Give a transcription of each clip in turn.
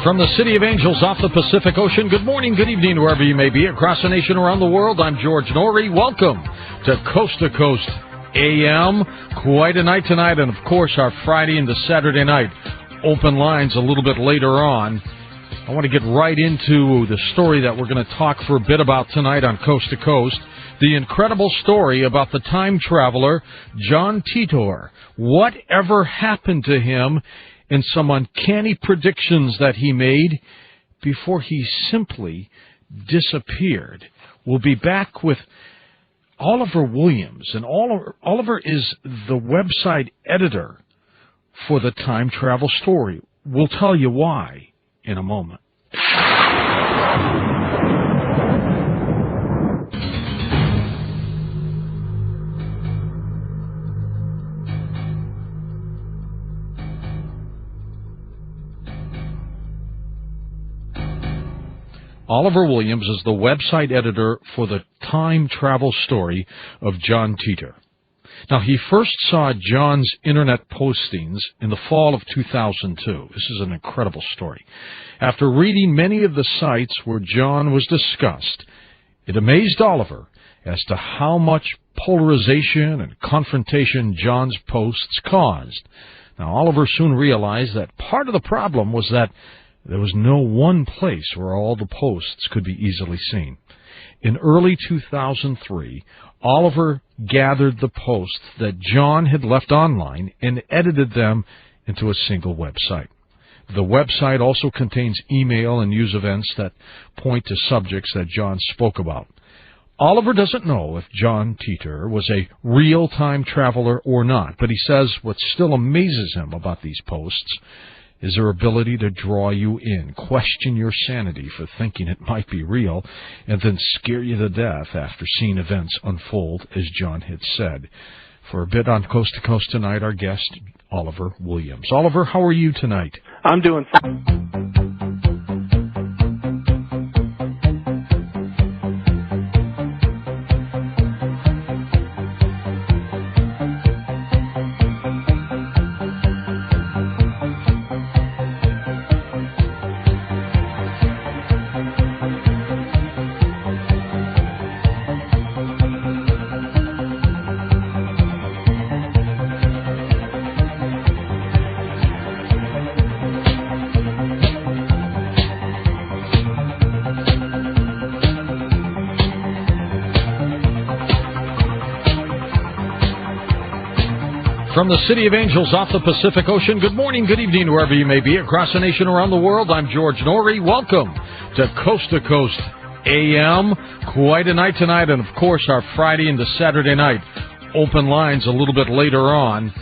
From the City of Angels off the Pacific Ocean, good morning, good evening, wherever you may be, across the nation, around the world. I'm George Norrie. Welcome to Coast AM. Quite a night tonight, and of course, our Friday into Saturday night open lines a little bit later on. I want to get right into the story that we're going to talk for a bit about tonight on Coast to Coast. The incredible story about the time traveler, jOHN Titor. Whatever happened to him, and some uncanny predictions that he made before he simply disappeared. We'll be back with Oliver Williams, and Oliver is the website editor for the time travel story. We'll tell you why in a moment. Oliver Williams is the website editor for the time travel story of jOHN Titor. Now, he first saw John's internet postings in the fall of 2002. This is an incredible story. After reading many of the sites where John was discussed, it amazed Oliver as to how much polarization and confrontation John's posts caused. Now, Oliver soon realized that part of the problem was that there was no one place where all the posts could be easily seen. In early 2003, Oliver gathered the posts that John had left online and edited them into a single website. The website also contains email and news events that point to subjects that John spoke about. Oliver doesn't know if jOHN Titor was a real time traveler or not, but he says what still amazes him about these posts is their ability to draw you in, question your sanity for thinking it might be real, and then scare you to death after seeing events unfold as John had said. For a bit on Coast to Coast tonight, our guest, Oliver Williams. Oliver, how are you tonight? I'm doing fine. From the City of Angels off the Pacific Ocean, good morning, good evening, wherever you may be, across the nation, around the world. I'm George Norrie. Welcome to Coast AM. Quite a night tonight, and of course, our Friday into Saturday night open lines a little bit later on.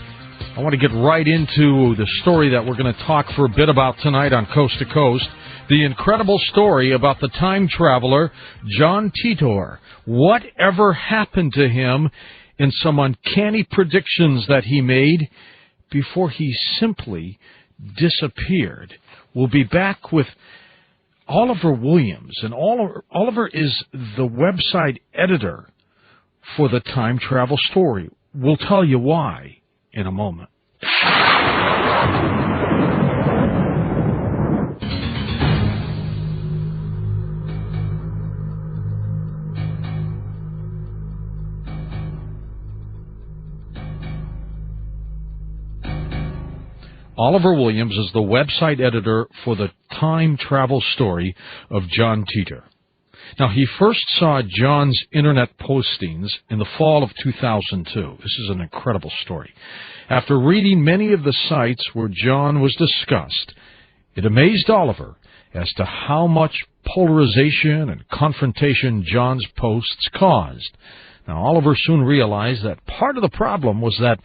I want to get right into the story that we're going to talk for a bit about tonight on Coast to Coast. The incredible story about the time traveler, jOHN Titor. Whatever happened to him, and some uncanny predictions that he made before he simply disappeared. We'll be back with Oliver Williams, and Oliver is the website editor for the time travel story. We'll tell you why in a moment. Oliver Williams is the website editor for the time travel story of jOHN Titor. Now, he first saw John's internet postings in the fall of 2002. This is an incredible story. After reading many of the sites where John was discussed, it amazed Oliver as to how much polarization and confrontation John's posts caused. Now, Oliver soon realized that part of the problem was that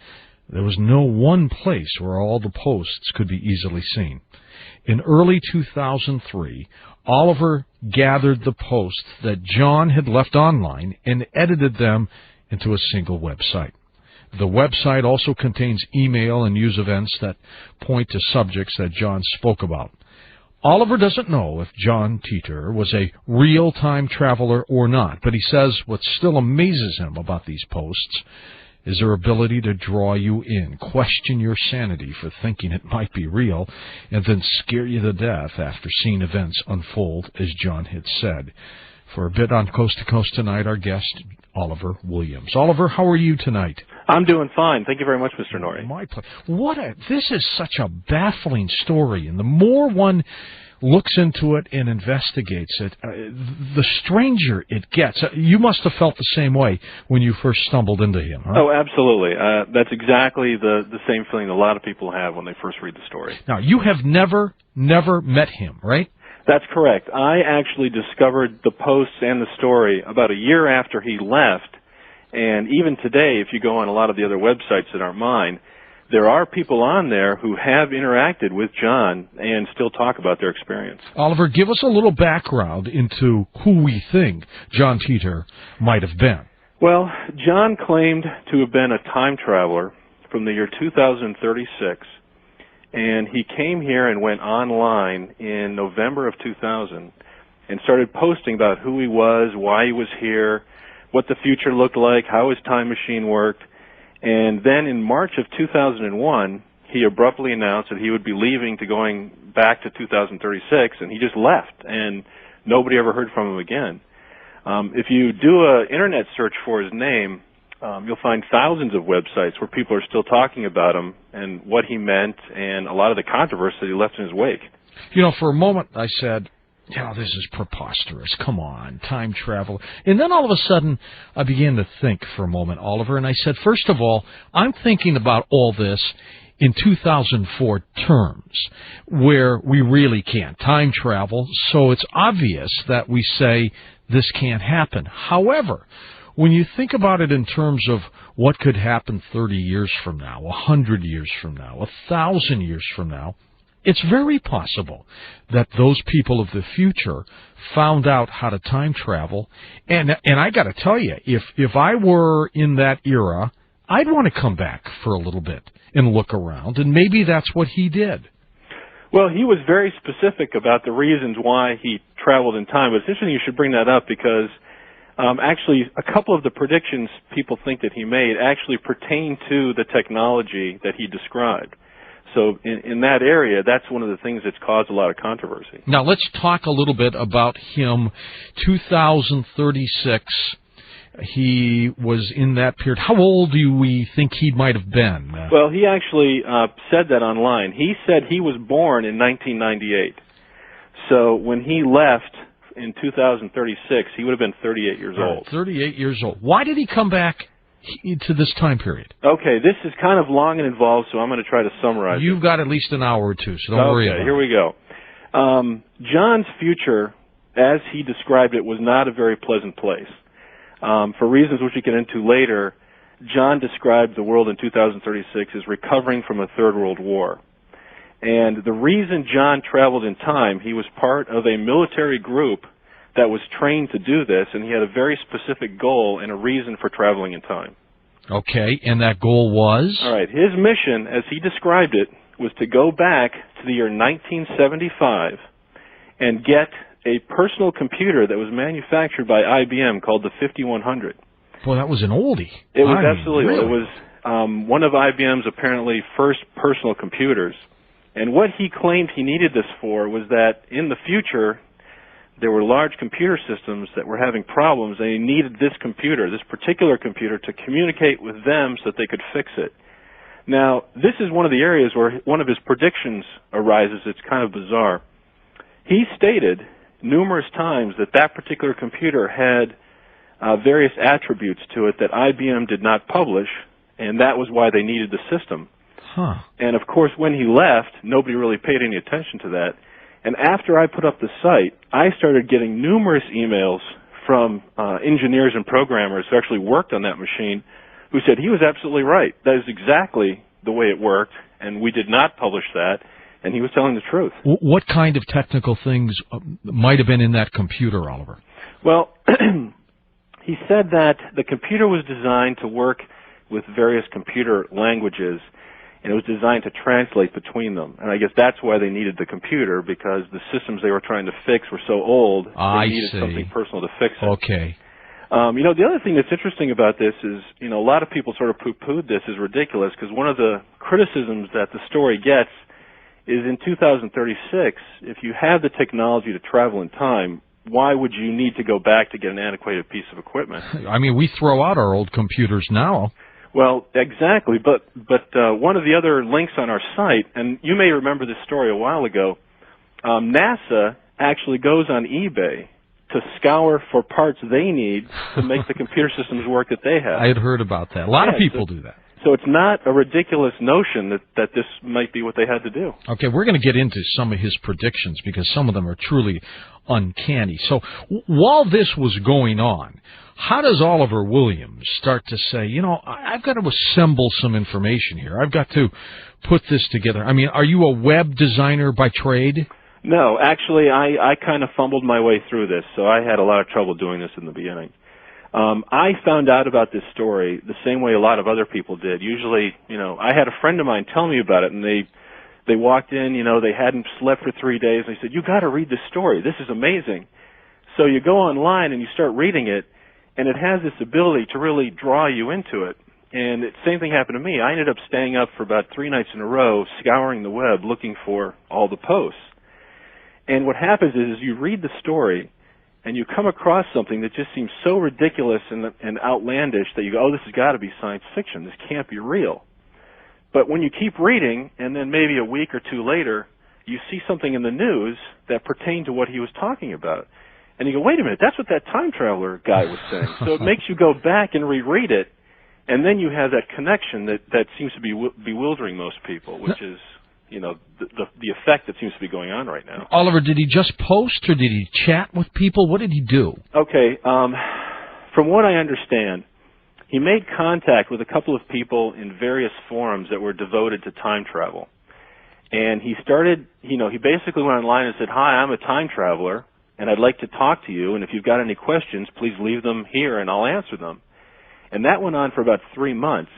there was no one place where all the posts could be easily seen. In early 2003, Oliver gathered the posts that John had left online and edited them into a single website. The website also contains email and news events that point to subjects that John spoke about. Oliver doesn't know if jOHN Titor was a real time traveler or not, but he says what still amazes him about these posts is their ability to draw you in, question your sanity for thinking it might be real, and then scare you to death after seeing events unfold, as John had said. For a bit on Coast to Coast tonight, our guest, Oliver Williams. Oliver, how are you tonight? I'm doing fine. Thank you very much, Mr. Norrie. My pleasure. This is such a baffling story, and the more one looks into it and investigates it, the stranger it gets. You must have felt the same way when you first stumbled into him, huh? Oh, absolutely. That's exactly the same feeling a lot of people have when they first read the story. Now, you have never met him, right? That's correct. I actually discovered the posts and the story about a year after he left, and even today, if you go on a lot of the other websites that aren't mine, there are people on there who have interacted with John and still talk about their experience. Oliver, give us a little background into who we think John Titor might have been. Well, John claimed to have been a time traveler from the year 2036, and he came here and went online in November of 2000 and started posting about who he was, why he was here, what the future looked like, how his time machine worked. And then in March of 2001, he abruptly announced that he would be leaving to going back to 2036, and he just left, and nobody ever heard from him again. If you do an internet search for his name, you'll find thousands of websites where people are still talking about him and what he meant and a lot of the controversy that he left in his wake. You know, for a moment I said, this is preposterous. Come on, time travel. And then all of a sudden, I began to think for a moment, Oliver, and I said, first of all, I'm thinking about all this in 2004 terms, where we really can't time travel, so it's obvious that we say this can't happen. However, when you think about it in terms of what could happen 30 years from now, 100 years from now, 1,000 years from now, it's very possible that those people of the future found out how to time travel. And I got to tell you, if I were in that era, I'd want to come back for a little bit and look around, and maybe that's what he did. Well, he was very specific about the reasons why he traveled in time. But it's interesting you should bring that up because actually a couple of the predictions people think that he made actually pertain to the technology that he described. So in that area, that's one of the things that's caused a lot of controversy. Now, let's talk a little bit about him. 2036, he was in that period. How old do we think he might have been? Well, he actually said that online. He said he was born in 1998. So when he left in 2036, he would have been 38 years old. 38 years old. Why did he come back to this time period? Okay, this is kind of long and involved, so I'm going to try to summarize. You've got at least an hour or two, so don't worry about it. Okay, here we go. John's future, as he described it, was not a very pleasant place. For reasons which we get into later, John described the world in 2036 as recovering from a third world war. And the reason John traveled in time, he was part of a military group that was trained to do this, and he had a very specific goal and a reason for traveling in time. Okay, and that goal was? All right, his mission, as he described it, was to go back to the year 1975 and get a personal computer that was manufactured by IBM called the 5100. Boy, that was an oldie. It was absolutely. Really? It was one of IBM's apparently first personal computers. And what he claimed he needed this for was that in the future, there were large computer systems that were having problems, and he needed this computer, this particular computer, to communicate with them so that they could fix it. Now, this is one of the areas where one of his predictions arises. It's kind of bizarre. He stated numerous times that that particular computer had various attributes to it that IBM did not publish, and that was why they needed the system. Huh. And, of course, when he left, nobody really paid any attention to that. And after I put up the site, I started getting numerous emails from engineers and programmers who actually worked on that machine who said he was absolutely right. That is exactly the way it worked, and we did not publish that, and he was telling the truth. What kind of technical things might have been in that computer, Oliver? Well, he said that the computer was designed to work with various computer languages, and it was designed to translate between them. And I guess that's why they needed the computer, because the systems they were trying to fix were so old, they needed something personal to fix it. Okay. The other thing that's interesting about this is, a lot of people sort of poo-pooed this as ridiculous because one of the criticisms that the story gets is in 2036, if you have the technology to travel in time, why would you need to go back to get an antiquated piece of equipment? I mean, we throw out our old computers now. Well, exactly, but one of the other links on our site, and you may remember this story a while ago, NASA actually goes on eBay to scour for parts they need to make the computer systems work that they have. I had heard about that. A lot of people do that. So it's not a ridiculous notion that this might be what they had to do. Okay, we're going to get into some of his predictions because some of them are truly uncanny. So while this was going on, how does Oliver Williams start to say, I've got to assemble some information here. I've got to put this together. I mean, are you a web designer by trade? No, actually, I kind of fumbled my way through this, so I had a lot of trouble doing this in the beginning. I found out about this story the same way a lot of other people did. Usually, I had a friend of mine tell me about it, and they walked in, they hadn't slept for 3 days, and they said, "You got to read this story. This is amazing." So you go online and you start reading it, and it has this ability to really draw you into it. And the same thing happened to me. I ended up staying up for about 3 nights in a row, scouring the web, looking for all the posts. And what happens is you read the story, and you come across something that just seems so ridiculous and outlandish that you go, "Oh, this has got to be science fiction. This can't be real." But when you keep reading, and then maybe a week or two later, you see something in the news that pertained to what he was talking about. And you go, "Wait a minute, that's what that time traveler guy was saying." So it makes you go back and reread it, and then you have that connection that seems to be bewildering most people, which is, the effect that seems to be going on right now. Oliver, did he just post or did he chat with people? What did he do? Okay, from what I understand, he made contact with a couple of people in various forums that were devoted to time travel. And he started, he basically went online and said, "Hi, I'm a time traveler, and I'd like to talk to you, and if you've got any questions, please leave them here and I'll answer them." And that went on for about 3 months.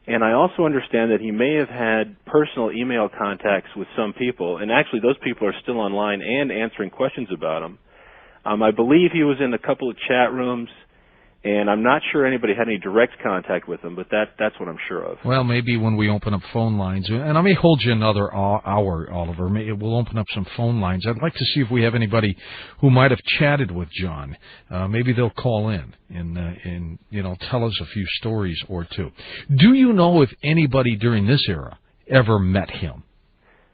And I also understand that he may have had personal email contacts with some people, and actually those people are still online and answering questions about him. I believe he was in a couple of chat rooms, and I'm not sure anybody had any direct contact with him, but that's what I'm sure of. Well, maybe when we open up phone lines, and I may hold you another hour, Oliver. We'll open up some phone lines. I'd like to see if we have anybody who might have chatted with John. Maybe they'll call in and tell us a few stories or two. Do you know if anybody during this era ever met him?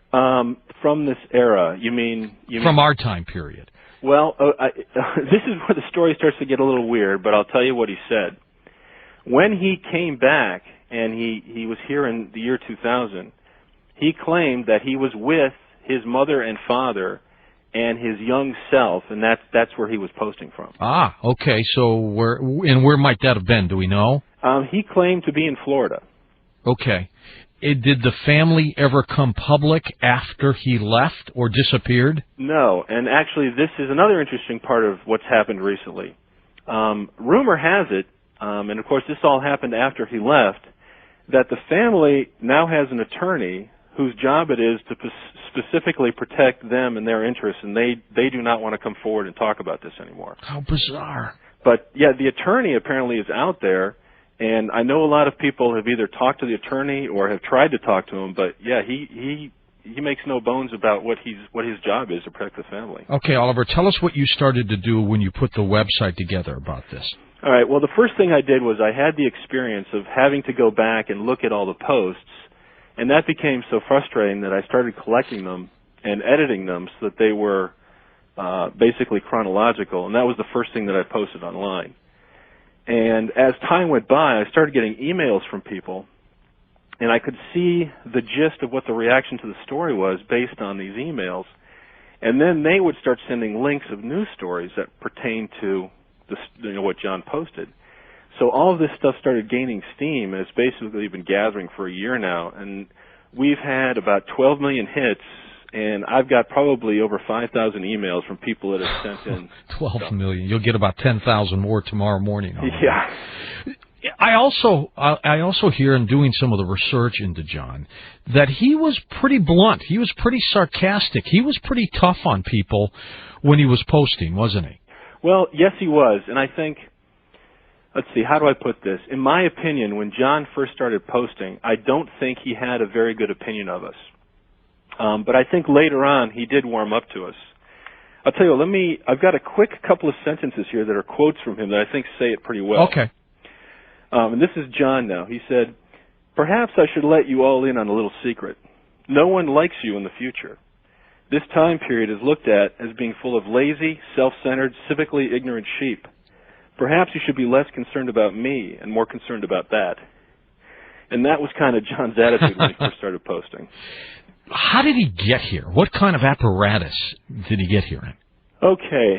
From this era, you mean from our time period? Well, this is where the story starts to get a little weird, but I'll tell you what he said. When he came back, and he was here in the year 2000, he claimed that he was with his mother and father and his young self, and that's where he was posting from. Ah, okay. So where might that have been? Do we know? He claimed to be in Florida. Okay. Did the family ever come public after he left or disappeared? No, and actually this is another interesting part of what's happened recently. Rumor has it, and of course this all happened after he left, that the family now has an attorney whose job it is to specifically protect them and their interests, and they do not want to come forward and talk about this anymore. How bizarre. But yeah, the attorney apparently is out there. And I know a lot of people have either talked to the attorney or have tried to talk to him, but yeah, he makes no bones about what his job is to protect the family. Okay, Oliver, tell us what you started to do when you put the website together about this. All right, well, the first thing I did was I had the experience of having to go back and look at all the posts, and that became so frustrating that I started collecting them and editing them so that they were basically chronological, and that was the first thing that I posted online. And as time went by, I started getting emails from people, and I could see the gist of what the reaction to the story was based on these emails. And then they would start sending links of news stories that pertained to what John posted. So all of this stuff started gaining steam, and it's basically been gathering for a year now. And we've had about 12 million hits, and I've got probably over 5,000 emails from people that have sent in. 12 million. You'll get about 10,000 more tomorrow morning. Yeah. I also hear in doing some of the research into John that he was pretty blunt. He was pretty sarcastic. He was pretty tough on people when he was posting, wasn't he? Well, yes, he was. And I think let's see, how do I put this? In my opinion, when John first started posting, I don't think he had a very good opinion of us. But I think later on he did warm up to us. I'll tell you what, I've got a quick couple of sentences here that are quotes from him that I think say it pretty well. Okay. And this is John now. He said, "Perhaps I should let you all in on a little secret. No one likes you in the future. This time period is looked at as being full of lazy, self-centered, civically ignorant sheep. Perhaps you should be less concerned about me and more concerned about that." And that was kind of John's attitude when he first started posting. How did he get here? What kind of apparatus did he get here in? Okay,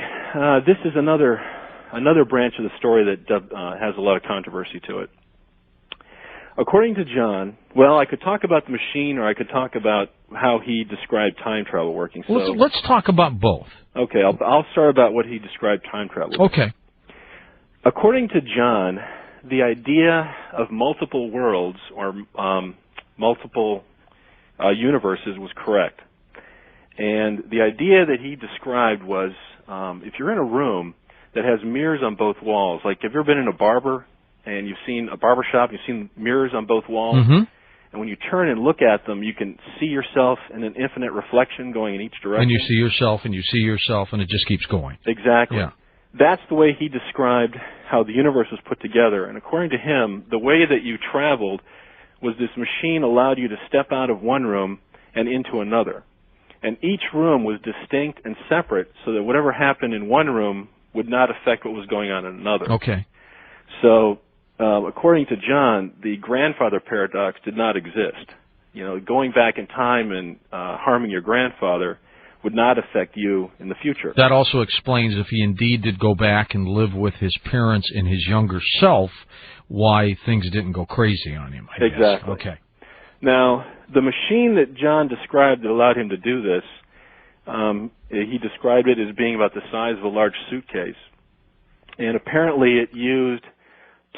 this is another branch of the story that has a lot of controversy to it. According to John, well, I could talk about the machine, or I could talk about how he described time travel working. So let's talk about both. Okay, I'll start about what he described time travel. Okay. According to John, the idea of multiple worlds or multiple universes was correct. And the idea that he described was, if you're in a room that has mirrors on both walls, like have you ever been in a barber and you've seen a barber shop, you've seen mirrors on both walls, mm-hmm. and when you turn and look at them, you can see yourself in an infinite reflection going in each direction. And you see yourself, and you see yourself, and it just keeps going. Exactly. Yeah. That's the way he described how the universe was put together. And according to him, the way that you traveled was this machine allowed you to step out of one room and into another. And each room was distinct and separate so that whatever happened in one room would not affect what was going on in another. Okay. So, according to John, the grandfather paradox did not exist. You know, going back in time and harming your grandfather would not affect you in the future. That also explains, if he indeed did go back and live with his parents and his younger self, why things didn't go crazy on him, I guess. Exactly. Okay. Now, the machine that John described that allowed him to do this, he described it as being about the size of a large suitcase. And apparently it used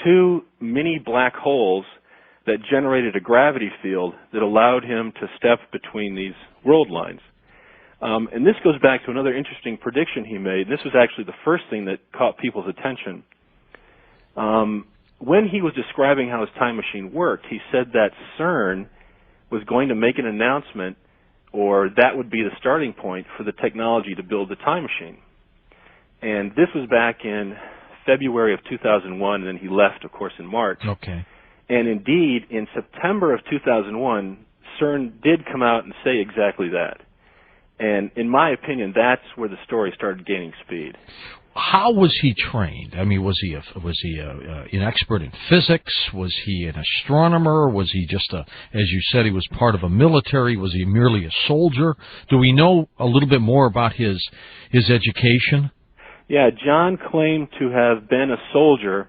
two mini black holes that generated a gravity field that allowed him to step between these world lines. And this goes back to another interesting prediction he made. This was actually the first thing that caught people's attention. When he was describing how his time machine worked, he said that CERN was going to make an announcement, or that would be the starting point for the technology to build the time machine. And this was back in February of 2001, and then he left, of course, in March. Okay. And indeed, in September of 2001, CERN did come out and say exactly that. And in my opinion, that's where the story started gaining speed. How was he trained? I mean, was he an expert in physics? Was he an astronomer? Was he just as you said, he was part of a military? Was he merely a soldier? Do we know a little bit more about his education? Yeah, John claimed to have been a soldier,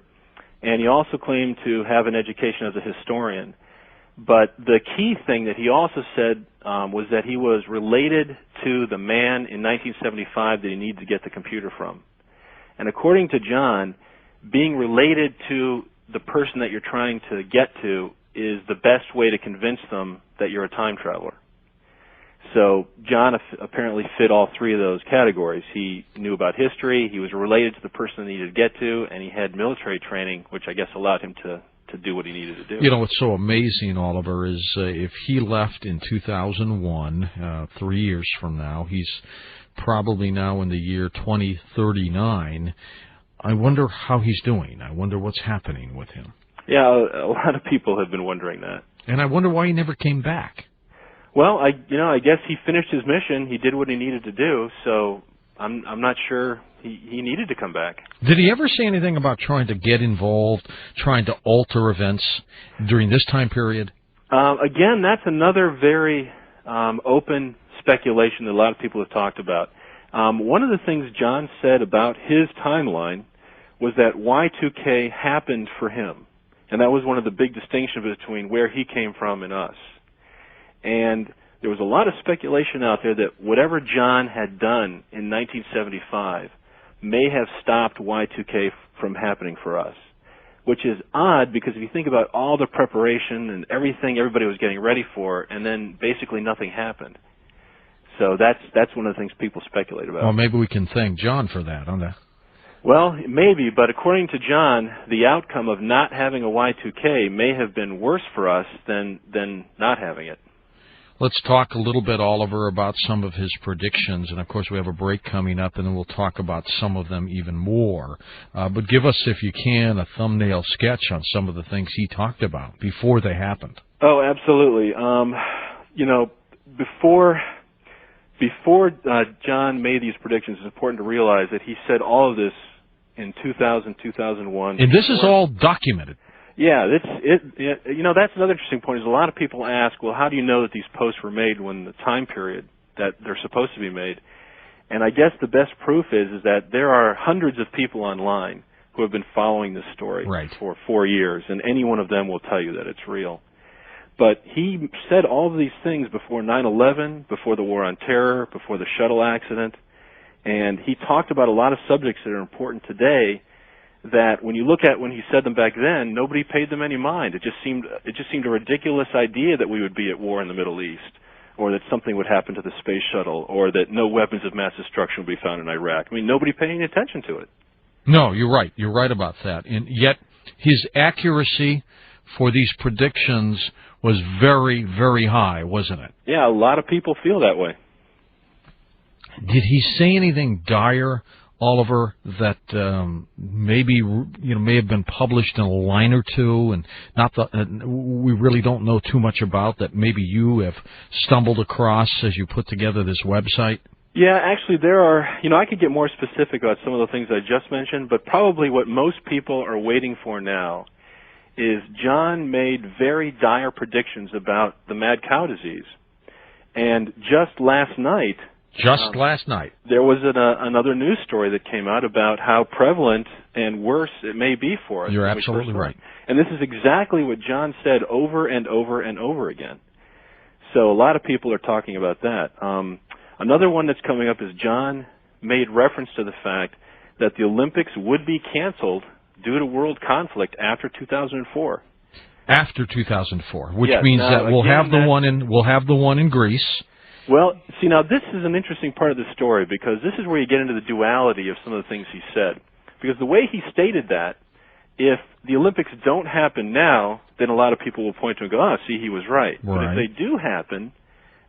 and he also claimed to have an education as a historian. But the key thing that he also said was that he was related to the man in 1975 that he needed to get the computer from. And according to John, being related to the person that you're trying to get to is the best way to convince them that you're a time traveler. So John apparently fit all three of those categories. He knew about history, he was related to the person he needed to get to, and he had military training, which I guess allowed him to do what he needed to do. You know, what's so amazing, Oliver, is if he left in 2001, 3 years from now, he's probably now in the year 2039. I wonder how he's doing. I wonder what's happening with him. Yeah, a lot of people have been wondering that. And I wonder why he never came back. Well, I guess he finished his mission. He did what he needed to do, so I'm not sure he needed to come back. Did he ever say anything about trying to get involved, trying to alter events during this time period? Again, that's another very open speculation that a lot of people have talked about. One of the things John said about his timeline was that Y2K happened for him, and that was one of the big distinctions between where he came from and us. And there was a lot of speculation out there that whatever John had done in 1975 may have stopped Y2K from happening for us, which is odd because if you think about all the preparation and everything everybody was getting ready for, and then basically nothing happened. So that's one of the things people speculate about. Well, maybe we can thank John for that, huh? Well, maybe, but according to John, the outcome of not having a Y2K may have been worse for us than not having it. Let's talk a little bit, Oliver, about some of his predictions. And, of course, we have a break coming up, and then we'll talk about some of them even more. But give us, if you can, a thumbnail sketch on some of the things he talked about before they happened. Oh, absolutely. Before John made these predictions, it's important to realize that he said all of this in 2000, 2001. And this is all documented. Yeah, that's another interesting point is a lot of people ask, well, how do you know that these posts were made when the time period that they're supposed to be made? And I guess the best proof is that there are hundreds of people online who have been following this story for 4 years, and any one of them will tell you that it's real. But he said all of these things before 9/11, before the War on Terror, before the shuttle accident, and he talked about a lot of subjects that are important today that when you look at when he said them back then, nobody paid them any mind. It just seemed a ridiculous idea that we would be at war in the Middle East, or that something would happen to the space shuttle, or that no weapons of mass destruction would be found in Iraq. I mean, nobody paid any attention to it. No, you're right. You're right about that. And yet his accuracy for these predictions was very, very high, wasn't it? Yeah, a lot of people feel that way. Did he say anything dire, Oliver, that may have been published in a line or two, and we really don't know too much about, that maybe you have stumbled across as you put together this website? Yeah, actually there are, I could get more specific about some of the things I just mentioned, but probably what most people are waiting for now is John made very dire predictions about the mad cow disease. And just last night, there was another news story that came out about how prevalent and worse it may be for us. You're absolutely right. And this is exactly what John said over and over and over again. So a lot of people are talking about that. Another one that's coming up is John made reference to the fact that the Olympics would be canceled due to world conflict after 2004. After 2004, which means that we'll have the one in Greece. Well, see, now this is an interesting part of the story, because this is where you get into the duality of some of the things he said. Because the way he stated that, if the Olympics don't happen now, then a lot of people will point to him and go, see, he was right. But if they do happen,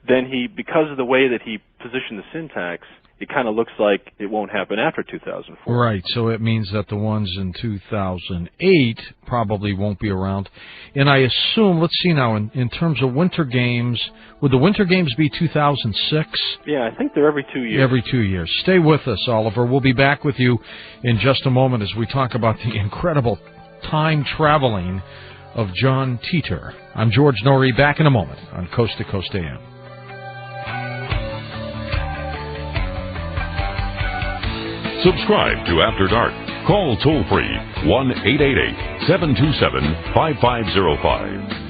then because of the way that he positioned the syntax, it kind of looks like it won't happen after 2004. Right, so it means that the ones in 2008 probably won't be around. And I assume, let's see now, in terms of Winter Games, would the Winter Games be 2006? Yeah, I think they're every 2 years. Every 2 years. Stay with us, Oliver. We'll be back with you in just a moment as we talk about the incredible time traveling of John Titor. I'm George Norrie, back in a moment on Coast to Coast AM. Subscribe to After Dark. Call toll-free 1-888-727-5505.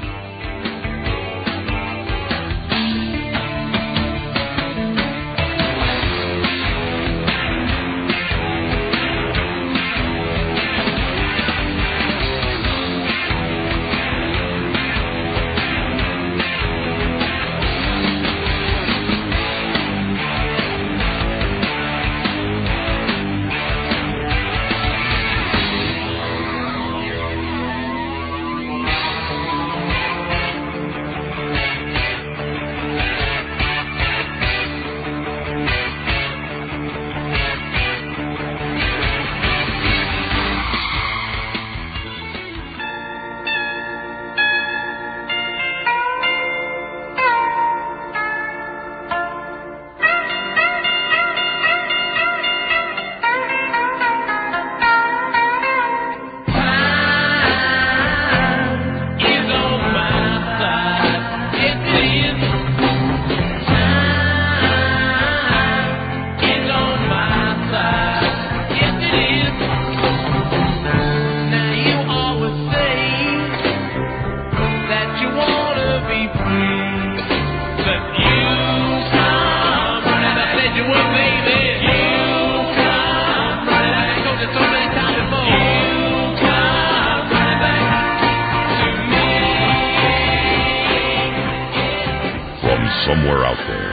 Somewhere out there,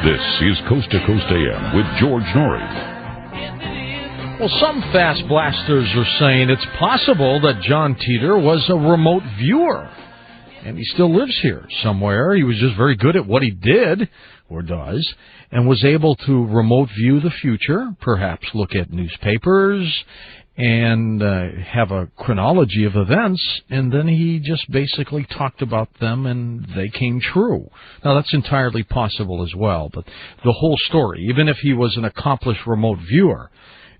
this is Coast to Coast AM with George Norrie. Well, some fast blasters are saying it's possible that John Titor was a remote viewer, and he still lives here somewhere. He was just very good at what he did, or does, and was able to remote view the future, perhaps look at newspapers, and have a chronology of events, and then he just basically talked about them, and they came true. Now, that's entirely possible as well, but the whole story, even if he was an accomplished remote viewer,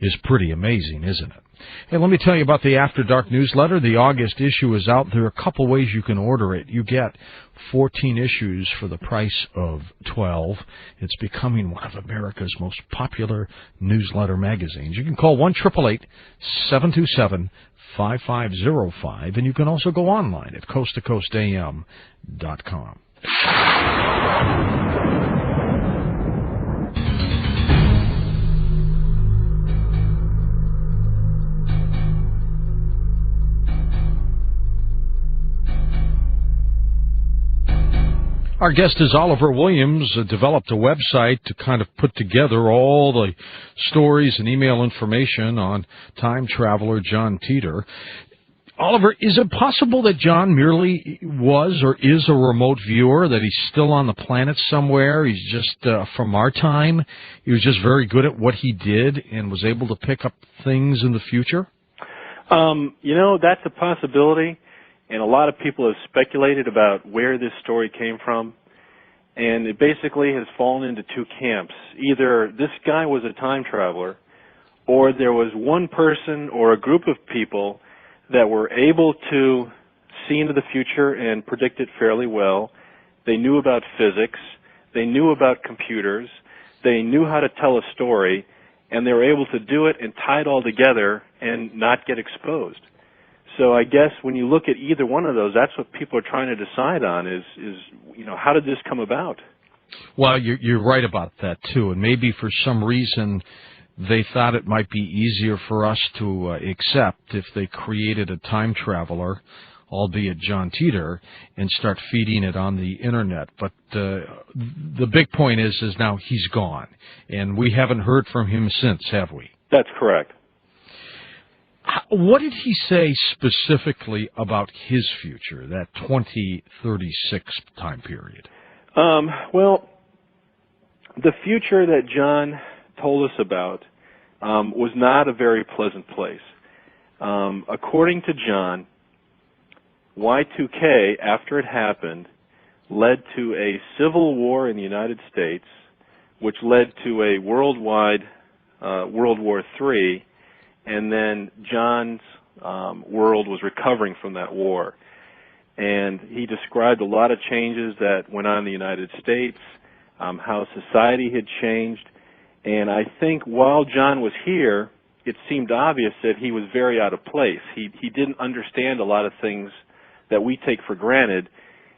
is pretty amazing, isn't it? Hey, let me tell you about the After Dark newsletter. The August issue is out. There are a couple ways you can order it. You get 14 issues for the price of 12. It's becoming one of America's most popular newsletter magazines. You can call 1-888-727-5505, and you can also go online at coasttocoastam.com. Our guest is Oliver Williams, developed a website to kind of put together all the stories and email information on time traveler John Titor. Oliver, is it possible that John merely was or is a remote viewer, that he's still on the planet somewhere? He's just from our time? He was just very good at what he did and was able to pick up things in the future? That's a possibility. And a lot of people have speculated about where this story came from. And it basically has fallen into two camps. Either this guy was a time traveler, or there was one person or a group of people that were able to see into the future and predict it fairly well. They knew about physics. They knew about computers. They knew how to tell a story. And they were able to do it and tie it all together and not get exposed. So I guess when you look at either one of those, that's what people are trying to decide on is how did this come about? Well, you're right about that, too. And maybe for some reason they thought it might be easier for us to accept if they created a time traveler, albeit John Titor, and start feeding it on the Internet. But the big point is now he's gone, and we haven't heard from him since, have we? That's correct. What did he say specifically about his future, that 2036 time period? Well, the future that John told us about was not a very pleasant place. According to John, Y2K, after it happened, led to a civil war in the United States, which led to a worldwide World War III, and then John's world was recovering from that war. And he described a lot of changes that went on in the United States, how society had changed. And I think while John was here, it seemed obvious that he was very out of place. He didn't understand a lot of things that we take for granted.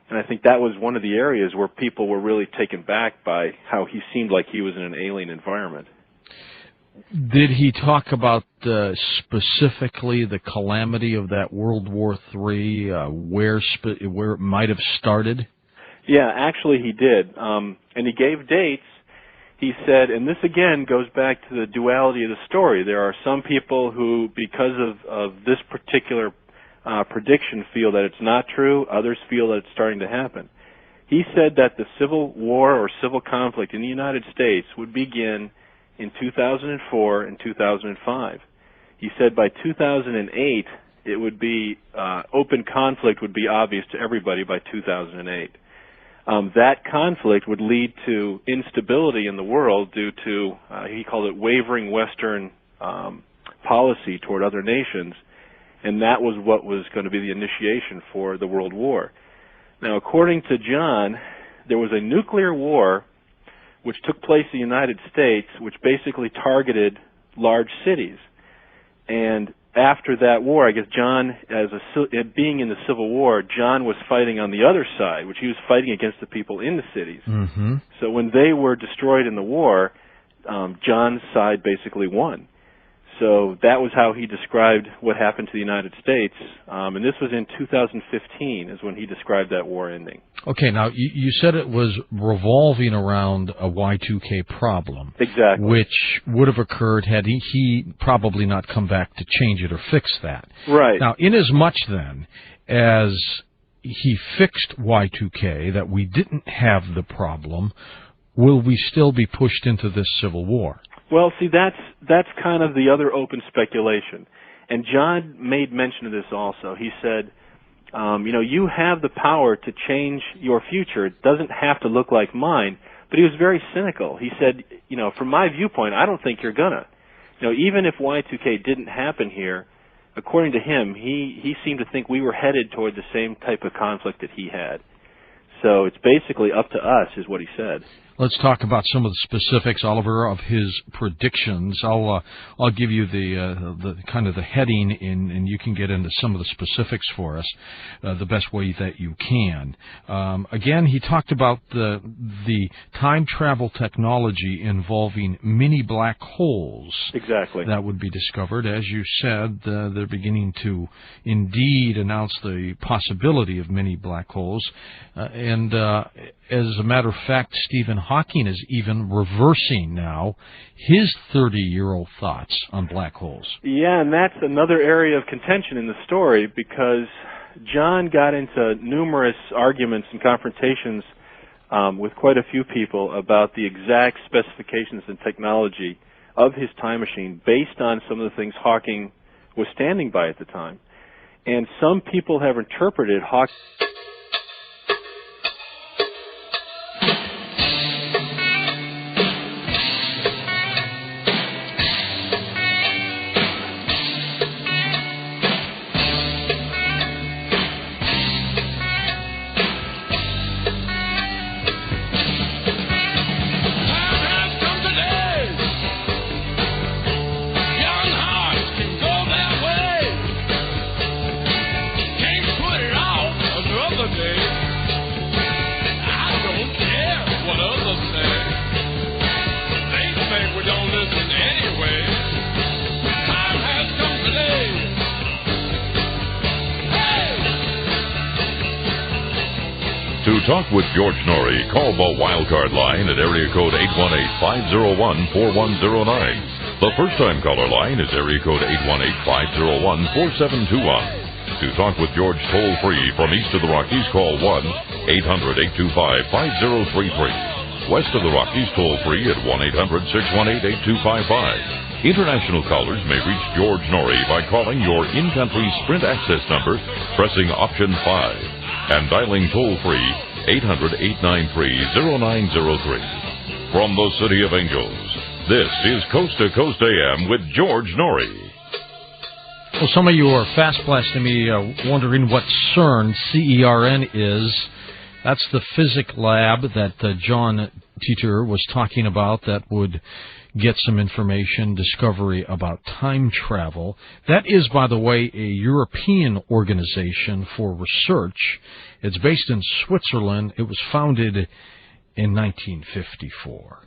And I think that was one of the areas where people were really taken back by how he seemed like he was in an alien environment. Did he talk about specifically the calamity of that World War III, where it might have started? Yeah, actually he did. And he gave dates. He said, and this again goes back to the duality of the story. There are some people who, because of this particular prediction, feel that it's not true. Others feel that it's starting to happen. He said that the civil war or civil conflict in the United States would begin in 2004 and 2005. He said by 2008, it would be open conflict would be obvious to everybody by 2008. That conflict would lead to instability in the world due to, he called it wavering Western policy toward other nations, and that was what was going to be the initiation for the World War. Now, according to John, there was a nuclear war which took place in the United States, which basically targeted large cities. And after that war, I guess John, being in the Civil War, John was fighting on the other side, which he was fighting against the people in the cities. Mm-hmm. So when they were destroyed in the war, John's side basically won. So that was how he described what happened to the United States. And this was in 2015 is when he described that war ending. Okay, now you said it was revolving around a Y2K problem. Exactly. Which would have occurred had he probably not come back to change it or fix that. Right. Now, inasmuch then as he fixed Y2K, that we didn't have the problem, will we still be pushed into this civil war? Well, see, that's kind of the other open speculation. And John made mention of this also. He said, you have the power to change your future. It doesn't have to look like mine. But he was very cynical. He said, from my viewpoint, I don't think you're gonna. Even if Y2K didn't happen here, according to him, he seemed to think we were headed toward the same type of conflict that he had. So it's basically up to us, is what he said. Let's talk about some of the specifics, Oliver, of his predictions. I'll give you the kind of the heading, and you can get into some of the specifics for us the best way that you can. Again, he talked about the time travel technology involving mini black holes. Exactly. That would be discovered. As you said, they're beginning to indeed announce the possibility of mini black holes, and as a matter of fact, Stephen Hawking is even reversing now his 30-year-old thoughts on black holes. Yeah, and that's another area of contention in the story because John got into numerous arguments and confrontations with quite a few people about the exact specifications and technology of his time machine based on some of the things Hawking was standing by at the time. And some people have interpreted Hawking... To talk with George Norrie, call the wildcard line at area code 818-501-4109. The first-time caller line is area code 818-501-4721. To talk with George toll-free from east of the Rockies, call 1-800-825-5033. West of the Rockies, toll-free at 1-800-618-8255. International callers may reach George Norrie by calling your in-country Sprint access number, pressing option 5. And dialing toll-free 800-893-0903. From the City of Angels, this is Coast to Coast AM with George Norrie. Well, some of you are fast blasting me wondering what CERN, C-E-R-N, is. That's the physics lab that John Titor was talking about that would get some information, discovery about time travel. That is, by the way, a European organization for research. It's based in Switzerland. It was founded in 1954.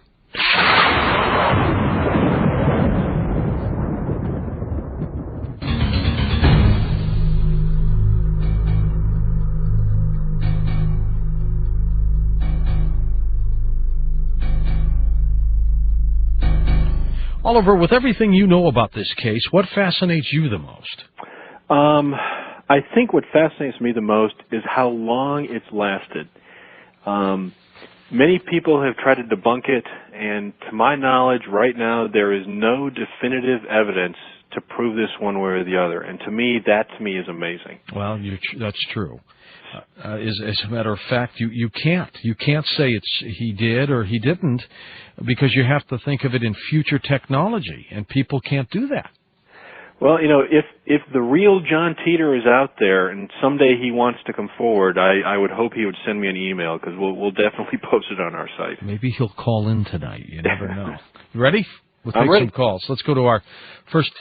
Oliver, with everything you know about this case, what fascinates you the most? I think what fascinates me the most is how long it's lasted. Many people have tried to debunk it, and to my knowledge, right now, there is no definitive evidence to prove this one way or the other. And to me, that is amazing. Well, that's true. As a matter of fact, you can't say he did or he didn't, because you have to think of it in future technology, and people can't do that. Well, if the real John Titor is out there and someday he wants to come forward, I would hope he would send me an email, because we'll definitely post it on our site. Maybe he'll call in tonight. You never know. You ready? We'll take ready. some calls. Let's go to our first.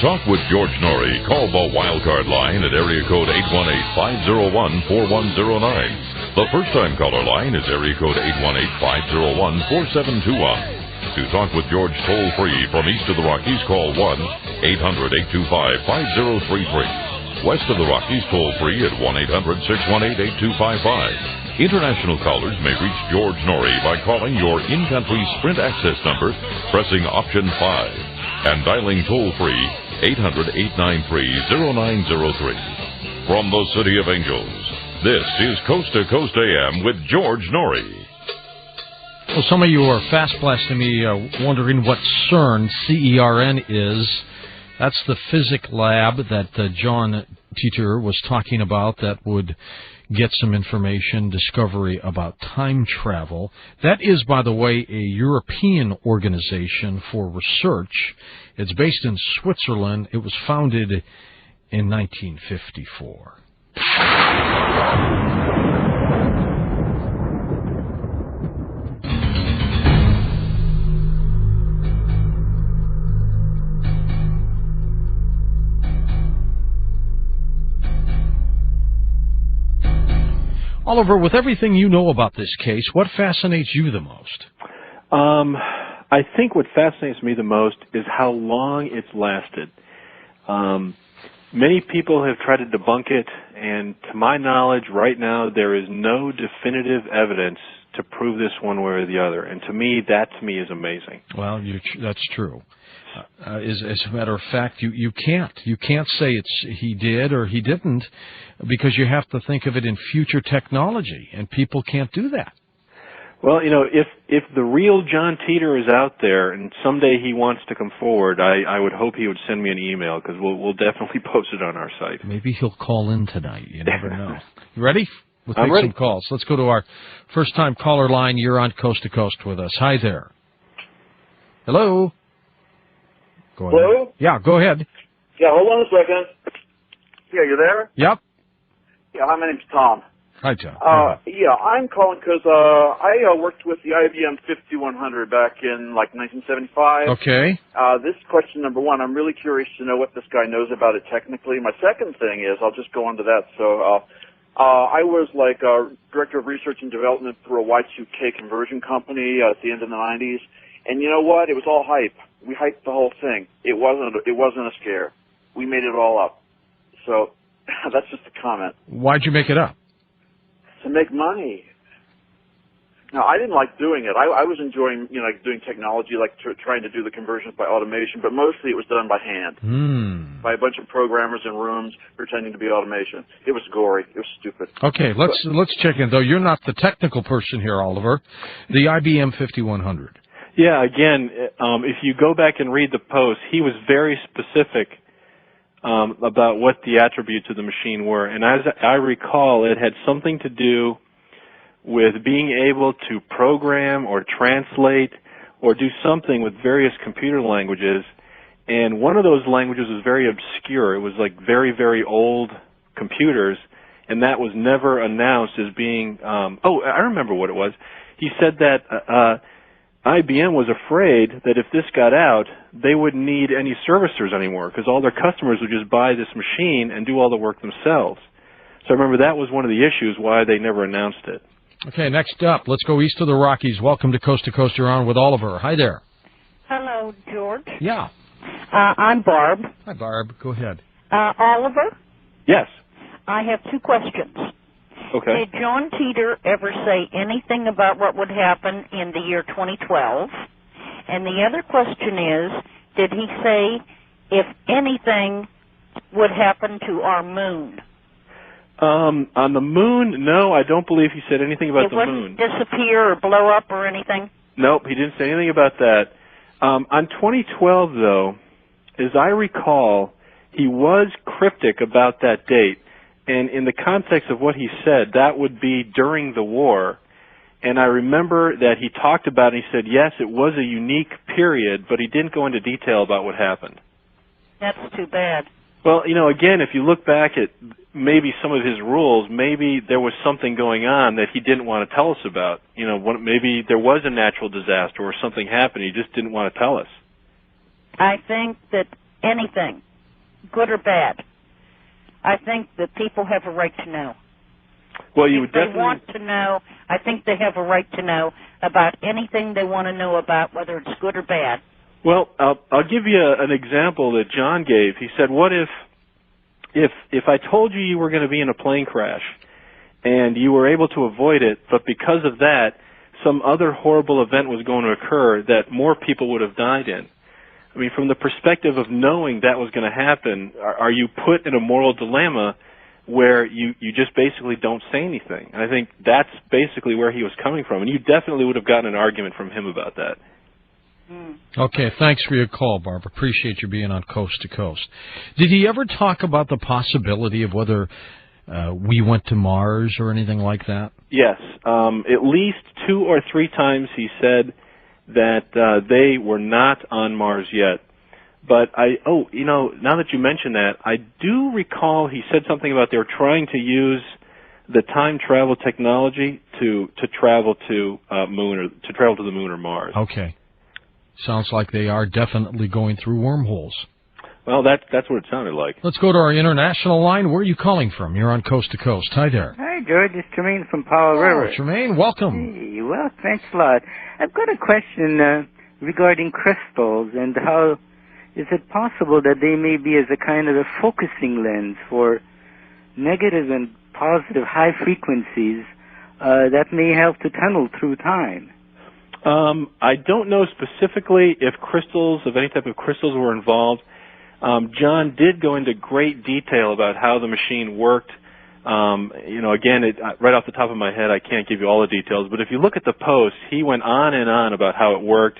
talk with George Norrie, call the wildcard line at area code 818-501-4109. The first-time caller line is area code 818-501-4721. To talk with George toll-free from east of the Rockies, call 1-800-825-5033. West of the Rockies, toll-free at 1-800-618-8255. International callers may reach George Norrie by calling your in-country Sprint access number, pressing option 5, and dialing toll-free 800-893-0903. From the City of Angels, this is Coast to Coast AM with George Norrie. Well, some of you are fast blasting me wondering what CERN, C-E-R-N, is. That's the physics lab that John Titor was talking about that would get some information, discovery about time travel. That is, by the way, a European organization for research. It's based in Switzerland. It was founded in 1954. Oliver, with everything you know about this case, what fascinates you the most? I think what fascinates me the most is how long it's lasted. Many people have tried to debunk it, and to my knowledge, right now, there is no definitive evidence to prove this one way or the other. And to me, that is amazing. Well, that's true. As a matter of fact, you can't say he did or he didn't, because you have to think of it in future technology, and people can't do that. Well, if the real John Titor is out there and someday he wants to come forward, I would hope he would send me an email, because we'll definitely post it on our site. Maybe he'll call in tonight. You never know. You ready? We'll take ready. some calls. Let's go to our first-time caller line. You're on Coast to Coast with us. Hi there. Hello. Go ahead. Hello? Yeah, go ahead. Yeah, hold on a second. Yeah, you there? Yep. Yeah, hi, my name's Tom. Hi, Tom. Yeah, I'm calling because I worked with the IBM 5100 back in, 1975. Okay. This question number one, I'm really curious to know what this guy knows about it technically. My second thing is, I'll just go on to that. So, I was director of research and development for a Y2K conversion company at the end of the 90s. And you know what? It was all hype. We hyped the whole thing. It wasn't a scare. We made it all up. So that's just a comment. Why'd you make it up? To make money. No, I didn't like doing it. I was enjoying, doing technology, trying to do the conversions by automation, but mostly it was done by hand. By a bunch of programmers in rooms pretending to be automation. It was gory. It was stupid. Okay, let's check in, though. You're not the technical person here, Oliver. The IBM 5100. Yeah, again, if you go back and read the post, he was very specific about what the attributes of the machine were. And as I recall, it had something to do with being able to program or translate or do something with various computer languages. And one of those languages was very obscure. It was very, very old computers, and that was never announced as being, I remember what it was. He said that IBM was afraid that if this got out, they wouldn't need any servicers anymore, because all their customers would just buy this machine and do all the work themselves. So I remember that was one of the issues why they never announced it. Okay, next up, let's go east of the Rockies. Welcome to Coast. You're on with Oliver. Hi there. Hello, George. Yeah. I'm Barb. Hi, Barb. Go ahead. Oliver? Yes. I have two questions. Okay. Did John Titor ever say anything about what would happen in the year 2012? And the other question is, did he say if anything would happen to our moon? On the moon, no, I don't believe he said anything about the moon. It wouldn't disappear or blow up or anything? Nope, he didn't say anything about that. On 2012, though, as I recall, he was cryptic about that date. And in the context of what he said, that would be during the war. And I remember that he talked about it, and he said, yes, it was a unique period, but he didn't go into detail about what happened. That's too bad. Well, again, if you look back at maybe some of his rules, maybe there was something going on that he didn't want to tell us about. Maybe there was a natural disaster or something happened. He just didn't want to tell us. I think that anything good or bad. I think that people have a right to know. Well, you would if they definitely want to know, I think they have a right to know about anything they want to know about, whether it's good or bad. Well, I'll give you an example that John gave. He said, "What if I told you you were going to be in a plane crash, and you were able to avoid it, but because of that, some other horrible event was going to occur that more people would have died in?" I mean, from the perspective of knowing that was going to happen, are you put in a moral dilemma where you just basically don't say anything? And I think that's basically where he was coming from, and you definitely would have gotten an argument from him about that. Okay, thanks for your call, Barb. Appreciate you being on Coast to Coast. Did he ever talk about the possibility of whether we went to Mars or anything like that? Yes. At least 2 or 3 times he said that they were not on Mars yet. But now that you mention that, I do recall he said something about they were trying to use the time travel technology to travel to moon or to travel to the moon or Mars. Okay. Sounds like they are definitely going through wormholes. Well, that's what it sounded like. Let's go to our international line. Where are you calling from? You're on Coast to Coast. Hi there. Hi, George. It's Tremaine from Powell River. Tremaine, welcome. Hey, well, thanks a lot. I've got a question regarding crystals and how is it possible that they may be as a kind of a focusing lens for negative and positive high frequencies that may help to tunnel through time? I don't know specifically if any type of crystals were involved. John did go into great detail about how the machine worked. Again, right off the top of my head, I can't give you all the details, but if you look at the post, he went on and on about how it worked,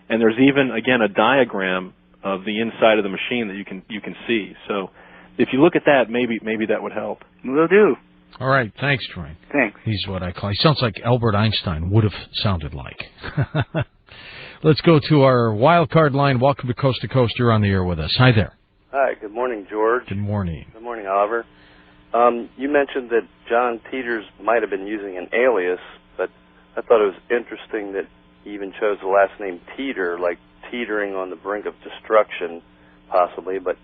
and there's even, again, a diagram of the inside of the machine that you can see. So if you look at that, maybe that would help. Will do. All right, thanks, Tremaine. Thanks. He sounds like Albert Einstein would have sounded like. Let's go to our wild card line. Welcome to Coast. You're on the air with us. Hi there. Hi, good morning, George. Good morning. Good morning, Oliver. You mentioned that John Titor might have been using an alias, but I thought it was interesting that he even chose the last name Titor, like teetering on the brink of destruction, possibly. But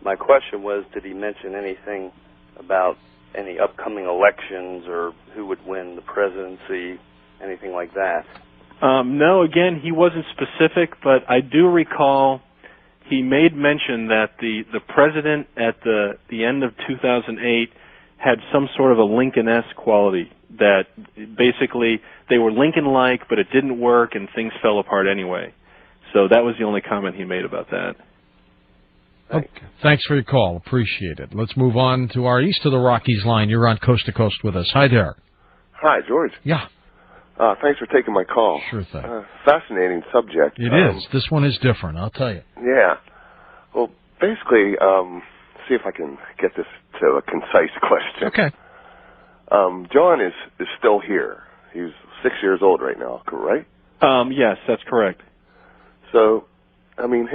my question was, did he mention anything about any upcoming elections or who would win the presidency, anything like that? No, again, he wasn't specific, but I do recall he made mention that the president at the end of 2008 had some sort of a Lincoln-esque quality, that basically they were Lincoln-like, but it didn't work and things fell apart anyway. So that was the only comment he made about that. Okay. Thanks for your call. Appreciate it. Let's move on to our East of the Rockies line. You're on Coast to Coast with us. Hi there. Hi, George. Yeah. Thanks for taking my call. Sure thing. Fascinating subject. It is. This one is different, I'll tell you. Yeah. Well, basically, see if I can get this to a concise question. Okay. John is still here. He's 6 years old right now, right? Yes, that's correct. So, I mean,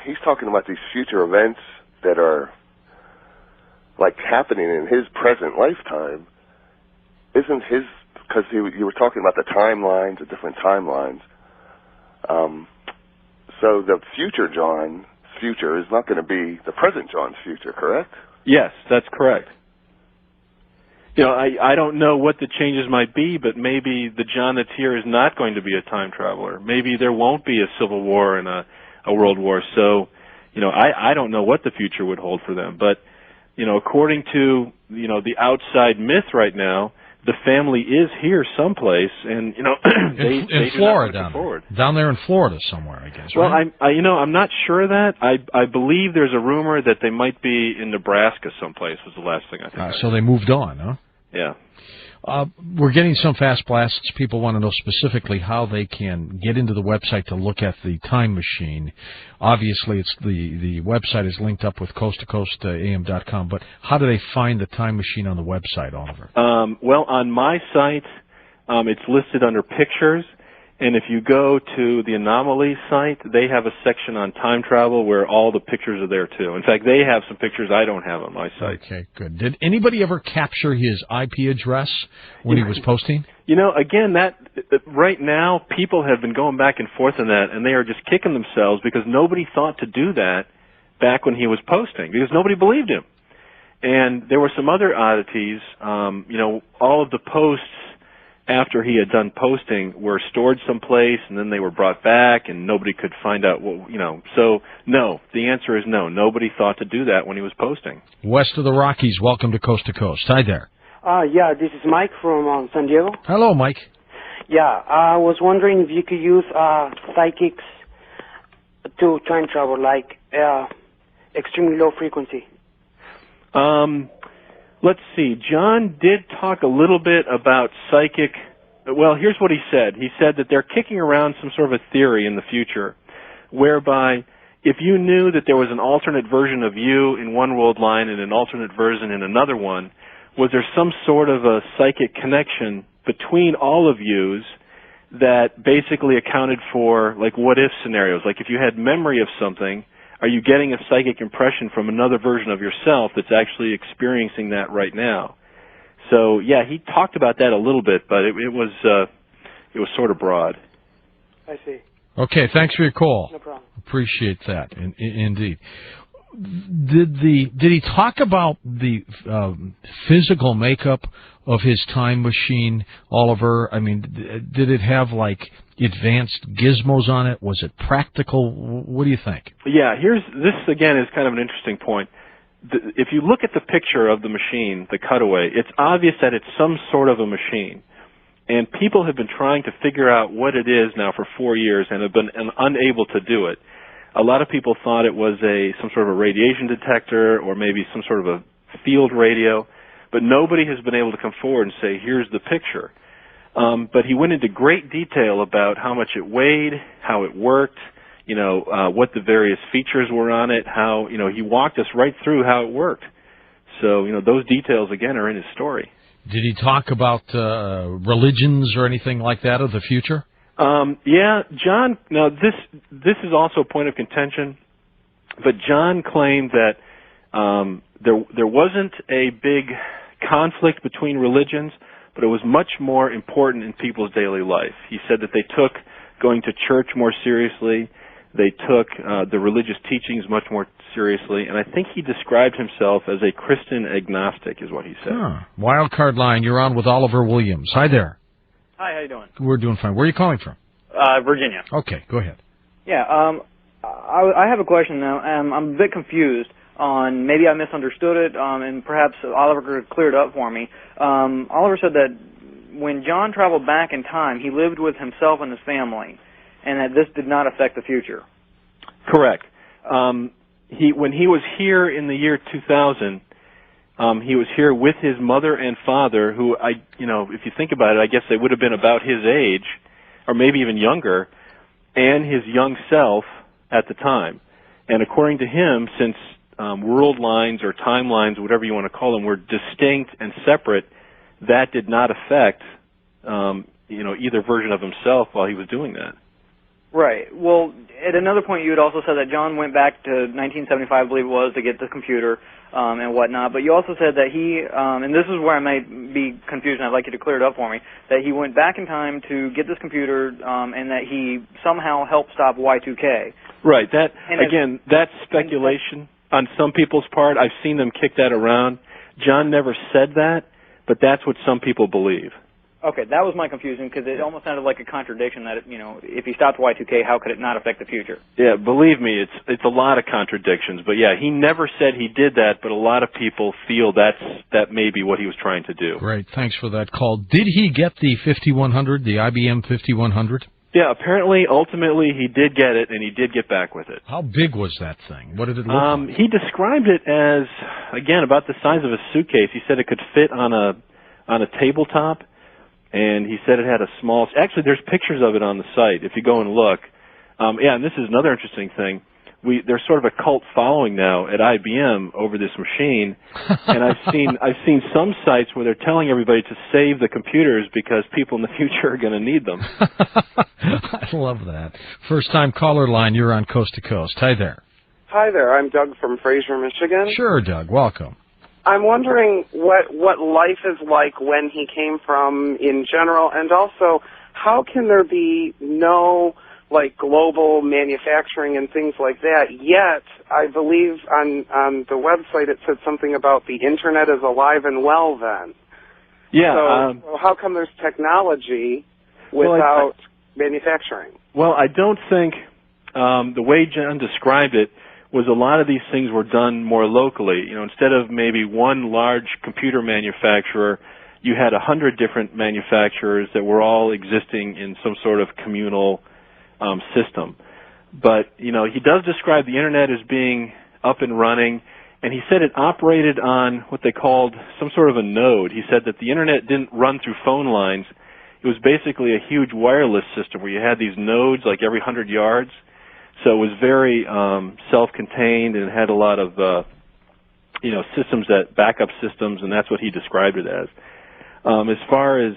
he's talking about these future events that are like happening in his present lifetime. Isn't his, because you were talking about the timelines, the different timelines. So the future John's future is not going to be the present John's future, correct? Yes, that's correct. I don't know what the changes might be, but maybe the John that's here is not going to be a time traveler. Maybe there won't be a civil war and a world war. So, I don't know what the future would hold for them. But, according to, the outside myth right now, the family is here someplace, and in Florida, down there in Florida somewhere, I guess. Well, right? I'm not sure of that. I believe there's a rumor that they might be in Nebraska someplace. Was the last thing I think. So they moved on, huh? Yeah. We're getting some fast blasts. People want to know specifically how they can get into the website to look at the time machine. Obviously, it's the website is linked up with coasttocoastam.com, but how do they find the time machine on the website, Oliver? Well, on my site, it's listed under pictures, and if you go to the Anomaly site, they have a section on time travel where all the pictures are there, too. In fact, they have some pictures I don't have on my site. Okay, good. Did anybody ever capture his IP address when he was posting? Again, that right now, people have been going back and forth on that, and they are just kicking themselves because nobody thought to do that back when he was posting because nobody believed him. And there were some other oddities. All of the posts after he had done posting were stored someplace, and then they were brought back, and nobody could find out So, no, the answer is no. Nobody thought to do that when he was posting. West of the Rockies, welcome to Coast to Coast. Hi there. Yeah, this is Mike from San Diego. Hello, Mike. Yeah, I was wondering if you could use psychics to time travel, like extremely low frequency. Let's see. John did talk a little bit about psychic. Well, here's what he said. He said that they're kicking around some sort of a theory in the future whereby if you knew that there was an alternate version of you in one world line and an alternate version in another one, was there some sort of a psychic connection between all of yous that basically accounted for, like, what-if scenarios? Like, if you had memory of something, are you getting a psychic impression from another version of yourself that's actually experiencing that right now? So, yeah, he talked about that a little bit, but it was sort of broad. I see. Okay, thanks for your call. No problem. Appreciate that, indeed. Did he talk about the physical makeup of his time machine, Oliver? I mean, did it have, like, advanced gizmos on it? Was it practical? What do you think? Yeah, this again is kind of an interesting point. If you look at the picture of the machine, the cutaway, it's obvious that it's some sort of a machine. And people have been trying to figure out what it is now for 4 years and have been unable to do it. A lot of people thought it was some sort of a radiation detector or maybe some sort of a field radio, but nobody has been able to come forward and say, here's the picture. But he went into great detail about how much it weighed, how it worked, what the various features were on it, how, he walked us right through how it worked. So, those details, again, are in his story. Did he talk about religions or anything like that of the future? Yeah, John, now this is also a point of contention, but John claimed that there wasn't a big conflict between religions, but it was much more important in people's daily life. He said that they took going to church more seriously, they took the religious teachings much more seriously, and I think he described himself as a Christian agnostic, is what he said. Wild card line, you're on with Oliver Williams. Hi there. Hi, how you doing? We're doing fine. Where are you calling from? Virginia. Okay, go ahead. Yeah, I have a question now. I'm a bit confused on, maybe I misunderstood it, and perhaps Oliver could clear it up for me. Oliver said that when John traveled back in time, he lived with himself and his family, and that this did not affect the future. Correct. When he was here in the year 2000, he was here with his mother and father, who if you think about it, I guess they would have been about his age, or maybe even younger, and his young self at the time. And according to him, since world lines or timelines, whatever you want to call them, were distinct and separate, that did not affect either version of himself while he was doing that. Right. Well, at another point, you had also said that John went back to 1975, I believe it was, to get the computer and whatnot. But you also said that he, and this is where I might be confused, and I'd like you to clear it up for me, that he went back in time to get this computer and that he somehow helped stop Y2K. Right. That's speculation on some people's part. I've seen them kick that around. John never said that, but that's what some people believe. Okay, that was my confusion, because it almost sounded like a contradiction that, if he stopped Y2K, how could it not affect the future? Yeah, believe me, it's a lot of contradictions. But yeah, he never said he did that, but a lot of people feel that may be what he was trying to do. Great, thanks for that call. Did he get the 5100, the IBM 5100? Yeah, apparently, ultimately, he did get it, and he did get back with it. How big was that thing? What did it look like? He described it as, again, about the size of a suitcase. He said it could fit on a tabletop. And he said it had a small... Actually, there's pictures of it on the site if you go and look. And this is another interesting thing. There's sort of a cult following now at IBM over this machine. And I've seen some sites where they're telling everybody to save the computers because people in the future are going to need them. I love that. First-time caller line, you're on Coast to Coast. Hi there. Hi there. I'm Doug from Fraser, Michigan. Sure, Doug. Welcome. I'm wondering what life is like when he came from in general, and also how can there be no like global manufacturing and things like that. Yet, I believe on the website it said something about the internet is alive and well then. Yeah. So how come there's technology without manufacturing? Well, I don't think the way John described it was a lot of these things were done more locally. You know, instead of maybe one large computer manufacturer, you had 100 different manufacturers that were all existing in some sort of communal system. But, you know, he does describe the Internet as being up and running, and he said it operated on what they called some sort of a node. He said that the Internet didn't run through phone lines. It was basically a huge wireless system where you had these nodes like every 100 yards. So it was very self-contained and had a lot of, systems that backup systems, and that's what he described it as. As far as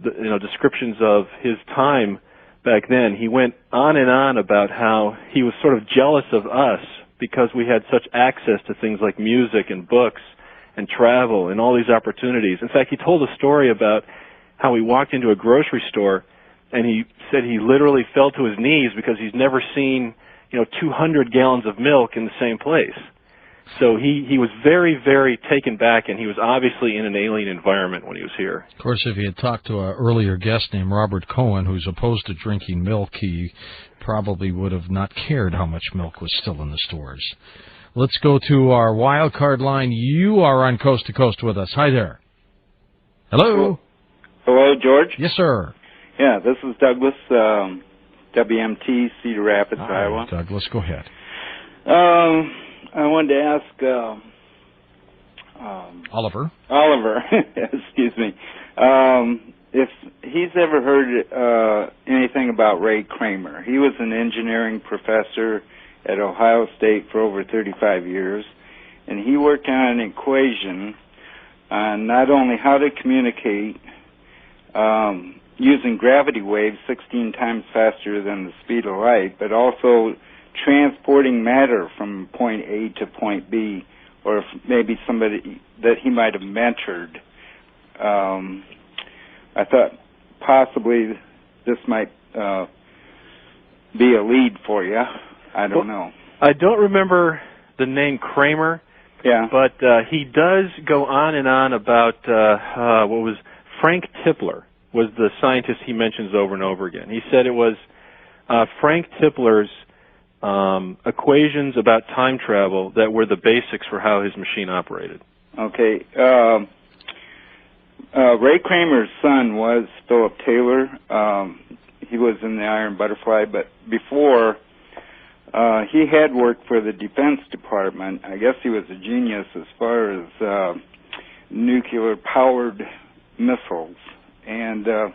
the, descriptions of his time back then, he went on and on about how he was sort of jealous of us because we had such access to things like music and books and travel and all these opportunities. In fact, he told a story about how he walked into a grocery store and he said he literally fell to his knees because he's never seen, 200 gallons of milk in the same place. So he was very, very taken back, and he was obviously in an alien environment when he was here. Of course, if he had talked to an earlier guest named Robert Cohen, who's opposed to drinking milk, he probably would have not cared how much milk was still in the stores. Let's go to our wild card line. You are on Coast to Coast with us. Hi there. Hello. Hello, George. Yes, sir. Yeah, this is Douglas, WMT, Cedar Rapids, Iowa. Douglas, go ahead. I wanted to ask Oliver, excuse me, if he's ever heard anything about Ray Kramer. He was an engineering professor at Ohio State for over 35 years, and he worked on an equation on not only how to communicate using gravity waves 16 times faster than the speed of light, but also transporting matter from point A to point B, or if maybe somebody that he might have mentored. I thought possibly this might be a lead for you. I don't know. I don't remember the name Kramer. Yeah. But he does go on and on about Frank Tipler was the scientist he mentions over and over again. He said it was Frank Tipler's equations about time travel that were the basics for how his machine operated. Okay. Ray Kramer's son was Philip Taylor. He was in the Iron Butterfly, but before he had worked for the Defense Department. I guess he was a genius as far as nuclear-powered missiles. And, of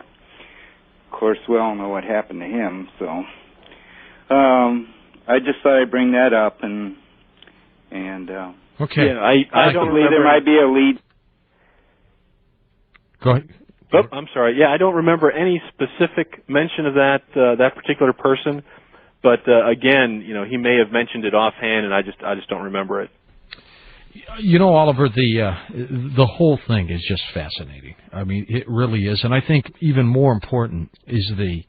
course, we all know what happened to him, so I just thought I'd bring that up, and okay. Yeah, I don't believe there might be a lead. Go ahead. Oh, I'm sorry. Yeah, I don't remember any specific mention of that particular person, but again, he may have mentioned it offhand, and I just don't remember it. Oliver, the whole thing is just fascinating. I mean, it really is, and I think even more important is the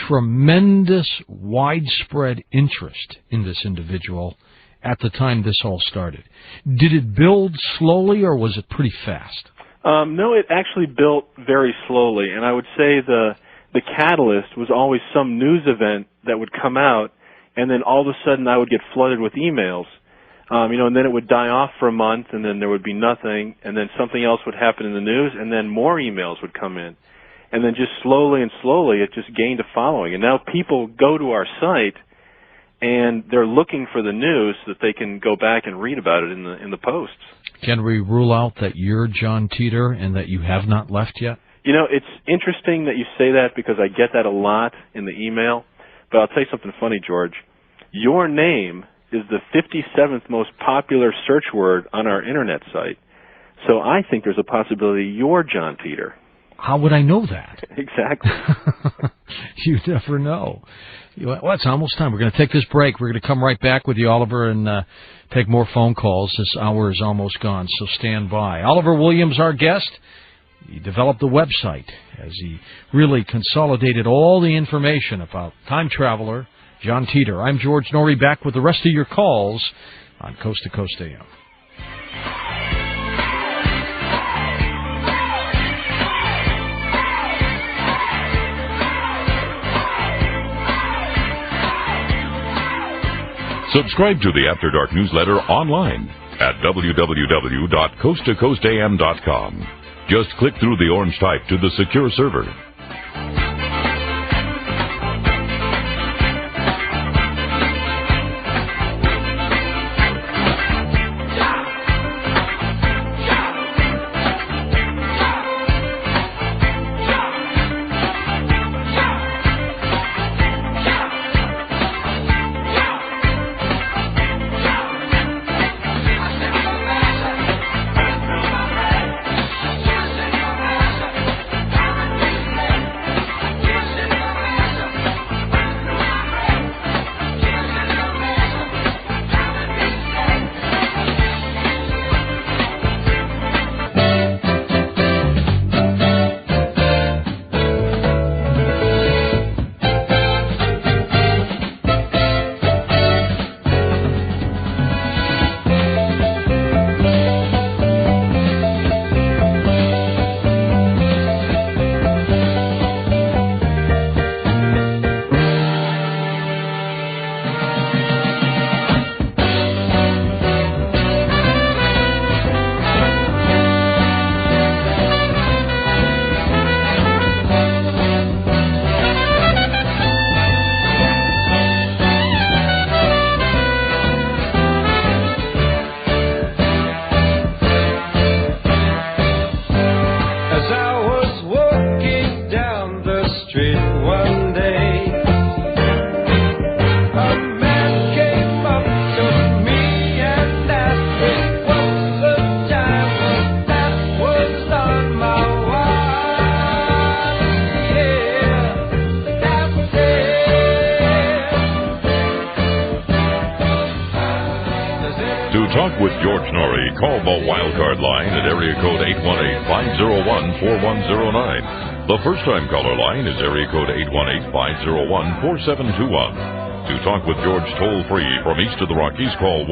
tremendous widespread interest in this individual at the time this all started. Did it build slowly, or was it pretty fast? No, it actually built very slowly, and I would say the catalyst was always some news event that would come out, and then all of a sudden I would get flooded with emails. And then it would die off for a month, and then there would be nothing, and then something else would happen in the news, and then more emails would come in. And then just slowly and slowly, it just gained a following. And now people go to our site, and they're looking for the news so that they can go back and read about it in the posts. Can we rule out that you're John Titor and that you have not left yet? It's interesting that you say that because I get that a lot in the email. But I'll tell you something funny, George. Your name is the 57th most popular search word on our Internet site. So I think there's a possibility you're John Titor. How would I know that? Exactly. You never know. Well, it's almost time. We're going to take this break. We're going to come right back with you, Oliver, and take more phone calls. This hour is almost gone, so stand by. Oliver Williams, our guest. He developed the website as he really consolidated all the information about time traveler John Titor. I'm George Norrie, back with the rest of your calls on Coast to Coast AM. Subscribe to the After Dark newsletter online at www.coasttocoastam.com. Just click through the orange type to the secure server. Talk with George Norrie. Call the wildcard line at area code 818-501-4109. The first-time caller line is area code 818-501-4721. To talk with George toll-free from east of the Rockies, call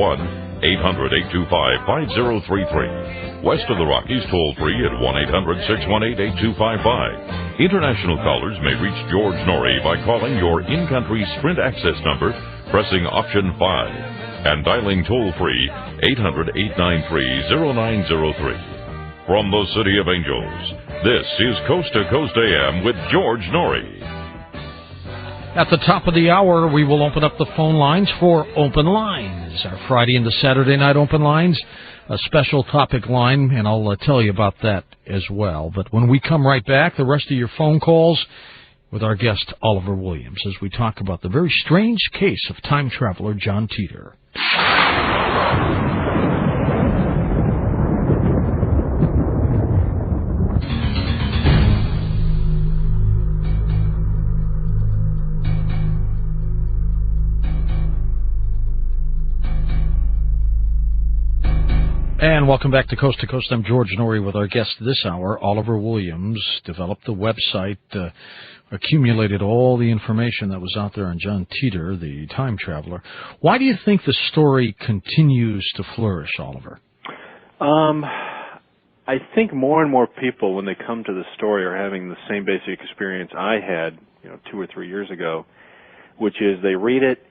1-800-825-5033. West of the Rockies, toll-free at 1-800-618-8255. International callers may reach George Norrie by calling your in-country Sprint access number, pressing option 5. And dialing toll-free 800-893-0903. From the City of Angels, this is Coast to Coast AM with George Norrie. At the top of the hour, we will open up the phone lines for Open Lines, our Friday and the Saturday night Open Lines, a special topic line, and I'll tell you about that as well. But when we come right back, the rest of your phone calls with our guest, Oliver Williams, as we talk about the very strange case of time traveler John Titor. And welcome back to Coast. I'm George Norrie with our guest this hour, Oliver Williams. Developed the website, accumulated all the information that was out there on John Titor, the time traveler. Why do you think the story continues to flourish, Oliver? I think more and more people, when they come to the story, are having the same basic experience I had, 2 or 3 years ago, which is they read it,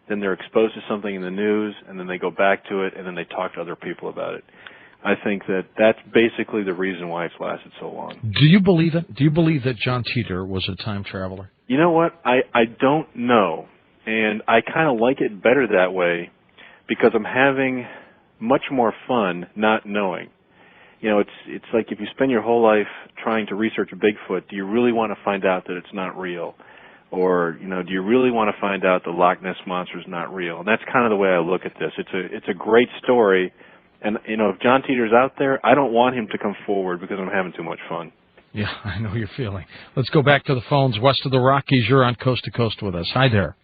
then they're exposed to something in the news, and then they go back to it, and then they talk to other people about it. I think that that's basically the reason why it's lasted so long. Do you believe it? Do you believe that John Titor was a time traveler? You know what? I don't know, and I kind of like it better that way because I'm having much more fun not knowing. It's like if you spend your whole life trying to research Bigfoot, do you really want to find out that it's not real? Or, do you really want to find out the Loch Ness Monster is not real? And that's kind of the way I look at this. It's a great story. And, if John Titor's out there, I don't want him to come forward because I'm having too much fun. Yeah, I know your feeling. Let's go back to the phones. West of the Rockies, you're on Coast to Coast with us. Hi there.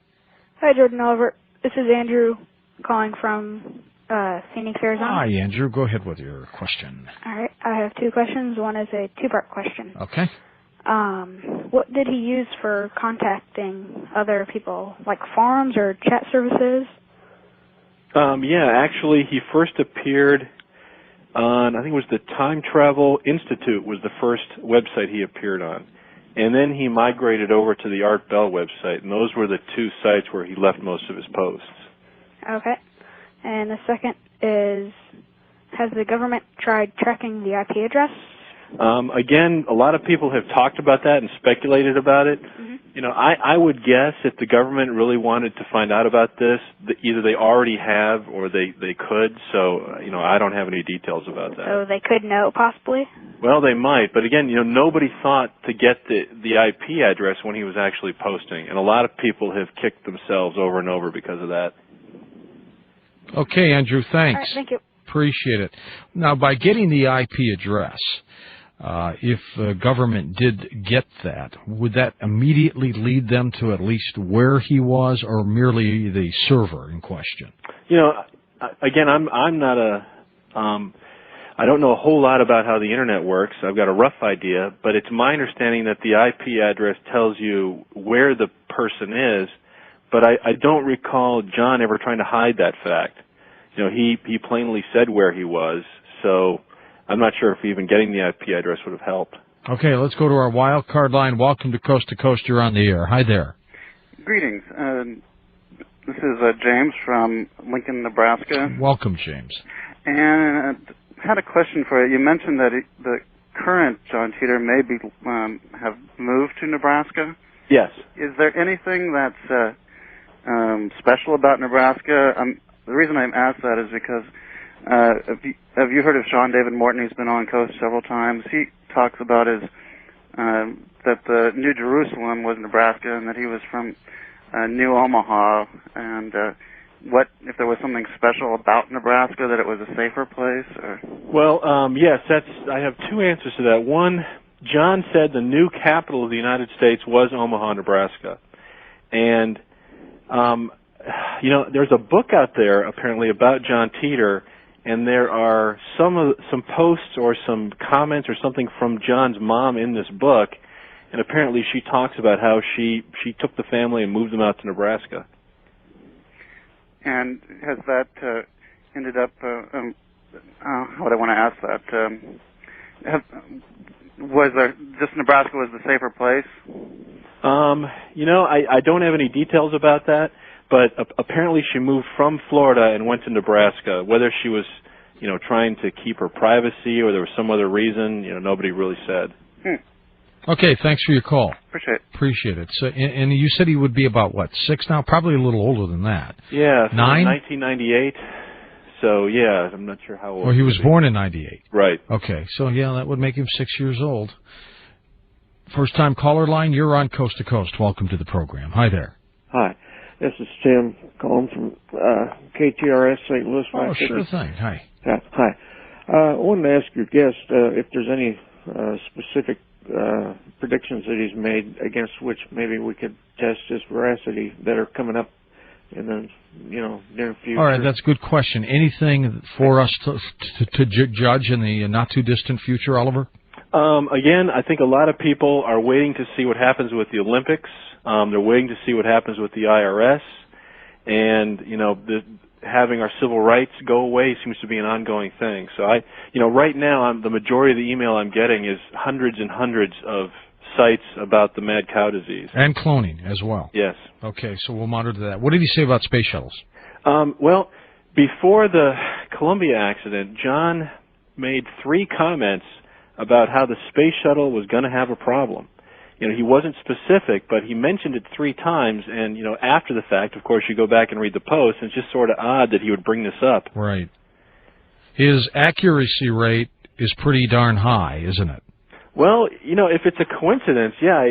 Hi, Jordan Oliver. This is Andrew calling from Phoenix, Arizona. Hi, Andrew. Go ahead with your question. All right. I have two questions. One is a two-part question. Okay. What did he use for contacting other people, like forums or chat services? Yeah, actually, he first appeared on, I think it was the Time Travel Institute was the first website he appeared on. And then he migrated over to the Art Bell website, and those were the two sites where he left most of his posts. Okay. And the second is, has the government tried tracking the IP address? Again, a lot of people have talked about that and speculated about it. Mm-hmm. You know, I would guess if the government really wanted to find out about this, either they already have or they could. So, you know, I don't have any details about that. So they could know, possibly? Well, they might. But again, you know, nobody thought to get the IP address when he was actually posting. And a lot of people have kicked themselves over and over because of that. Okay, Andrew, thanks. All right, thank you. Appreciate it. Now, by getting the IP address, if the government did get that, would that immediately lead them to at least where he was, or merely the server in question? You know, again, I'm not I don't know a whole lot about how the internet works. I've got a rough idea, but it's my understanding that the IP address tells you where the person is, but I don't recall John ever trying to hide that fact. You know, he plainly said where he was, so I'm not sure if even getting the IP address would have helped. Okay, let's go to our wild card line. Welcome to Coast. You're on the air. Hi there. Greetings. This is James from Lincoln, Nebraska. Welcome, James. And I had a question for you. You mentioned that the current John Titor may be have moved to Nebraska. Yes. Is there anything that's special about Nebraska? The reason I asked that is because have you heard of Sean David Morton? He's been on Coast several times. He talks about that the New Jerusalem was Nebraska and that he was from New Omaha, and what if there was something special about Nebraska, that it was a safer place? Or? Well, yes, I have two answers to that. One, John said the new capital of the United States was Omaha, Nebraska, and you know, there's a book out there apparently about John Titor, and there are some posts or some comments or something from John's mom in this book, and apparently she talks about how she took the family and moved them out to Nebraska. And has that ended up? How would I want to ask that? Was there just Nebraska was the safer place? You know, I don't have any details about that. But apparently she moved from Florida and went to Nebraska. Whether she was, you know, trying to keep her privacy or there was some other reason, you know, nobody really said. Okay, thanks for your call. Appreciate it. So, and you said he would be about, what, 6 now? Probably a little older than that. Yeah, 9? 1998. So, yeah, I'm not sure how old. Well, he was born in 98. Right. Okay, so, yeah, that would make him 6 years old. First-time caller line, you're on Coast to Coast. Welcome to the program. Hi there. Hi. This is Tim calling from KTRS St. Louis. Oh, sure thing. Hi. Hi. I wanted to ask your guest if there's any specific predictions that he's made against which maybe we could test his veracity that are coming up in the near future. All right, that's a good question. Anything for us to judge in the not-too-distant future, Oliver? Again, I think a lot of people are waiting to see what happens with the Olympics. They're waiting to see what happens with the IRS, and having our civil rights go away seems to be an ongoing thing. So right now, the majority of the email I'm getting is hundreds and hundreds of sites about the mad cow disease and cloning as well. Yes. Okay, so we'll monitor that. What did he say about space shuttles? Well, before the Columbia accident, John made 3 comments about how the space shuttle was going to have a problem. He wasn't specific, but he mentioned it 3 times, and, after the fact, of course, you go back and read the post, and it's just sort of odd that he would bring this up. Right. His accuracy rate is pretty darn high, isn't it? Well, if it's a coincidence, yeah,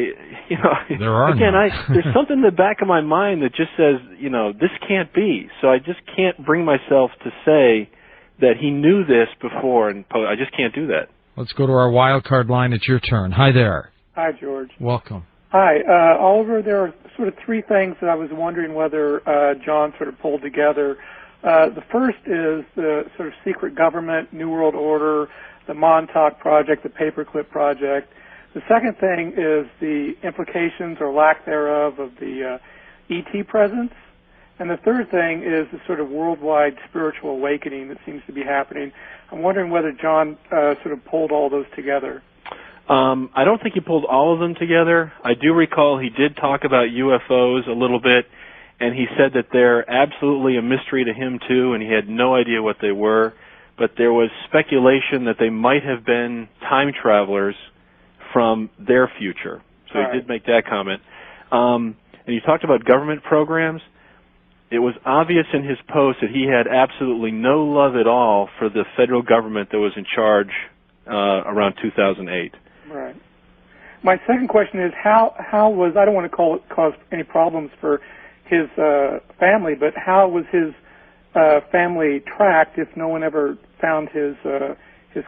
there are again, none. there's something in the back of my mind that just says, this can't be. So I just can't bring myself to say that he knew this before, and I just can't do that. Let's go to our wild card line. It's your turn. Hi there. Hi, George. Welcome. Hi, Oliver. There are sort of 3 things that I was wondering whether John sort of pulled together. The first is the sort of secret government, New World Order, the Montauk Project, the Paperclip Project. The second thing is the implications or lack thereof of the ET presence. And the third thing is the sort of worldwide spiritual awakening that seems to be happening. I'm wondering whether John sort of pulled all those together. I don't think he pulled all of them together. I do recall he did talk about UFOs a little bit, and he said that they're absolutely a mystery to him, too, and he had no idea what they were. But there was speculation that they might have been time travelers from their future. So he did make that comment. And he talked about government programs. It was obvious in his post that he had absolutely no love at all for the federal government that was in charge around 2008. Right. My second question is how was, I don't want to cause any problems for his family, but how was his family tracked if no one ever found his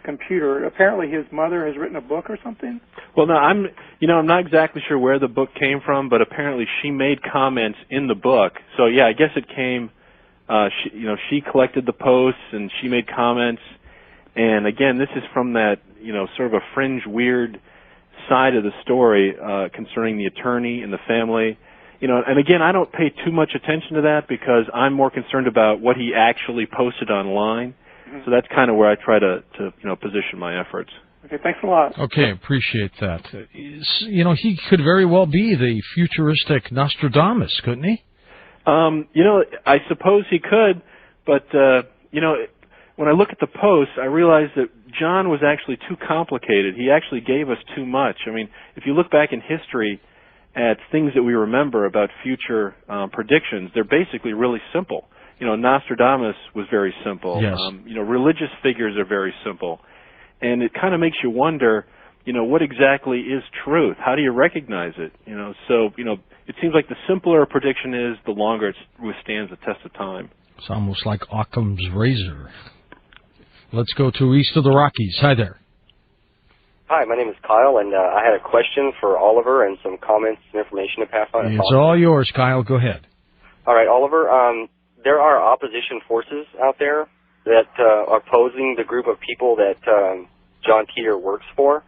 computer? Apparently his mother has written a book or something? Well, no, I'm not exactly sure where the book came from, but apparently she made comments in the book. So yeah, I guess it came. She collected the posts and she made comments. And again, this is from that sort of a fringe, weird side of the story concerning the attorney and the family. And again, I don't pay too much attention to that because I'm more concerned about what he actually posted online. Mm-hmm. So that's kind of where I try to position my efforts. Okay, thanks a lot. Okay, appreciate that. He could very well be the futuristic Nostradamus, couldn't he? I suppose he could, but, when I look at the post, I realize that John was actually too complicated. He actually gave us too much. I mean, if you look back in history at things that we remember about future predictions, they're basically really simple. Nostradamus was very simple. Yes. Religious figures are very simple. And it kind of makes you wonder, what exactly is truth? How do you recognize it? So it seems like the simpler a prediction is, the longer it withstands the test of time. It's almost like Occam's razor. Let's go to east of the Rockies. Hi there. Hi, my name is Kyle, and I had a question for Oliver and some comments and information to pass on. It's all yours, Kyle. Go ahead. All right, Oliver. There are opposition forces out there that are opposing the group of people that John Titor works for.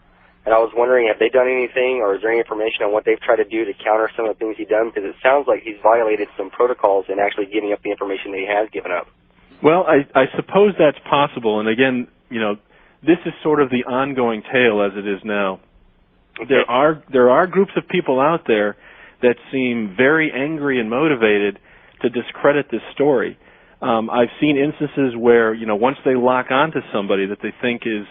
And I was wondering, have they done anything, or is there any information on what they've tried to do to counter some of the things he's done? Because it sounds like he's violated some protocols in actually giving up the information that he has given up. Well, I suppose that's possible. And again, this is sort of the ongoing tale as it is now. Okay. There are groups of people out there that seem very angry and motivated to discredit this story. I've seen instances where, once they lock onto somebody that they think is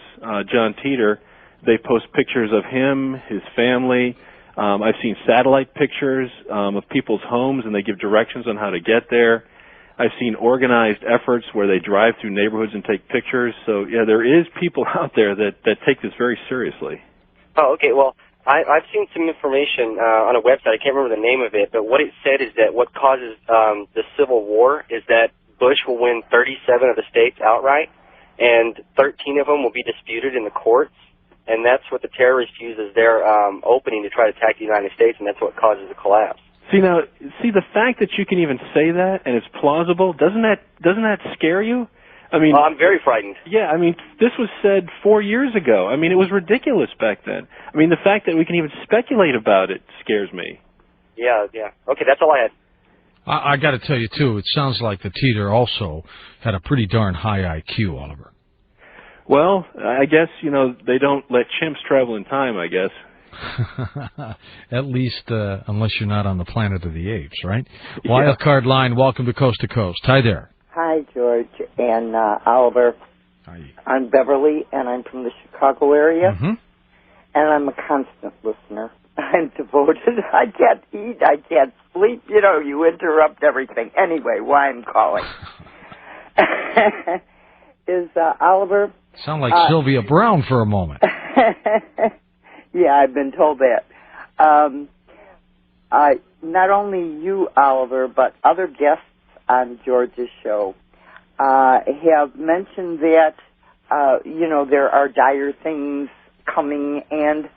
John Titor, they post pictures of him, his family. I've seen satellite pictures of people's homes, and they give directions on how to get there. I've seen organized efforts where they drive through neighborhoods and take pictures. So, yeah, there is people out there that take this very seriously. Oh, okay. Well, I've seen some information on a website. I can't remember the name of it, but what it said is that what causes the Civil War is that Bush will win 37 of the states outright, and 13 of them will be disputed in the courts. And that's what the terrorists use as their opening to try to attack the United States, and that's what causes the collapse. See, the fact that you can even say that and it's plausible, doesn't that scare you? I mean, I'm very frightened. Yeah, I mean, this was said 4 years ago. I mean, it was ridiculous back then. I mean, the fact that we can even speculate about it scares me. Yeah. Okay, that's all I had. I got to tell you, too, it sounds like the Titor also had a pretty darn high IQ, Oliver. Well, I guess, they don't let chimps travel in time, I guess. At least, unless you're not on the planet of the apes, right? Yeah. Wild Card Line, welcome to Coast to Coast. Hi there. Hi, George and Oliver. Hi. I'm Beverly, and I'm from the Chicago area, Mm-hmm. and I'm a constant listener. I'm devoted. I can't eat. I can't sleep. You interrupt everything. Anyway, why I'm calling is Oliver. Sound like Sylvia Brown for a moment. Yeah, I've been told that. Not only you, Oliver, but other guests on George's show have mentioned that, there are dire things coming and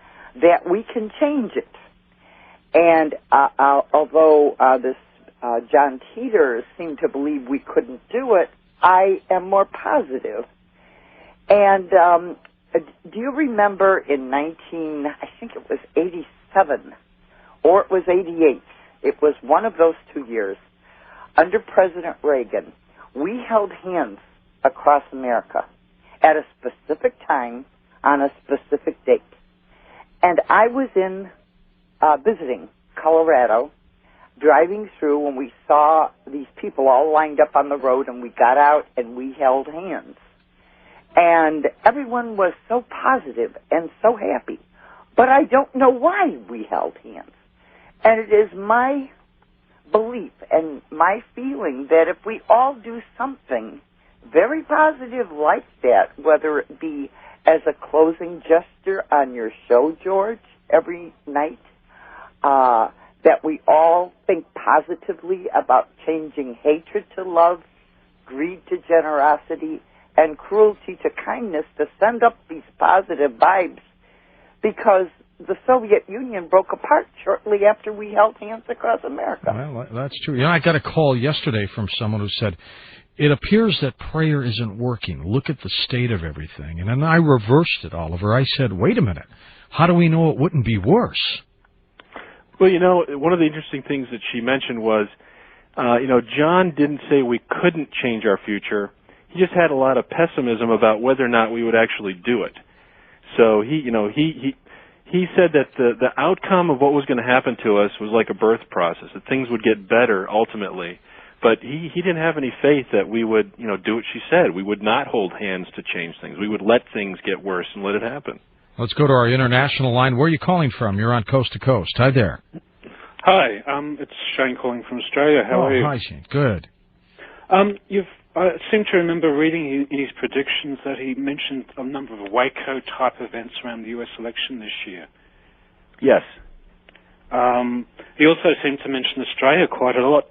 that we can change it. And although this John Titor seemed to believe we couldn't do it, I am more positive. And do you remember in I think it was 87, or it was 88, it was one of those 2 years, under President Reagan, we held hands across America at a specific time on a specific date. And I was visiting Colorado, driving through when we saw these people all lined up on the road, and we got out and we held hands. And everyone was so positive and so happy. But I don't know why we held hands. And it is my belief and my feeling that if we all do something very positive like that, whether it be as a closing gesture on your show, George, every night, that we all think positively about changing hatred to love, greed to generosity, and cruelty to kindness, to send up these positive vibes, because the Soviet Union broke apart shortly after we held hands across America. Well, that's true. You know, I got a call yesterday from someone who said, it appears that prayer isn't working. Look at the state of everything. And then I reversed it, Oliver. I said, wait a minute. How do we know it wouldn't be worse? Well, you know, one of the interesting things that she mentioned was, John didn't say we couldn't change our future. He just had a lot of pessimism about whether or not we would actually do it. So he said that the outcome of what was going to happen to us was like a birth process, that things would get better ultimately. But he didn't have any faith that we would, do what she said. We would not hold hands to change things. We would let things get worse and let it happen. Let's go to our international line. Where are you calling from? You're on Coast to Coast. Hi there. Hi, it's Shane calling from Australia. How are you? Hi, Shane. Good. I seem to remember reading in his predictions that he mentioned a number of Waco-type events around the U.S. election this year. Yes. He also seemed to mention Australia quite a lot,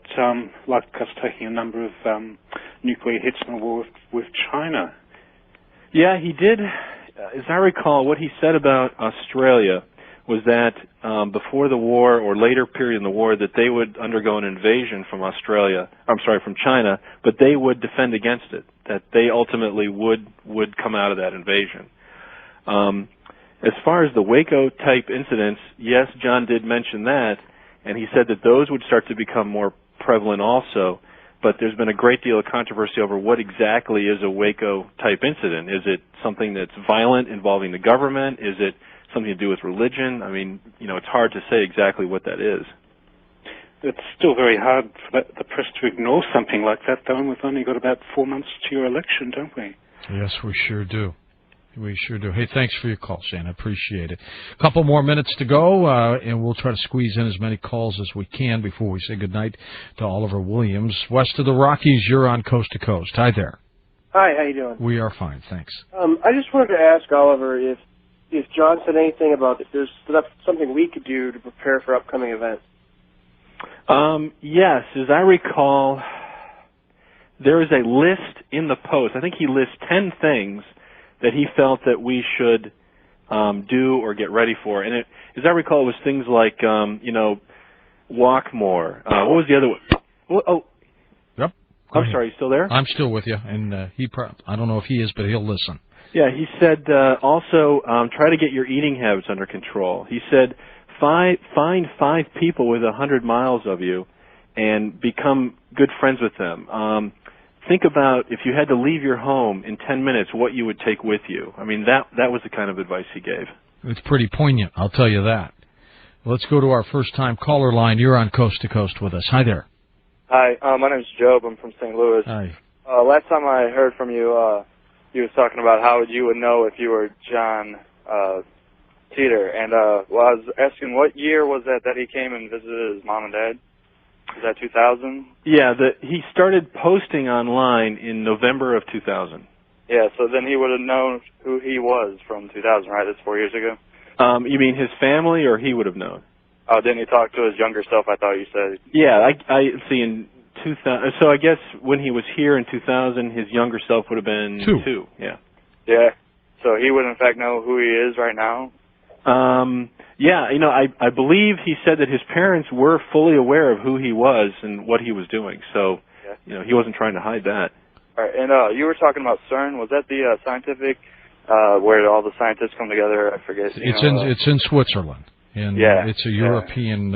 like us taking a number of nuclear hits in the war with China. Yeah, he did. As I recall, what he said about Australia was that before the war or later period in the war that they would undergo an invasion from from China, but they would defend against it, that they ultimately would come out of that invasion. As far as the Waco-type incidents, yes, John did mention that, and he said that those would start to become more prevalent also, but there's been a great deal of controversy over what exactly is a Waco-type incident. Is it something that's violent involving the government? Is it something to do with religion? I mean, it's hard to say exactly what that is. It's still very hard for the press to ignore something like that, though, and we've only got about 4 months to your election, don't we? Yes, we sure do. We sure do. Hey, thanks for your call, Shane. I appreciate it. A couple more minutes to go, and we'll try to squeeze in as many calls as we can before we say goodnight to Oliver Williams. West of the Rockies, you're on Coast to Coast. Hi there. Hi, how you doing? We are fine, thanks. I just wanted to ask Oliver if John said anything about if there's something we could do to prepare for upcoming events. Yes, as I recall, there is a list in the Post. I think he lists 10 things that he felt that we should do or get ready for. And as I recall, it was things like, walk more. What was the other one? Oh. Yep. I'm sorry, you still there? I'm still with you, and I don't know if he is, but he'll listen. Yeah, he said also try to get your eating habits under control. He said find 5 people within 100 miles of you and become good friends with them. Think about if you had to leave your home in 10 minutes, what you would take with you. I mean, that was the kind of advice he gave. It's pretty poignant, I'll tell you that. Let's go to our first-time caller line. You're on Coast to Coast with us. Hi there. Hi, my name's Job. I'm from St. Louis. Hi. Last time I heard from you, you was talking about how you would know if you were John Titor. And I was asking, what year was that he came and visited his mom and dad? Is that 2000? Yeah, he started posting online in November of 2000. Yeah, so then he would have known who he was from 2000, right? That's 4 years ago? You mean his family, or he would have known? Oh, didn't he talk to his younger self, I thought you said? Yeah, I see in 2000. So I guess when he was here in 2000, his younger self would have been 2. Yeah. Yeah. So he would, in fact, know who he is right now? Yeah, I believe he said that his parents were fully aware of who he was and what he was doing. So, he wasn't trying to hide that. All right, and you were talking about CERN. Was that the scientific where all the scientists come together? I forget. It's in Switzerland. And it's a European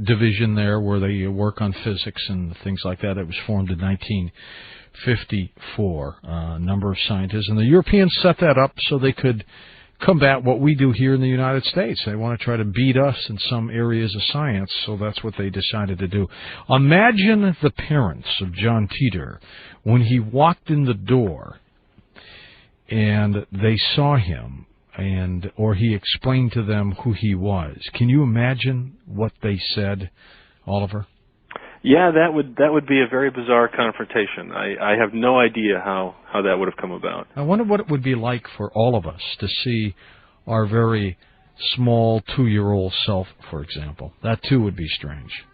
division there where they work on physics and things like that. It was formed in 1954. A number of scientists. And the Europeans set that up so they could combat what we do here in the United States. They want to try to beat us in some areas of science, so that's what they decided to do. Imagine the parents of John Titor when he walked in the door and they saw him, or he explained to them who he was. Can you imagine what they said, Oliver? Yeah, that would be a very bizarre confrontation. I have no idea how that would have come about. I wonder what it would be like for all of us to see our very small 2-year-old self, for example. That, too, would be strange.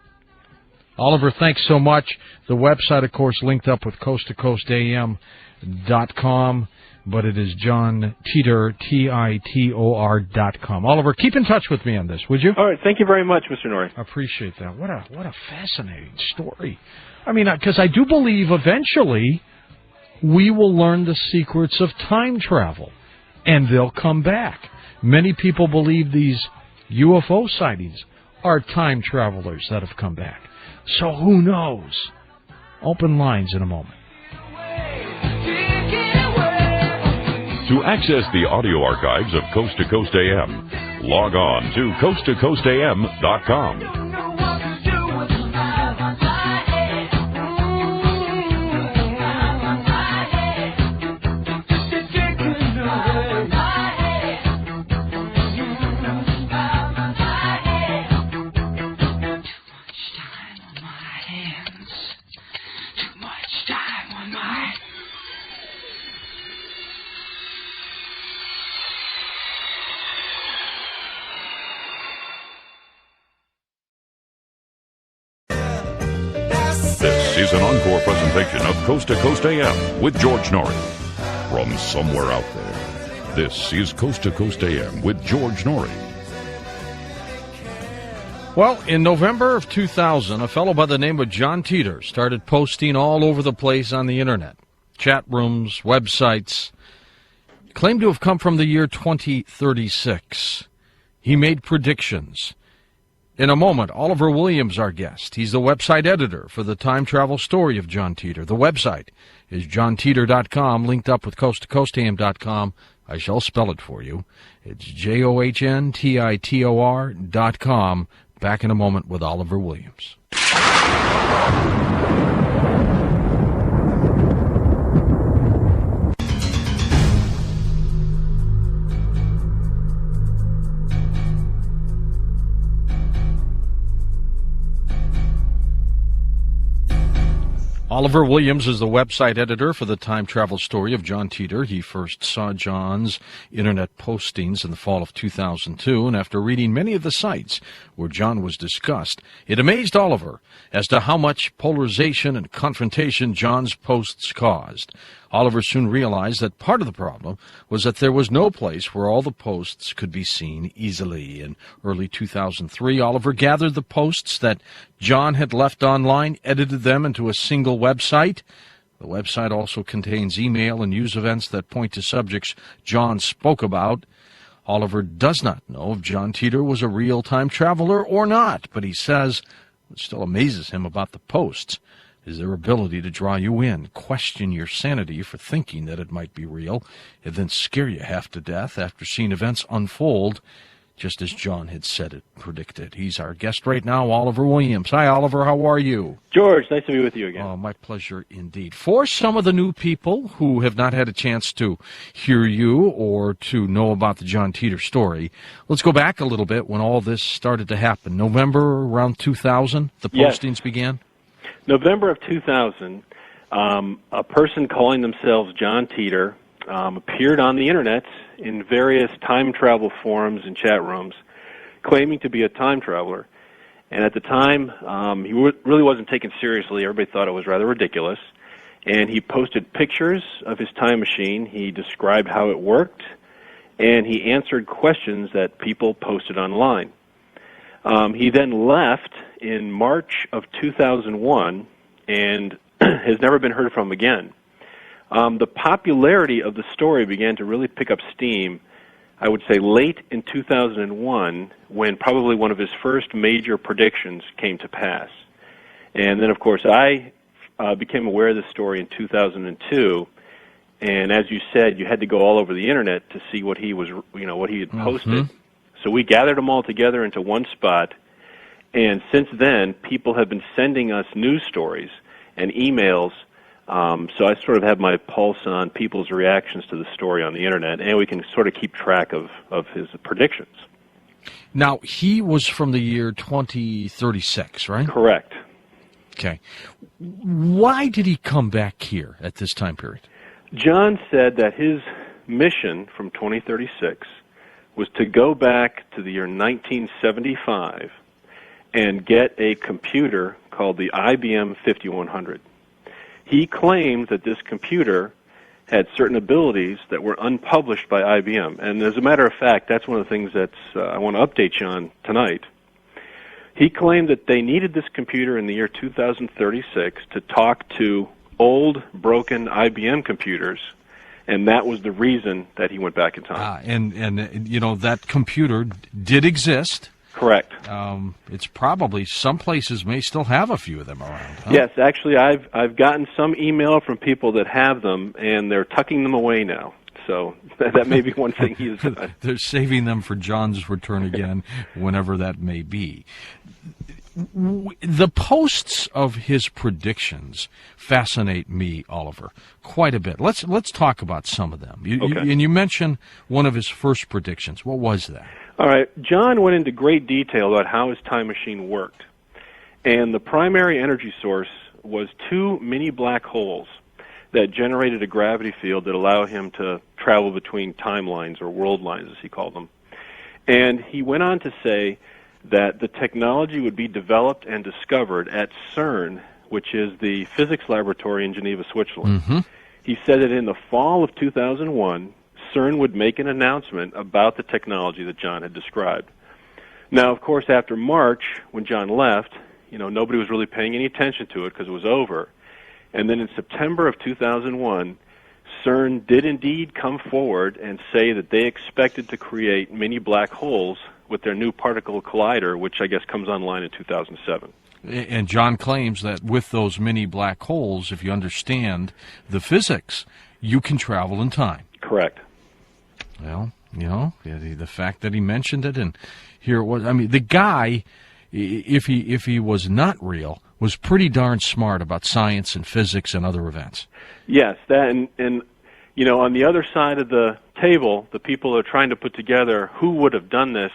Oliver, thanks so much. The website, of course, linked up with coasttocoastam.com. But it is John Titor, Titor.com. Oliver, keep in touch with me on this, would you? All right. Thank you very much, Mr. Norrie. I appreciate that. What a fascinating story. I mean, because I do believe eventually we will learn the secrets of time travel, and they'll come back. Many people believe these UFO sightings are time travelers that have come back. So who knows? Open lines in a moment. To access the audio archives of Coast to Coast AM, log on to coasttocoastam.com. This is an encore presentation of Coast to Coast AM with George Norrie. From somewhere out there, this is Coast to Coast AM with George Norrie. Well, in November of 2000, a fellow by the name of John Titor started posting all over the place on the Internet. Chat rooms, websites, claimed to have come from the year 2036. He made predictions. In a moment, Oliver Williams, our guest. He's the website editor for the time travel story of John Titor. The website is johntitor.com, linked up with coasttocoastam.com. I shall spell it for you. It's jOHN.com. Back in a moment with Oliver Williams. Oliver Williams is the website editor for the time travel story of John Titor. He first saw John's Internet postings in the fall of 2002, and after reading many of the sites where John was discussed, it amazed Oliver as to how much polarization and confrontation John's posts caused. Oliver soon realized that part of the problem was that there was no place where all the posts could be seen easily. In early 2003, Oliver gathered the posts that John had left online, edited them into a single website. The website also contains email and news events that point to subjects John spoke about. Oliver does not know if John Titor was a real time traveler or not, but he says what still amazes him about the posts is their ability to draw you in, question your sanity for thinking that it might be real, and then scare you half to death after seeing events unfold just as John had said it, predicted. He's our guest right now, Oliver Williams. Hi, Oliver. How are you? George, nice to be with you again. Oh, my pleasure indeed. For some of the new people who have not had a chance to hear you or to know about the John Titor story, let's go back a little bit when all this started to happen. November around 2000, the postings began? November of 2000, a person calling themselves John Titor appeared on the Internet in various time travel forums and chat rooms, claiming to be a time traveler. And at the time, he really wasn't taken seriously. Everybody thought it was rather ridiculous. And he posted pictures of his time machine. He described how it worked. and he answered questions that people posted online. He then left in March of 2001 and has never been heard from again. The popularity of the story began to really pick up steam, I would say, late in 2001, when probably one of his first major predictions came to pass. And then, of course, I became aware of this story in 2002. And as you said, you had to go all over the internet to see what he was, what he had posted. So we gathered them all together into one spot. And since then, people have been sending us news stories and emails. So I sort of have my pulse on people's reactions to the story on the internet, and we can sort of keep track of his predictions. Now, he was from the year 2036, right? Correct. Okay. Why did he come back here at this time period? John said that his mission from 2036 was to go back to the year 1975 and get a computer called the IBM 5100. He claimed that this computer had certain abilities that were unpublished by IBM. And as a matter of fact, that's one of the things that I want to update you on tonight. He claimed that they needed this computer in the year 2036 to talk to old, broken IBM computers, and that was the reason that he went back in time. And you know, that computer did exist. Correct. It's probably, some places may still have a few of them around. Huh? Yes, actually, I've gotten some email from people that have them, and they're tucking them away now. So that may be one thing he's done. They're saving them for John's return again, whenever that may be. The posts of his predictions fascinate me, Oliver, quite a bit. Let's talk about some of them. And you mentioned one of his first predictions. What was that? All right. John went into great detail about how his time machine worked. And the primary energy source was two mini black holes that generated a gravity field that allowed him to travel between timelines, or world lines, as he called them. And he went on to say that the technology would be developed and discovered at CERN, which is the physics laboratory in Geneva, Switzerland. He said that in the fall of 2001, CERN would make an announcement about the technology that John had described. Now, of course, after March, when John left, nobody was really paying any attention to it because it was over. And then in September of 2001, CERN did indeed come forward and say that they expected to create mini black holes with their new particle collider, which I guess comes online in 2007. And John claims that with those mini black holes, if you understand the physics, you can travel in time. Correct. Well, the fact that he mentioned it, and here it was. I mean, the guy, if he was not real, was pretty darn smart about science and physics and other events. Yes, that and on the other side of the table, the people are trying to put together who would have done this.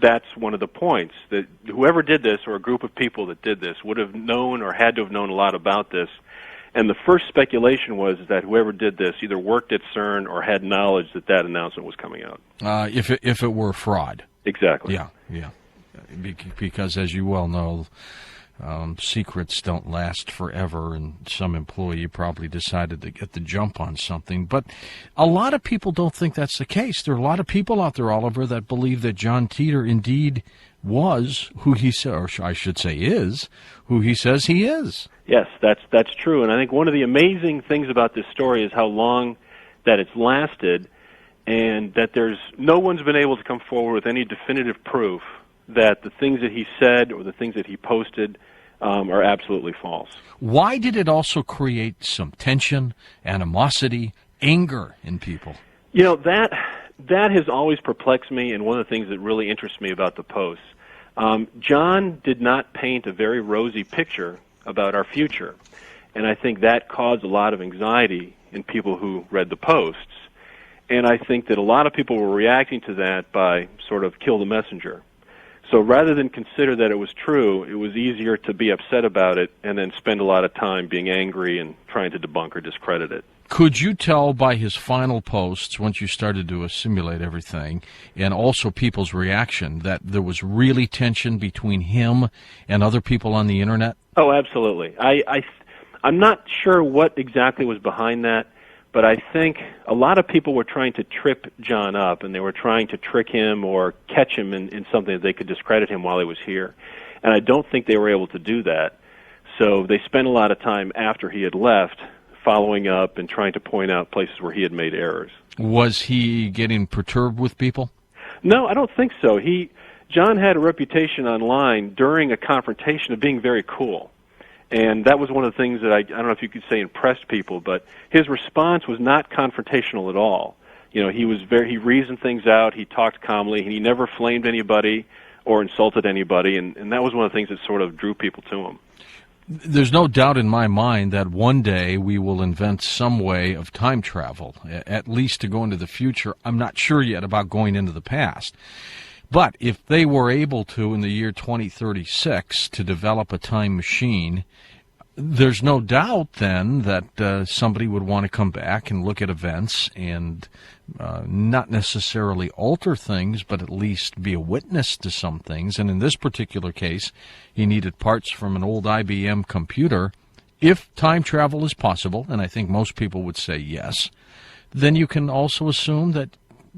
That's one of the points, that whoever did this, or a group of people that did this, would have known or had to have known a lot about this. And the first speculation was that whoever did this either worked at CERN or had knowledge that that announcement was coming out. If it were fraud. Exactly. Yeah. Because, as you well know, secrets don't last forever, and some employee probably decided to get the jump on something. But a lot of people don't think that's the case. There are a lot of people out there, Oliver, that believe that John Titor indeed was who he said, or I should say is, who he says he is. Yes, that's true. And I think one of the amazing things about this story is how long that it's lasted, and that no one's been able to come forward with any definitive proof that the things that he said or the things that he posted are absolutely false. Why did it also create some tension, animosity, anger in people? That has always perplexed me, and one of the things that really interests me about the posts. John did not paint a very rosy picture about our future, and I think that caused a lot of anxiety in people who read the posts. And I think that a lot of people were reacting to that by sort of kill the messenger. So rather than consider that it was true, it was easier to be upset about it and then spend a lot of time being angry and trying to debunk or discredit it. Could you tell by his final posts, once you started to assimilate everything, and also people's reaction, that there was really tension between him and other people on the Internet? Oh, absolutely. I'm not sure what exactly was behind that, But I think a lot of people were trying to trip John up, and they were trying to trick him or catch him in something that they could discredit him while he was here. And I don't think they were able to do that. So they spent a lot of time after he had left following up and trying to point out places where he had made errors. Was he getting perturbed with people? No, I don't think so. John had a reputation online during a confrontation of being very cool. And that was one of the things that I don't know if you could say impressed people, but his response was not confrontational at all. You know, he reasoned things out, he talked calmly, and he never flamed anybody or insulted anybody, and that was one of the things that sort of drew people to him. There's no doubt in my mind that one day we will invent some way of time travel, at least to go into the future. I'm not sure yet about going into the past. But if they were able to, in the year 2036, to develop a time machine, there's no doubt then that somebody would want to come back and look at events and not necessarily alter things, but at least be a witness to some things. And in this particular case, he needed parts from an old IBM computer. If time travel is possible, and I think most people would say yes, then you can also assume that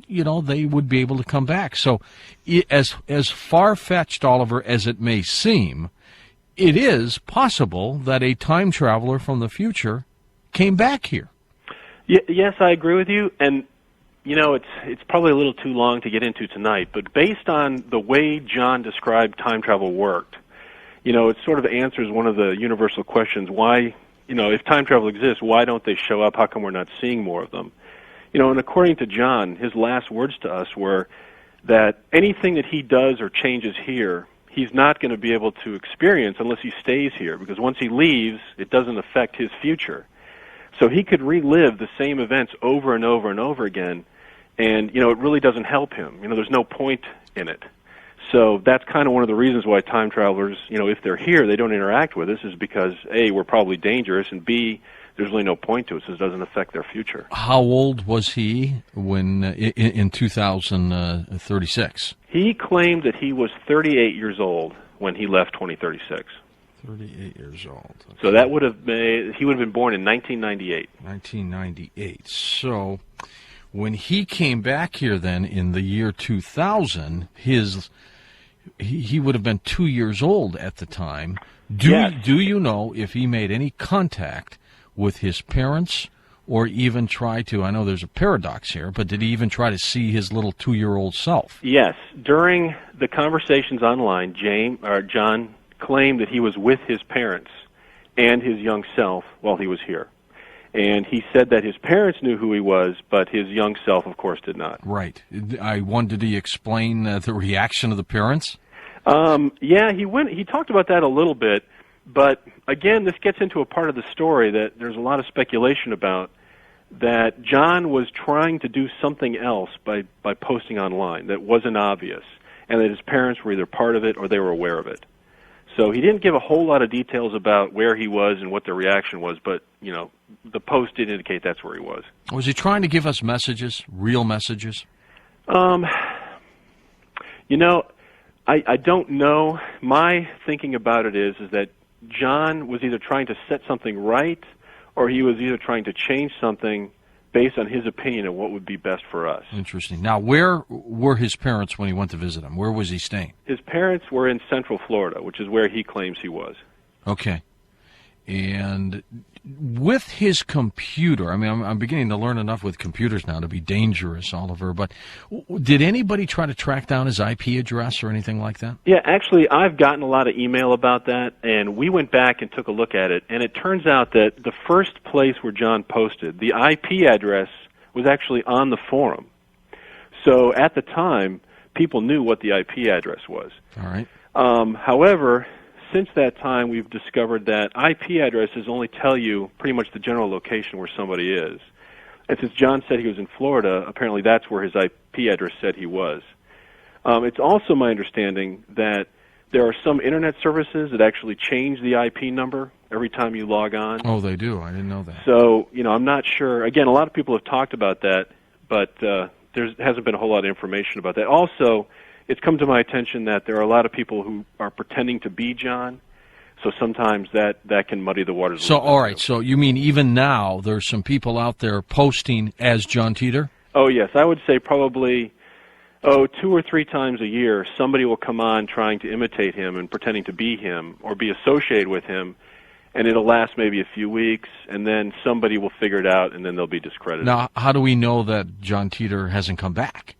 they would be able to come back. So as far-fetched, Oliver, as it may seem, it is possible that a time traveler from the future came back here. Yes, I agree with you. And, it's probably a little too long to get into tonight, but based on the way John described time travel worked, it sort of answers one of the universal questions. Why, if time travel exists, why don't they show up? How come we're not seeing more of them? And according to John, his last words to us were that anything that he does or changes here, he's not going to be able to experience unless he stays here, because once he leaves, it doesn't affect his future. So he could relive the same events over and over and over again, and, it really doesn't help him. There's no point in it. So that's kind of one of the reasons why time travelers, if they're here, they don't interact with us, is because, A, we're probably dangerous, and B, there's really no point to it, so it doesn't affect their future. How old was he when in 2036? He claimed that he was 38 years old when he left 2036. 38 years old. Okay. So that would have been, he would have been born in 1998. 1998. So when he came back here then in the year 2000, he would have been 2 years old at the time. Do you know if he made any contact with his parents, or even try to, I know there's a paradox here, but did he even try to see his little 2-year-old self? Yes. During the conversations online, John claimed that he was with his parents and his young self while he was here. And he said that his parents knew who he was, but his young self, of course, did not. Right. Did he explain the reaction of the parents? Yeah, he talked about that a little bit. But, again, this gets into a part of the story that there's a lot of speculation about, that John was trying to do something else by posting online that wasn't obvious, and that his parents were either part of it or they were aware of it. So he didn't give a whole lot of details about where he was and what the reaction was, but, the post did indicate that's where he was. Was he trying to give us messages, real messages? I don't know. My thinking about it is that John was either trying to set something right, or he was either trying to change something based on his opinion of what would be best for us. Interesting. Now, where were his parents when he went to visit them? Where was he staying? His parents were in Central Florida, which is where he claims he was. Okay. And with his computer, I mean, I'm beginning to learn enough with computers now to be dangerous, Oliver, but did anybody try to track down his IP address or anything like that? Yeah, actually, I've gotten a lot of email about that, and we went back and took a look at it, and it turns out that the first place where John posted, the IP address was actually on the forum. So at the time, people knew what the IP address was. All right. However, since that time, we've discovered that IP addresses only tell you pretty much the general location where somebody is. And since John said he was in Florida, apparently that's where his IP address said he was. It's also my understanding that there are some Internet services that actually change the IP number every time you log on. Oh, they do? I didn't know that. So, I'm not sure. Again, a lot of people have talked about that, but there hasn't been a whole lot of information about that. Also, it's come to my attention that there are a lot of people who are pretending to be John. So sometimes that can muddy the waters. So, all right. So you mean even now there's some people out there posting as John Titor? Oh, yes. I would say probably, 2 or 3 times a year, somebody will come on trying to imitate him and pretending to be him or be associated with him, and it'll last maybe a few weeks, and then somebody will figure it out, and then they'll be discredited. Now, how do we know that John Titor hasn't come back?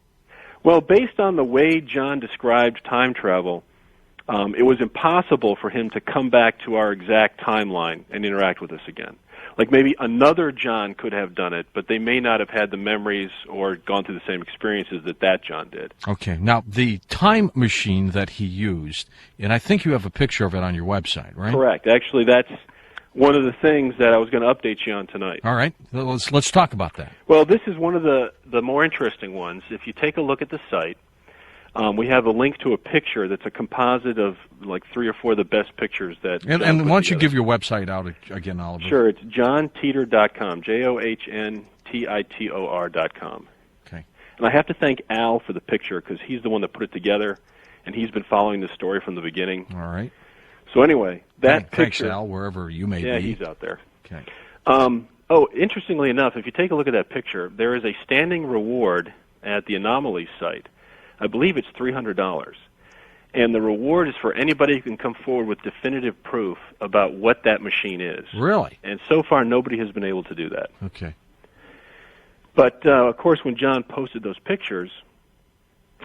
Well, based on the way John described time travel, it was impossible for him to come back to our exact timeline and interact with us again. Like maybe another John could have done it, but they may not have had the memories or gone through the same experiences that John did. Okay. Now, the time machine that he used, and I think you have a picture of it on your website, right? Correct. Actually, that's one of the things that I was going to update you on tonight. All right. Let's talk about that. Well, this is one of the more interesting ones. If you take a look at the site, we have a link to a picture that's a composite of like 3 or 4 of the best pictures that. And why don't you give your website out again, Oliver? Sure, it's johntitor.com, JOHN-TITOR.com. Okay. And I have to thank Al for the picture because he's the one that put it together, and he's been following the story from the beginning. All right. So anyway, that picture. Thanks, Al, wherever you may be. Yeah, he's out there. Okay. Interestingly enough, if you take a look at that picture, there is a standing reward at the Anomaly site. I believe it's $300. And the reward is for anybody who can come forward with definitive proof about what that machine is. Really? And so far, nobody has been able to do that. Okay. But, of course, when John posted those pictures,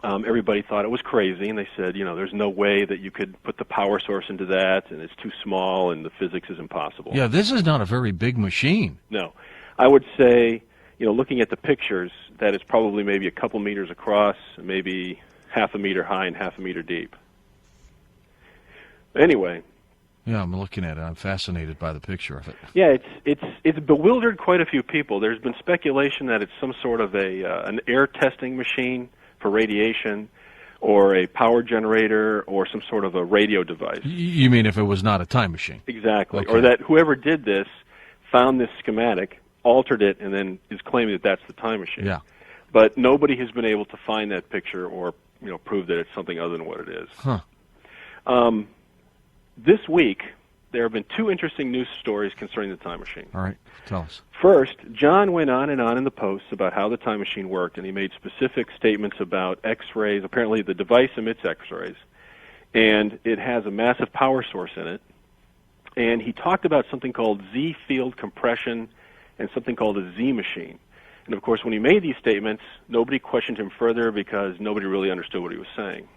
everybody thought it was crazy, and they said, there's no way that you could put the power source into that, and it's too small, and the physics is impossible. Yeah, this is not a very big machine. No. I would say, looking at the pictures, that it's probably maybe a couple meters across, maybe half a meter high and half a meter deep. Anyway. Yeah, I'm looking at it. I'm fascinated by the picture of it. Yeah, it's bewildered quite a few people. There's been speculation that it's some sort of an air testing machine for radiation, or a power generator, or some sort of a radio device. You mean if it was not a time machine? Exactly. Okay. Or that whoever did this found this schematic, altered it, and then is claiming that that's the time machine. Yeah. But nobody has been able to find that picture or prove that it's something other than what it is. Huh. This week, there have been 2 interesting news stories concerning the time machine. All right, tell us. First, John went on and on in the posts about how the time machine worked, and he made specific statements about X-rays. Apparently, the device emits X-rays, and it has a massive power source in it. And he talked about something called Z-field compression and something called a Z-machine. And, of course, when he made these statements, nobody questioned him further because nobody really understood what he was saying.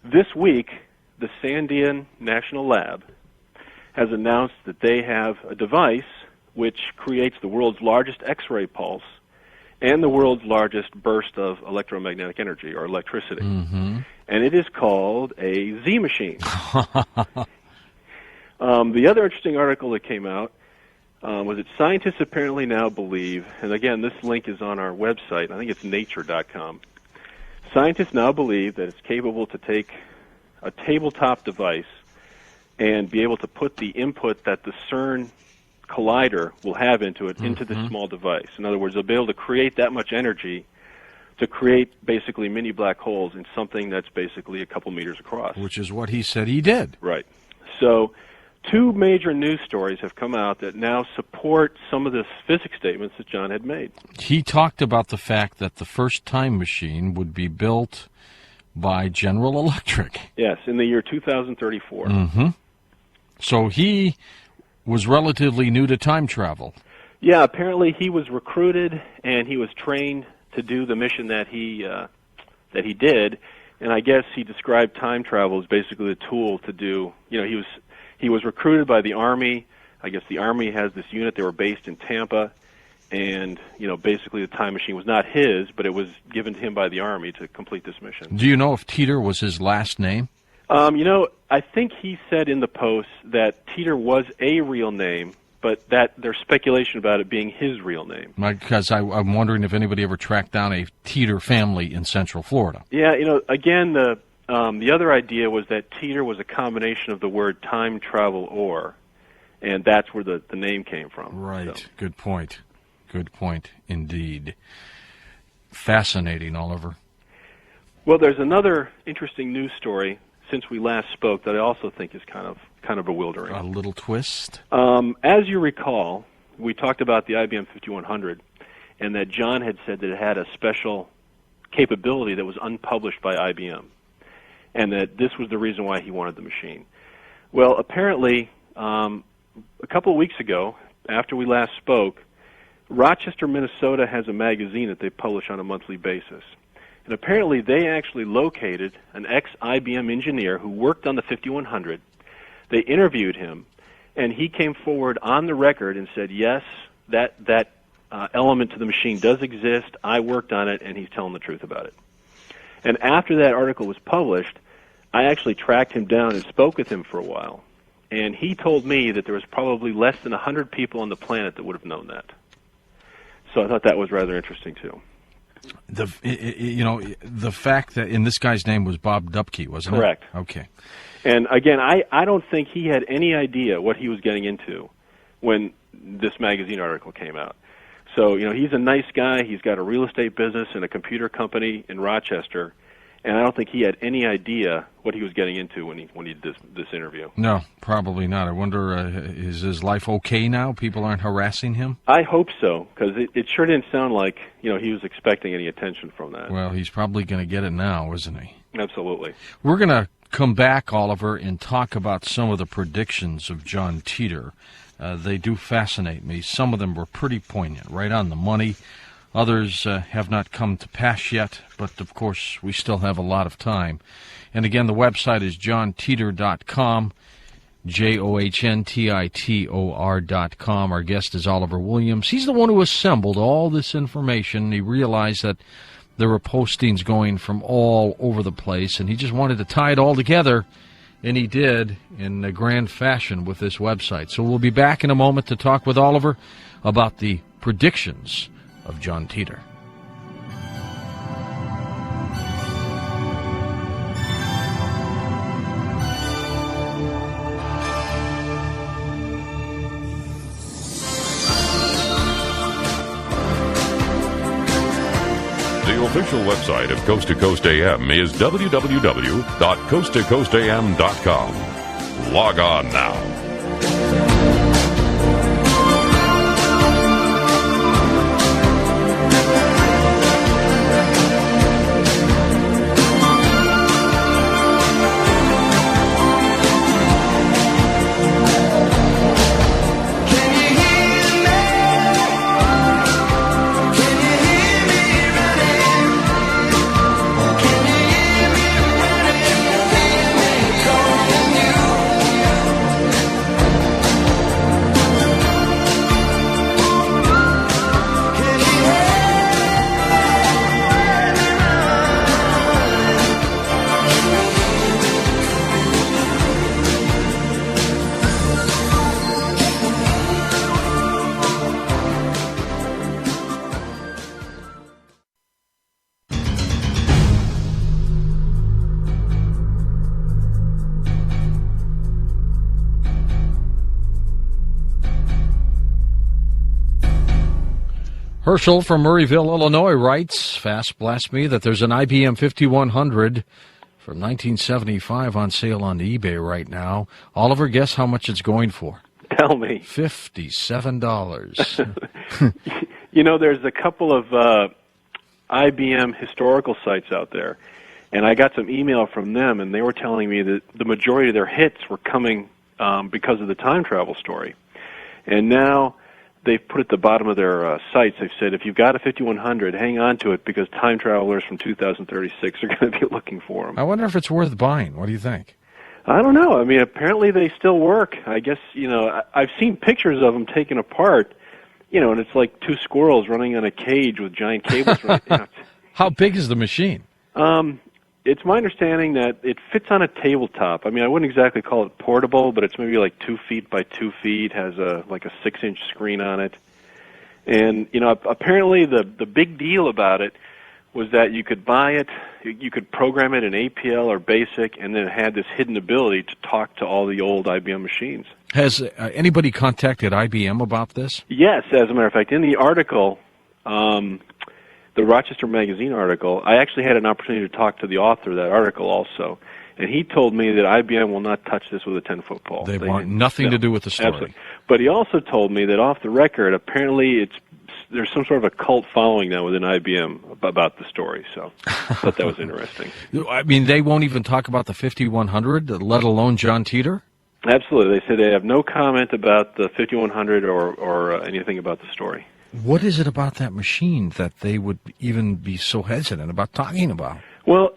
This week, the Sandian National Lab has announced that they have a device which creates the world's largest X-ray pulse and the world's largest burst of electromagnetic energy, or electricity. Mm-hmm. And it is called a Z-machine. The other interesting article that came out was that scientists apparently now believe, and again, this link is on our website, I think it's nature.com. Scientists now believe that it's capable to take a tabletop device and be able to put the input that the CERN collider will have into it into this small device. In other words, they'll be able to create that much energy to create basically mini black holes in something that's basically a couple meters across. Which is what he said he did. Right. So 2 major news stories have come out that now support some of the physics statements that John had made. He talked about the fact that the first time machine would be built by General Electric. Yes, in the year 2034. Mm-hmm. So he was relatively new to time travel. Yeah, apparently he was recruited and he was trained to do the mission that he did, and I guess he described time travel as basically a tool to do. He was recruited by the Army. I guess the Army has this unit. They were based in Tampa, and basically the time machine was not his, but it was given to him by the Army to complete this mission. Do you know if Titor was his last name? I think he said in the post that Titor was a real name, but that there's speculation about it being his real name. Because I'm wondering if anybody ever tracked down a Titor family in Central Florida. Yeah, again, the other idea was that Titor was a combination of the word time travel or, and that's where the name came from. Right. So. Good point. Good point indeed. Fascinating, Oliver. Well, there's another interesting news story. since we last spoke that I also think is kind of bewildering. A little twist? As you recall, we talked about the IBM 5100, and that John had said that it had a special capability that was unpublished by IBM, and that this was the reason why he wanted the machine. Well, apparently, a couple of weeks ago, after we last spoke, Rochester, Minnesota has a magazine that they publish on a monthly basis. And apparently they actually located an ex-IBM engineer who worked on the 5100. They interviewed him, and he came forward on the record and said, yes, that element to the machine does exist. I worked on it, and he's telling the truth about it. And after that article was published, I actually tracked him down and spoke with him for a while. And he told me that there was probably less than 100 people on the planet that would have known that. So I thought that was rather interesting, too. The fact that, and this guy's name was Bob Dupke, wasn't it? Correct. Okay. And again, I don't think he had any idea what he was getting into when this magazine article came out. So, he's a nice guy. He's got a real estate business and a computer company in Rochester, and I don't think he had any idea what he was getting into when he did this interview. No, probably not. I wonder, is his life okay now? People aren't harassing him? I hope so, because it sure didn't sound like he was expecting any attention from that. Well, he's probably going to get it now, isn't he? Absolutely. We're going to come back, Oliver, and talk about some of the predictions of John Titor. They do fascinate me. Some of them were pretty poignant, right on the money. Others have not come to pass yet, but of course we still have a lot of time. And again, the website is johntitor.com, JOHNTITOR.com. Our guest is Oliver Williams. He's the one who assembled all this information. He realized that there were postings going from all over the place, and he just wanted to tie it all together, and he did in a grand fashion with this website. So we'll be back in a moment to talk with Oliver about the predictions of John Titor. The official website of Coast to Coast AM is www.coasttocoastam.com. Log on now. Herschel from Murrayville, Illinois writes, fast blast me, that there's an IBM 5100 from 1975 on sale on eBay right now. Oliver, guess how much it's going for? Tell me. $57. There's a couple of IBM historical sites out there, and I got some email from them, and they were telling me that the majority of their hits were coming because of the time travel story. And now they've put at the bottom of their sites, they've said, if you've got a 5100, hang on to it because time travelers from 2036 are going to be looking for them. I wonder if it's worth buying. What do you think? I don't know. I mean, apparently they still work. I guess, I've seen pictures of them taken apart, and it's like two squirrels running on a cage with giant cables. How big is the machine? It's my understanding that it fits on a tabletop. I mean, I wouldn't exactly call it portable, but it's maybe like 2 feet by 2 feet, has a 6-inch screen on it. And, apparently the big deal about it was that you could buy it, you could program it in APL or BASIC, and then it had this hidden ability to talk to all the old IBM machines. Has anybody contacted IBM about this? Yes, as a matter of fact, in the article, the Rochester Magazine article, I actually had an opportunity to talk to the author of that article also. And he told me that IBM will not touch this with a 10-foot pole. They want nothing to do with the story. Absolutely. But he also told me that off the record, apparently there's some sort of a cult following now within IBM about the story. So I thought that was interesting. I mean, they won't even talk about the 5100, let alone John Titor? Absolutely. They said they have no comment about the 5100 or anything about the story. What is it about that machine that they would even be so hesitant about talking about? Well,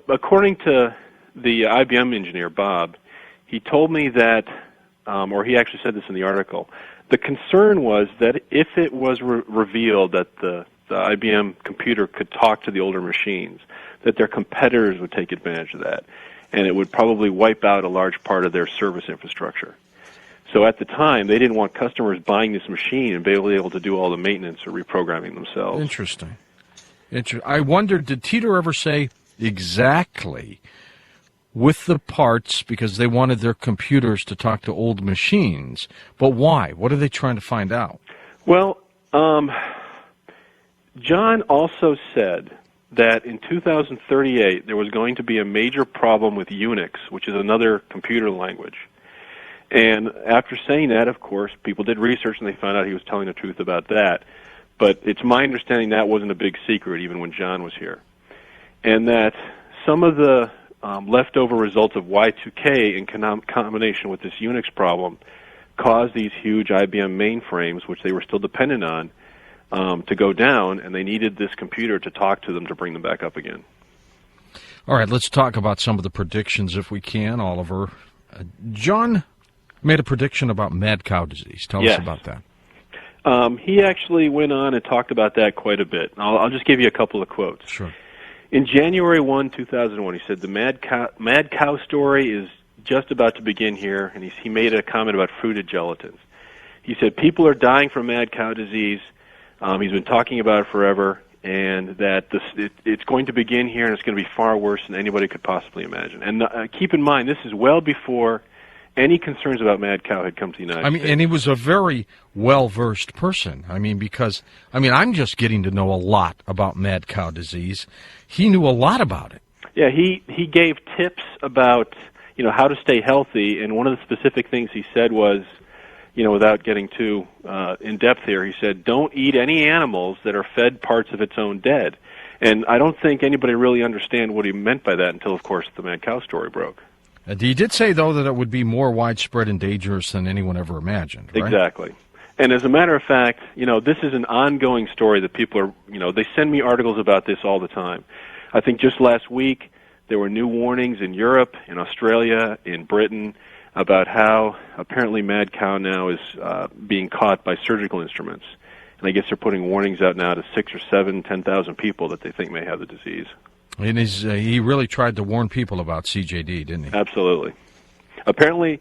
according to the IBM engineer, Bob, he told me that, or he actually said this in the article, the concern was that if it was revealed that the IBM computer could talk to the older machines, that their competitors would take advantage of that, and it would probably wipe out a large part of their service infrastructure. So at the time, they didn't want customers buying this machine and being able to do all the maintenance or reprogramming themselves. Interesting. I wonder, did Titor ever say exactly with the parts, because they wanted their computers to talk to old machines, but why? What are they trying to find out? Well, John also said that in 2038 there was going to be a major problem with Unix, which is another computer language. And after saying that, of course, people did research and they found out he was telling the truth about that. But it's my understanding that wasn't a big secret even when John was here. And that some of the leftover results of Y2K in combination with this Unix problem caused these huge IBM mainframes, which they were still dependent on, to go down, and they needed this computer to talk to them to bring them back up again. All right, let's talk about some of the predictions if we can, Oliver. John made a prediction about mad cow disease. Tell us about that. He actually went on and talked about that quite a bit. I'll just give you a couple of quotes. Sure. In January 1, 2001, he said, the mad cow story is just about to begin here, and he made a comment about fruited gelatins. He said, people are dying from mad cow disease. He's been talking about it forever, and that it's going to begin here, and it's going to be far worse than anybody could possibly imagine. And keep in mind, this is well before any concerns about mad cow had come to the United States. And he was a very well-versed person. Because I'm just getting to know a lot about mad cow disease. He knew a lot about it. Yeah, he gave tips about, how to stay healthy, and one of the specific things he said was, without getting too in depth here, he said, don't eat any animals that are fed parts of its own dead. And I don't think anybody really understand what he meant by that until, of course, the mad cow story broke. He did say, though, that it would be more widespread and dangerous than anyone ever imagined, right? Exactly. And as a matter of fact, this is an ongoing story that people are, they send me articles about this all the time. I think just last week there were new warnings in Europe, in Australia, in Britain, about how apparently mad cow now is being caught by surgical instruments. And I guess they're putting warnings out now to 6 or 7, 10,000 people that they think may have the disease. And he really tried to warn people about CJD, didn't he? Absolutely. Apparently,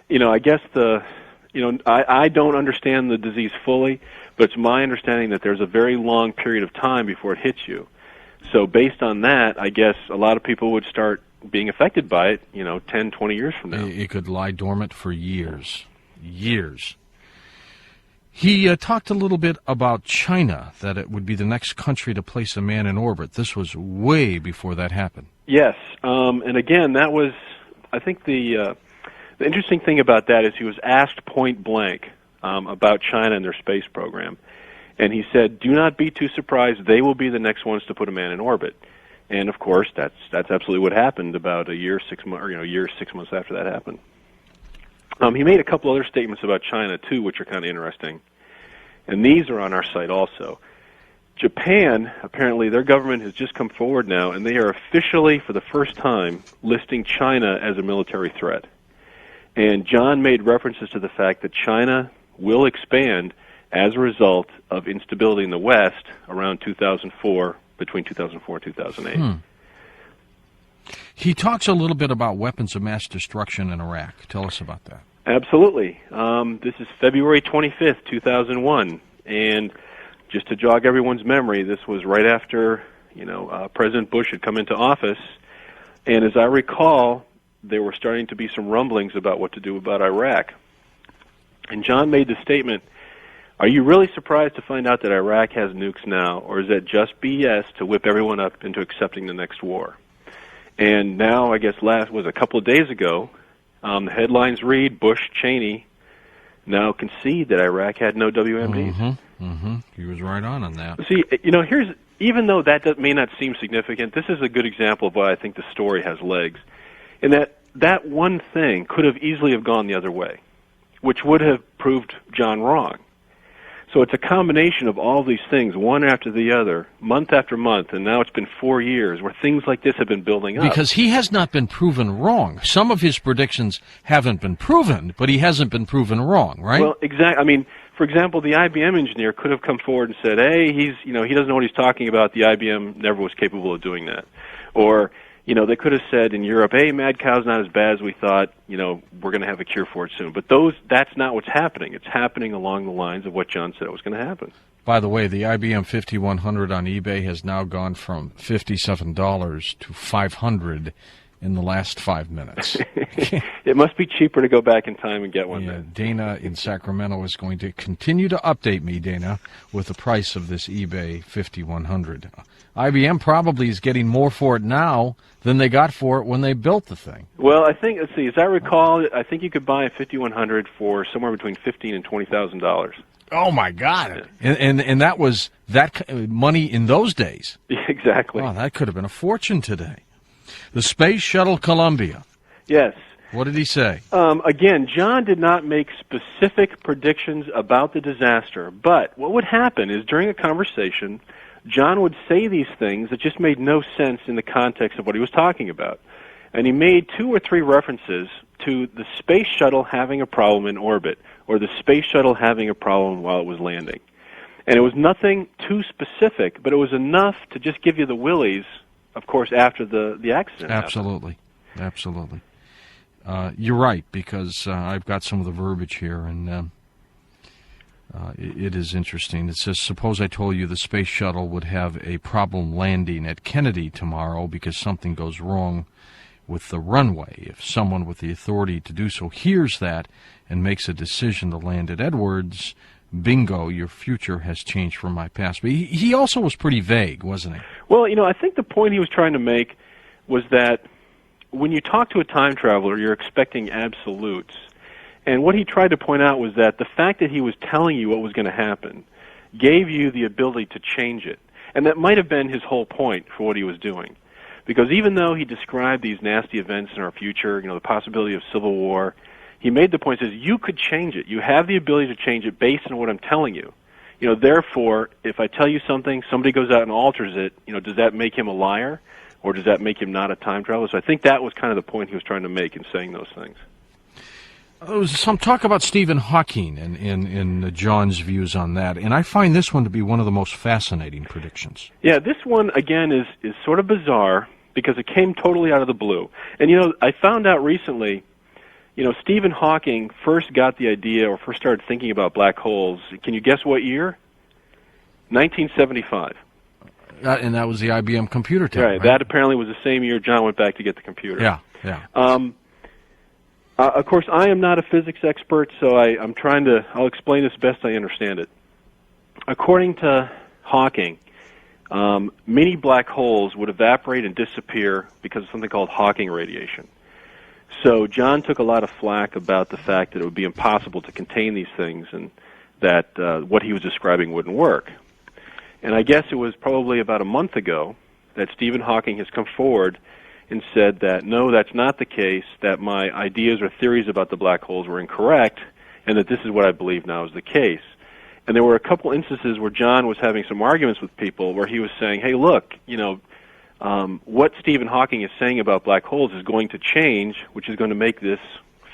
I guess I don't understand the disease fully, but it's my understanding that there's a very long period of time before it hits you. So based on that, I guess a lot of people would start being affected by it, 10, 20 years from now. It could lie dormant for years. Years. He talked a little bit about China, that it would be the next country to place a man in orbit. This was way before that happened. Yes, and again, that was, I think the interesting thing about that is he was asked point blank about China and their space program. And he said, do not be too surprised, they will be the next ones to put a man in orbit. And of course, that's absolutely what happened about a year, 6 months after that happened. He made a couple other statements about China, too, which are kind of interesting. And these are on our site also. Japan, apparently, their government has just come forward now, and they are officially, for the first time, listing China as a military threat. And John made references to the fact that China will expand as a result of instability in the West around 2004, between 2004 and 2008. He talks a little bit about weapons of mass destruction in Iraq. Tell us about that. Absolutely. This is February 25th, 2001, and just to jog everyone's memory, this was right after, President Bush had come into office, and as I recall, there were starting to be some rumblings about what to do about Iraq. And John made the statement, are you really surprised to find out that Iraq has nukes now, or is that just BS to whip everyone up into accepting the next war? And now, I guess a couple of days ago, the headlines read, Bush, Cheney now concede that Iraq had no WMDs. He was right on that. See, even though that may not seem significant, this is a good example of why I think the story has legs. In that one thing could have easily have gone the other way, which would have proved John wrong. So it's a combination of all these things, one after the other, month after month, and now it's been 4 years where things like this have been building up. Because he has not been proven wrong. Some of his predictions haven't been proven, but he hasn't been proven wrong, right? Well, exactly. I mean, for example, the IBM engineer could have come forward and said, hey, he doesn't know what he's talking about. The IBM never was capable of doing that. Or, they could have said in Europe, hey, mad cow's not as bad as we thought. We're going to have a cure for it soon. But that's not what's happening. It's happening along the lines of what John said it was going to happen. By the way, the IBM 5100 on eBay has now gone from $57 to $500 in the last 5 minutes. It must be cheaper to go back in time and get one. Yeah, Dana in Sacramento is going to continue to update me, Dana, with the price of this eBay 5100. IBM probably is getting more for it now than they got for it when they built the thing. Well, let's see, as I recall, I think you could buy a 5100 for somewhere between $15,000 and $20,000. Oh my God! Yeah. And that was that money in those days. Yeah, exactly. Wow, that could have been a fortune today. The Space Shuttle Columbia. Yes. What did he say? Again, John did not make specific predictions about the disaster, but what would happen is during a conversation, John would say these things that just made no sense in the context of what he was talking about. And he made 2 or 3 references to the space shuttle having a problem in orbit, or the space shuttle having a problem while it was landing. And it was nothing too specific, but it was enough to just give you the willies, of course, after the accident happened. Absolutely. You're right, because I've got some of the verbiage here, and it is interesting. It says, suppose I told you the space shuttle would have a problem landing at Kennedy tomorrow because something goes wrong with the runway. If someone with the authority to do so hears that and makes a decision to land at Edwards, bingo, your future has changed from my past. But he also was pretty vague, wasn't he? Well, I think the point he was trying to make was that when you talk to a time traveler, you're expecting absolutes. And what he tried to point out was that the fact that he was telling you what was going to happen gave you the ability to change it. And that might have been his whole point for what he was doing. Because even though he described these nasty events in our future, the possibility of civil war, he made the point, says, you could change it. You have the ability to change it based on what I'm telling you. Therefore, if I tell you something, somebody goes out and alters it, does that make him a liar? Or does that make him not a time traveler? So I think that was kind of the point he was trying to make in saying those things. There was some talk about Stephen Hawking and John's views on that, and I find this one to be one of the most fascinating predictions. Yeah, this one, again, is sort of bizarre because it came totally out of the blue. And, I found out recently, Stephen Hawking first got the idea or first started thinking about black holes. Can you guess what year? 1975. And that was the IBM computer tech, right? That apparently was the same year John went back to get the computer. Yeah. Of course, I am not a physics expert, so I'll explain this best I understand it. According to Hawking, many black holes would evaporate and disappear because of something called Hawking radiation. So John took a lot of flack about the fact that it would be impossible to contain these things and that what he was describing wouldn't work. And I guess it was probably about a month ago that Stephen Hawking has come forward and said that, no, that's not the case, that my ideas or theories about the black holes were incorrect, and that this is what I believe now is the case. And there were a couple instances where John was having some arguments with people where he was saying, hey, look, what Stephen Hawking is saying about black holes is going to change, which is going to make this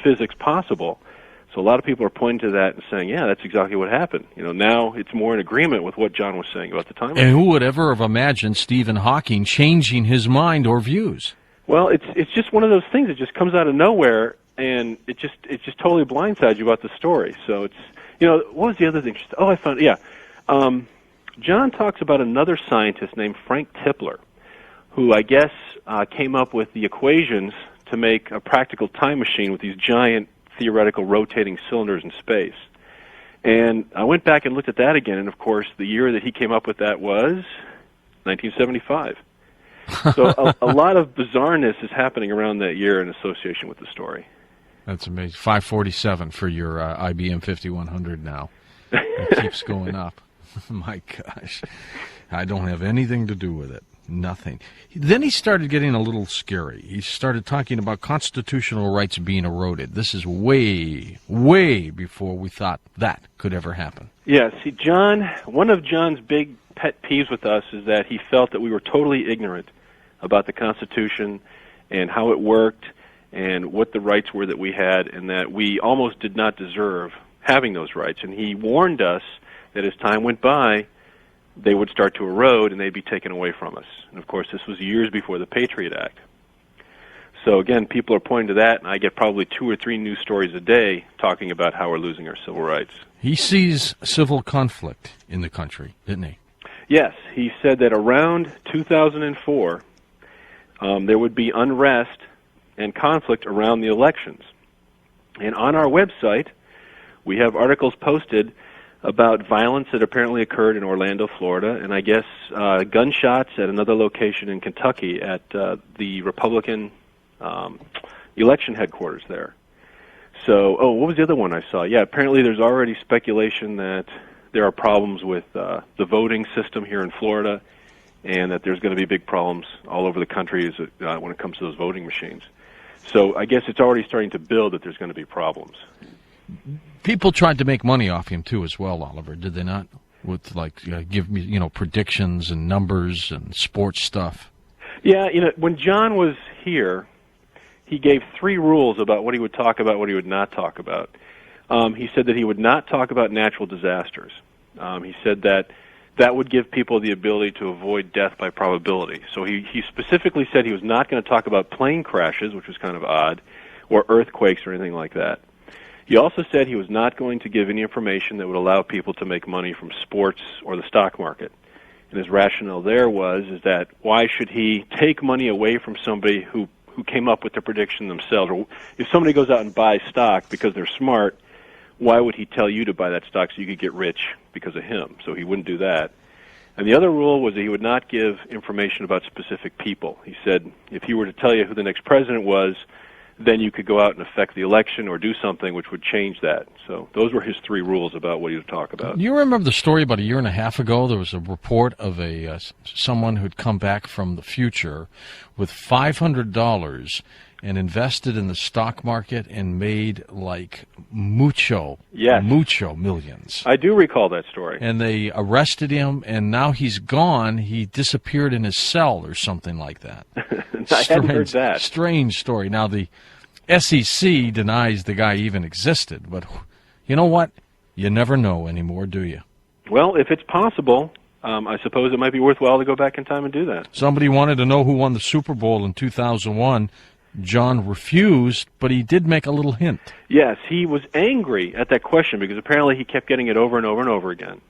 physics possible. So a lot of people are pointing to that and saying, yeah, that's exactly what happened. Now it's more in agreement with what John was saying about the time. And who would ever have imagined Stephen Hawking changing his mind or views? Well, it's just one of those things that just comes out of nowhere, and it just totally blindsides you about the story. So it's, what was the other thing? Oh, I found, yeah. John talks about another scientist named Frank Tipler, who I guess came up with the equations to make a practical time machine with these giant theoretical rotating cylinders in space. And I went back and looked at that again, and of course the year that he came up with that was 1975. So a lot of bizarreness is happening around that year in association with the story. That's amazing. 547 for your IBM 5100 now. It keeps going up. My gosh. I don't have anything to do with it. Nothing. Then he started getting a little scary. He started talking about constitutional rights being eroded. This is way, way before we thought that could ever happen. Yeah, see, John, one of John's big pet peeves with us is that he felt that we were totally ignorant about the Constitution and how it worked and what the rights were that we had, and that we almost did not deserve having those rights. And he warned us that as time went by, they would start to erode and they'd be taken away from us. And of course, this was years before the Patriot Act. So again, people are pointing to that, and I get probably 2 or 3 news stories a day talking about how we're losing our civil rights. He sees civil conflict in the country, didn't he? Yes, he said that around 2004, there would be unrest and conflict around the elections. And on our website, we have articles posted about violence that apparently occurred in Orlando, Florida, and I guess gunshots at another location in Kentucky at the Republican election headquarters there. So, what was the other one I saw? Yeah, apparently there's already speculation that there are problems with the voting system here in Florida, and that there's going to be big problems all over the country when it comes to those voting machines. So I guess it's already starting to build that there's going to be problems. People tried to make money off him too, as well, Oliver, did they not? With give me predictions and numbers and sports stuff. Yeah, when John was here, he gave 3 rules about what he would talk about, what he would not talk about. He said that he would not talk about natural disasters. He said that would give people the ability to avoid death by probability. So he specifically said he was not going to talk about plane crashes, which was kind of odd, or earthquakes or anything like that. He also said he was not going to give any information that would allow people to make money from sports or the stock market. And his rationale there is that why should he take money away from somebody who came up with the prediction themselves? Or if somebody goes out and buys stock because they're smart, why would he tell you to buy that stock so you could get rich because of him? So he wouldn't do that. And the other rule was that he would not give information about specific people. He said if he were to tell you who the next president was, then you could go out and affect the election or do something which would change that. So those were his 3 rules about what he would talk about. Do you remember the story about a year and a half ago? There was a report of someone who'd come back from the future with $500 and invested in the stock market and made mucho millions. I do recall that story. And they arrested him, and now he's gone. He disappeared in his cell or something like that. I hadn't heard that. Strange story. Now, the SEC denies the guy even existed, but you know what? You never know anymore, do you? Well, if it's possible, I suppose it might be worthwhile to go back in time and do that. Somebody wanted to know who won the Super Bowl in 2001. John refused, but he did make a little hint. Yes, he was angry at that question because apparently he kept getting it over and over and over again.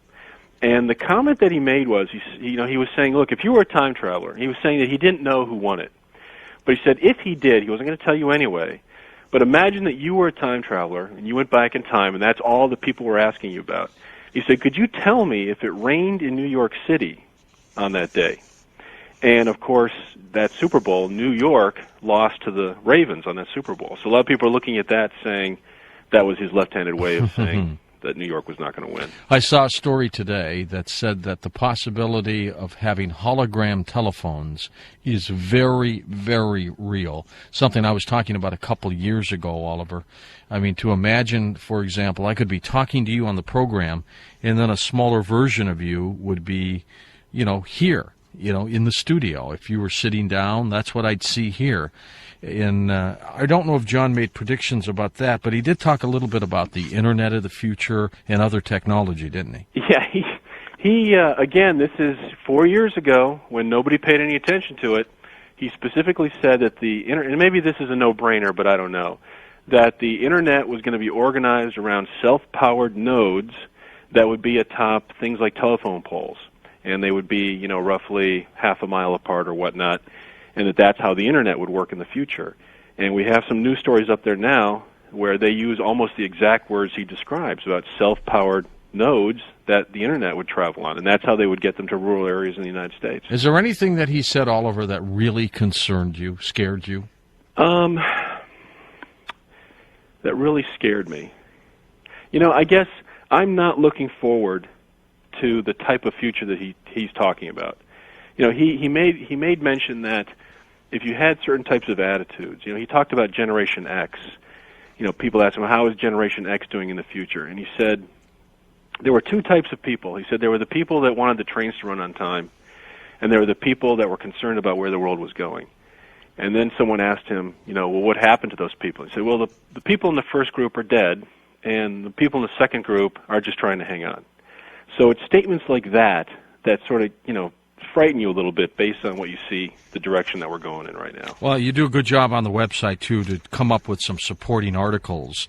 And the comment that he made was, he was saying, look, if you were a time traveler, he was saying that he didn't know who won it. But he said if he did, he wasn't going to tell you anyway. But imagine that you were a time traveler and you went back in time and that's all the people were asking you about. He said, could you tell me if it rained in New York City on that day? And, of course, that Super Bowl, New York lost to the Ravens on that Super Bowl. So a lot of people are looking at that saying that was his left-handed way of saying that New York was not going to win. I saw a story today that said that the possibility of having hologram telephones is very, very real. Something I was talking about a couple of years ago, Oliver. I mean, to imagine, for example, I could be talking to you on the program, and then a smaller version of you would be, here. In the studio. If you were sitting down, that's what I'd see here. And I don't know if John made predictions about that, but he did talk a little bit about the Internet of the future and other technology, didn't he? Yeah, he again, this is 4 years ago when nobody paid any attention to it. He specifically said that and maybe this is a no-brainer, but I don't know, that the Internet was going to be organized around self-powered nodes that would be atop things like telephone poles. And they would be, roughly half a mile apart or whatnot, and that's how the Internet would work in the future. And we have some news stories up there now where they use almost the exact words he describes about self-powered nodes that the internet would travel on, and that's how they would get them to rural areas in the United States. Is there anything that he said, Oliver, that really concerned you, scared you? That really scared me. I guess I'm not looking forward to the type of future that he's talking about. He made mention that if you had certain types of attitudes, he talked about Generation X. People asked him, how is Generation X doing in the future? And he said there were two types of people. He said there were the people that wanted the trains to run on time, and there were the people that were concerned about where the world was going. And then someone asked him, well, what happened to those people? He said, well, the people in the first group are dead, and the people in the second group are just trying to hang on. So it's statements like that sort of, frighten you a little bit based on what you see, the direction that we're going in right now. Well, you do a good job on the website, too, to come up with some supporting articles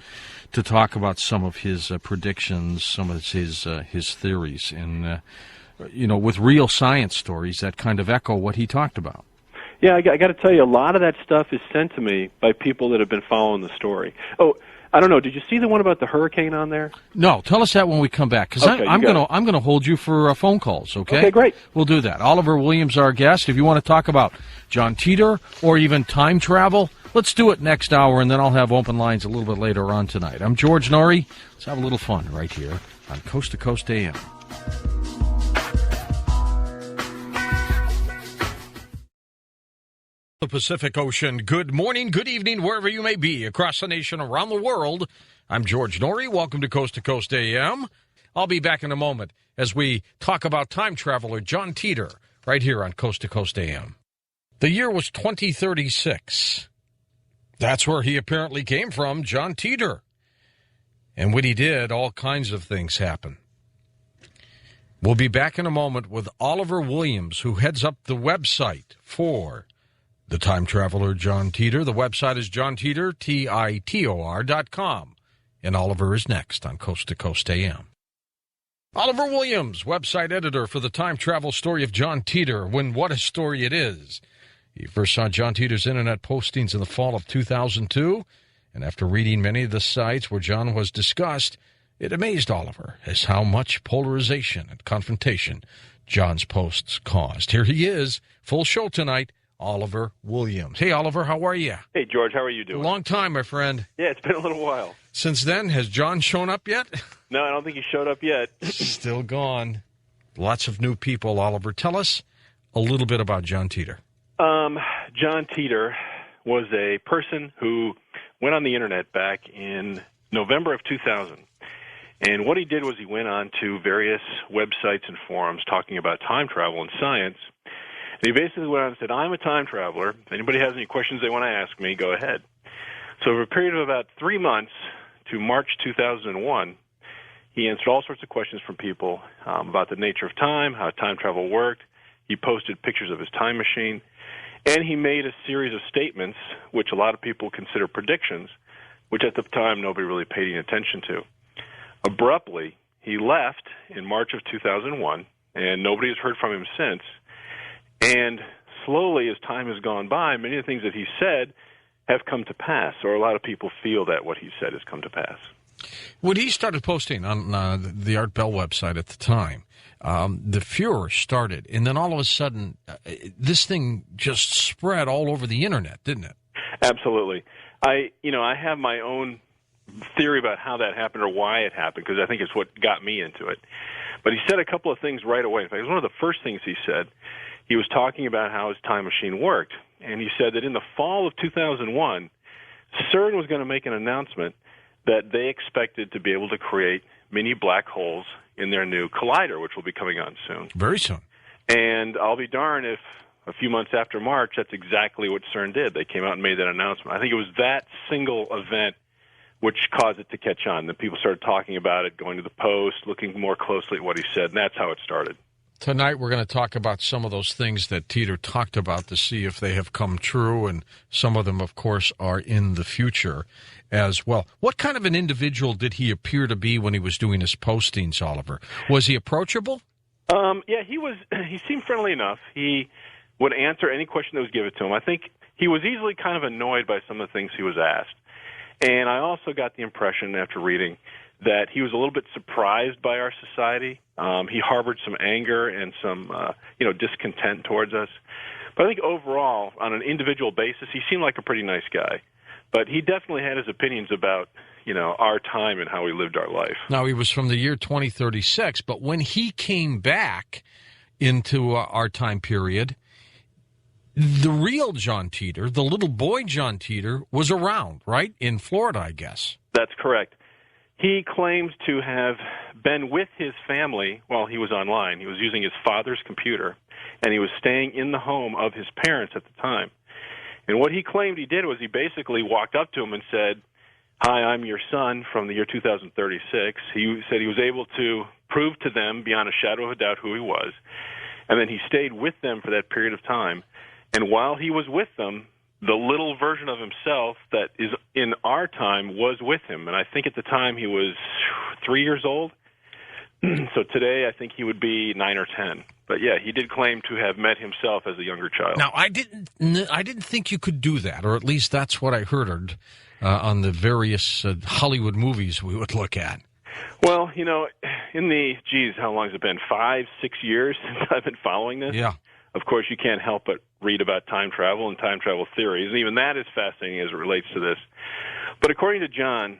to talk about some of his predictions, some of his theories, and, with real science stories that kind of echo what he talked about. Yeah, I got to tell you, a lot of that stuff is sent to me by people that have been following the story. Oh, I don't know. Did you see the one about the hurricane on there? No, tell us that when we come back, because okay, I'm gonna hold you for phone calls. Okay. Okay, great. We'll do that. Oliver Williams, our guest. If you want to talk about John Titor or even time travel, let's do it next hour, and then I'll have open lines a little bit later on tonight. I'm George Norrie. Let's have a little fun right here on Coast to Coast AM. The Pacific Ocean. Good morning, good evening, wherever you may be, across the nation, around the world. I'm George Norrie. Welcome to Coast AM. I'll be back in a moment as we talk about time traveler John Titor right here on Coast to Coast AM. The year was 2036. That's where he apparently came from, John Titor. And when he did, all kinds of things happened. We'll be back in a moment with Oliver Williams, who heads up the website for the time traveler John Titor. The website is johntitor, Titor.com. And Oliver is next on Coast to Coast AM. Oliver Williams, website editor for the time travel story of John Titor. What a story it is. He first saw John Titor's internet postings in the fall of 2002. And after reading many of the sites where John was discussed, it amazed Oliver as how much polarization and confrontation John's posts caused. Here he is, full show tonight, Oliver Williams. Hey, Oliver, how are you? Hey, George, how are you doing? Long time, my friend. Yeah, it's been a little while. Since then, has John shown up yet? No, I don't think he showed up yet. Still gone. Lots of new people, Oliver. Tell us a little bit about John Titor. John Titor was a person who went on the internet back in November of 2000. And what he did was he went on to various websites and forums talking about time travel and science. And he basically went on and said, I'm a time traveler. If anybody has any questions they want to ask me, go ahead. So over a period of about 3 months to March 2001, he answered all sorts of questions from people about the nature of time, how time travel worked. He posted pictures of his time machine. And he made a series of statements, which a lot of people consider predictions, which at the time nobody really paid any attention to. Abruptly, he left in March of 2001, and nobody has heard from him since. And slowly, as time has gone by, many of the things that he said have come to pass, or a lot of people feel that what he said has come to pass. When he started posting on the Art Bell website at the time, the furor started, and then all of a sudden, this thing just spread all over the internet, didn't it? Absolutely. I have my own theory about how that happened or why it happened, because I think it's what got me into it. But he said a couple of things right away. In fact, it was one of the first things he said. He was talking about how his time machine worked, and he said that in the fall of 2001, CERN was going to make an announcement that they expected to be able to create mini black holes in their new collider, which will be coming on soon. Very soon. And I'll be darned if a few months after March, that's exactly what CERN did. They came out and made that announcement. I think it was that single event which caused it to catch on. Then people started talking about it, going to the Post, looking more closely at what he said, and that's how it started. Tonight we're going to talk about some of those things that Titor talked about to see if they have come true, and some of them, of course, are in the future as well. What kind of an individual did he appear to be when he was doing his postings, Oliver? Was he approachable? Yeah, he seemed friendly enough. He would answer any question that was given to him. I think he was easily kind of annoyed by some of the things he was asked. And I also got the impression after reading that he was a little bit surprised by our society. He harbored some anger and some, discontent towards us. But I think overall, on an individual basis, he seemed like a pretty nice guy. But he definitely had his opinions about, our time and how we lived our life. Now, he was from the year 2036, but when he came back into our time period, the real John Titor, the little boy John Titor, was around, right? In Florida, I guess. That's correct. He claims to have been with his family while he was online. He was using his father's computer, and he was staying in the home of his parents at the time. And what he claimed he did was he basically walked up to him and said, "Hi, I'm your son from the year 2036. He said he was able to prove to them beyond a shadow of a doubt who he was. And then he stayed with them for that period of time. And while he was with them, the little version of himself that is in our time was with him. And I think at the time he was 3 years old. So today I think he would be 9 or 10. But yeah, he did claim to have met himself as a younger child. Now, I didn't think you could do that, or at least that's what I heard on the various Hollywood movies we would look at. Well, in the, how long has it been? 5, 6 years since I've been following this? Yeah. Of course, you can't help but read about time travel and time travel theories, and even that is fascinating as it relates to this. But according to John,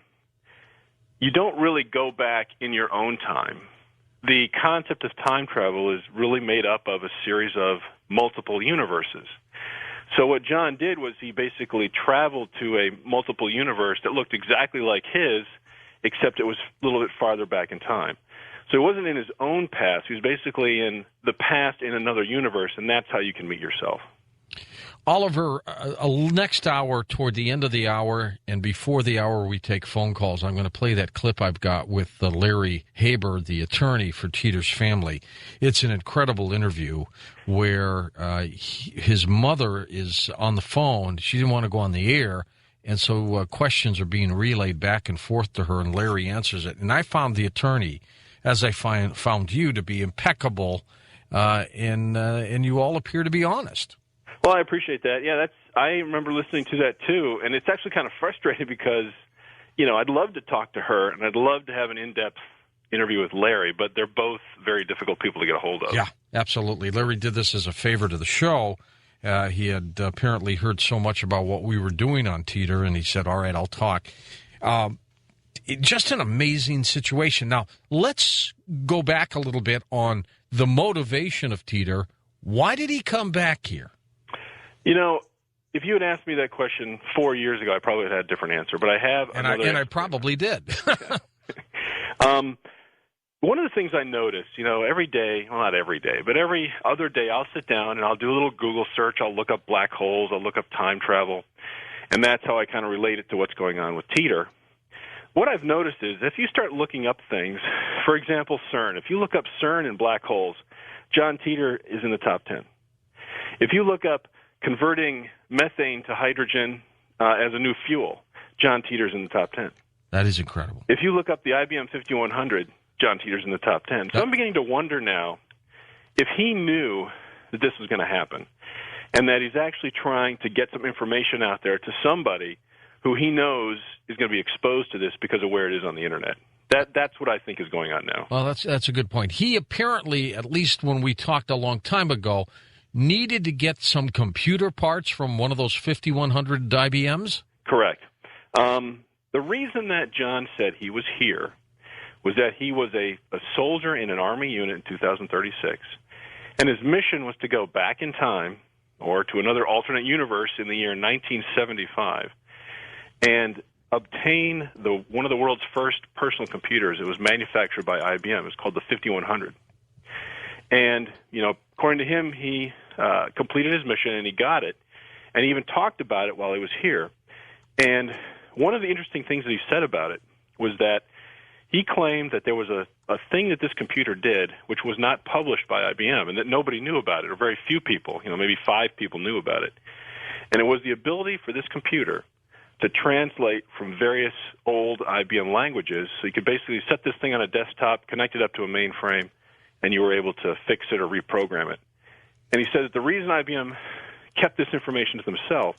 you don't really go back in your own time. The concept of time travel is really made up of a series of multiple universes. So what John did was he basically traveled to a multiple universe that looked exactly like his, except it was a little bit farther back in time. So he wasn't in his own past. He was basically in the past in another universe, and that's how you can meet yourself. Oliver, next hour, toward the end of the hour and before the hour we take phone calls, I'm going to play that clip I've got with Larry Haber, the attorney for Titor's family. It's an incredible interview where his mother is on the phone. She didn't want to go on the air, and so questions are being relayed back and forth to her, and Larry answers it. And I found the attorney, as I found you, to be impeccable, and you all appear to be honest. Well, I appreciate that. Yeah, I remember listening to that too, and it's actually kind of frustrating because, I'd love to talk to her, and I'd love to have an in-depth interview with Larry, but they're both very difficult people to get a hold of. Yeah, absolutely. Larry did this as a favor to the show. He had apparently heard so much about what we were doing on Titor, and he said, all right, I'll talk. Just an amazing situation. Now, let's go back a little bit on the motivation of Titor. Why did he come back here? If you had asked me that question 4 years ago, I probably would have had a different answer. But I have and I probably did. One of the things I noticed, every day, well, not every day, but every other day I'll sit down and I'll do a little Google search. I'll look up black holes. I'll look up time travel. And that's how I kind of relate it to what's going on with Titor. What I've noticed is if you start looking up things, for example, CERN, if you look up CERN and black holes, John Titor is in the top 10. If you look up converting methane to hydrogen as a new fuel, John Titor's in the top 10. That is incredible. If you look up the IBM 5100, John Titor's in the top 10. So I'm beginning to wonder now if he knew that this was going to happen and that he's actually trying to get some information out there to somebody who he knows is going to be exposed to this because of where it is on the Internet. That's what I think is going on now. Well, that's a good point. He apparently, at least when we talked a long time ago, needed to get some computer parts from one of those 5100 IBMs? Correct. The reason that John said he was here was that he was a soldier in an Army unit in 2036, and his mission was to go back in time or to another alternate universe in the year 1975 and obtain one of the world's first personal computers. It was manufactured by IBM. It was called the 5100. And, according to him, he completed his mission and he got it. And he even talked about it while he was here. And one of the interesting things that he said about it was that he claimed that there was a thing that this computer did which was not published by IBM and that nobody knew about it, or very few people, maybe 5 people knew about it. And it was the ability for this computer to translate from various old IBM languages. So you could basically set this thing on a desktop, connect it up to a mainframe, and you were able to fix it or reprogram it. And he said that the reason IBM kept this information to themselves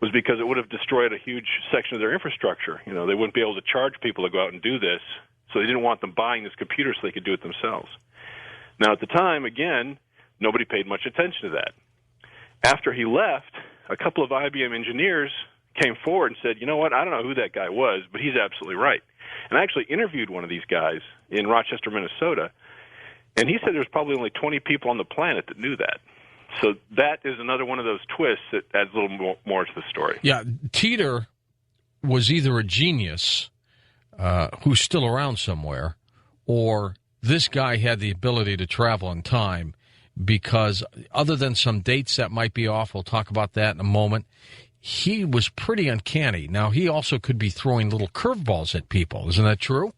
was because it would have destroyed a huge section of their infrastructure. You know, they wouldn't be able to charge people to go out and do this, so they didn't want them buying this computer so they could do it themselves. Now, at the time, again, nobody paid much attention to that. After he left, a couple of IBM engineers came forward and said, you know what, I don't know who that guy was, but he's absolutely right. And I actually interviewed one of these guys in Rochester, Minnesota, and he said there's probably only 20 people on the planet that knew that. So that is another one of those twists that adds a little more to the story. Yeah, Titor was either a genius who's still around somewhere, or this guy had the ability to travel in time, because other than some dates that might be off, we'll talk about that in a moment, he was pretty uncanny. Now, he also could be throwing little curveballs at people. Isn't that true?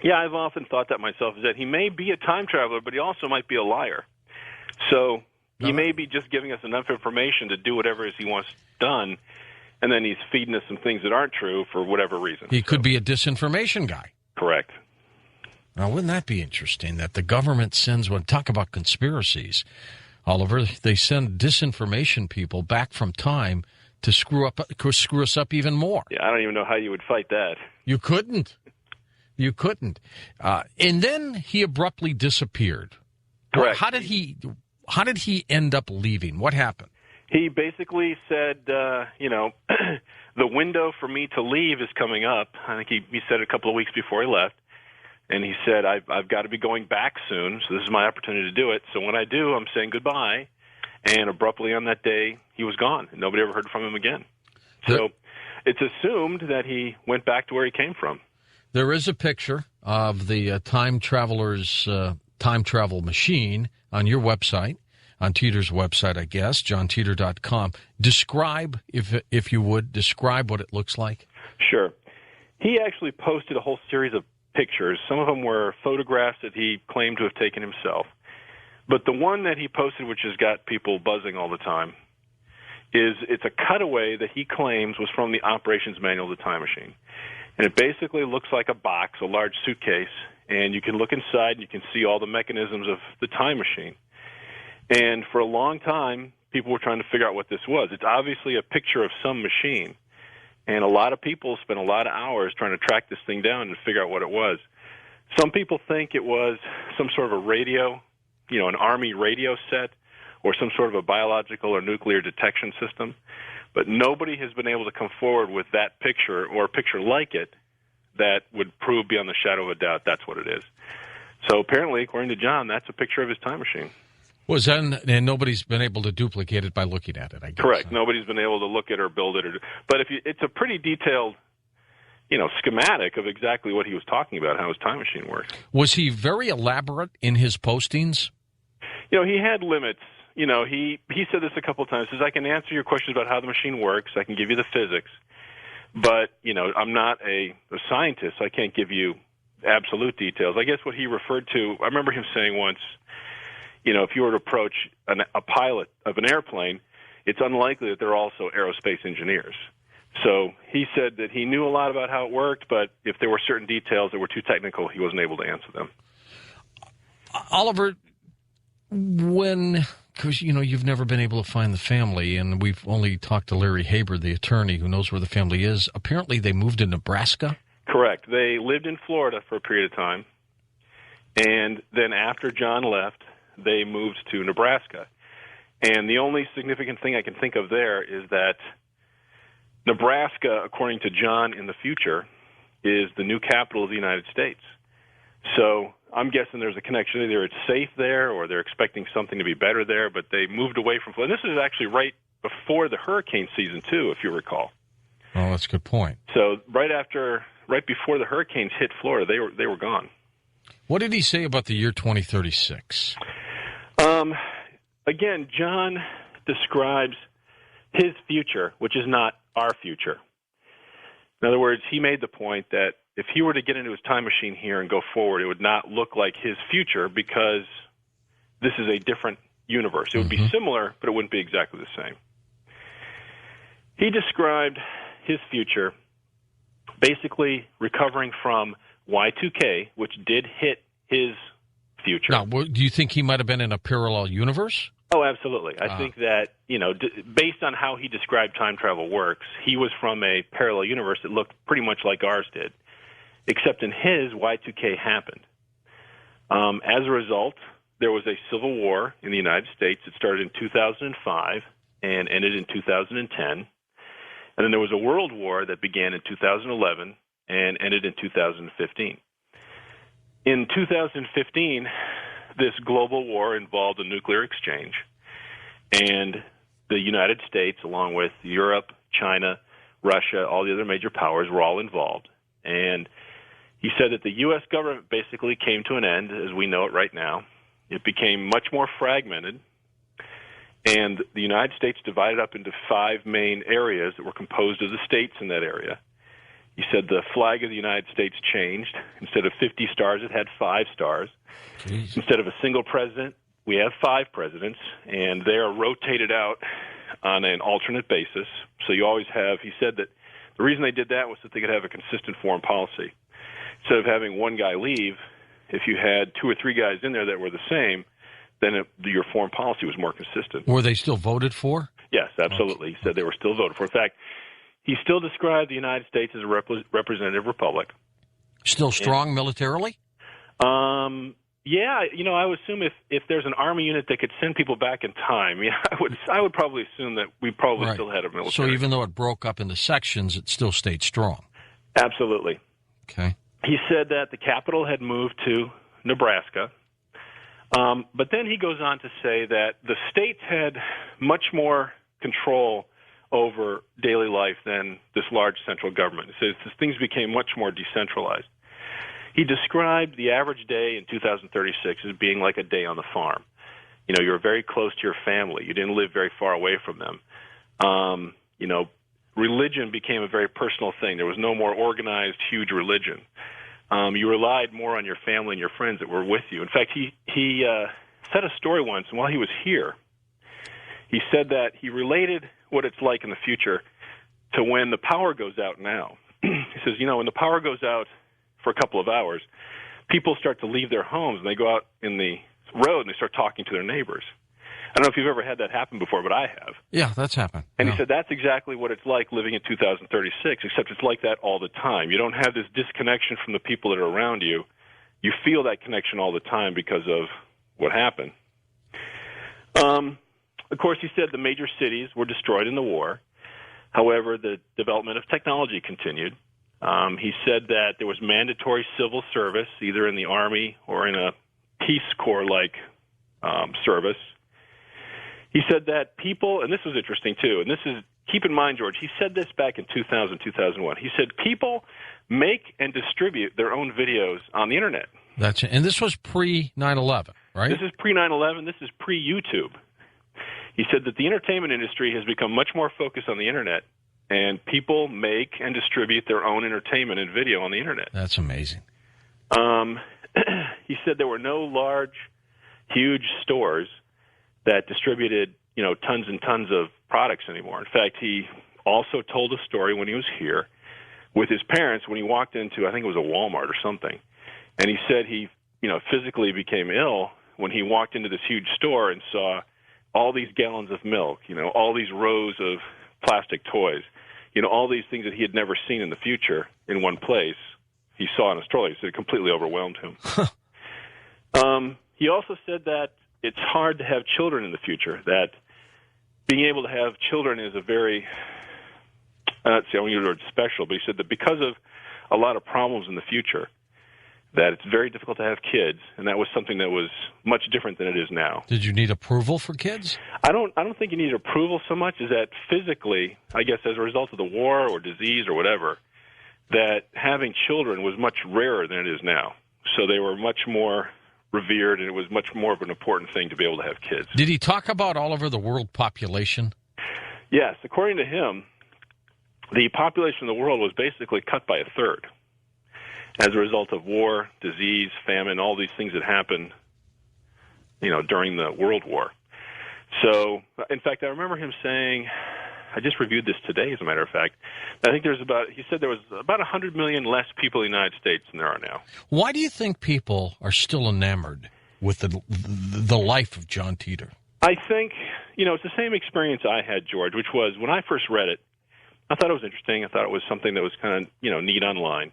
Yeah, I've often thought that myself, is that he may be a time traveler, but he also might be a liar. So he may be just giving us enough information to do whatever it is he wants done, and then he's feeding us some things that aren't true for whatever reason. He could be a disinformation guy. Correct. Now, wouldn't that be interesting that the government sends, when talk about conspiracies, Oliver, they send disinformation people back from time to screw us up even more. Yeah, I don't even know how you would fight that. You couldn't. You couldn't. And then he abruptly disappeared. Correct. How did he end up leaving? What happened? He basically said, the window for me to leave is coming up. I think he said it a couple of weeks before he left. And he said, I've got to be going back soon, so this is my opportunity to do it. So when I do, I'm saying goodbye. And abruptly on that day, he was gone. And nobody ever heard from him again. So it's assumed that he went back to where he came from. There is a picture of the time traveler's time travel machine on your website, on Titor's website, I guess, johntitor.com. Describe, if you would, describe what it looks like. Sure. He actually posted a whole series of pictures. Some of them were photographs that he claimed to have taken himself. But the one that he posted, which has got people buzzing all the time, it's a cutaway that he claims was from the operations manual of the time machine. And it basically looks like a box, a large suitcase, and you can look inside and you can see all the mechanisms of the time machine. And for a long time, people were trying to figure out what this was. It's obviously a picture of some machine. And a lot of people spent a lot of hours trying to track this thing down and figure out what it was. Some people think it was some sort of a radio, an Army radio set, or some sort of a biological or nuclear detection system. But nobody has been able to come forward with that picture or a picture like it that would prove beyond the shadow of a doubt that's what it is. So apparently, according to John, that's a picture of his time machine. And nobody's been able to duplicate it by looking at it, I guess. Correct. Nobody's been able to look at it or build it. But it's a pretty detailed, schematic of exactly what he was talking about, how his time machine works. Was he very elaborate in his postings? He had limits. He said this a couple of times. He says, I can answer your questions about how the machine works. I can give you the physics. But, I'm not a scientist, so I can't give you absolute details. I guess what he referred to, I remember him saying once, if you were to approach a pilot of an airplane, it's unlikely that they're also aerospace engineers. So he said that he knew a lot about how it worked, but if there were certain details that were too technical, he wasn't able to answer them. Oliver, because, you've never been able to find the family, and we've only talked to Larry Haber, the attorney who knows where the family is. Apparently they moved to Nebraska? Correct. They lived in Florida for a period of time, and then after John left, they moved to Nebraska. And the only significant thing I can think of there is that Nebraska, according to John in the future, is the new capital of the United States. So I'm guessing there's a connection. Either it's safe there or they're expecting something to be better there, but they moved away from Florida. And this is actually right before the hurricane season, too, if you recall. Oh, that's a good point. So right before the hurricanes hit Florida, they were gone. What did he say about the year 2036? Again, John describes his future, which is not our future. In other words, he made the point that if he were to get into his time machine here and go forward, it would not look like his future because this is a different universe. It would be similar, but it wouldn't be exactly the same. He described his future basically recovering from Y2K, which did hit his future. Now, do you think he might have been in a parallel universe? Oh, absolutely. I think that, based on how he described time travel works, he was from a parallel universe that looked pretty much like ours did, except in his, Y2K happened. As a result, there was a civil war in the United States. It started in 2005 and ended in 2010. And then there was a world war that began in 2011 and ended in 2015. In 2015, this global war involved a nuclear exchange, and the United States, along with Europe, China, Russia, all the other major powers, were all involved. And he said that the U.S. government basically came to an end as we know it right now. It became much more fragmented, and the United States divided up into 5 main areas that were composed of the states in that area. He said the flag of the United States changed. Instead of 50 stars, it had 5 stars. Jeez. Instead of a single president, we have 5 presidents, and they are rotated out on an alternate basis. So you always have, he said that the reason they did that was that they could have a consistent foreign policy. Instead of having one guy leave, if you had 2 or 3 guys in there that were the same, then your foreign policy was more consistent. Were they still voted for? Yes, absolutely. He said they were still voted for. In fact, he still described the United States as a representative republic. Still strong militarily? Yeah, I would assume if there's an army unit that could send people back in time, I would probably assume that we probably still had a military. So even though it broke up into sections, it still stayed strong? Absolutely. Okay. He said that the capital had moved to Nebraska, but then he goes on to say that the states had much more control over daily life than this large central government. He says things became much more decentralized. He described the average day in 2036 as being like a day on the farm. You were very close to your family. You didn't live very far away from them. Religion became a very personal thing. There was no more organized, huge religion. You relied more on your family and your friends that were with you. In fact, he said a story once, and while he was here, he said that he related what it's like in the future to when the power goes out now. He says, when the power goes out for a couple of hours, people start to leave their homes, and they go out in the road, and they start talking to their neighbors. I don't know if you've ever had that happen before, but I have. Yeah, that's happened. And he said that's exactly what it's like living in 2036, except it's like that all the time. You don't have this disconnection from the people that are around you. You feel that connection all the time because of what happened. Of course, he said the major cities were destroyed in the war. However, the development of technology continued. He said that there was mandatory civil service, either in the Army or in a Peace Corps-like service. He said that people, and this was interesting too, and this is, keep in mind, George, he said this back in 2000, 2001. He said people make and distribute their own videos on the Internet. And this was pre-9/11, right? This is pre-9/11. This is pre-YouTube. He said that the entertainment industry has become much more focused on the Internet, and people make and distribute their own entertainment and video on the Internet. That's amazing. He said there were no large, huge stores that distributed, tons and tons of products anymore. In fact, he also told a story when he was here with his parents when he walked into, I think it was a Walmart or something, and he said he, physically became ill when he walked into this huge store and saw all these gallons of milk, all these rows of plastic toys, all these things that he had never seen in the future in one place. He saw in a stroller. He said it completely overwhelmed him. He also said that it's hard to have children in the future, that being able to have children is a very, I don't use the word special, but he said that because of a lot of problems in the future, that it's very difficult to have kids, and that was something that was much different than it is now. Did you need approval for kids? I don't think you need approval so much as that physically, I guess as a result of the war or disease or whatever, that having children was much rarer than it is now. So they were much more revered, and it was much more of an important thing to be able to have kids. Did he talk about all over the world population? Yes. According to him, the population of the world was basically cut by a third as a result of war, disease, famine, all these things that happened, during the World War. So, in fact, I remember him saying, I just reviewed this today, as a matter of fact, I think he said there was about 100 million less people in the United States than there are now. Why do you think people are still enamored with the life of John Titor? I think, it's the same experience I had, George, which was when I first read it, I thought it was interesting. I thought it was something that was kind of, neat online.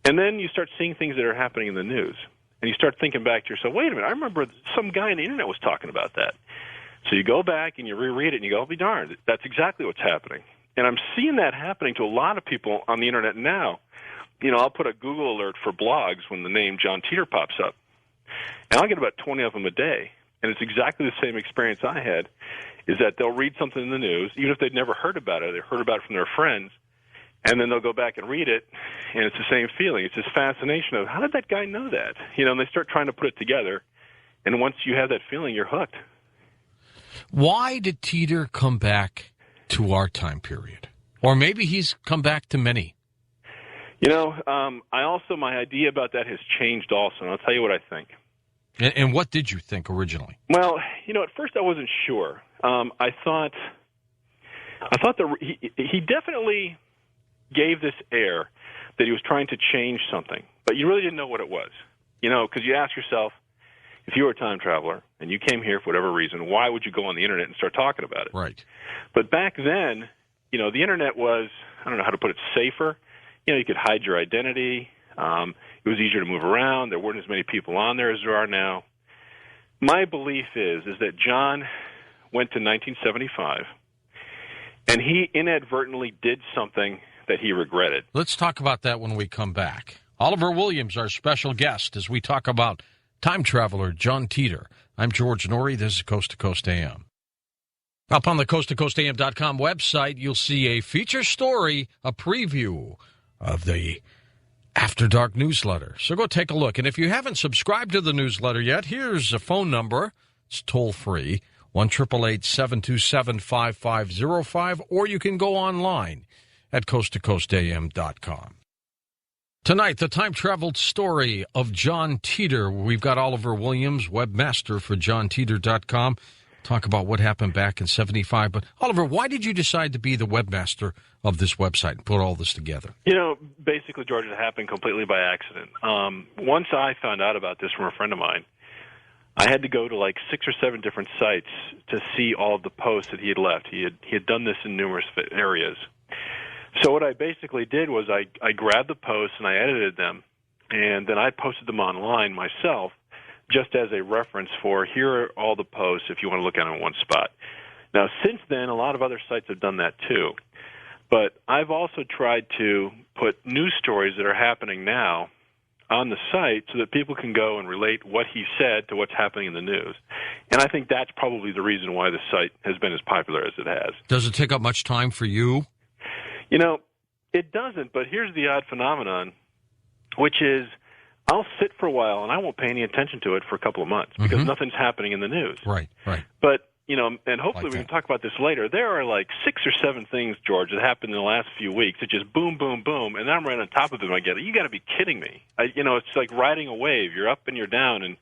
And then you start seeing things that are happening in the news. And you start thinking back to yourself, wait a minute, I remember some guy on the internet was talking about that. So you go back and you reread it and you go, I'll be darned, that's exactly what's happening. And I'm seeing that happening to a lot of people on the internet now. I'll put a Google alert for blogs when the name John Titor pops up. And I'll get about 20 of them a day. And it's exactly the same experience I had, is that they'll read something in the news, even if they'd never heard about it, they heard about it from their friends, and then they'll go back and read it, and it's the same feeling. It's this fascination of, how did that guy know that? And they start trying to put it together, and once you have that feeling, you're hooked. Why did Titor come back to our time period? Or maybe he's come back to many. My idea about that has changed also, and I'll tell you what I think. And what did you think originally? Well, at first I wasn't sure. I thought he definitely gave this air that he was trying to change something, but you really didn't know what it was. Because you ask yourself, if you were a time traveler and you came here for whatever reason, why would you go on the internet and start talking about it? Right. But back then, the internet was, I don't know how to put it, safer. You could hide your identity. It was easier to move around. There weren't as many people on there as there are now. My belief is that John went to 1975, and he inadvertently did something that he regretted. Let's talk about that when we come back. Oliver Williams, our special guest, as we talk about time traveler John Titor. I'm George Norrie. This is Coast to Coast AM. Up on the coasttocoastam.com website, you'll see a feature story, a preview of the After Dark newsletter. So go take a look. And if you haven't subscribed to the newsletter yet, here's a phone number. It's toll-free, 1-888-727-5505, or you can go online at coasttocoastam.com. Tonight, the time-traveled story of John Titor. We've got Oliver Williams, webmaster for JohnTitor.com. Talk about what happened back in 75. But, Oliver, why did you decide to be the webmaster of this website and put all this together? Basically, George, it happened completely by accident. Once I found out about this from a friend of mine, I had to go to like 6 or 7 different sites to see all of the posts that he had left. He had done this in numerous areas. So what I basically did was I grabbed the posts and I edited them, and then I posted them online myself, just as a reference for, here are all the posts if you want to look at them in one spot. Now, since then, a lot of other sites have done that too. But I've also tried to put news stories that are happening now on the site so that people can go and relate what he said to what's happening in the news. And I think that's probably the reason why the site has been as popular as it has. Does it take up much time for you? It doesn't, but here's the odd phenomenon, which is I'll sit for a while and I won't pay any attention to it for a couple of months because nothing's happening in the news. Right. But, and hopefully we can talk about this later, there are like 6 or 7 things, George, that happened in the last few weeks that just boom, boom, boom, and then I'm right on top of them. I get it. You got to be kidding me. It's like riding a wave. You're up and you're down, and in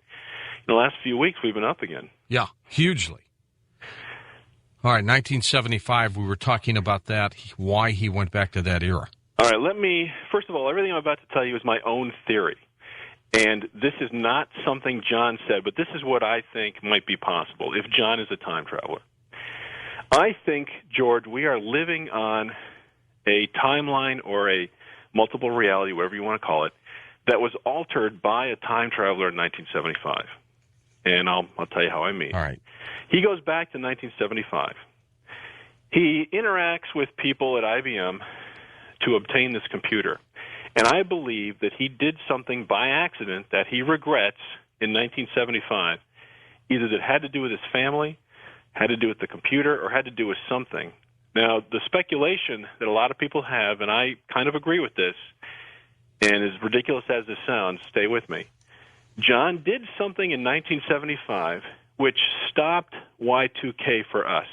the last few weeks we've been up again. Yeah, hugely. All right, 1975, we were talking about that, why he went back to that era. All right, first of all, everything I'm about to tell you is my own theory. And this is not something John said, but this is what I think might be possible if John is a time traveler. I think, George, we are living on a timeline or a multiple reality, whatever you want to call it, that was altered by a time traveler in 1975. And I'll tell you how I mean. All right. He goes back to 1975. He interacts with people at IBM to obtain this computer. And I believe that he did something by accident that he regrets in 1975, either that had to do with his family, had to do with the computer, or had to do with something. Now, the speculation that a lot of people have, and I kind of agree with this, and as ridiculous as this sounds, stay with me, John did something in 1975 which stopped Y2K for us.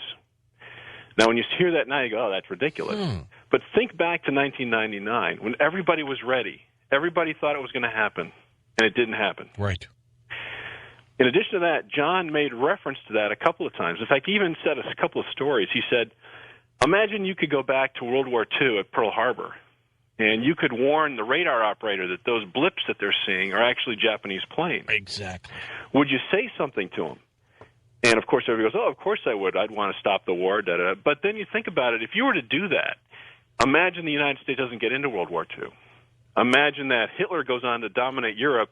Now, when you hear that now, you go, oh, that's ridiculous. But think back to 1999, when everybody was ready. Everybody thought it was going to happen, and it didn't happen. Right. In addition to that, John made reference to that a couple of times. In fact, he even said a couple of stories. He said, imagine you could go back to World War II at Pearl Harbor, and you could warn the radar operator that those blips that they're seeing are actually Japanese planes. Exactly. Would you say something to him? And, of course, everybody goes, oh, of course I would. I'd want to stop the war, da-da. But then you think about it. If you were to do that, imagine the United States doesn't get into World War II. Imagine that Hitler goes on to dominate Europe,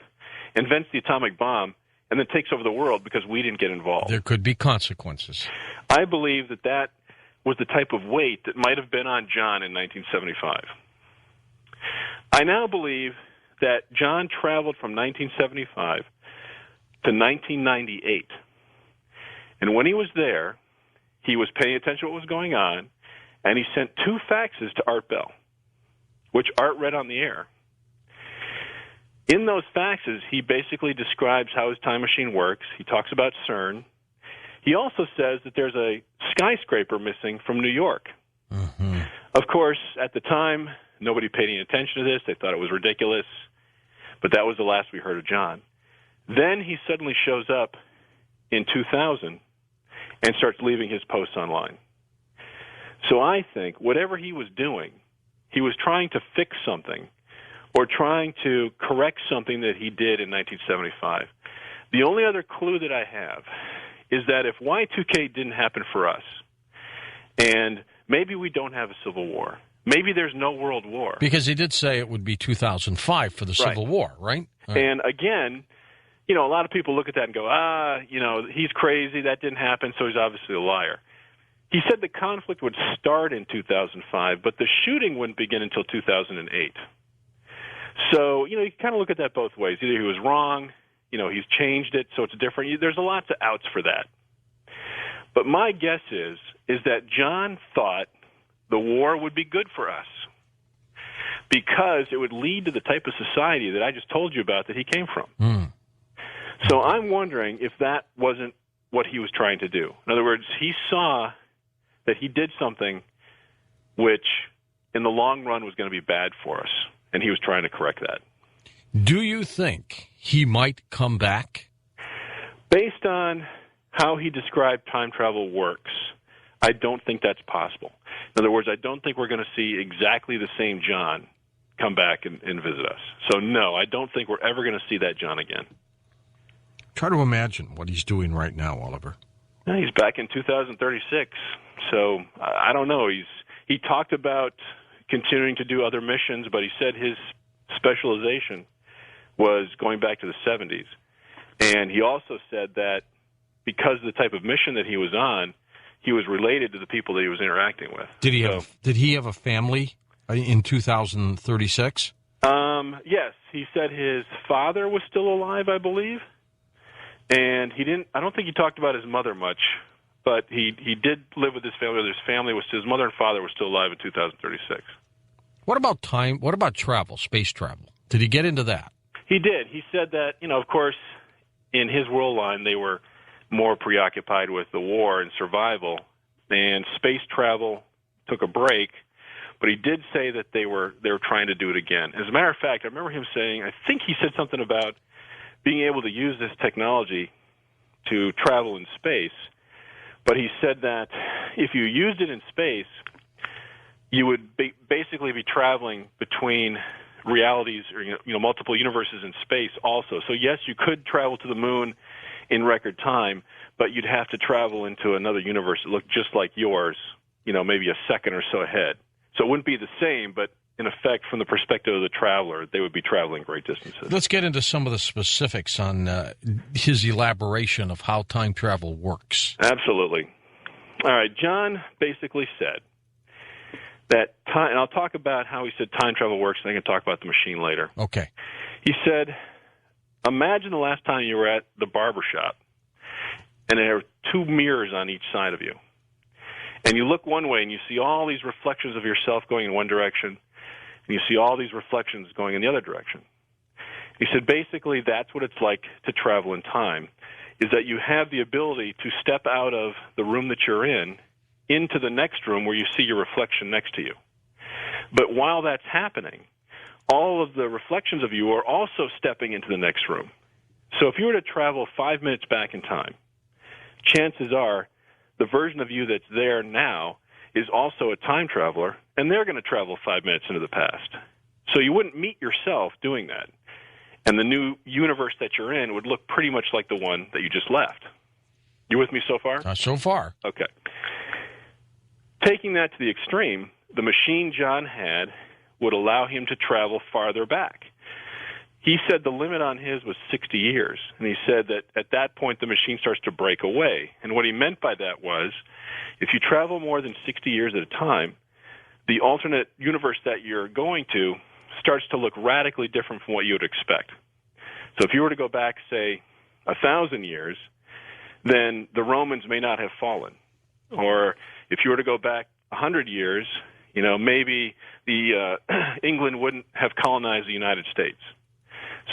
invents the atomic bomb, and then takes over the world because we didn't get involved. There could be consequences. I believe that that was the type of weight that might have been on John in 1975. I now believe that John traveled from 1975 to 1998. And when he was there, he was paying attention to what was going on, and he sent 2 faxes to Art Bell, which Art read on the air. In those faxes, he basically describes how his time machine works. He talks about CERN. He also says that there's a skyscraper missing from New York. Mm-hmm. Of course, at the time, nobody paid any attention to this. They thought it was ridiculous. But that was the last we heard of John. Then he suddenly shows up in 2000 and starts leaving his posts online. So I think whatever he was doing, he was trying to fix something or trying to correct something that he did in 1975. The only other clue that I have is that if Y2K didn't happen for us, and maybe we don't have a civil war, maybe there's no world war. Because he did say it would be 2005 for the Civil War, right? And again, you know, a lot of people look at that and go, you know, he's crazy, that didn't happen, so he's obviously a liar. He said the conflict would start in 2005, but the shooting wouldn't begin until 2008. So, you know, you can kind of look at that both ways. Either he was wrong, you know, he's changed it, so it's different. There's lots of outs for that. But my guess is that John thought the war would be good for us because it would lead to the type of society that I just told you about that he came from. Mm. So I'm wondering if that wasn't what he was trying to do. In other words, he saw that he did something which in the long run was going to be bad for us, and he was trying to correct that. Do you think he might come back? Based on how he described time travel works, I don't think that's possible. In other words, I don't think we're going to see exactly the same John come back and visit us. So, no, I don't think we're ever going to see that John again. Try to imagine what he's doing right now, Oliver. He's back in 2036, so I don't know. He talked about continuing to do other missions, but he said his specialization was going back to the 70s. And he also said that because of the type of mission that he was on, he was related to the people that he was interacting with. Did he have a family in 2036? Yes, he said his father was still alive, I believe. And I don't think he talked about his mother much, but he did live with his family. His mother and father were still alive in 2036. What about time? What about travel, space travel? Did he get into that? He did. He said that, you know, of course, in his world line, they were more preoccupied with the war and survival, and space travel took a break, but he did say that they were trying to do it again. As a matter of fact, I remember him saying, I think he said something about being able to use this technology to travel in space, but he said that if you used it in space, you would basically be traveling between realities or multiple universes in space also. So yes, you could travel to the moon in record time, but you'd have to travel into another universe that looked just like yours, maybe a second or so ahead. So it wouldn't be the same, but in effect, from the perspective of the traveler, they would be traveling great distances. Let's get into some of the specifics on his elaboration of how time travel works. Absolutely. All right, John basically said that time, and I'll talk about how he said time travel works, and I can talk about the machine later. Okay. He said, imagine the last time you were at the barber shop, and there are two mirrors on each side of you. And you look one way, and you see all these reflections of yourself going in one direction, and you see all these reflections going in the other direction. He said, basically, that's what it's like to travel in time, is that you have the ability to step out of the room that you're in into the next room where you see your reflection next to you. But while that's happening, all of the reflections of you are also stepping into the next room. So if you were to travel 5 minutes back in time, chances are the version of you that's there now is also a time traveler, and they're going to travel 5 minutes into the past. So you wouldn't meet yourself doing that. And the new universe that you're in would look pretty much like the one that you just left. You with me so far? So far. Okay. Taking that to the extreme, the machine John had would allow him to travel farther back. He said the limit on his was 60 years, and he said that at that point the machine starts to break away. And what he meant by that was, if you travel more than 60 years at a time, the alternate universe that you're going to starts to look radically different from what you would expect. So if you were to go back, say, 1,000 years, then the Romans may not have fallen. Or if you were to go back 100 years, maybe the England wouldn't have colonized the United States.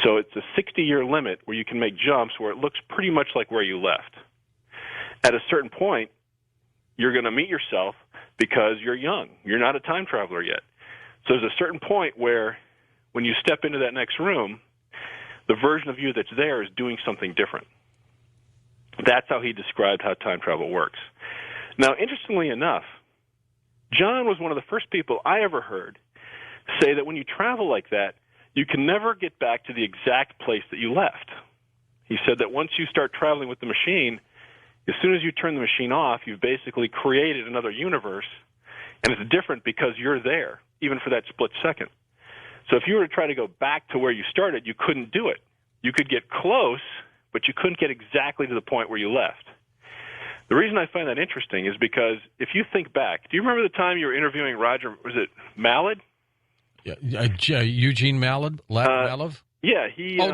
So it's a 60-year limit where you can make jumps where it looks pretty much like where you left. At a certain point, you're going to meet yourself because you're young. You're not a time traveler yet. So there's a certain point where when you step into that next room, the version of you that's there is doing something different. That's how he described how time travel works. Now, interestingly enough, John was one of the first people I ever heard say that when you travel like that, you can never get back to the exact place that you left. He said that once you start traveling with the machine, as soon as you turn the machine off, you've basically created another universe, and it's different because you're there, even for that split second. So if you were to try to go back to where you started, you couldn't do it. You could get close, but you couldn't get exactly to the point where you left. The reason I find that interesting is because if you think back, do you remember the time you were interviewing Roger, was it Mallard? Eugene Mallard? Mallard? Yeah, he... no.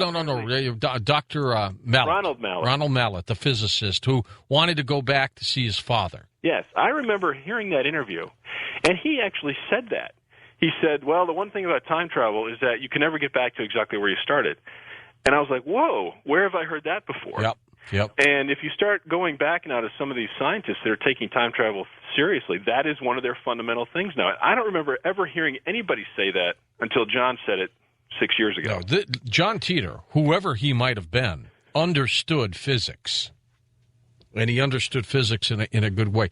Dr. Mallard. Ronald Mallard. Ronald Mallard, the physicist, who wanted to go back to see his father. Yes, I remember hearing that interview, and he actually said that. He said, well, the one thing about time travel is that you can never get back to exactly where you started. And I was like, whoa, where have I heard that before? Yep. And if you start going back now to some of these scientists that are taking time travel seriously, that is one of their fundamental things now. I don't remember ever hearing anybody say that until John said it 6 years ago. No, John Titor, whoever he might have been, understood physics. And he understood physics in a good way.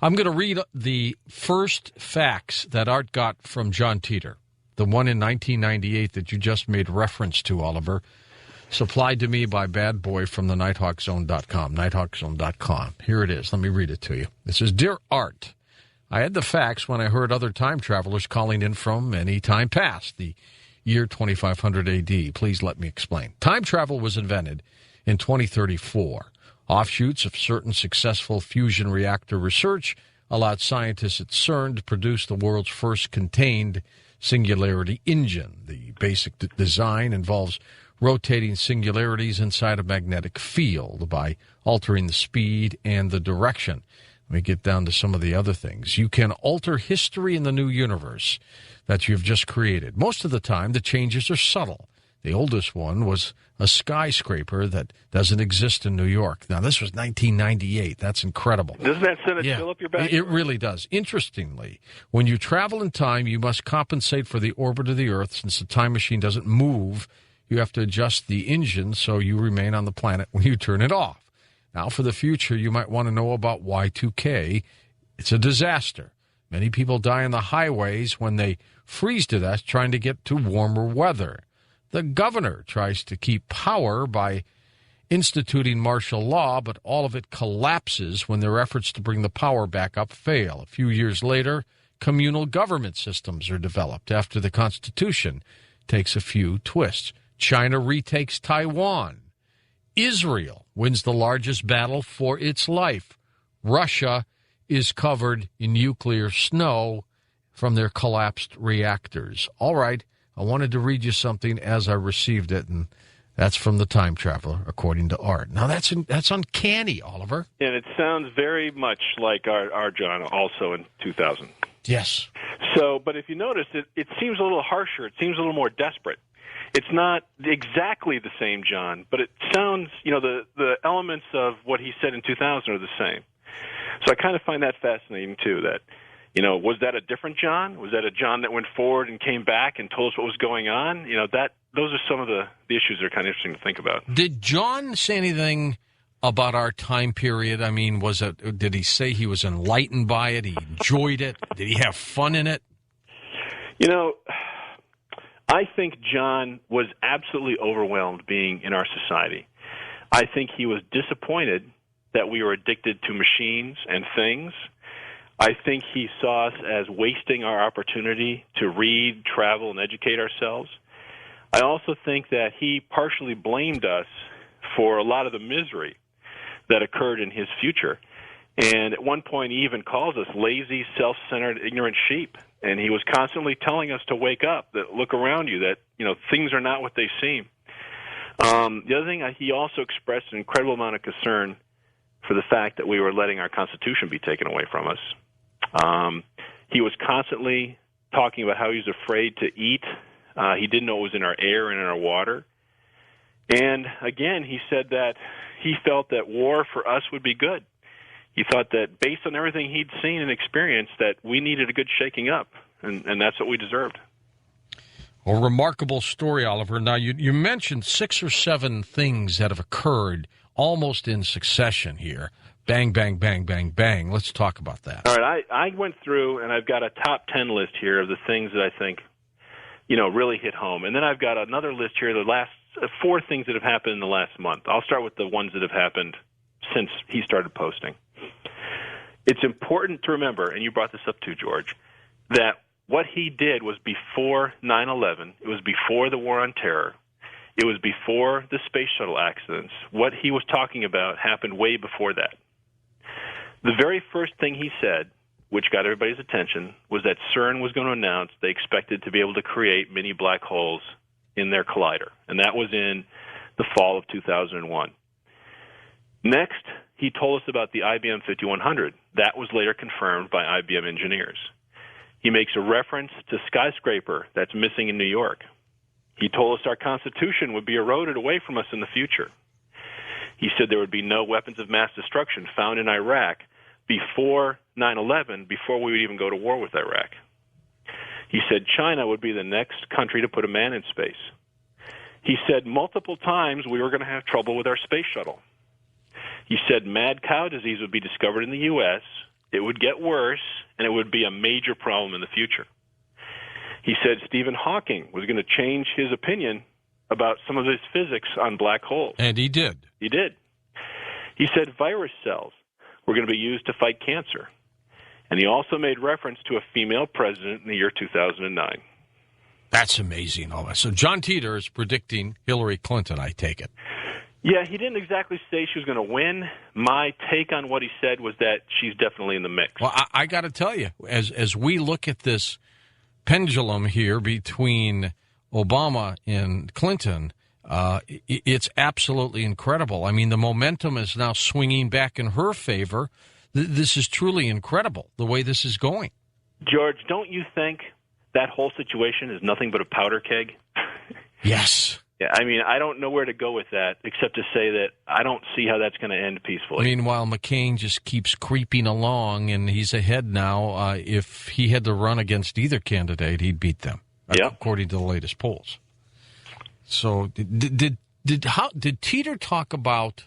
I'm going to read the first facts that Art got from John Titor, the one in 1998 that you just made reference to, Oliver, supplied to me by Bad Boy from the NighthawkZone.com, NighthawkZone.com. Here it is. Let me read it to you. It says, Dear Art, I had the facts when I heard other time travelers calling in from any time past, the year 2500 AD. Please let me explain. Time travel was invented in 2034. Offshoots of certain successful fusion reactor research allowed scientists at CERN to produce the world's first contained singularity engine. The basic design involves rotating singularities inside a magnetic field by altering the speed and the direction. Let me get down to some of the other things. You can alter history in the new universe that you've just created. Most of the time, the changes are subtle. The oldest one was a skyscraper that doesn't exist in New York. Now, this was 1998. That's incredible. Doesn't that send a chill up your back? It really does. Interestingly, when you travel in time, you must compensate for the orbit of the Earth. Since the time machine doesn't move, you have to adjust the engine so you remain on the planet when you turn it off. Now, for the future, you might want to know about Y2K. It's a disaster. Many people die on the highways when they freeze to death trying to get to warmer weather. The governor tries to keep power by instituting martial law, but all of it collapses when their efforts to bring the power back up fail. A few years later, communal government systems are developed after the Constitution takes a few twists. China retakes Taiwan. Israel wins the largest battle for its life. Russia is covered in nuclear snow from their collapsed reactors. All right, I wanted to read you something as I received it, and that's from the Time Traveler, according to Art. Now, that's uncanny, Oliver. And it sounds very much like our John also in 2000. Yes. So, but if you notice, it seems a little harsher. It seems a little more desperate. It's not exactly the same John, but it sounds, the elements of what he said in 2000 are the same. So I kind of find that fascinating, too, that, was that a different John? Was that a John that went forward and came back and told us what was going on? Those are some of the issues that are kind of interesting to think about. Did John say anything about our time period? I mean, did he say he was enlightened by it? He enjoyed it? Did he have fun in it? I think John was absolutely overwhelmed being in our society. I think he was disappointed that we were addicted to machines and things. I think he saw us as wasting our opportunity to read, travel, and educate ourselves. I also think that he partially blamed us for a lot of the misery that occurred in his future. And at one point, he even calls us lazy, self-centered, ignorant sheep. And he was constantly telling us to wake up, that look around you, that things are not what they seem. The other thing, he also expressed an incredible amount of concern for the fact that we were letting our Constitution be taken away from us. He was constantly talking about how he was afraid to eat. He didn't know it was in our air and in our water. And again, he said that he felt that war for us would be good. He thought that based on everything he'd seen and experienced, that we needed a good shaking up, and that's what we deserved. A remarkable story, Oliver. Now, you mentioned 6 or 7 things that have occurred almost in succession here. Bang, bang, bang, bang, bang. Let's talk about that. All right, I went through, and I've got a top 10 list here of the things that I think, really hit home. And then I've got another list here, the last 4 things that have happened in the last month. I'll start with the ones that have happened since he started posting. It's important to remember, and you brought this up too, George, that what he did was before 9/11. It was before the War on Terror. It was before the space shuttle accidents. What he was talking about happened way before that. The very first thing he said, which got everybody's attention, was that CERN was going to announce they expected to be able to create mini black holes in their collider, and that was in the fall of 2001. Next, he told us about the IBM 5100. That was later confirmed by IBM engineers. He makes a reference to skyscraper that's missing in New York. He told us our Constitution would be eroded away from us in the future. He said there would be no weapons of mass destruction found in Iraq before 9/11, before we would even go to war with Iraq. He said China would be the next country to put a man in space. He said multiple times we were going to have trouble with our space shuttle. He said mad cow disease would be discovered in the U.S., it would get worse, and it would be a major problem in the future. He said Stephen Hawking was going to change his opinion about some of his physics on black holes. And he did. He did. He said virus cells were going to be used to fight cancer. And he also made reference to a female president in the year 2009. That's amazing. So John Titor is predicting Hillary Clinton, I take it. Yeah, he didn't exactly say she was going to win. My take on what he said was that she's definitely in the mix. Well, I got to tell you, as we look at this pendulum here between Obama and Clinton, it's absolutely incredible. I mean, the momentum is now swinging back in her favor. This is truly incredible, the way this is going. George, don't you think that whole situation is nothing but a powder keg? Yes. Yeah, I mean, I don't know where to go with that except to say that I don't see how that's going to end peacefully. Meanwhile, McCain just keeps creeping along, and he's ahead now. If he had to run against either candidate, he'd beat them, according to the latest polls. So did Titor talk about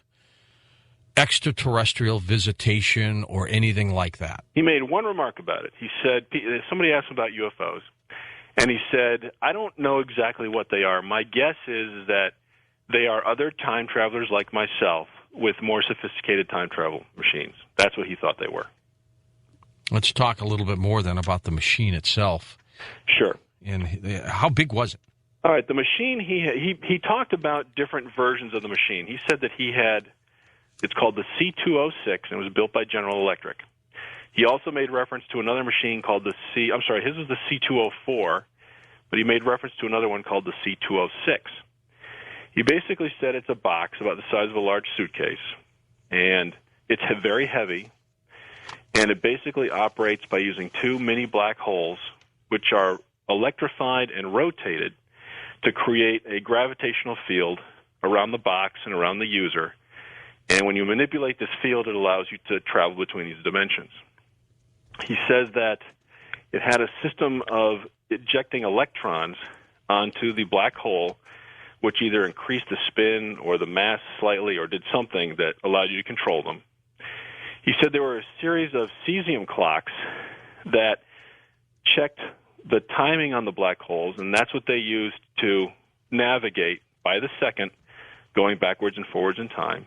extraterrestrial visitation or anything like that? He made one remark about it. He said, somebody asked him about UFOs. And he said, I don't know exactly what they are. My guess is that they are other time travelers like myself with more sophisticated time travel machines. That's what he thought they were. Let's talk a little bit more then about the machine itself. Sure. And how big was it? All right, the machine, he talked about different versions of the machine. He said that he had, it's called the C206, and it was built by General Electric. He also made reference to another machine called his was the C204, but he made reference to another one called the C206. He basically said it's a box about the size of a large suitcase, and it's very heavy, and it basically operates by using 2 mini black holes, which are electrified and rotated to create a gravitational field around the box and around the user. And when you manipulate this field, it allows you to travel between these dimensions. He says that it had a system of ejecting electrons onto the black hole, which either increased the spin or the mass slightly or did something that allowed you to control them. He said there were a series of cesium clocks that checked the timing on the black holes, and that's what they used to navigate by the second, going backwards and forwards in time.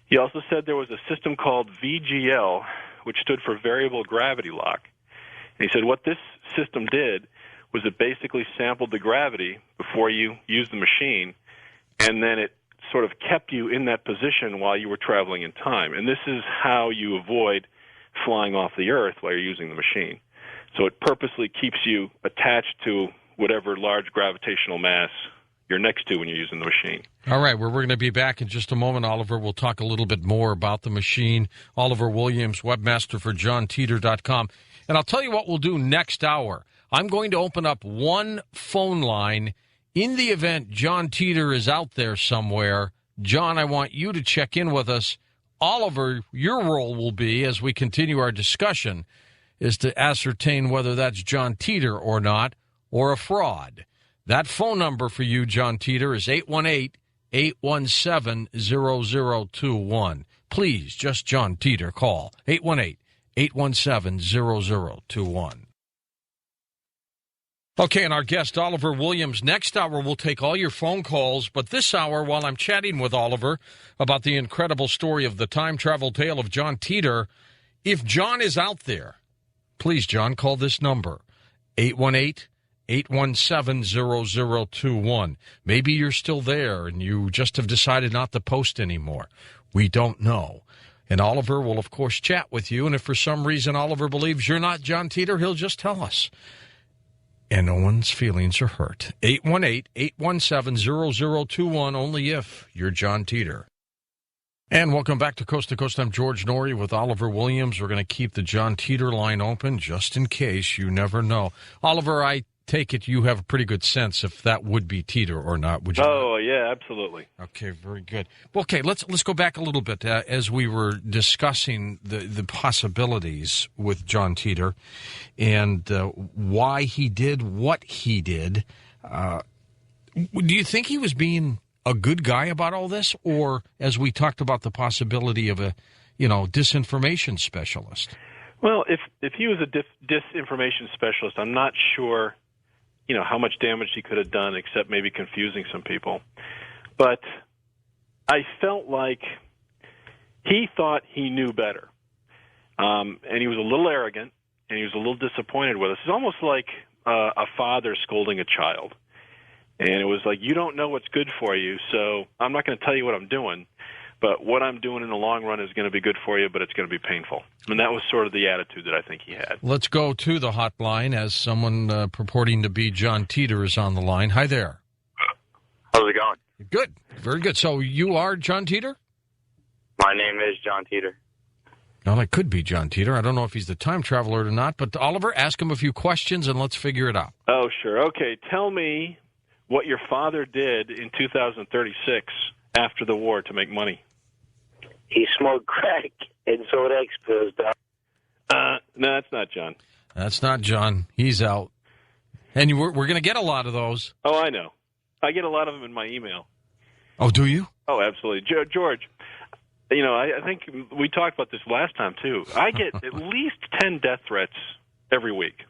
He also said there was a system called VGL, which stood for Variable Gravity Lock. And he said what this system did was it basically sampled the gravity before you used the machine, and then it sort of kept you in that position while you were traveling in time. And this is how you avoid flying off the Earth while you're using the machine. So it purposely keeps you attached to whatever large gravitational mass you're next to when you're using the machine. All right, we're going to be back in just a moment, Oliver. We'll talk a little bit more about the machine. Oliver Williams, webmaster for JohnTitor.com. And I'll tell you what we'll do next hour. I'm going to open up one phone line in the event John Titor is out there somewhere. John, I want you to check in with us. Oliver, your role will be, as we continue our discussion, is to ascertain whether that's John Titor or not, or a fraud. That phone number for you, John Titor, is 818-817-0021. Please, just John Titor, call 818-817-0021. Okay, and our guest, Oliver Williams. Next hour, we'll take all your phone calls, but this hour, while I'm chatting with Oliver about the incredible story of the time travel tale of John Titor, if John is out there, please, John, call this number, 818-817-0021. Maybe you're still there and you just have decided not to post anymore. We don't know. And Oliver will, of course, chat with you, and if for some reason Oliver believes you're not John Titor, he'll just tell us. And no one's feelings are hurt. 818-817-0021, only if you're John Titor. And welcome back to Coast. I'm George Norrie with Oliver Williams. We're going to keep the John Titor line open just in case. You never know. Oliver, I take it you have a pretty good sense if that would be Titor or not, would you? Oh, yeah, absolutely. Okay, very good. Okay, let's go back a little bit as we were discussing the possibilities with John Titor and why he did what he did. Do you think he was being a good guy about all this, or as we talked about the possibility of a, disinformation specialist? Well, if he was a disinformation specialist, I'm not sure, how much damage he could have done except maybe confusing some people. But I felt like he thought he knew better. And he was a little arrogant, and he was a little disappointed with us. It's almost like a father scolding a child. And it was like, you don't know what's good for you, so I'm not going to tell you what I'm doing. But what I'm doing in the long run is going to be good for you, but it's going to be painful. And that was sort of the attitude that I think he had. Let's go to the hotline as someone purporting to be John Titor is on the line. Hi there. How's it going? Good. Very good. So you are John Titor? My name is John Titor. Well, it could be John Titor. I don't know if he's the time traveler or not. But, Oliver, ask him a few questions and let's figure it out. Oh, sure. Okay, tell me what your father did in 2036 after the war to make money. He smoked crack and sold extras. No, that's not John. That's not John. He's out. And we're going to get a lot of those. Oh, I know. I get a lot of them in my email. Oh, do you? Oh, absolutely. George, I think we talked about this last time, too. I get at least 10 death threats every week.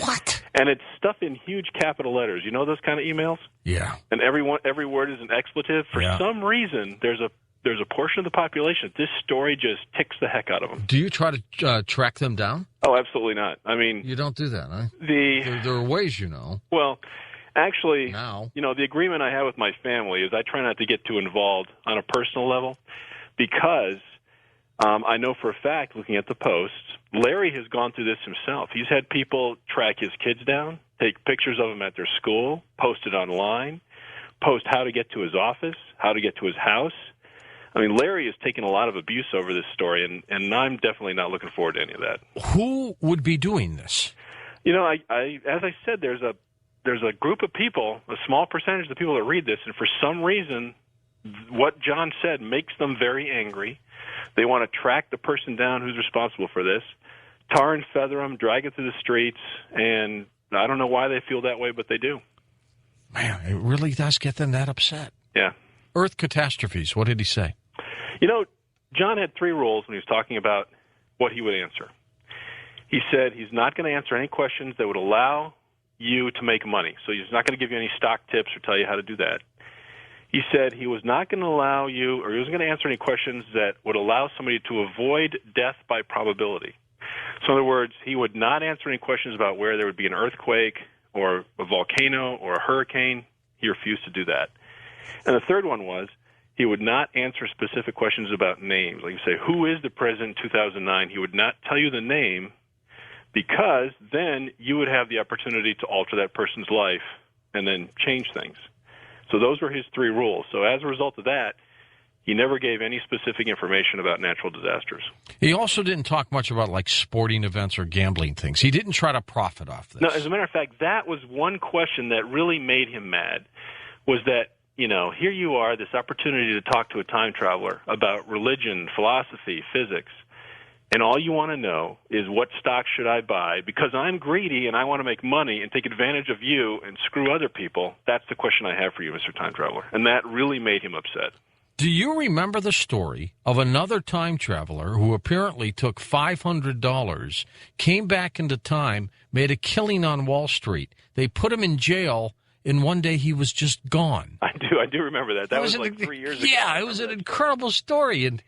What? And it's stuff in huge capital letters. You know those kind of emails? Yeah. And every word is an expletive. For some reason, there's a portion of the population, this story just ticks the heck out of them. Do you try to track them down? Oh, absolutely not. I mean... You don't do that, huh? There are ways, Well, actually, the agreement I have with my family is I try not to get too involved on a personal level because I know for a fact, looking at the posts, Larry has gone through this himself. He's had people track his kids down, take pictures of them at their school, post it online, post how to get to his office, how to get to his house. I mean, Larry has taken a lot of abuse over this story, and I'm definitely not looking forward to any of that. Who would be doing this? As I said, there's a group of people, a small percentage of the people that read this, and for some reason, what John said makes them very angry. They want to track the person down who's responsible for this, tar and feather them, drag it through the streets, and I don't know why they feel that way, but they do. Man, it really does get them that upset. Yeah. Earth catastrophes, what did he say? John had 3 rules when he was talking about what he would answer. He said he's not going to answer any questions that would allow you to make money. So he's not going to give you any stock tips or tell you how to do that. He said he was not going to allow you, or he wasn't going to answer any questions that would allow somebody to avoid death by probability. So in other words, he would not answer any questions about where there would be an earthquake or a volcano or a hurricane. He refused to do that. And the third one was he would not answer specific questions about names. Like you say, who is the president in 2009? He would not tell you the name because then you would have the opportunity to alter that person's life and then change things. So those were his three rules. So as a result of that, he never gave any specific information about natural disasters. He also didn't talk much about like sporting events or gambling things. He didn't try to profit off this. No, as a matter of fact, that was one question that really made him mad, was that, you know, here you are, this opportunity to talk to a time traveler about religion, philosophy, physics, and all you want to know is what stock should I buy because I'm greedy and I want to make money and take advantage of you and screw other people. That's the question I have for you, Mr. Time Traveler. And that really made him upset. Do you remember the story of another time traveler who apparently took $500, came back into time, made a killing on Wall Street? They put him in jail, and one day he was just gone. I do remember that. That was like 3 years ago. Yeah, it was an incredible story, and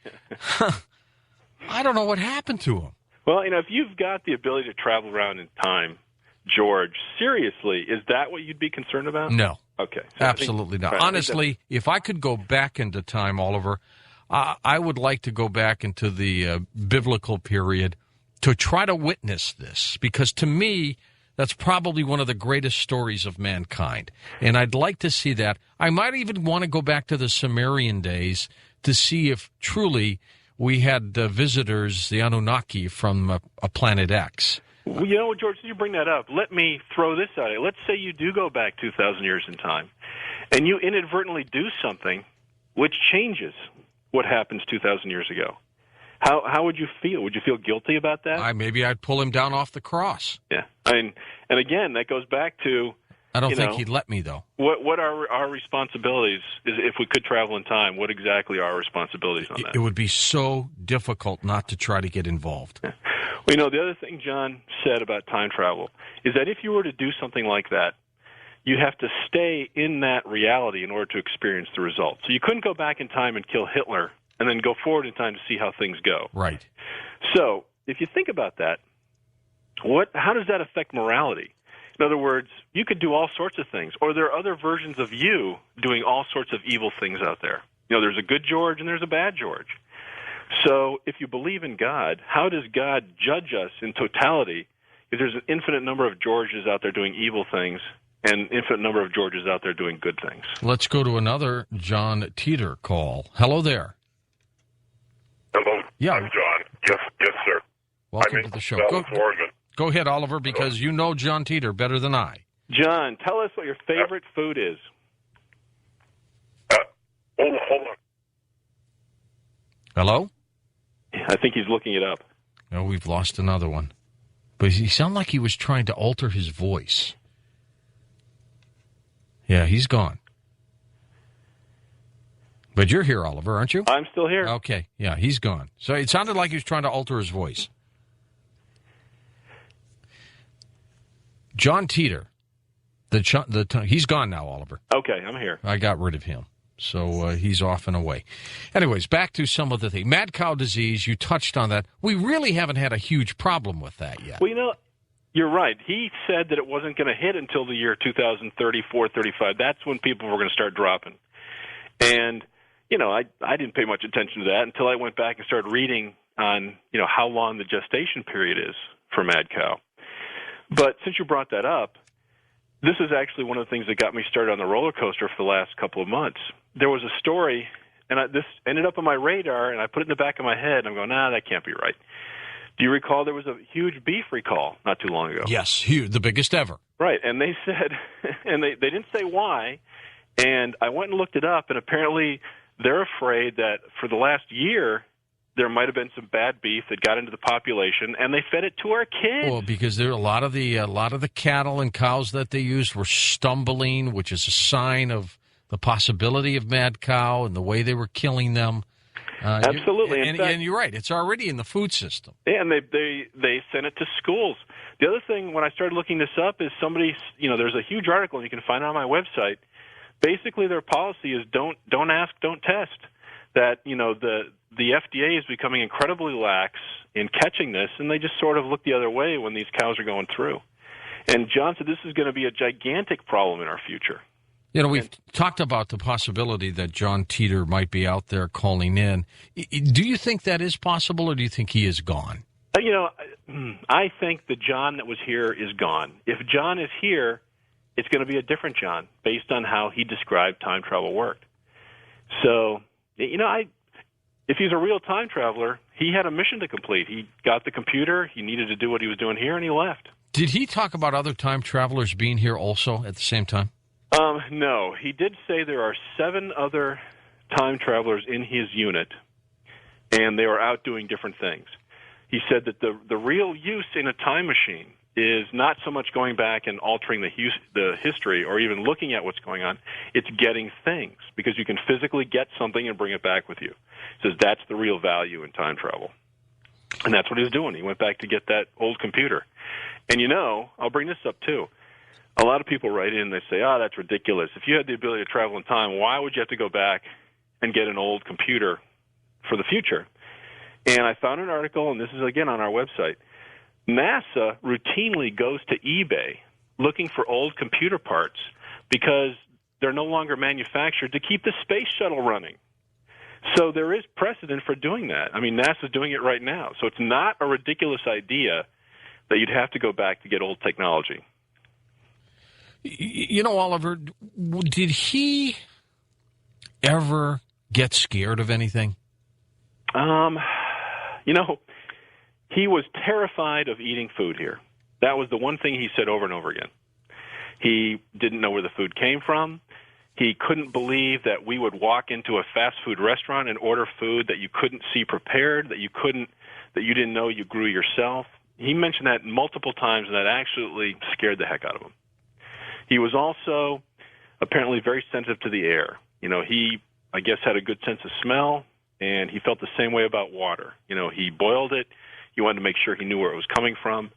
I don't know what happened to him. Well, you know, if you've got the ability to travel around in time, George, seriously, is that what you'd be concerned about? No. Okay. So absolutely not. Right, Honestly, if I could go back into time, Oliver, I would like to go back into the biblical period to try to witness this, because to me, that's probably one of the greatest stories of mankind. And I'd like to see that. I might even want to go back to the Sumerian days to see if truly we had visitors, the Anunnaki, from a planet X. Well, you know, George, since you bring that up, let me throw this at you. Let's say you do go back 2,000 years in time, and you inadvertently do something which changes what happens 2,000 years ago. How would you feel? Would you feel guilty about that? Maybe I'd pull him down off the cross. Yeah. I mean, and again, that goes back to... I don't think he'd let me, though. What are our responsibilities? If we could travel in time, what exactly are our responsibilities on that? It would be so difficult not to try to get involved. Yeah. Well, you know, the other thing John said about time travel is that if you were to do something like that, you have to stay in that reality in order to experience the results. So you couldn't go back in time and kill Hitler and then go forward in time to see how things go. Right. So if you think about that, how does that affect morality? In other words, you could do all sorts of things, or there are other versions of you doing all sorts of evil things out there. You know, there's a good George and there's a bad George. So if you believe in God, how does God judge us in totality if there's an infinite number of Georges out there doing evil things and an infinite number of Georges out there doing good things? Let's go to another John Titor call. Hello there. Hello. Yeah. I'm John. Yes, sir. Welcome to the show. Go ahead, Oliver, because you know John Titor better than I. John, tell us what your favorite food is. Hold on. Hello? I think he's looking it up. No, we've lost another one. But he sounded like he was trying to alter his voice. Yeah, he's gone. But you're here, Oliver, aren't you? I'm still here. Okay, yeah, he's gone. So it sounded like he was trying to alter his voice. John Titor. He's gone now, Oliver. Okay, I'm here. I got rid of him. So he's off and away. Anyways, back to some of the things. Mad cow disease, you touched on that. We really haven't had a huge problem with that yet. Well, you know, you're right. He said that it wasn't going to hit until the year 2034, 35. That's when people were going to start dropping. And, you know, I didn't pay much attention to that until I went back and started reading on, you know, how long the gestation period is for mad cow. But since you brought that up, this is actually one of the things that got me started on the roller coaster for the last couple of months. There was a story, and this ended up on my radar, and I put it in the back of my head, and I'm going, that can't be right. Do you recall there was a huge beef recall not too long ago? Yes, huge, the biggest ever. Right, and they said, and they didn't say why, and I went and looked it up, and apparently they're afraid that for the last year there might have been some bad beef that got into the population, and they fed it to our kids. Well, because there a lot of the cattle and cows that they used were stumbling, which is a sign of the possibility of mad cow and the way they were killing them. Absolutely, and you're right; it's already in the food system. Yeah, and they sent it to schools. The other thing, when I started looking this up, is somebody, you know, there's a huge article, and you can find it on my website, basically their policy is don't ask, don't test. That, you know, the FDA is becoming incredibly lax in catching this, and they just sort of look the other way when these cows are going through. And John said this is going to be a gigantic problem in our future. You know, we've talked about the possibility that John Titor might be out there calling in. Do you think that is possible, or do you think he is gone? You know, I think the John that was here is gone. If John is here, it's going to be a different John based on how he described time travel worked. So, you know, if he's a real time traveler, he had a mission to complete. He got the computer, he needed to do what he was doing here, and he left. Did he talk about other time travelers being here also at the same time? No. He did say there are 7 other time travelers in his unit, and they were out doing different things. He said that the real use in a time machine is not so much going back and altering the history or even looking at what's going on. It's getting things, because you can physically get something and bring it back with you. He says that's the real value in time travel. And that's what he was doing. He went back to get that old computer. And, you know, I'll bring this up, too. A lot of people write in and they say, that's ridiculous. If you had the ability to travel in time, why would you have to go back and get an old computer for the future? And I found an article, and this is, again, on our website. NASA routinely goes to eBay looking for old computer parts because they're no longer manufactured to keep the space shuttle running. So there is precedent for doing that. I mean, NASA's doing it right now. So it's not a ridiculous idea that you'd have to go back to get old technology. You know, Oliver, did he ever get scared of anything? You know, he was terrified of eating food here. That was the one thing he said over and over again. He didn't know where the food came from. He couldn't believe that we would walk into a fast food restaurant and order food that you couldn't see prepared, that you didn't know you grew yourself. He mentioned that multiple times, and that absolutely scared the heck out of him. He was also apparently very sensitive to the air. You know, he, I guess, had a good sense of smell, and he felt the same way about water. You know, he boiled it. He wanted to make sure he knew where it was coming from.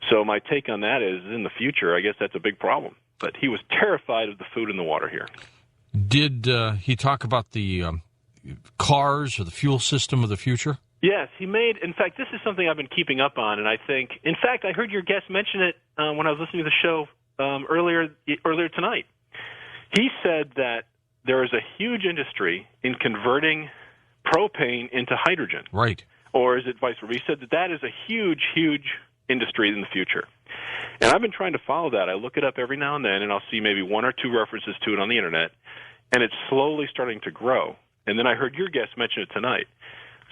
So my take on that is, in the future, I guess that's a big problem. But he was terrified of the food and the water here. Did he talk about the cars or the fuel system of the future? Yes, he made, in fact, this is something I've been keeping up on, and I think, in fact, I heard your guest mention it when I was listening to the show earlier tonight. He said that there is a huge industry in converting propane into hydrogen. Right. Or is it vice versa? He said that that is a huge, huge industry in the future. And I've been trying to follow that. I look it up every now and then, and I'll see maybe 1 or 2 references to it on the Internet, and it's slowly starting to grow. And then I heard your guest mention it tonight.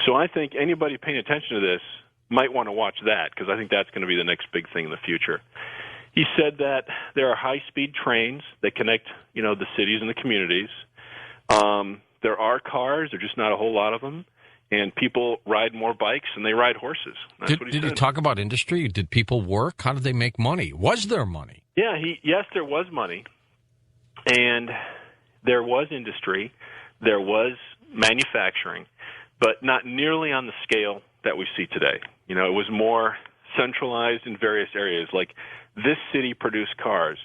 So I think anybody paying attention to this might want to watch that, because I think that's going to be the next big thing in the future. He said that there are high-speed trains that connect, you know, the cities and the communities. There are cars. There are just not a whole lot of them. And people ride more bikes and they ride horses. That's what he said. Did he talk about industry? Did people work? How did they make money? Was there money? Yeah, yes, there was money. And there was industry. There was manufacturing, but not nearly on the scale that we see today. You know, it was more centralized in various areas. Like, this city produced cars.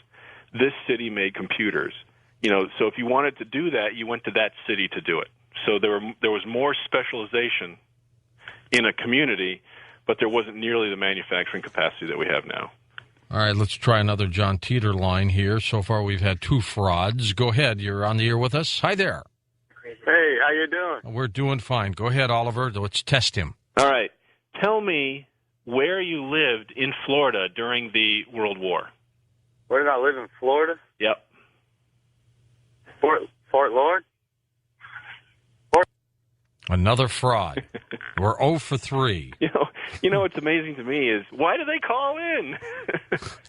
This city made computers. You know, so if you wanted to do that, you went to that city to do it. So there was more specialization in a community, but there wasn't nearly the manufacturing capacity that we have now. All right, let's try another John Titor line here. So far we've had 2 frauds. Go ahead. You're on the air with us. Hi there. Hey, how you doing? We're doing fine. Go ahead, Oliver. Let's test him. All right. Tell me where you lived in Florida during the World War. Where did I live in Florida? Yep. Fort Lord? Another fraud. We're 0 for 3. You know what's amazing to me is, why do they call in?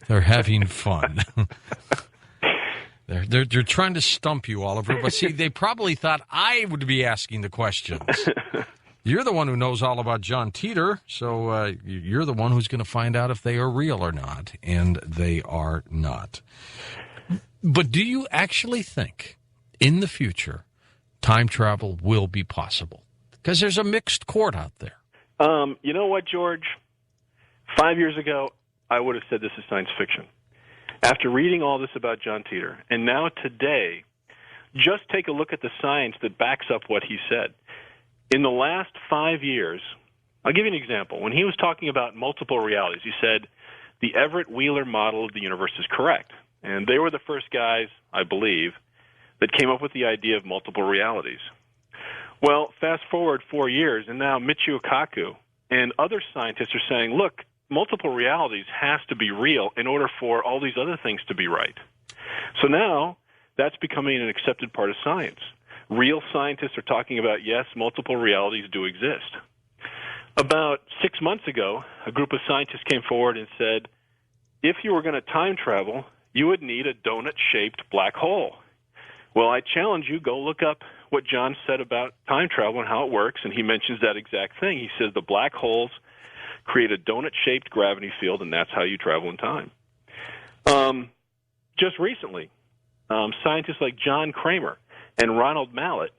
They're having fun. They're trying to stump you, Oliver. But see, they probably thought I would be asking the questions. You're the one who knows all about John Titor, so you're the one who's going to find out if they are real or not, and they are not. But do you actually think, in the future, time travel will be possible? Because there's a mixed court out there. You know what, George? 5 years ago, I would have said this is science fiction. After reading all this about John Titor, and now today, just take a look at the science that backs up what he said. In the last 5 years, I'll give you an example. When he was talking about multiple realities, he said the Everett Wheeler model of the universe is correct. And they were the first guys, I believe, that came up with the idea of multiple realities. Well, fast forward 4 years, and now Michio Kaku and other scientists are saying, look, multiple realities has to be real in order for all these other things to be right. So now that's becoming an accepted part of science. Real scientists are talking about, yes, multiple realities do exist. About 6 months ago, a group of scientists came forward and said, if you were going to time travel, you would need a donut-shaped black hole. Well, I challenge you, go look up what John said about time travel and how it works, and he mentions that exact thing. He says the black holes create a donut-shaped gravity field, and that's how you travel in time. Just recently, scientists like John Kramer and Ronald Mallet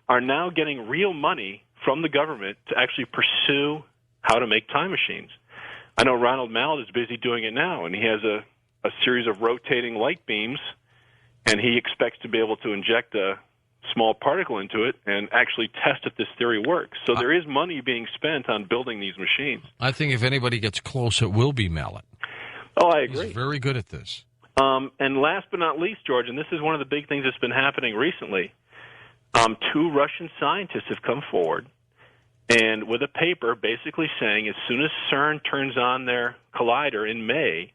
are now getting real money from the government to actually pursue how to make time machines. I know Ronald Mallet is busy doing it now, and he has a series of rotating light beams, and he expects to be able to inject a small particle into it and actually test if this theory works. So there is money being spent on building these machines. I think if anybody gets close, it will be Mallet. Oh, I agree. He's very good at this. And last but not least, George, and this is one of the big things that's been happening recently, 2 Russian scientists have come forward and with a paper basically saying as soon as CERN turns on their collider in May,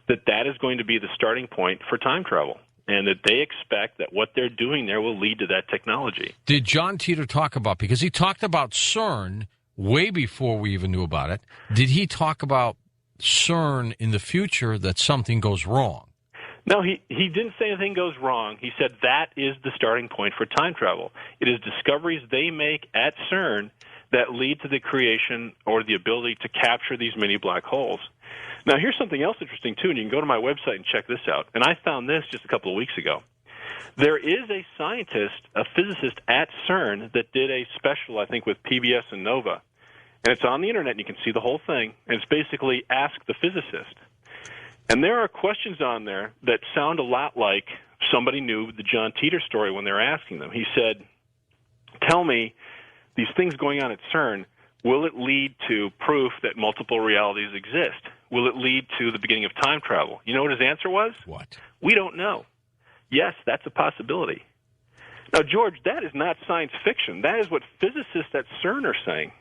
that is going to be the starting point for time travel, and that they expect that what they're doing there will lead to that technology. Did John Titor talk about, because he talked about CERN way before we even knew about it, did he talk about CERN in the future that something goes wrong? No, he didn't say anything goes wrong. He said that is the starting point for time travel. It is discoveries they make at CERN that lead to the creation or the ability to capture these mini black holes. Now, here's something else interesting, too, and you can go to my website and check this out. And I found this just a couple of weeks ago. There is a scientist, a physicist at CERN that did a special, I think, with PBS and Nova. And it's on the Internet, and you can see the whole thing. And it's basically Ask the Physicist. And there are questions on there that sound a lot like somebody knew the John Titor story when they were asking them. He said, tell me, these things going on at CERN, will it lead to proof that multiple realities exist? Will it lead to the beginning of time travel? You know what his answer was? What? We don't know. Yes, that's a possibility. Now, George, that is not science fiction. That is what physicists at CERN are saying.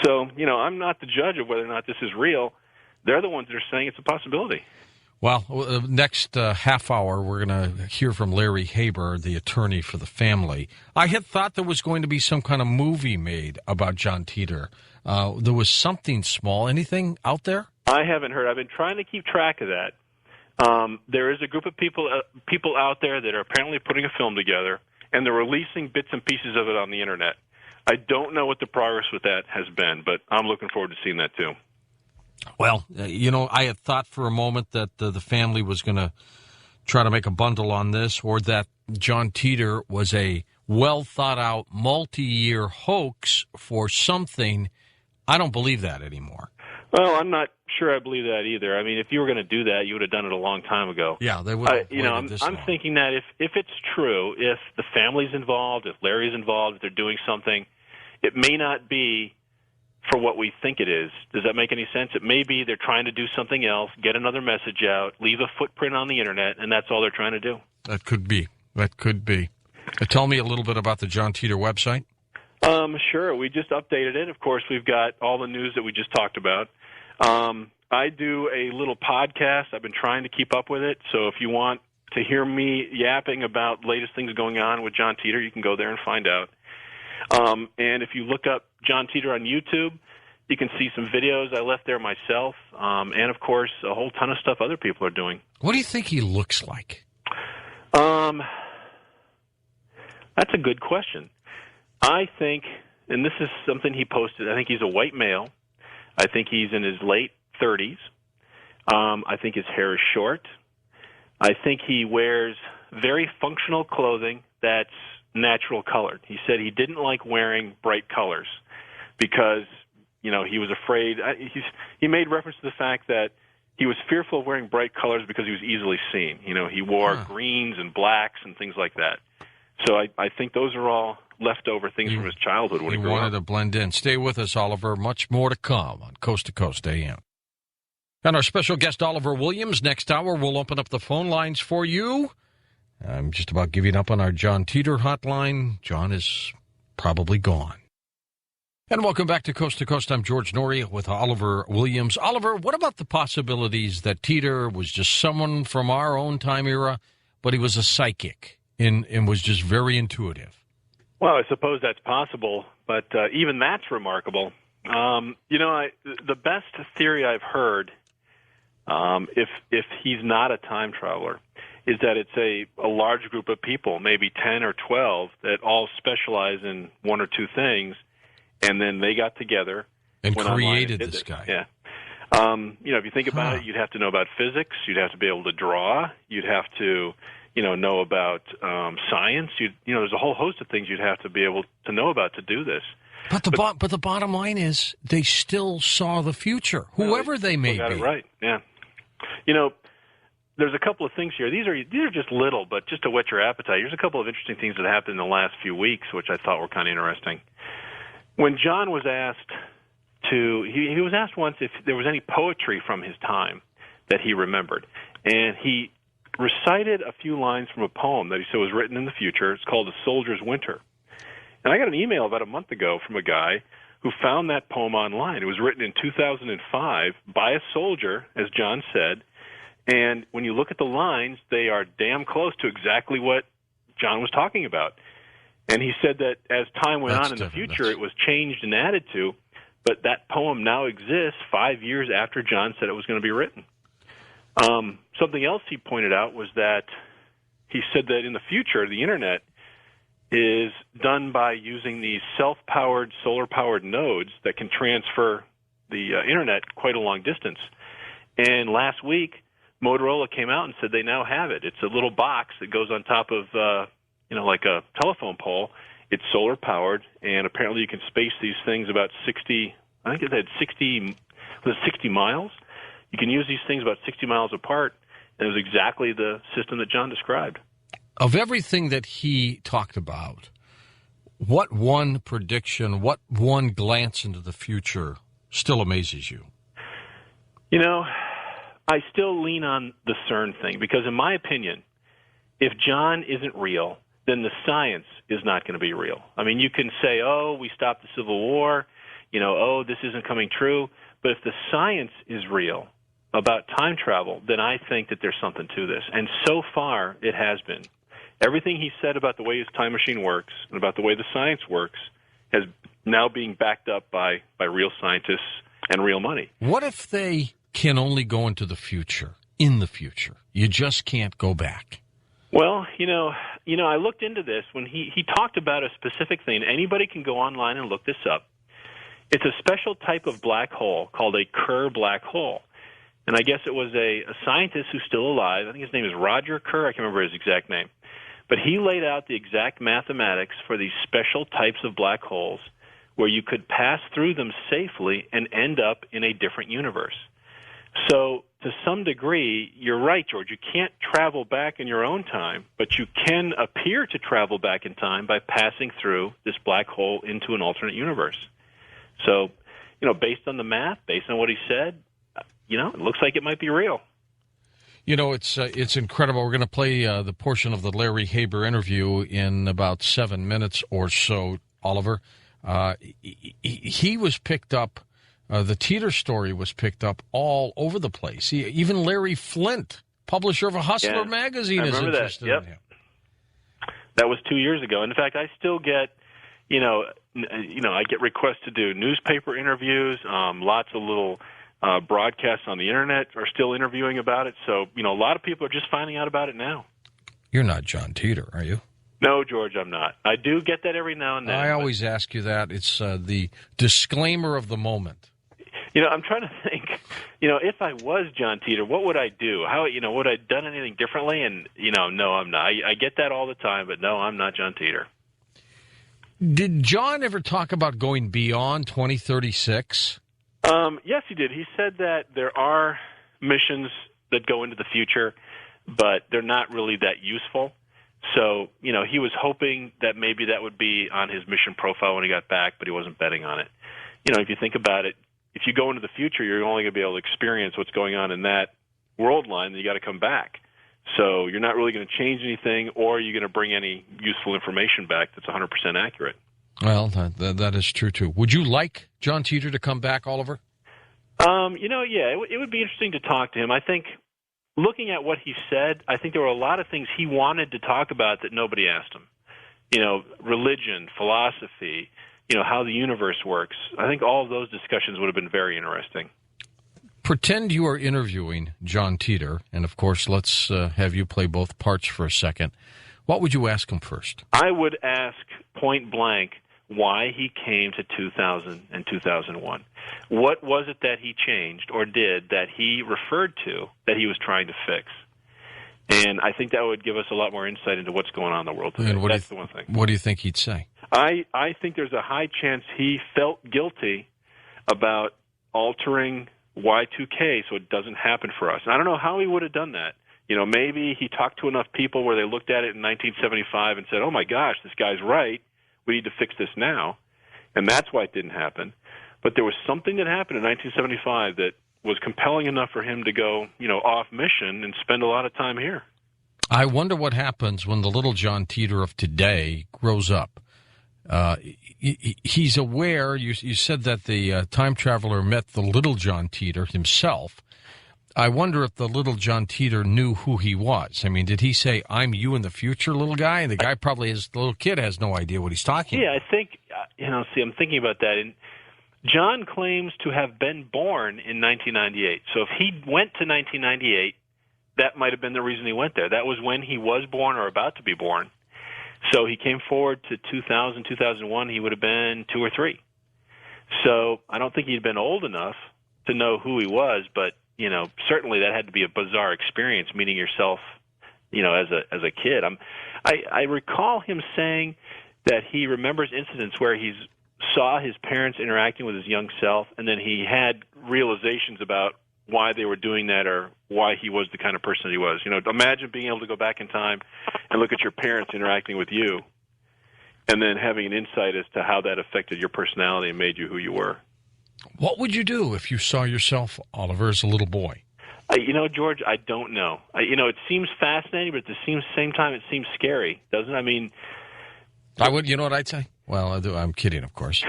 So, I'm not the judge of whether or not this is real. They're the ones that are saying it's a possibility. Well, next half hour, we're going to hear from Larry Haber, the attorney for the family. I had thought there was going to be some kind of movie made about John Titor. There was something small. Anything out there? I haven't heard. I've been trying to keep track of that. There is a group of people out there that are apparently putting a film together, and they're releasing bits and pieces of it on the Internet. I don't know what the progress with that has been, but I'm looking forward to seeing that, too. Well, I had thought for a moment that the family was going to try to make a bundle on this, or that John Titor was a well-thought-out, multi-year hoax for something. I don't believe that anymore. Well, I'm not sure I believe that either. I mean, if you were going to do that, you would have done it a long time ago. Yeah, they would have I'm thinking that if it's true, if the family's involved, if Larry's involved, if they're doing something, it may not be for what we think it is. Does that make any sense? It may be they're trying to do something else, get another message out, leave a footprint on the Internet, and that's all they're trying to do. That could be. Tell me a little bit about the John Titor website. Sure. We just updated it. Of course, we've got all the news that we just talked about. I do a little podcast. I've been trying to keep up with it. So if you want to hear me yapping about latest things going on with John Titor, you can go there and find out. And if you look up John Titor on YouTube, you can see some videos I left there myself, and, of course, a whole ton of stuff other people are doing. What do you think he looks like? That's a good question. I think, and this is something he posted, I think he's a white male. I think he's in his late 30s. I think his hair is short. I think he wears very functional clothing that's natural colored. He said he didn't like wearing bright colors because, he was afraid. He made reference to the fact that he was fearful of wearing bright colors because he was easily seen. You know, he wore greens and blacks and things like that. So I think those are all leftover things from his childhood when he grew up. He wanted to blend in. Stay with us, Oliver. Much more to come on Coast to Coast AM. And our special guest, Oliver Williams. Next hour, we'll open up the phone lines for you. I'm just about giving up on our John Titor hotline. John is probably gone. And welcome back to Coast. I'm George Norrie with Oliver Williams. Oliver, what about the possibilities that Titor was just someone from our own time era, but he was a psychic and was just very intuitive? Well, I suppose that's possible, but even that's remarkable. The best theory I've heard, if he's not a time traveler, is that it's a large group of people, maybe 10 or 12, that all specialize in one or two things, and then they got together and created this guy. Yeah. If you think about it, you'd have to know about physics. You'd have to be able to draw. You'd have to, know about science. There's a whole host of things you'd have to be able to know about to do this. But the bottom line is they still saw the future, whoever they may be. Got it right. Yeah. There's a couple of things here. These are just little, but just to whet your appetite. Here's a couple of interesting things that happened in the last few weeks, which I thought were kind of interesting. When John was asked he was asked once if there was any poetry from his time that he remembered, and he recited a few lines from a poem that he said was written in the future. It's called "A Soldier's Winter." And I got an email about a month ago from a guy who found that poem online. It was written in 2005 by a soldier, as John said. And when you look at the lines, they are damn close to exactly what John was talking about. And he said that as time went on in the future, it was changed and added to, but that poem now exists 5 years after John said it was going to be written. Something else he pointed out was that he said that in the future, the Internet is done by using these self-powered, solar-powered nodes that can transfer the Internet quite a long distance. And last week, Motorola came out and said they now have it. It's a little box that goes on top of, like a telephone pole. It's solar powered, and apparently you can space these things about 60. I think it had 60 miles. You can use these things about 60 miles apart, and it was exactly the system that John described. Of everything that he talked about, what one prediction, what one glance into the future still amazes you? I still lean on the CERN thing because, in my opinion, if John isn't real, then the science is not going to be real. I mean, you can say, we stopped the Civil War, this isn't coming true. But if the science is real about time travel, then I think that there's something to this. And so far, it has been. Everything he said about the way his time machine works and about the way the science works is now being backed up by real scientists and real money. What if they can only go into the future, in the future? You just can't go back. Well, I looked into this when he talked about a specific thing. Anybody can go online and look this up. It's a special type of black hole called a Kerr black hole. And I guess it was a scientist who's still alive. I think his name is Roger Kerr. I can't remember his exact name. But he laid out the exact mathematics for these special types of black holes where you could pass through them safely and end up in a different universe. So to some degree, you're right, George. You can't travel back in your own time, but you can appear to travel back in time by passing through this black hole into an alternate universe. So, based on the math, based on what he said, it looks like it might be real. It's incredible. We're going to play the portion of the Larry Haber interview in about 7 minutes or so, Oliver. He was picked up. The Titor story was picked up all over the place. Even Larry Flint, publisher of a Hustler magazine, is interested in him. That was 2 years ago. And in fact, I still get, I get requests to do newspaper interviews. Lots of little broadcasts on the Internet are still interviewing about it. So, a lot of people are just finding out about it now. You're not John Titor, are you? No, George, I'm not. I do get that every now and then. I always ask you that. It's the disclaimer of the moment. I'm trying to think, if I was John Titor, what would I do? How, would I have done anything differently? And, no, I'm not. I get that all the time, but no, I'm not John Titor. Did John ever talk about going beyond 2036? Yes, he did. He said that there are missions that go into the future, but they're not really that useful. So, he was hoping that maybe that would be on his mission profile when he got back, but he wasn't betting on it. If you think about it, if you go into the future, you're only going to be able to experience what's going on in that world line, then you got to come back. So you're not really going to change anything, or you're going to bring any useful information back that's 100% accurate. Well, that is true, too. Would you like John Titor to come back, Oliver? Yeah, it would be interesting to talk to him. I think, looking at what he said, I think there were a lot of things he wanted to talk about that nobody asked him. Religion, philosophy, how the universe works. I think all of those discussions would have been very interesting. Pretend you are interviewing John Titor, and of course, let's have you play both parts for a second. What would you ask him first? I would ask point blank why he came to 2000 and 2001. What was it that he changed or did that he referred to that he was trying to fix? And I think that would give us a lot more insight into what's going on in the world today. That's the one thing. What do you think he'd say? I think there's a high chance he felt guilty about altering Y2K so it doesn't happen for us. And I don't know how he would have done that. Maybe he talked to enough people where they looked at it in 1975 and said, oh, my gosh, this guy's right. We need to fix this now. And that's why it didn't happen. But there was something that happened in 1975 that was compelling enough for him to go, off mission and spend a lot of time here. I wonder what happens when the little John Titor of today grows up. He's aware, you said that the time traveler met the little John Titor himself. I wonder if the little John Titor knew who he was. I mean, did he say, I'm you in the future, little guy? And the guy probably, the little kid has no idea what he's talking about. Yeah, I think, I'm thinking about that. And John claims to have been born in 1998. So if he went to 1998, that might have been the reason he went there. That was when he was born or about to be born. So he came forward to 2000, 2001, he would have been 2 or 3. So I don't think he'd been old enough to know who he was, but, certainly that had to be a bizarre experience, meeting yourself, as a kid. I recall him saying that he remembers incidents where he saw his parents interacting with his young self, and then he had realizations about why they were doing that or why he was the kind of person that he was. Imagine being able to go back in time and look at your parents interacting with you and then having an insight as to how that affected your personality and made you who you were. What would you do if you saw yourself, Oliver, as a little boy? George, I don't know. It seems fascinating, but at the same time, it seems scary, doesn't it? I mean... I would, you know what I'd say? Well, I'm kidding, of course.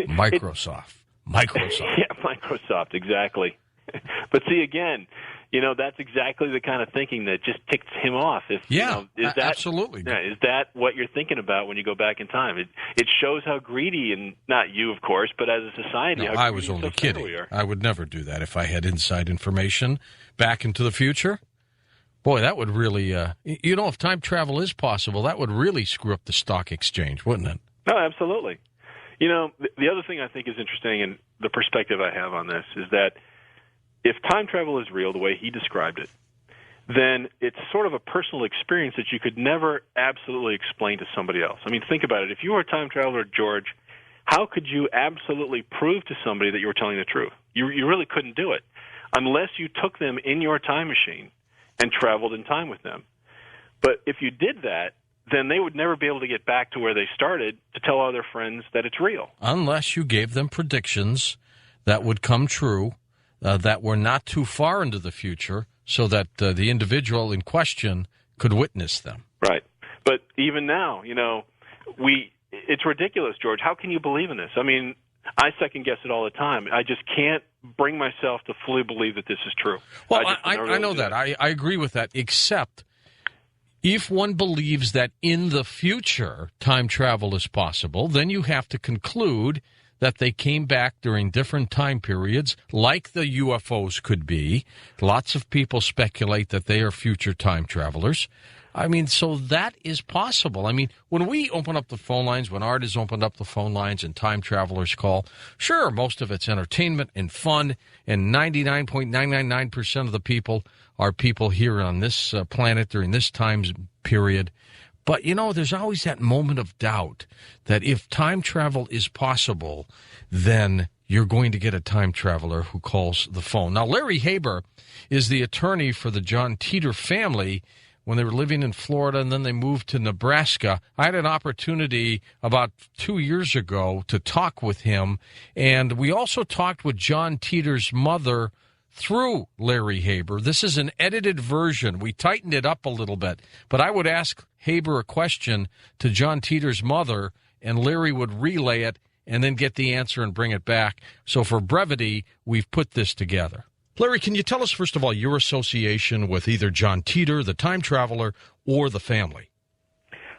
Microsoft. Yeah, Microsoft, exactly. But see, again, that's exactly the kind of thinking that just ticks him off. Absolutely. Is that what you're thinking about when you go back in time? It shows how greedy, and not you, of course, but as a society. No, I was only kidding. I would never do that if I had inside information back into the future. Boy, that would really, if time travel is possible, that would really screw up the stock exchange, wouldn't it? No, absolutely. The other thing I think is interesting, and the perspective I have on this, is that if time travel is real the way he described it, then it's sort of a personal experience that you could never absolutely explain to somebody else. I mean, think about it. If you were a time traveler, George, how could you absolutely prove to somebody that you were telling the truth? You really couldn't do it unless you took them in your time machine and traveled in time with them. But if you did that, then they would never be able to get back to where they started to tell all their friends that it's real. Unless you gave them predictions that would come true, that were not too far into the future, so that the individual in question could witness them. Right. But even now, it's ridiculous, George. How can you believe in this? I mean, I second-guess it all the time. I just can't bring myself to fully believe that this is true. Well, I know that. I agree with that, except if one believes that in the future time travel is possible, then you have to conclude that they came back during different time periods, like the UFOs could be. Lots of people speculate that they are future time travelers. I mean, so that is possible. I mean, when we open up the phone lines, when Art has opened up the phone lines and time travelers call, sure, most of it's entertainment and fun, and 99.999% of the people are people here on this planet during this time period. But, there's always that moment of doubt that if time travel is possible, then you're going to get a time traveler who calls the phone. Now, Larry Haber is the attorney for the John Titor family when they were living in Florida, and then they moved to Nebraska. I had an opportunity about 2 years ago to talk with him, and we also talked with John Titor's mother through Larry Haber. This is an edited version. We tightened it up a little bit, but I would ask Haber a question to John Titor's mother, and Larry would relay it and then get the answer and bring it back. So for brevity, we've put this together. Larry, can you tell us, first of all, your association with either John Titor, the time traveler, or the family?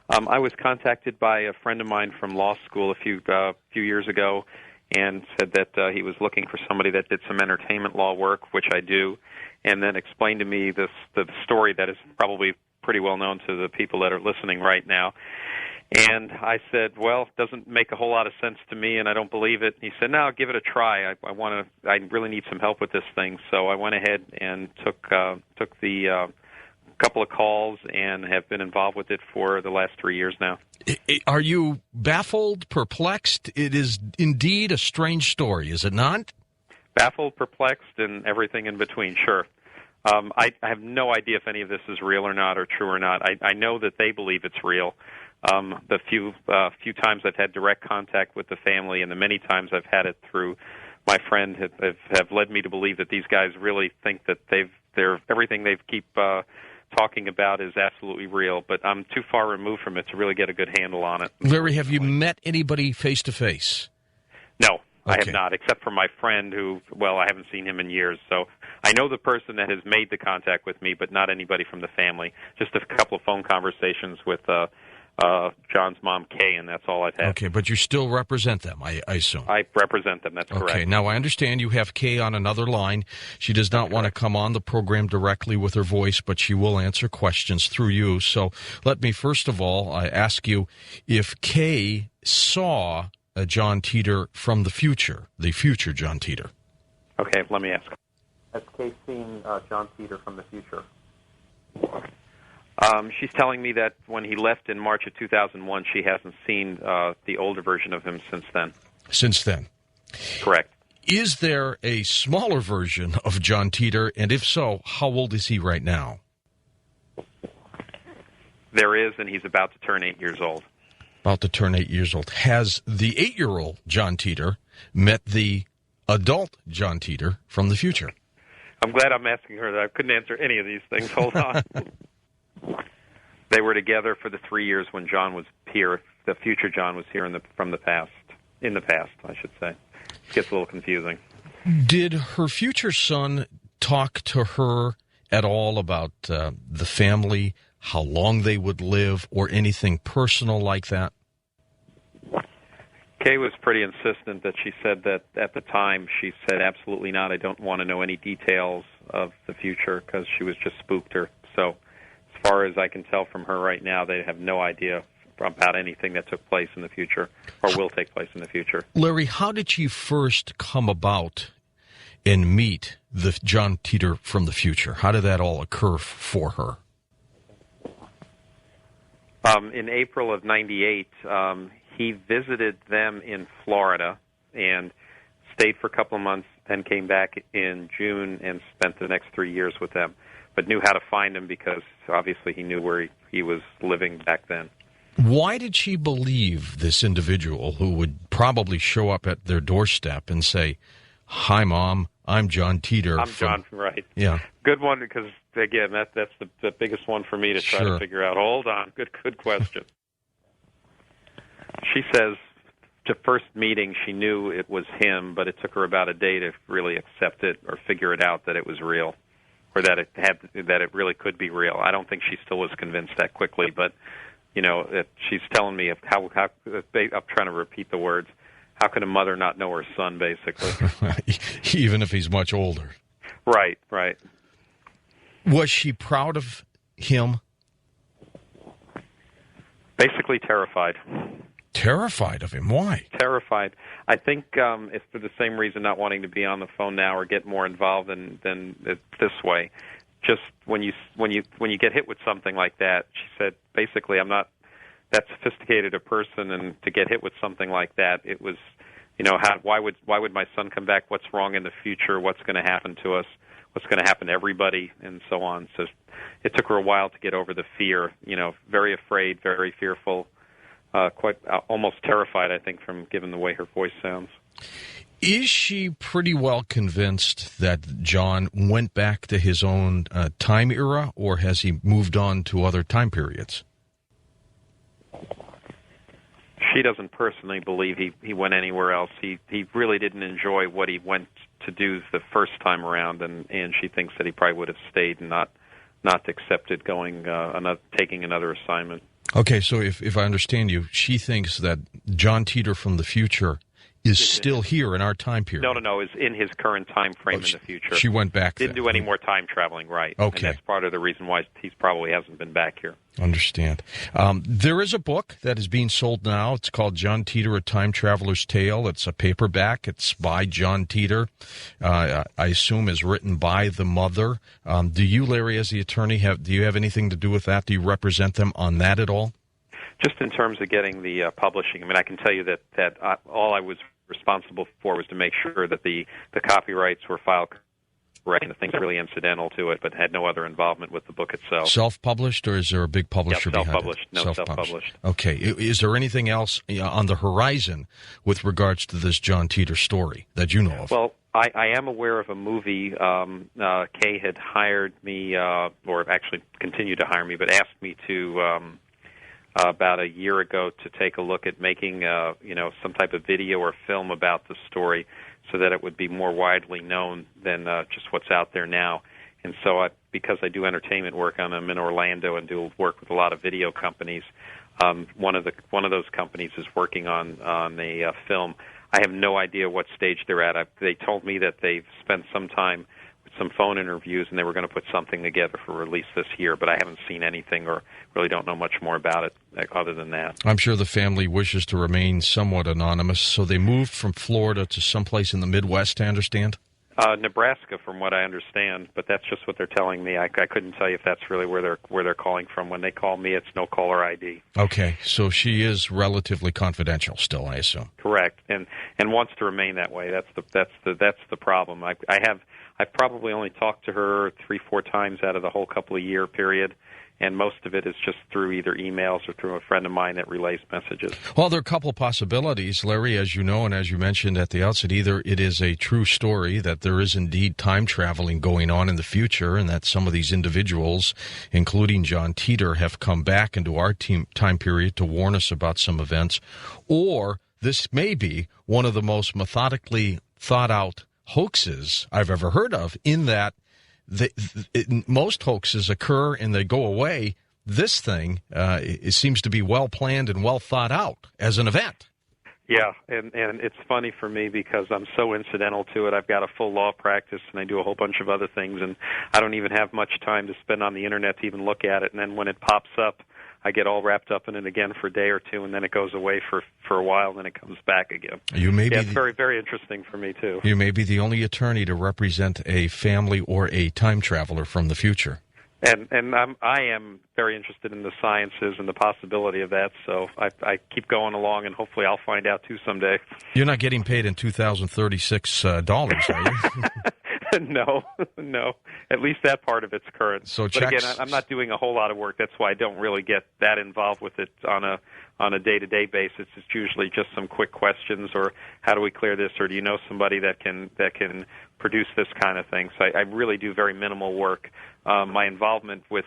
I was contacted by a friend of mine from law school a few years ago and said that he was looking for somebody that did some entertainment law work, which I do, and then explained to me the story that is probably pretty well known to the people that are listening right now. And I said, well, it doesn't make a whole lot of sense to me, and I don't believe it. He said, no, give it a try. I really need some help with this thing. So I went ahead and took the couple of calls and have been involved with it for the last 3 years now. Are you baffled, perplexed? It is indeed a strange story, is it not? Baffled, perplexed, and everything in between, sure. I have no idea if any of this is real or not, or true or not. I know that they believe it's real. The few times I've had direct contact with the family, and the many times I've had it through my friend, have led me to believe that these guys really think that everything they keep talking about is absolutely real. But I'm too far removed from it to really get a good handle on it. Larry, have you met anybody face to face? No. Okay. I have not, except for my friend who, I haven't seen him in years. So I know the person that has made the contact with me, but not anybody from the family. Just a couple of phone conversations with John's mom, Kay, and that's all I've had. Okay, but you still represent them, I assume. I represent them, that's correct. Okay, now I understand you have Kay on another line. She does not want to come on the program directly with her voice, but she will answer questions through you. So let me first of all ask you if Kay saw a John Titor from the future John Titor. Okay, let me ask. Has Kay seen John Titor from the future? She's telling me that when he left in March of 2001, she hasn't seen the older version of him since then. Since then? Correct. Is there a smaller version of John Titor, and if so, how old is he right now? There is, and he's about to turn 8 years old. About to turn 8 years old. Has the 8-year-old John Titor met the adult John Titor from the future? I'm glad I'm asking her that. I couldn't answer any of these things. Hold on. They were together for the 3 years when John was here. The future John was here in the past, I should say. It gets a little confusing. Did her future son talk to her at all about the family, how long they would live, or anything personal like that? Kay was pretty insistent that she said that at the time she said, absolutely not, I don't want to know any details of the future because she was just spooked her. So as far as I can tell from her right now, they have no idea about anything that took place in the future or will take place in the future. Larry, how did she first come about and meet the John Titor from the future? How did that all occur for her? In April of '98, he visited them in Florida and stayed for a couple of months, then came back in June and spent the next 3 years with them, but knew how to find him because obviously he knew where he was living back then. Why did she believe this individual who would probably show up at their doorstep and say, hi, Mom, I'm John Titor. John, right. Yeah. Good one, because, again, that's the biggest one for me to try to figure out. Hold on. Good question. She says to first meeting she knew it was him, but it took her about a day to really accept it or figure it out that it was real, or that it really could be real. I don't think she still was convinced that quickly, but she's telling me how I'm trying to repeat the words. How can a mother not know her son, basically? Even if he's much older. Right. Was she proud of him? Basically terrified. Terrified of him? Why? Terrified. I think it's for the same reason, not wanting to be on the phone now or get more involved than this way. Just when you get hit with something like that, she said, basically, I'm not that sophisticated a person, and to get hit with something like that, it was why would my son come back? What's wrong in the future? What's going to happen to us? What's going to happen to everybody, and so on. So it took her a while to get over the fear. Very afraid, very fearful, quite almost terrified, I think, from given the way her voice sounds. Is she pretty well convinced that John went back to his own time era, or has he moved on to other time periods? She doesn't personally believe he went anywhere else. He really didn't enjoy what he went to do the first time around, and she thinks that he probably would have stayed and not accepted taking another assignment. Okay, so if I understand you, she thinks that John Titor from the future is still here in our time period. No, is in his current time frame in the future. She went back Didn't do any more time traveling, right. Okay. And that's part of the reason why he probably hasn't been back here. Understand. There is a book that is being sold now. It's called John Titor, A Time Traveler's Tale. It's a paperback. It's by John Titor. I assume is written by the mother. Do you, Larry, as the attorney, do you have anything to do with that? Do you represent them on that at all? Just in terms of getting the publishing, I mean, I can tell you that all I was responsible for was to make sure that the copyrights were filed correctly, and the things really incidental to it, but had no other involvement with the book itself. Self-published, or is there a big publisher behind it? Self-published. No, self-published. Okay. Is there anything else on the horizon with regards to this John Titor story that you know of? Well, I am aware of a movie. Kay had hired me, or actually continued to hire me, but asked me to about a year ago to take a look at making some type of video or film about the story, so that it would be more widely known than just what's out there now. And so because I do entertainment work, I'm in Orlando and do work with a lot of video companies. One of those companies is working on a film. I have no idea what stage they're at. They told me that they've spent some time with some phone interviews, and they were going to put something together for release this year, but I haven't seen anything or really don't know much more about it other than that. I'm sure the family wishes to remain somewhat anonymous, so they moved from Florida to someplace in the Midwest, I understand? Nebraska, from what I understand, but that's just what they're telling me. I couldn't tell you if that's really where they're calling from. When they call me, it's no caller ID. Okay, so she is relatively confidential still, I assume. Correct, and wants to remain that way. That's the problem. I've probably only talked to her 3-4 times out of the whole couple of year period, and most of it is just through either emails or through a friend of mine that relays messages. Well, there are a couple of possibilities, Larry, as you know, and as you mentioned at the outset. Either it is a true story that there is indeed time traveling going on in the future, and that some of these individuals, including John Titor, have come back into our time period to warn us about some events, or this may be one of the most methodically thought out hoaxes I've ever heard of, in that most hoaxes occur and they go away. This thing it seems to be well planned and well thought out as an event. Yeah, and it's funny for me because I'm so incidental to it. I've got a full law practice, and I do a whole bunch of other things, and I don't even have much time to spend on the Internet to even look at it. And then when it pops up, I get all wrapped up in it again for a day or two, and then it goes away for a while, and then it comes back again. It's very, very interesting for me, too. You may be the only attorney to represent a family or a time traveler from the future. And I am very interested in the sciences and the possibility of that, so I keep going along, and hopefully I'll find out, too, someday. You're not getting paid in $2,036, are you? No. At least that part of it's current. So but again, I'm not doing a whole lot of work. That's why I don't really get that involved with it on a day-to-day basis. It's usually just some quick questions, or how do we clear this, or do you know somebody that can produce this kind of thing. So I really do very minimal work. My involvement with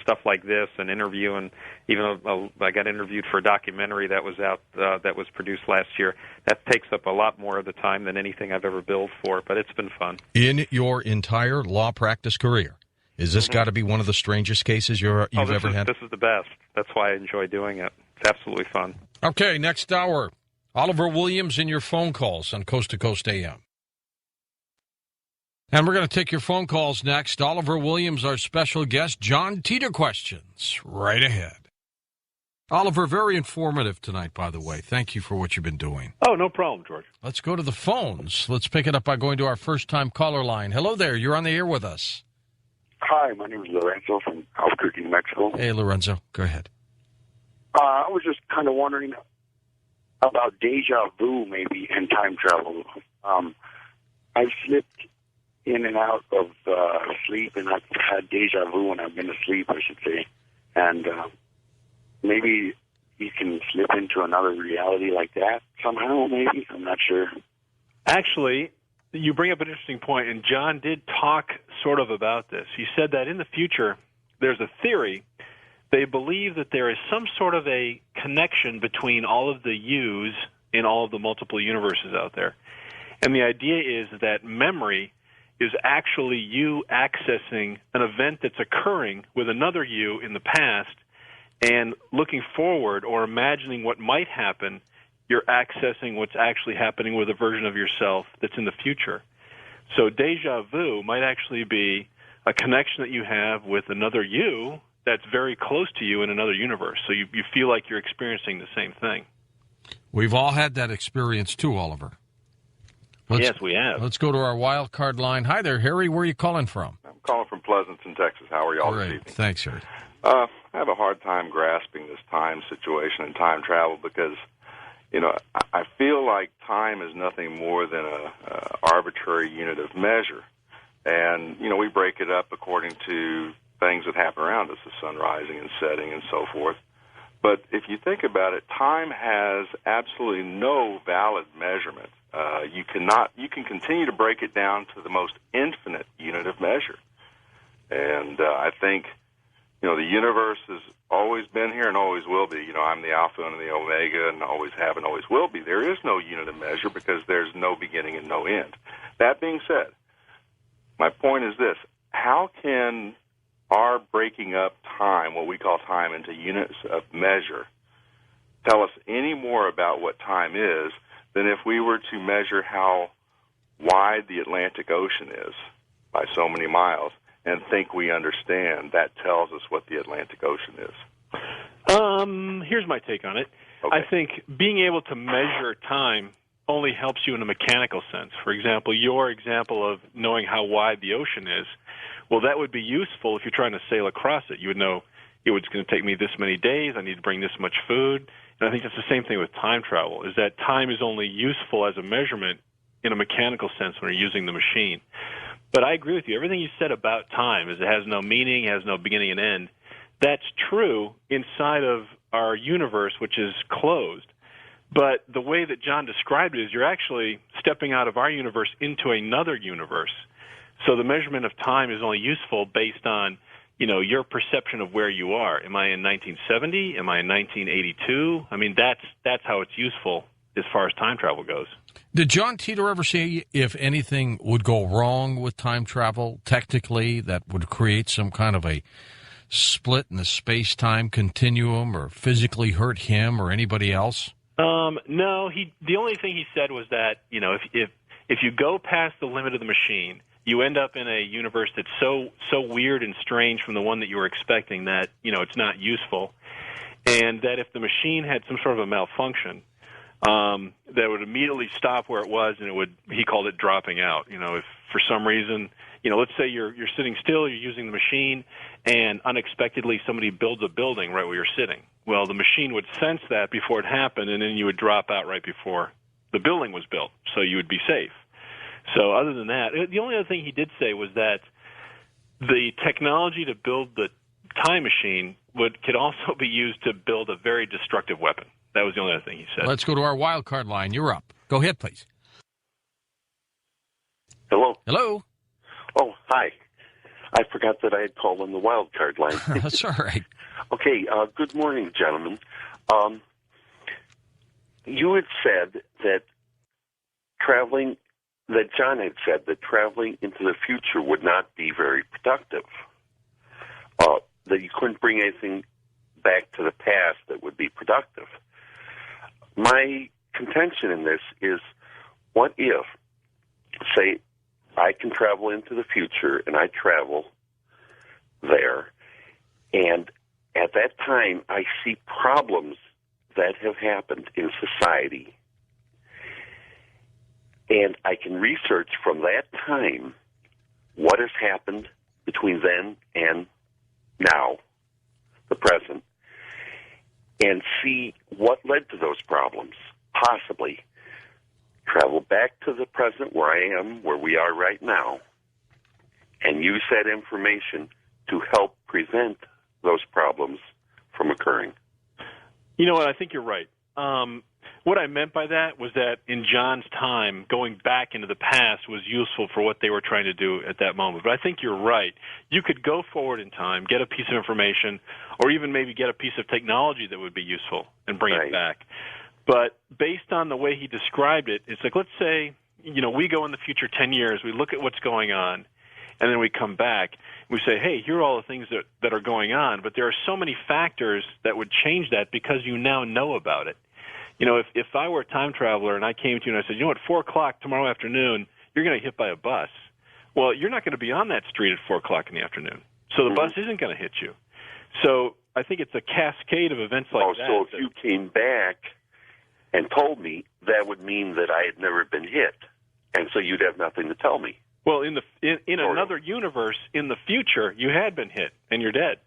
stuff like this and interview, and even I got interviewed for a documentary that was out that was produced last year. That takes up a lot more of the time than anything I've ever billed for, but it's been fun. In your entire law practice career, is this got to be one of the strangest cases you've ever had? This is the best. That's why I enjoy doing it. It's absolutely fun. Okay, next hour, Oliver Williams and your phone calls on Coast to Coast AM. And we're going to take your phone calls next. Oliver Williams, our special guest. John Titor questions right ahead. Oliver, very informative tonight, by the way. Thank you for what you've been doing. Oh, no problem, George. Let's go to the phones. Let's pick it up by going to our first-time caller line. Hello there. You're on the air with us. Hi, my name is Lorenzo from Albuquerque, New Mexico. Hey, Lorenzo. Go ahead. I was just kind of wondering, about deja vu, maybe, and time travel. I've slipped in and out of sleep, and I've had deja vu when I've been asleep, I should say. And maybe you can slip into another reality like that somehow, maybe. I'm not sure. Actually, you bring up an interesting point, and John did talk sort of about this. He said that in the future, there's a theory. They believe that there is some sort of a connection between all of the yous in all of the multiple universes out there. And the idea is that memory is actually you accessing an event that's occurring with another you in the past, and looking forward or imagining what might happen, you're accessing what's actually happening with a version of yourself that's in the future. So deja vu might actually be a connection that you have with another you that's very close to you in another universe. So you feel like you're experiencing the same thing. We've all had that experience too, Oliver. Yes, we have. Let's go to our wild card line. Hi there, Harry. Where are you calling from? I'm calling from Pleasanton, Texas. How are y'all this evening? Thanks, Harry. I have a hard time grasping this time situation and time travel because, I feel like time is nothing more than a arbitrary unit of measure. And, we break it up according to things that happen around us, the sun rising and setting and so forth. But if you think about it, time has absolutely no valid measurement. You can continue to break it down to the most infinite unit of measure. And I think, the universe has always been here and always will be. I'm the Alpha and the Omega and always have and always will be. There is no unit of measure because there's no beginning and no end. That being said, my point is this. How can our breaking up time, what we call time, into units of measure, tell us any more about what time is than if we were to measure how wide the Atlantic Ocean is by so many miles and think we understand? That tells us what the Atlantic Ocean is. Here's my take on it. Okay. I think being able to measure time only helps you in a mechanical sense. For example, your example of knowing how wide the ocean is, well, that would be useful if you're trying to sail across it. You would know it's going to take me this many days, I need to bring this much food. And I think that's the same thing with time travel, is that time is only useful as a measurement in a mechanical sense when you're using the machine. But I agree with you. Everything you said about time is it has no meaning, has no beginning and end. That's true inside of our universe, which is closed. But the way that John described it is you're actually stepping out of our universe into another universe. So the measurement of time is only useful based on, your perception of where you are. Am I in 1970? Am I in 1982? I mean, that's how it's useful as far as time travel goes. Did John Titor ever say if anything would go wrong with time travel, technically, that would create some kind of a split in the space-time continuum or physically hurt him or anybody else? No. The only thing he said was that, if you go past the limit of the machine, you end up in a universe that's so weird and strange from the one that you were expecting that, it's not useful. And that if the machine had some sort of a malfunction, that would immediately stop where it was, and he called it dropping out. If for some reason, let's say you're sitting still, you're using the machine, and unexpectedly somebody builds a building right where you're sitting. Well, the machine would sense that before it happened, and then you would drop out right before the building was built, so you would be safe. So other than that, the only other thing he did say was that the technology to build the time machine could also be used to build a very destructive weapon. That was the only other thing he said. Let's go to our wild card line. You're up. Go ahead, please. Hello. Hello. Oh, hi. I forgot that I had called on the wild card line. That's all right. Okay, good morning, gentlemen. You had said that John had said that traveling into the future would not be very productive, that you couldn't bring anything back to the past that would be productive. My contention in this is, what if, say, I can travel into the future and I travel there, and at that time I see problems that have happened in society, and I can research from that time what has happened between then and now, the present, and see what led to those problems. possibly travel back to the present where I am, where we are right now, and use that information to help prevent those problems from occurring. You know what? I think you're right. What I meant by that was that in John's time, going back into the past was useful for what they were trying to do at that moment. But I think you're right. You could go forward in time, get a piece of information, or even maybe get a piece of technology that would be useful and bring it back. But based on the way he described it, it's like, let's say, we go in the future 10 years, we look at what's going on, and then we come back, we say, hey, here are all the things that are going on, but there are so many factors that would change that because you now know about it. If I were a time traveler and I came to you and I said, 4 o'clock tomorrow afternoon, you're going to get hit by a bus. Well, you're not going to be on that street at 4 o'clock in the afternoon. So the bus isn't going to hit you. So I think it's a cascade of events like that. So if you came back and told me, that would mean that I had never been hit. And so you'd have nothing to tell me. Well, in another universe, in the future, you had been hit and you're dead.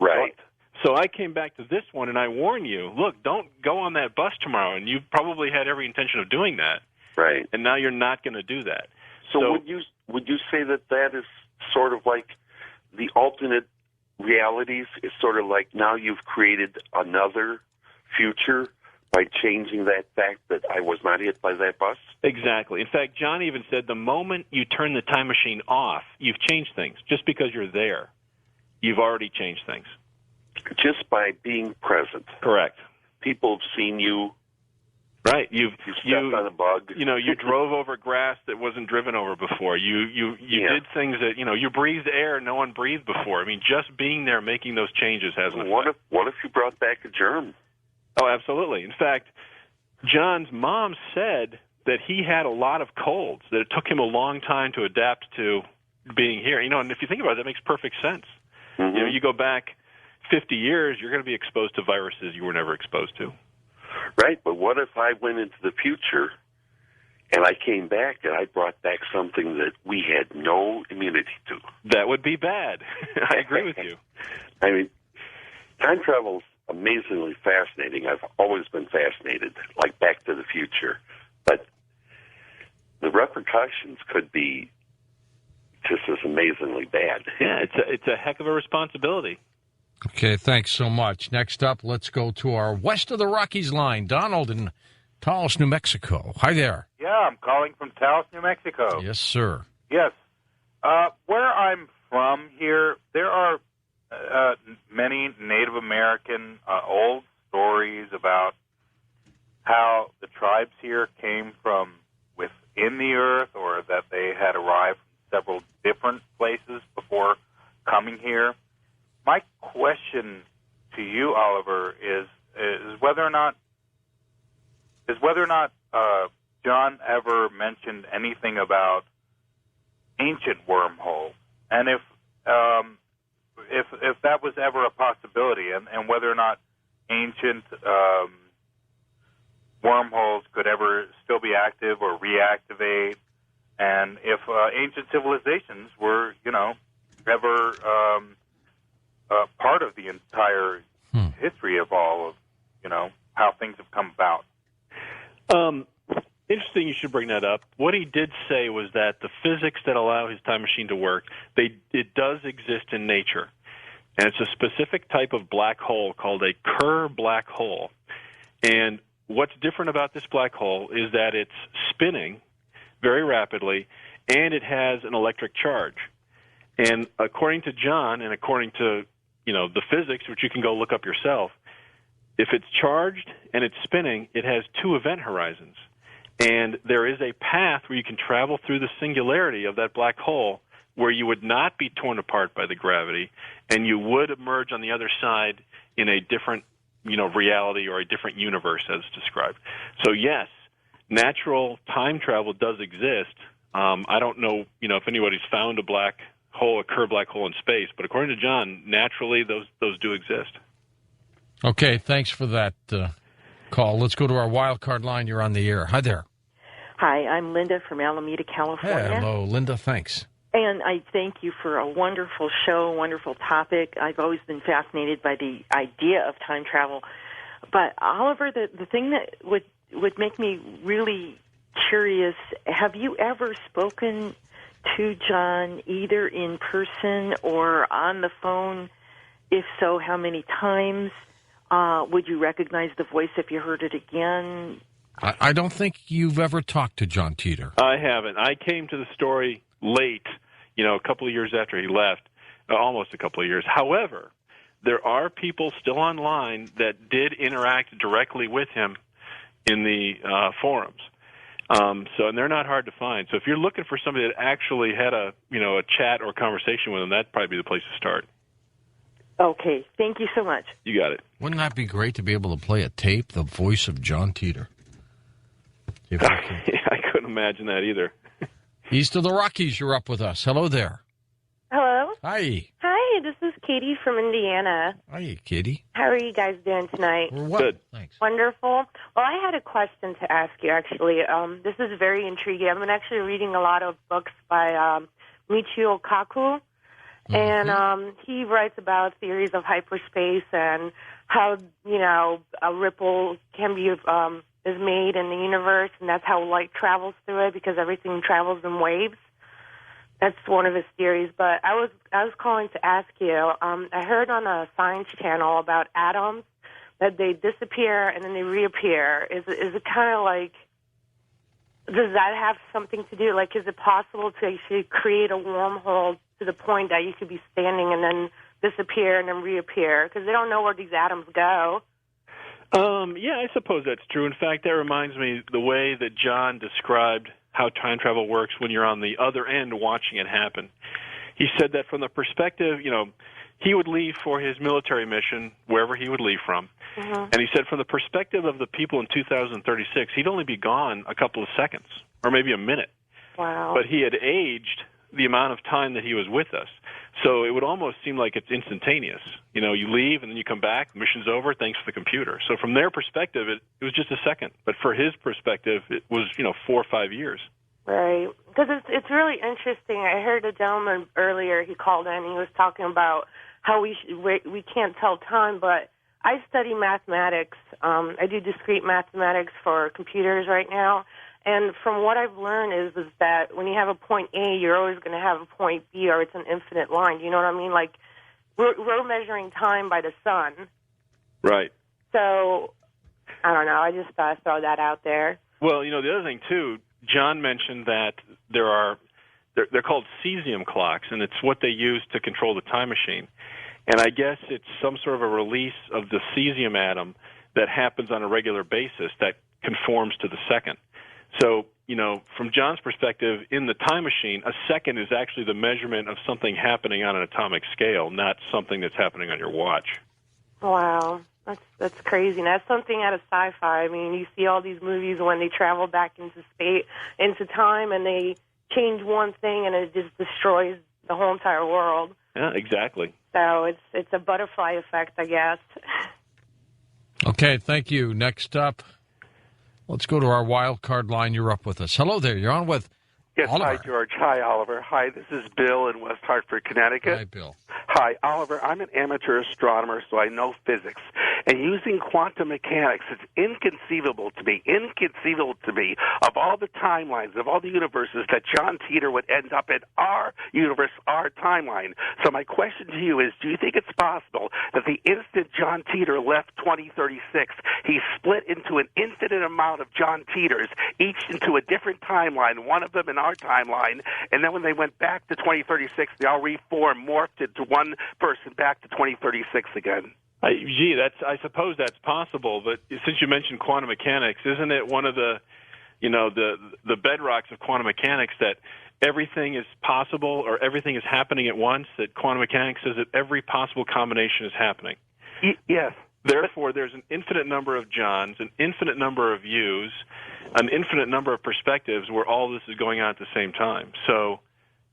Right. So I came back to this one and I warn you, look, don't go on that bus tomorrow. And you probably had every intention of doing that. Right. And now you're not going to do that. So would you say that is sort of like the alternate realities? Is sort of like now you've created another future by changing that fact that I was not hit by that bus? Exactly. In fact, John even said the moment you turn the time machine off, you've changed things. Just because you're there, you've already changed things. Just by being present. Correct. People have seen you. Right. You stepped on a bug. You drove over grass that wasn't driven over before. You did things that, you breathed air no one breathed before. I mean, just being there, making those changes has an effect. What if you brought back a germ? Oh, absolutely. In fact, John's mom said that he had a lot of colds, that it took him a long time to adapt to being here. And if you think about it, that makes perfect sense. Mm-hmm. You go back 50 years, you're going to be exposed to viruses you were never exposed to. Right, but what if I went into the future and I came back and I brought back something that we had no immunity to? That would be bad. I agree with you. I mean, time travel's amazingly fascinating. I've always been fascinated, like Back to the Future. But the repercussions could be just as amazingly bad. Yeah, it's a heck of a responsibility. Okay, thanks so much. Next up, let's go to our West of the Rockies line. Donald in Taos, New Mexico. Hi there. Yeah, I'm calling from Taos, New Mexico. Yes, sir. Yes. Where I'm from here, there are many Native American old stories about how the tribes here came from within the earth, or that they had arrived from several different places before coming here. My question to you, Oliver, is whether or not John ever mentioned anything about ancient wormholes, and if that was ever a possibility, and whether or not ancient wormholes could ever still be active or reactivate, and if ancient civilizations were, ever part of the entire history of all of, how things have come about. Interesting you should bring that up. What he did say was that the physics that allow his time machine to work, it does exist in nature. And it's a specific type of black hole called a Kerr black hole. And what's different about this black hole is that it's spinning very rapidly, and it has an electric charge. And according to John, and according to the physics, which you can go look up yourself, if it's charged and it's spinning, it has two event horizons. And there is a path where you can travel through the singularity of that black hole where you would not be torn apart by the gravity, and you would emerge on the other side in a different, reality or a different universe as described. So yes, natural time travel does exist. I don't know, if anybody's found a black hole, a Kerr black hole in space, but according to John, naturally those do exist. Okay, thanks for that call. Let's go to our wild card line. You're on the air. Hi there. Hi, I'm Linda from Alameda, California. Hello, Linda. Thanks. And I thank you for a wonderful show, wonderful topic. I've always been fascinated by the idea of time travel. But, Oliver, the thing that would make me really curious. Have you ever spoken to John either in person or on the phone? If so, how many times? Would you recognize the voice if you heard it again? I don't think you've ever talked to John Titor. I haven't. I came to the story late, a couple of years after he left, almost a couple of years. However, there are people still online that did interact directly with him in the forums. And they're not hard to find. So if you're looking for somebody that actually had a chat or conversation with him, that'd probably be the place to start. Okay, thank you so much. You got it. Wouldn't that be great to be able to play a tape, the voice of John Titor? I couldn't imagine that either. East of the Rockies, you're up with us. Hello there. Hello. Hi. Hi, this is Katie from Indiana. Hi, Katie. How are you guys doing tonight? We're well. Good. Thanks. Wonderful. Well, I had a question to ask you, actually. This is very intriguing. I've been actually reading a lot of books by Michio Kaku, and he writes about theories of hyperspace and how, a ripple can be is made in the universe, and that's how light travels through it, because everything travels in waves. That's one of his theories. But I was calling to ask you, I heard on a science channel about atoms, that they disappear and then they reappear. Is it kind of like, does that have something to do, like, is it possible to actually create a wormhole to the point that you could be standing and then disappear and then reappear? Because they don't know where these atoms go. Yeah, I suppose that's true. In fact, that reminds me the way that John described how time travel works when you're on the other end watching it happen. He said that from the perspective, he would leave for his military mission, wherever he would leave from. And he said from the perspective of the people in 2036, he'd only be gone a couple of seconds, or maybe a minute. Wow. But he had aged the amount of time that he was with us. So it would almost seem like it's instantaneous. You leave and then you come back, mission's over, thanks for the computer. So from their perspective, it was just a second. But for his perspective, it was, 4 or 5 years. Right. Because it's really interesting. I heard a gentleman earlier, he called in, and he was talking about how we can't tell time, but I study mathematics. I do discrete mathematics for computers right now. And from what I've learned is that when you have a point A, you're always going to have a point B, or it's an infinite line. You know what I mean? Like, we're measuring time by the sun. Right. So, I don't know. I just thought I'd throw that out there. Well, the other thing, too, John mentioned that they're called cesium clocks, and it's what they use to control the time machine. And I guess it's some sort of a release of the cesium atom that happens on a regular basis that conforms to the second. So, from John's perspective, in the time machine, a second is actually the measurement of something happening on an atomic scale, not something that's happening on your watch. Wow. That's crazy. And that's something out of sci-fi. I mean, you see all these movies when they travel back into time, and they change one thing, and it just destroys the whole entire world. Yeah, exactly. So it's a butterfly effect, I guess. Okay, thank you. Next up, let's go to our wild card line. You're up with us. Hello there. You're on with Yes, Oliver. Hi, George. Hi, Oliver. Hi, this is Bill in West Hartford, Connecticut. Hi, Bill. Hi, Oliver. I'm an amateur astronomer, so I know physics. And using quantum mechanics, it's inconceivable to me, of all the timelines, of all the universes, that John Titor would end up in our universe, our timeline. So my question to you is, do you think it's possible that the instant John Titor left 2036, he split into an infinite amount of John Titors, each into a different timeline, one of them in our timeline, and then when they went back to 2036, they all reformed, morphed into one person back to 2036 again? I suppose that's possible, but since you mentioned quantum mechanics, isn't it one of the bedrocks of quantum mechanics that everything is possible or everything is happening at once, that quantum mechanics says that every possible combination is happening? Yes. Therefore, there's an infinite number of Johns, an infinite number of yous, an infinite number of perspectives where all this is going on at the same time. So,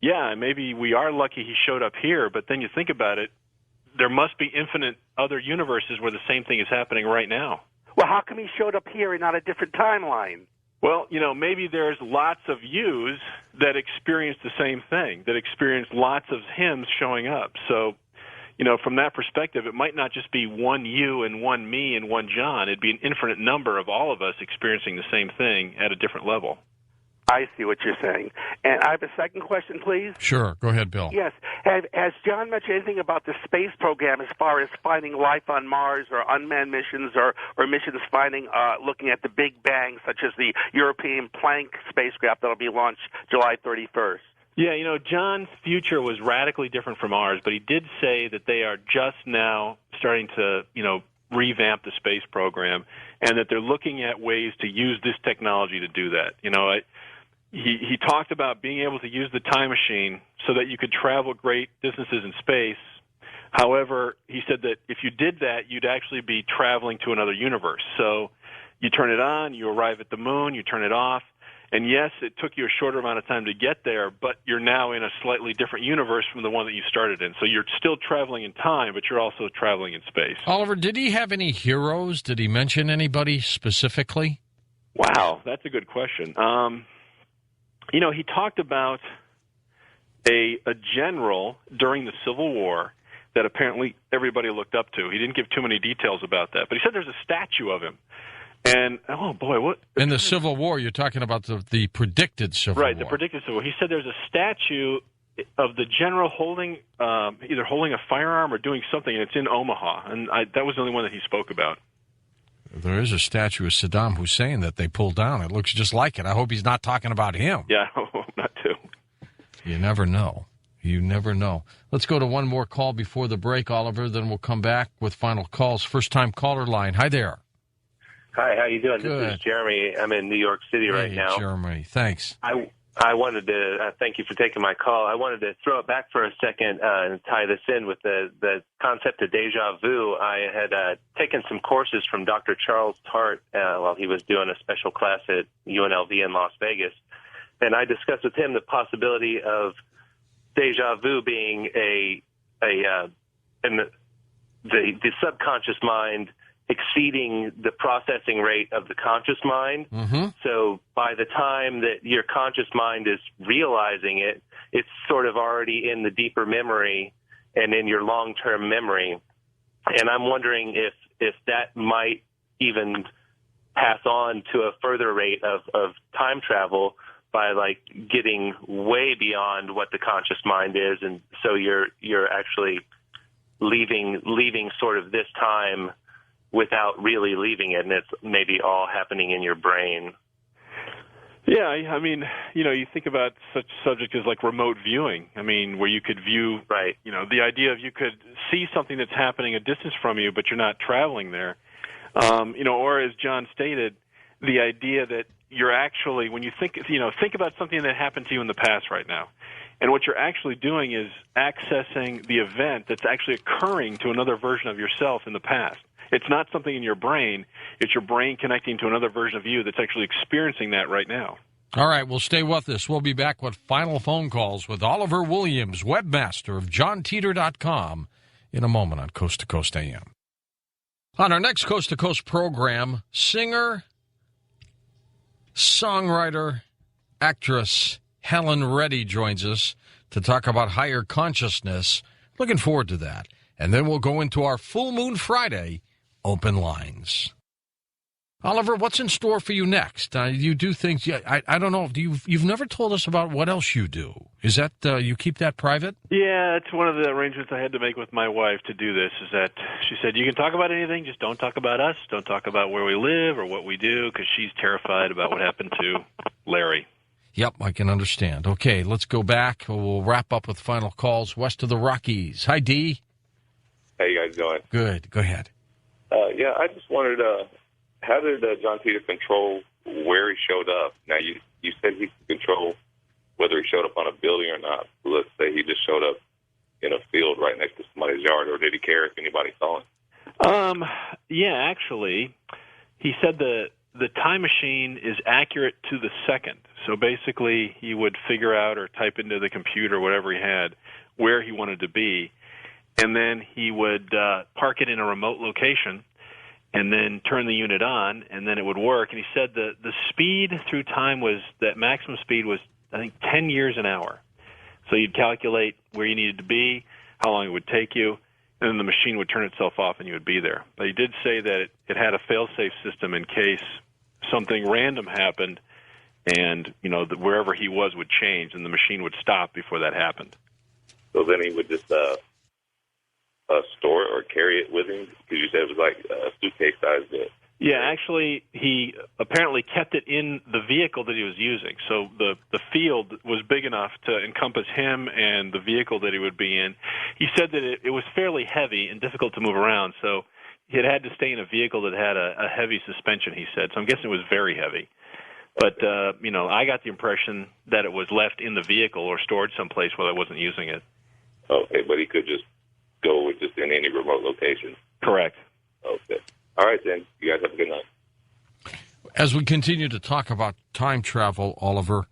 yeah, maybe we are lucky he showed up here, but then you think about it, there must be infinite other universes where the same thing is happening right now. Well, how come he showed up here and not a different timeline? Well, maybe there's lots of yous that experience the same thing, that experience lots of him showing up. So, from that perspective, it might not just be one you and one me and one John. It'd be an infinite number of all of us experiencing the same thing at a different level. I see what you're saying. And I have a second question, please. Sure. Go ahead, Bill. Yes. Has John mentioned anything about the space program as far as finding life on Mars or unmanned missions or missions looking at the Big Bang, such as the European Planck spacecraft that will be launched July 31st? Yeah, John's future was radically different from ours, but he did say that they are just now starting to, revamp the space program, and that they're looking at ways to use this technology to do that. He talked about being able to use the time machine so that you could travel great distances in space. However, he said that if you did that, you'd actually be traveling to another universe. So you turn it on, you arrive at the moon, you turn it off, and yes, it took you a shorter amount of time to get there, but you're now in a slightly different universe from the one that you started in. So you're still traveling in time, but you're also traveling in space. Oliver, did he have any heroes? Did he mention anybody specifically? Wow, that's a good question. He talked about a general during the Civil War that apparently everybody looked up to. He didn't give too many details about that, but he said there's a statue of him. And, oh, boy, what? In the Civil War, you're talking about the predicted Civil War. Right, the predicted Civil War. He said there's a statue of the general either holding a firearm or doing something, and it's in Omaha. And that was the only one that he spoke about. There is a statue of Saddam Hussein that they pulled down. It looks just like it. I hope he's not talking about him. Yeah, I hope not too. You never know. You never know. Let's go to one more call before the break, Oliver. Then we'll come back with final calls. First-time caller line. Hi there. Hi, how you doing? Good. This is Jeremy. I'm in New York City right now. Jeremy. Thanks. I wanted to thank you for taking my call. I wanted to throw it back for a second and tie this in with the concept of deja vu. I had taken some courses from Dr. Charles Tart while he was doing a special class at UNLV in Las Vegas, and I discussed with him the possibility of deja vu being the subconscious mind exceeding the processing rate of the conscious mind. Mm-hmm. So by the time that your conscious mind is realizing it, it's sort of already in the deeper memory and in your long-term memory. And I'm wondering if that might even pass on to a further rate of time travel by getting way beyond what the conscious mind is. And so you're actually leaving sort of this time without really leaving it, and it's maybe all happening in your brain. Yeah, I mean, you think about such subjects as remote viewing. I mean, where you could view, right? The idea of you could see something that's happening a distance from you, but you're not traveling there. Or as John stated, the idea that you're actually, when you think about something that happened to you in the past right now, and what you're actually doing is accessing the event that's actually occurring to another version of yourself in the past. It's not something in your brain. It's your brain connecting to another version of you that's actually experiencing that right now. All right, well, stay with us. We'll be back with final phone calls with Oliver Williams, webmaster of JOHNTitor.com, in a moment on Coast to Coast AM. On our next Coast to Coast program, singer, songwriter, actress Helen Reddy joins us to talk about higher consciousness. Looking forward to that. And then we'll go into our Full Moon Friday open lines. Oliver, what's in store for you next? You do things, I don't know, you've never told us about what else you do. Is that, you keep that private? Yeah, it's one of the arrangements I had to make with my wife to do this, is that she said, you can talk about anything, just don't talk about us, don't talk about where we live or what we do, because she's terrified about what happened to Larry. Yep, I can understand. Okay, let's go back. We'll wrap up with final calls west of the Rockies. Hi, Dee. How you guys doing? Good. Go ahead. Yeah, I just wondered, how did John Titor control where he showed up? Now, you said he could control whether he showed up on a building or not. Let's say he just showed up in a field right next to somebody's yard, or did he care if anybody saw him? Yeah, actually, he said the time machine is accurate to the second. So basically, he would figure out or type into the computer, whatever he had, where he wanted to be. And then he would park it in a remote location and then turn the unit on, and then it would work. And he said the speed through time was, that maximum speed was, I think, 10 years an hour. So you'd calculate where you needed to be, how long it would take you, and then the machine would turn itself off and you would be there. But he did say that it had a fail-safe system in case something random happened and, wherever he was would change and the machine would stop before that happened. So then he would just store it or carry it with him? Because you said it was like a suitcase-sized bit. Yeah, actually, he apparently kept it in the vehicle that he was using. So the field was big enough to encompass him and the vehicle that he would be in. He said that it was fairly heavy and difficult to move around, so he had to stay in a vehicle that had a heavy suspension, he said. So I'm guessing it was very heavy. But, I got the impression that it was left in the vehicle or stored someplace while I wasn't using it. Okay, but he could just go with just in any remote location. Correct. Okay. All right, then. You guys have a good night. As we continue to talk about time travel, Oliver,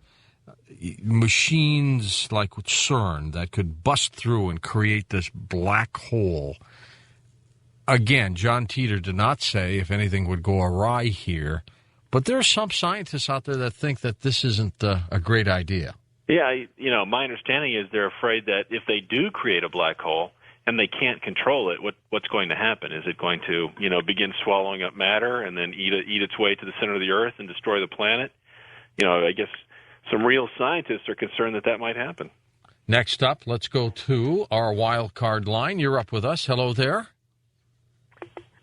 machines like CERN that could bust through and create this black hole. Again, John Titor did not say if anything would go awry here, but there are some scientists out there that think that this isn't a great idea. Yeah, my understanding is they're afraid that if they do create a black hole and they can't control it, what's going to happen? Is it going to, begin swallowing up matter and then eat its way to the center of the Earth and destroy the planet? I guess some real scientists are concerned that might happen. Next up, let's go to our wild card line. You're up with us. Hello there.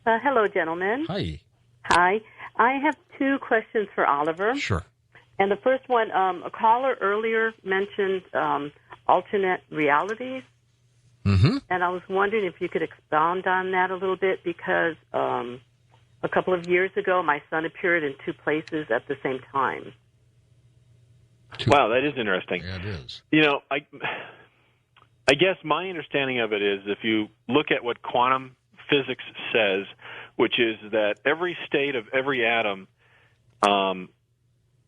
Hello, gentlemen. Hi. Hi. I have two questions for Oliver. Sure. And the first one, a caller earlier mentioned alternate realities. Mm-hmm. And I was wondering if you could expound on that a little bit because a couple of years ago, my son appeared in two places at the same time. Wow, that is interesting. Yeah, it is. I guess my understanding of it is if you look at what quantum physics says, which is that every state of every atom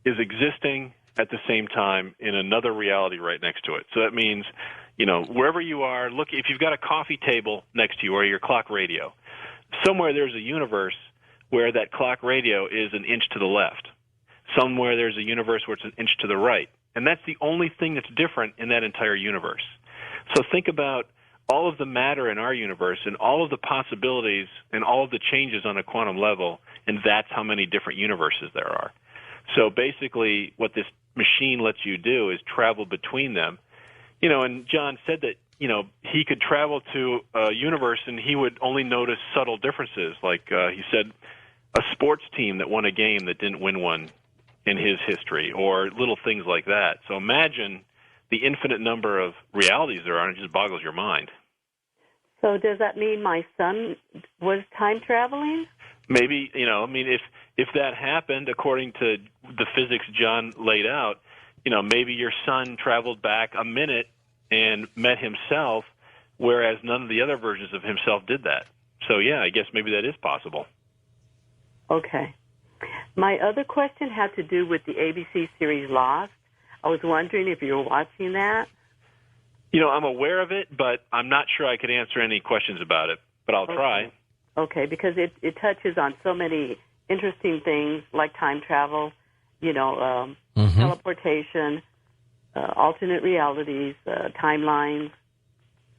is existing at the same time in another reality right next to it. So that means, wherever you are, look, if you've got a coffee table next to you or your clock radio, somewhere there's a universe where that clock radio is an inch to the left. Somewhere there's a universe where it's an inch to the right. And that's the only thing that's different in that entire universe. So think about all of the matter in our universe and all of the possibilities and all of the changes on a quantum level, and that's how many different universes there are. So basically what this machine lets you do is travel between them. And John said that, he could travel to a universe and he would only notice subtle differences. Like he said, a sports team that won a game that didn't win one in his history, or little things like that. So imagine the infinite number of realities there are, and it just boggles your mind. So does that mean my son was time traveling? Maybe, if that happened, according to the physics John laid out, maybe your son traveled back a minute and met himself, whereas none of the other versions of himself did that. So, yeah, I guess maybe that is possible. Okay. My other question had to do with the ABC series Lost. I was wondering if you were watching that. I'm aware of it, but I'm not sure I could answer any questions about it, but I'll try. Okay, because it touches on so many interesting things like time travel, teleportation, alternate realities, timelines.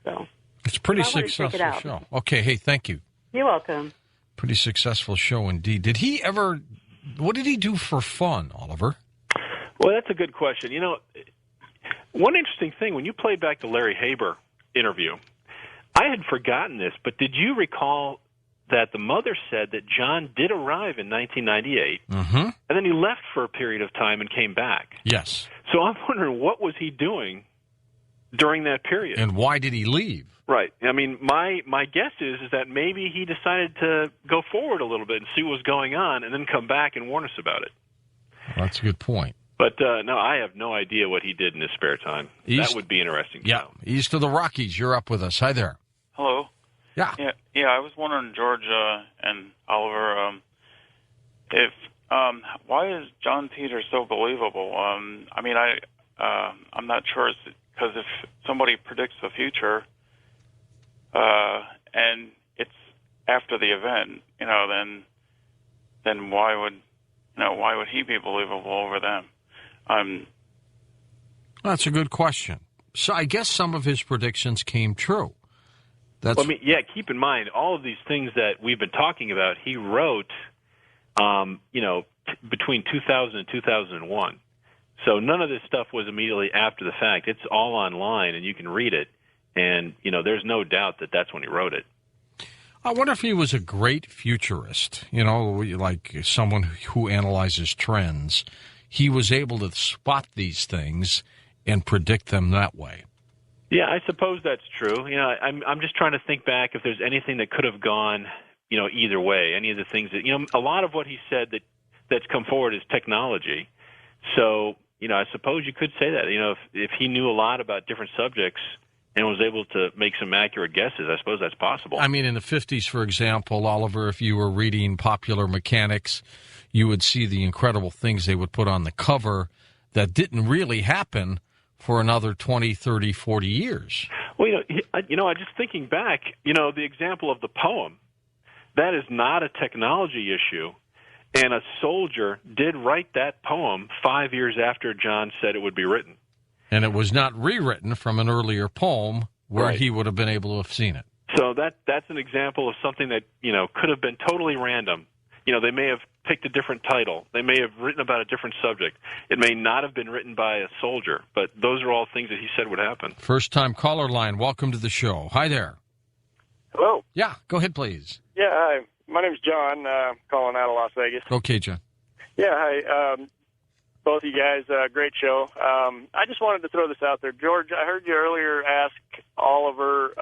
So it's a pretty I wanted to check it successful out. show. Okay, hey, thank you. You're welcome. Pretty successful show indeed. What did he do for fun, Oliver? Well, that's a good question. One interesting thing, when you played back the Larry Haber interview, I had forgotten this, but did you recall that the mother said that John did arrive in 1998, and then he left for a period of time and came back? Yes. So I'm wondering, what was he doing during that period? And why did he leave? Right. I mean, my guess is that maybe he decided to go forward a little bit and see what was going on and then come back and warn us about it. Well, that's a good point. But, no, I have no idea what he did in his spare time. That would be interesting to know. East of the Rockies, you're up with us. Hi there. Hello. Yeah. Yeah. I was wondering, George and Oliver, if why is John Titor so believable? I'm not sure because if somebody predicts the future, and it's after the event, then why would he be believable over them? That's a good question. So I guess some of his predictions came true. That's. Well, I mean, yeah. Keep in mind all of these things that we've been talking about. He wrote, between 2000 and 2001. So none of this stuff was immediately after the fact. It's all online, and you can read it. And there's no doubt that that's when he wrote it. I wonder if he was a great futurist, like someone who analyzes trends. He was able to spot these things and predict them that way. Yeah, I suppose that's true. I'm just trying to think back if there's anything that could have gone, either way. Any of the things that, a lot of what he said that's come forward is technology. So, I suppose you could say that. If he knew a lot about different subjects and was able to make some accurate guesses, I suppose that's possible. I mean, in the 50s, for example, Oliver, if you were reading Popular Mechanics, you would see the incredible things they would put on the cover that didn't really happen for another 20, 30, 40 years. Well, just thinking back, the example of the poem, that is not a technology issue. And a soldier did write that poem 5 years after John said it would be written. And it was not rewritten from an earlier poem where Right. he would have been able to have seen it. So that's an example of something that, could have been totally random. They may have picked a different title. They may have written about a different subject. It may not have been written by a soldier, but those are all things that he said would happen. First-time caller line, welcome to the show. Hi there. Hello. Yeah, go ahead, please. Yeah, hi. My name's John, calling out of Las Vegas. Okay, John. Yeah, hi. Both of you guys, great show. I just wanted to throw this out there. George, I heard you earlier ask Oliver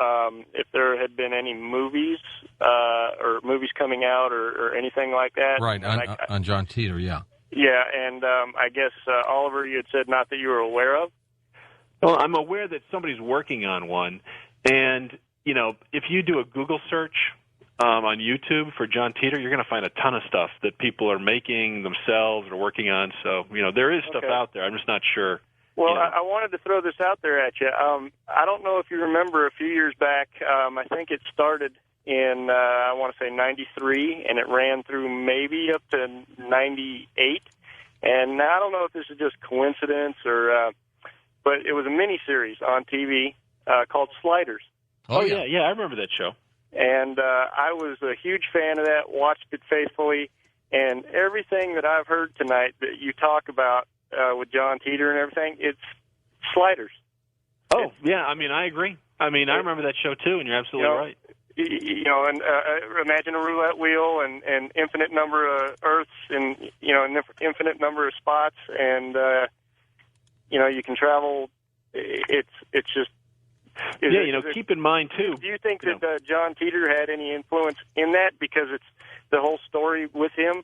if there had been any movies or movies coming out or anything like that. Right, on John Titor, yeah. Yeah, and I guess, Oliver, you had said not that you were aware of? Well, I'm aware that somebody's working on one. And, if you do a Google search on YouTube for John Titor, you're going to find a ton of stuff that people are making themselves or working on. So, there is stuff out there. I'm just not sure. Well, I wanted to throw this out there at you. I don't know if you remember a few years back, I think it started in, I want to say 93, and it ran through maybe up to 98. And I don't know if this is just coincidence or, but it was a mini-series on TV called Sliders. Oh, yeah, I remember that show. And I was a huge fan of that, watched it faithfully, and everything that I've heard tonight that you talk about with John Titor and everything, it's Sliders. Oh, yeah, I agree. I remember that show, too, and you're absolutely right. And imagine a roulette wheel and infinite number of Earths and, an infinite number of spots, and, you can travel. It's just... keep in mind, too. Do you think that John Titor had any influence in that? Because it's the whole story with him.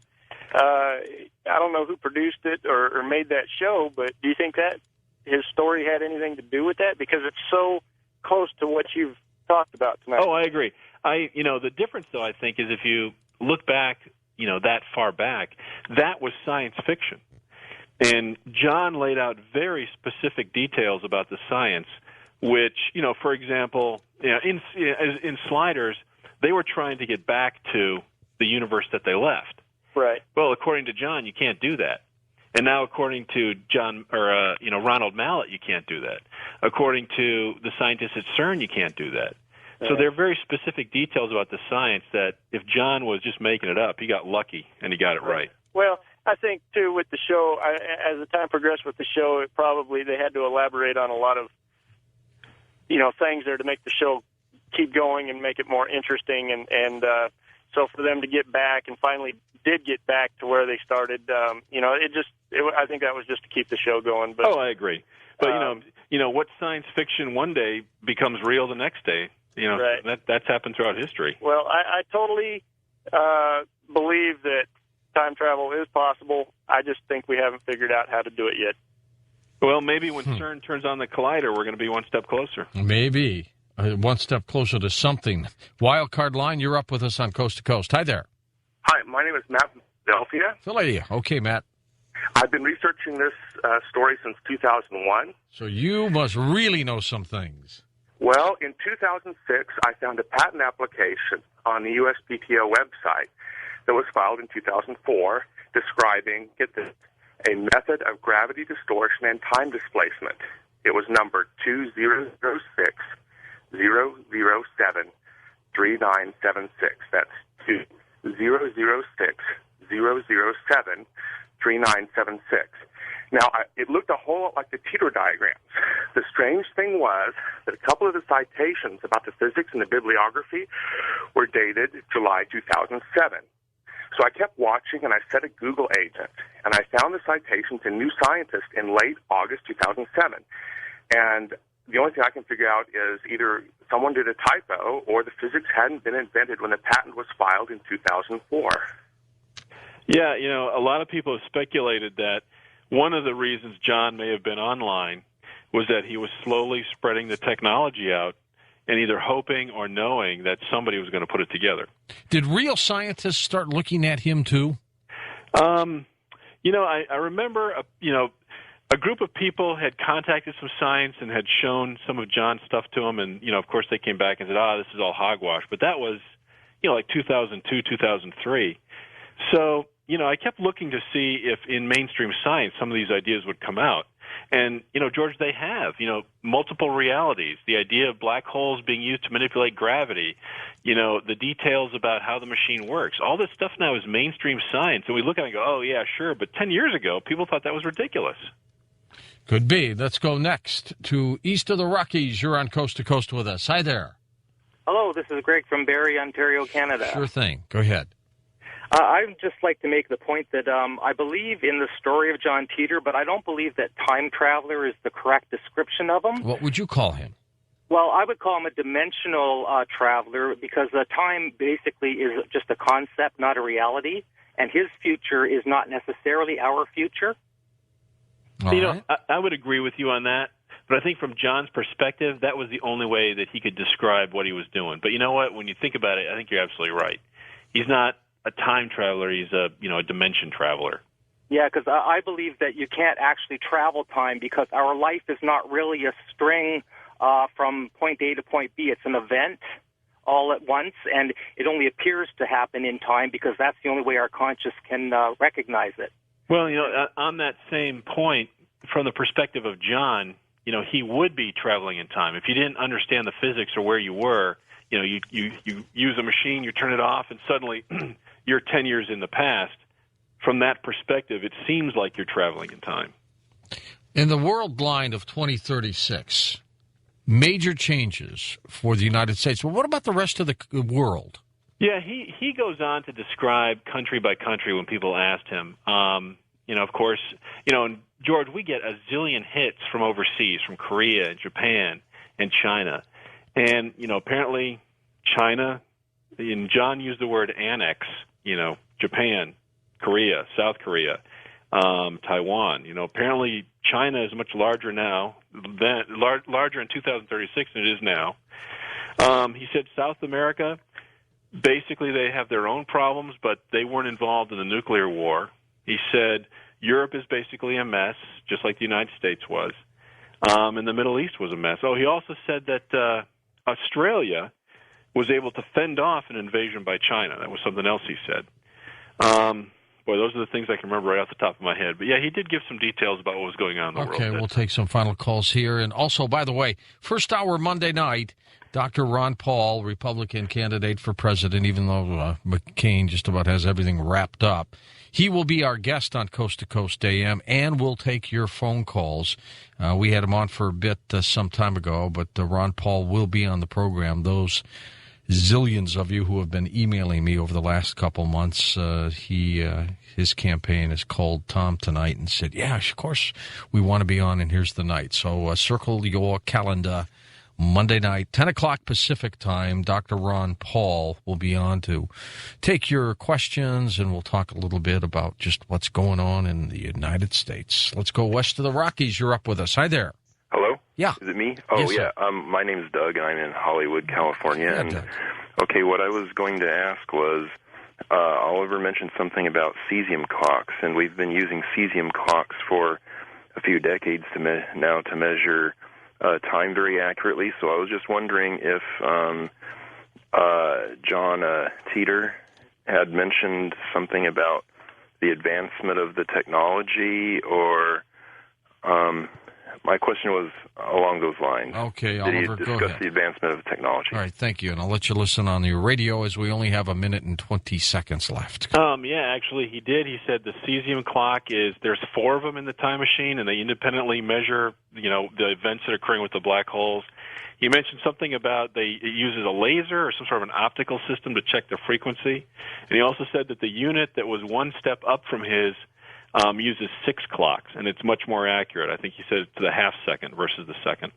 I don't know who produced it or made that show, but do you think that his story had anything to do with that? Because it's so close to what you've talked about tonight. Oh, I agree. The difference, though, I think, is if you look back, that far back, that was science fiction. And John laid out very specific details about the science, which, for example, in Sliders, they were trying to get back to the universe that they left. Right. Well, according to John, you can't do that. And now, according to Ronald Mallet, you can't do that. According to the scientists at CERN, you can't do that. So there are very specific details about the science that if John was just making it up, he got lucky and he got it right. Well, I think, too, with the show, as the time progressed with the show, they had to elaborate on a lot of things there to make the show keep going and make it more interesting. And so for them to get back and finally did get back to where they started, I think that was just to keep the show going. But, I agree. But, what science fiction one day becomes real the next day, right. That's happened throughout history. Well, I totally believe that time travel is possible. I just think we haven't figured out how to do it yet. Well, maybe when CERN turns on the collider, we're going to be one step closer. Maybe. One step closer to something. Wildcard line, you're up with us on Coast to Coast. Hi there. Hi, my name is Matt from Philadelphia. Philadelphia. Okay, Matt. I've been researching this story since 2001. So you must really know some things. Well, in 2006, I found a patent application on the USPTO website that was filed in 2004 describing, get this, a method of gravity distortion and time displacement. It was number 2006007 3976. That's 2006-007-3976. Now, it looked a whole lot like the Titor diagrams. The strange thing was that a couple of the citations about the physics and the bibliography were dated July 2007. So I kept watching, and I set a Google agent, and I found the citations in New Scientist in late August 2007. And the only thing I can figure out is either someone did a typo or the physics hadn't been invented when the patent was filed in 2004. Yeah, a lot of people have speculated that one of the reasons John may have been online was that he was slowly spreading the technology out and either hoping or knowing that somebody was going to put it together. Did real scientists start looking at him too? I remember, a group of people had contacted some science and had shown some of John's stuff to him, and, of course they came back and said, this is all hogwash. But that was, like 2002, 2003. So, I kept looking to see if in mainstream science some of these ideas would come out. And, George, they have, multiple realities, the idea of black holes being used to manipulate gravity, the details about how the machine works. All this stuff now is mainstream science. And we look at it and go, oh, yeah, sure. But 10 years ago, people thought that was ridiculous. Could be. Let's go next to east of the Rockies. You're on Coast to Coast with us. Hi there. Hello, this is Greg from Barrie, Ontario, Canada. Sure thing. Go ahead. I'd just like to make the point that I believe in the story of John Titor, but I don't believe that time traveler is the correct description of him. What would you call him? Well, I would call him a dimensional traveler because the time basically is just a concept, not a reality, and his future is not necessarily our future. I would agree with you on that, but I think from John's perspective, that was the only way that he could describe what he was doing. But you know what? When you think about it, I think you're absolutely right. He's not a time traveler. He's a dimension traveler. Yeah, because I believe that you can't actually travel time because our life is not really a string from point A to point B. It's an event all at once, and it only appears to happen in time because that's the only way our conscious can recognize it. Well, on that same point, from the perspective of John, he would be traveling in time. If you didn't understand the physics or where you were, you use a machine, you turn it off, and suddenly you're 10 years in the past. From that perspective, it seems like you're traveling in time. In the world line of 2036, major changes for the United States. Well, what about the rest of the world? Yeah, he goes on to describe country by country when people asked him. Of course, and George, we get a zillion hits from overseas, from Korea and Japan and China. And, apparently China, and John used the word annex, Japan, Korea, South Korea, Taiwan. Apparently China is much larger now, larger in 2036 than it is now. He said South America, basically they have their own problems, but they weren't involved in the nuclear war. He said Europe is basically a mess, just like the United States was. And the Middle East was a mess. Oh, he also said that Australia was able to fend off an invasion by China. That was something else he said. Boy, those are the things I can remember right off the top of my head. But, yeah, he did give some details about what was going on in the world. Okay, we'll take some final calls here. And also, by the way, first hour Monday night, Dr. Ron Paul, Republican candidate for president, even though McCain just about has everything wrapped up. He will be our guest on Coast to Coast AM, and we'll take your phone calls. We had him on for a bit some time ago, but Ron Paul will be on the program. Those zillions of you who have been emailing me over the last couple months, his campaign has called Tom tonight and said, yeah, of course, we want to be on, and here's the night. So circle your calendar. Monday night, 10 o'clock Pacific time, Dr. Ron Paul will be on to take your questions, and we'll talk a little bit about just what's going on in the United States. Let's go west of the Rockies. You're up with us. Hi there. Hello? Yeah. Is it me? Oh, yes, yeah. My name's Doug, and I'm in Hollywood, California. Yeah, and Doug. Okay, what I was going to ask was, Oliver mentioned something about cesium clocks, and we've been using cesium clocks for a few decades now to measure time very accurately. So I was just wondering if John Titor had mentioned something about the advancement of the technology, or my question was along those lines. Okay, Did Oliver, he go discuss ahead. the advancement of technology? All right, thank you, and I'll let you listen on your radio as we only have a minute and 20 seconds left. Yeah, actually, he did. He said the cesium clock there's 4 of them in the time machine, and they independently measure, the events that are occurring with the black holes. He mentioned something about it uses a laser or some sort of an optical system to check the frequency, and he also said that the unit that was one step up from his uses 6 clocks, and it's much more accurate. I think he said to the half second versus the second.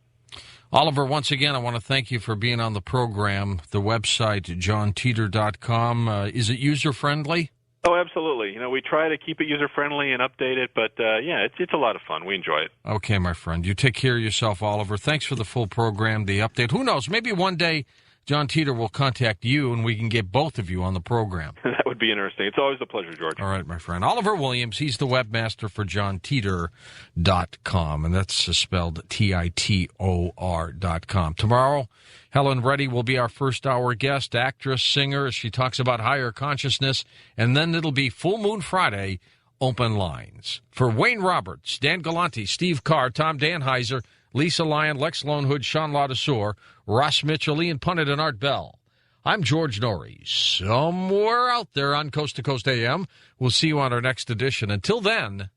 Oliver, once again, I want to thank you for being on the program. The website, johntitor.com, is it user-friendly? Oh, absolutely. We try to keep it user-friendly and update it, but, it's a lot of fun. We enjoy it. Okay, my friend. You take care of yourself, Oliver. Thanks for the full program, the update. Who knows? Maybe one day John Titor will contact you, and we can get both of you on the program. That would be interesting. It's always a pleasure, George. All right, my friend. Oliver Williams, he's the webmaster for JohnTitor.com, and that's spelled Titor.com. Tomorrow, Helen Reddy will be our first-hour guest, actress, singer, as she talks about higher consciousness, and then it'll be Full Moon Friday, Open Lines. For Wayne Roberts, Dan Galante, Steve Carr, Tom Danheiser, Lisa Lyon, Lex Lonehood, Sean Ladouceur, Ross Mitchell, Ian Punnett, and Art Bell. I'm George Norrie, somewhere out there on Coast to Coast AM. We'll see you on our next edition. Until then,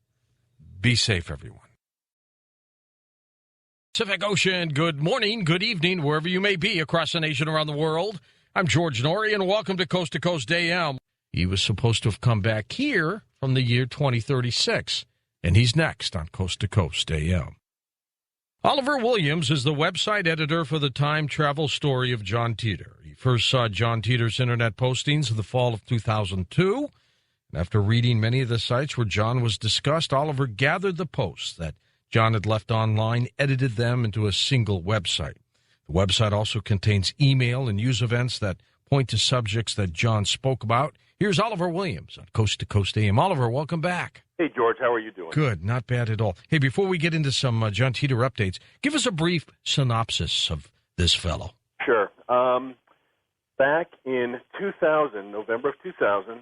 be safe, everyone. Pacific Ocean, good morning, good evening, wherever you may be across the nation, around the world. I'm George Norrie, and welcome to Coast AM. He was supposed to have come back here from the year 2036, and he's next on Coast to Coast AM. Oliver Williams is the website editor for the time travel story of John Titor. He first saw John Titor's internet postings in the fall of 2002. And after reading many of the sites where John was discussed, Oliver gathered the posts that John had left online, edited them into a single website. The website also contains email and news events that point to subjects that John spoke about. Here's Oliver Williams on Coast to Coast AM. Oliver, welcome back. Hey, George, how are you doing? Good, not bad at all. Hey, before we get into some John Titor updates, give us a brief synopsis of this fellow. Sure. Back in 2000, November of 2000,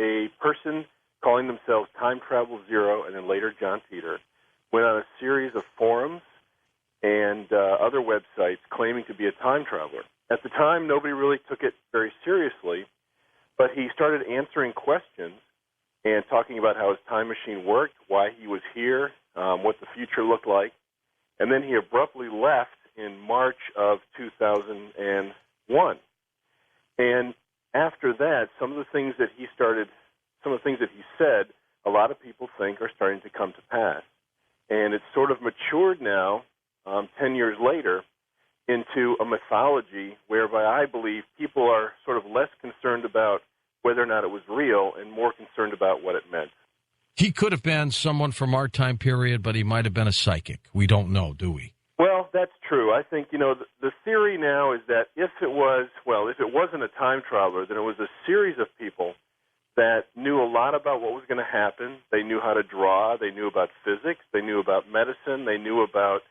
a person calling themselves Time Travel Zero and then later John Titor went on a series of forums and other websites claiming to be a time traveler. At the time, nobody really took it very seriously, but he started answering questions and talking about how his time machine worked, why he was here, what the future looked like. And then he abruptly left in March of 2001. And after that, some of the things that he said, a lot of people think are starting to come to pass. And it's sort of matured now, 10 years later, into a mythology whereby I believe people are sort of less concerned about whether or not it was real and more concerned about what it meant. He could have been someone from our time period, but he might have been a psychic. We don't know, do we? Well, that's true. I think, the theory now is that if it wasn't a time traveler, then it was a series of people that knew a lot about what was going to happen. They knew how to draw. They knew about physics. They knew about medicine. They knew about,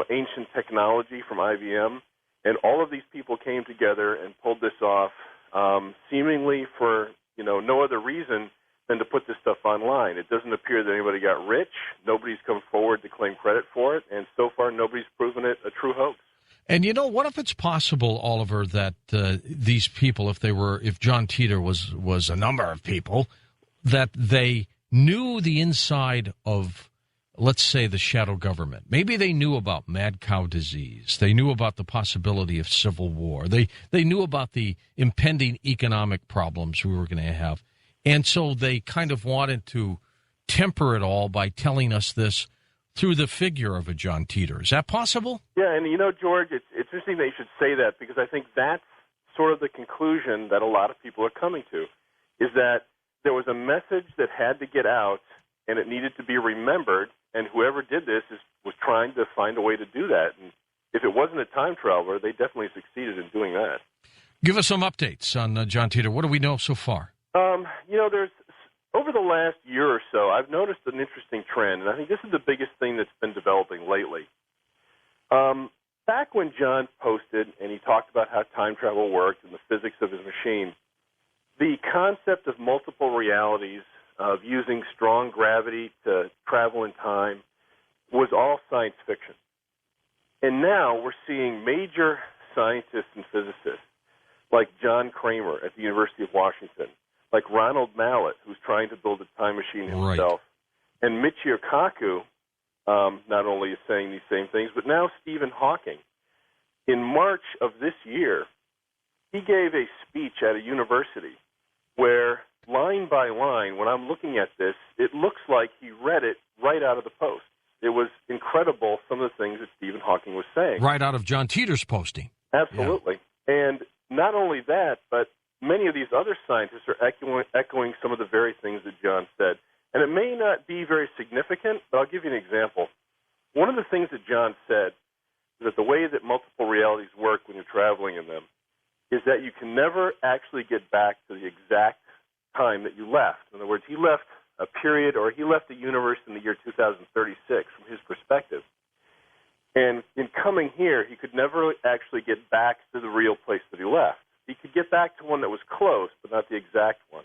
ancient technology from IBM. And all of these people came together and pulled this off, seemingly for, no other reason than to put this stuff online. It doesn't appear that anybody got rich. Nobody's come forward to claim credit for it. And so far, nobody's proven it a true hoax. And what if it's possible, Oliver, that these people, if John Titor was a number of people, that they knew the inside of, let's say, the shadow government. Maybe they knew about mad cow disease. They knew about the possibility of civil war. They knew about the impending economic problems we were going to have. And so they kind of wanted to temper it all by telling us this through the figure of a John Titor. Is that possible? Yeah, and George, it's interesting that you should say that, because I think that's sort of the conclusion that a lot of people are coming to, is that there was a message that had to get out, and it needed to be remembered, and whoever did this was trying to find a way to do that. And if it wasn't a time traveler, they definitely succeeded in doing that. Give us some updates on John Titor. What do we know so far? There's over the last year or so, I've noticed an interesting trend, and I think this is the biggest thing that's been developing lately. Back when John posted and he talked about how time travel worked and the physics of his machine, the concept of multiple realities, of using strong gravity to travel in time, was all science fiction. And now we're seeing major scientists and physicists like John Kramer at the University of Washington, like Ronald Mallet, who's trying to build a time machine himself, and Michio Kaku not only is saying these same things, but now Stephen Hawking. In March of this year, he gave a speech at a university where, line by line, when I'm looking at this, it looks like he read it right out of the post. It was incredible, some of the things that Stephen Hawking was saying. Right out of John Titor's posting. Absolutely. Yeah. And not only that, but many of these other scientists are echoing some of the very things that John said. And it may not be very significant, but I'll give you an example. One of the things that John said is that the way that multiple realities work when you're traveling in them is that you can never actually get back to the exact time that you left. In other words, he left a period, or he left the universe in the year 2036 from his perspective. And in coming here, he could never actually get back to the real place that he left. He could get back to one that was close, but not the exact one.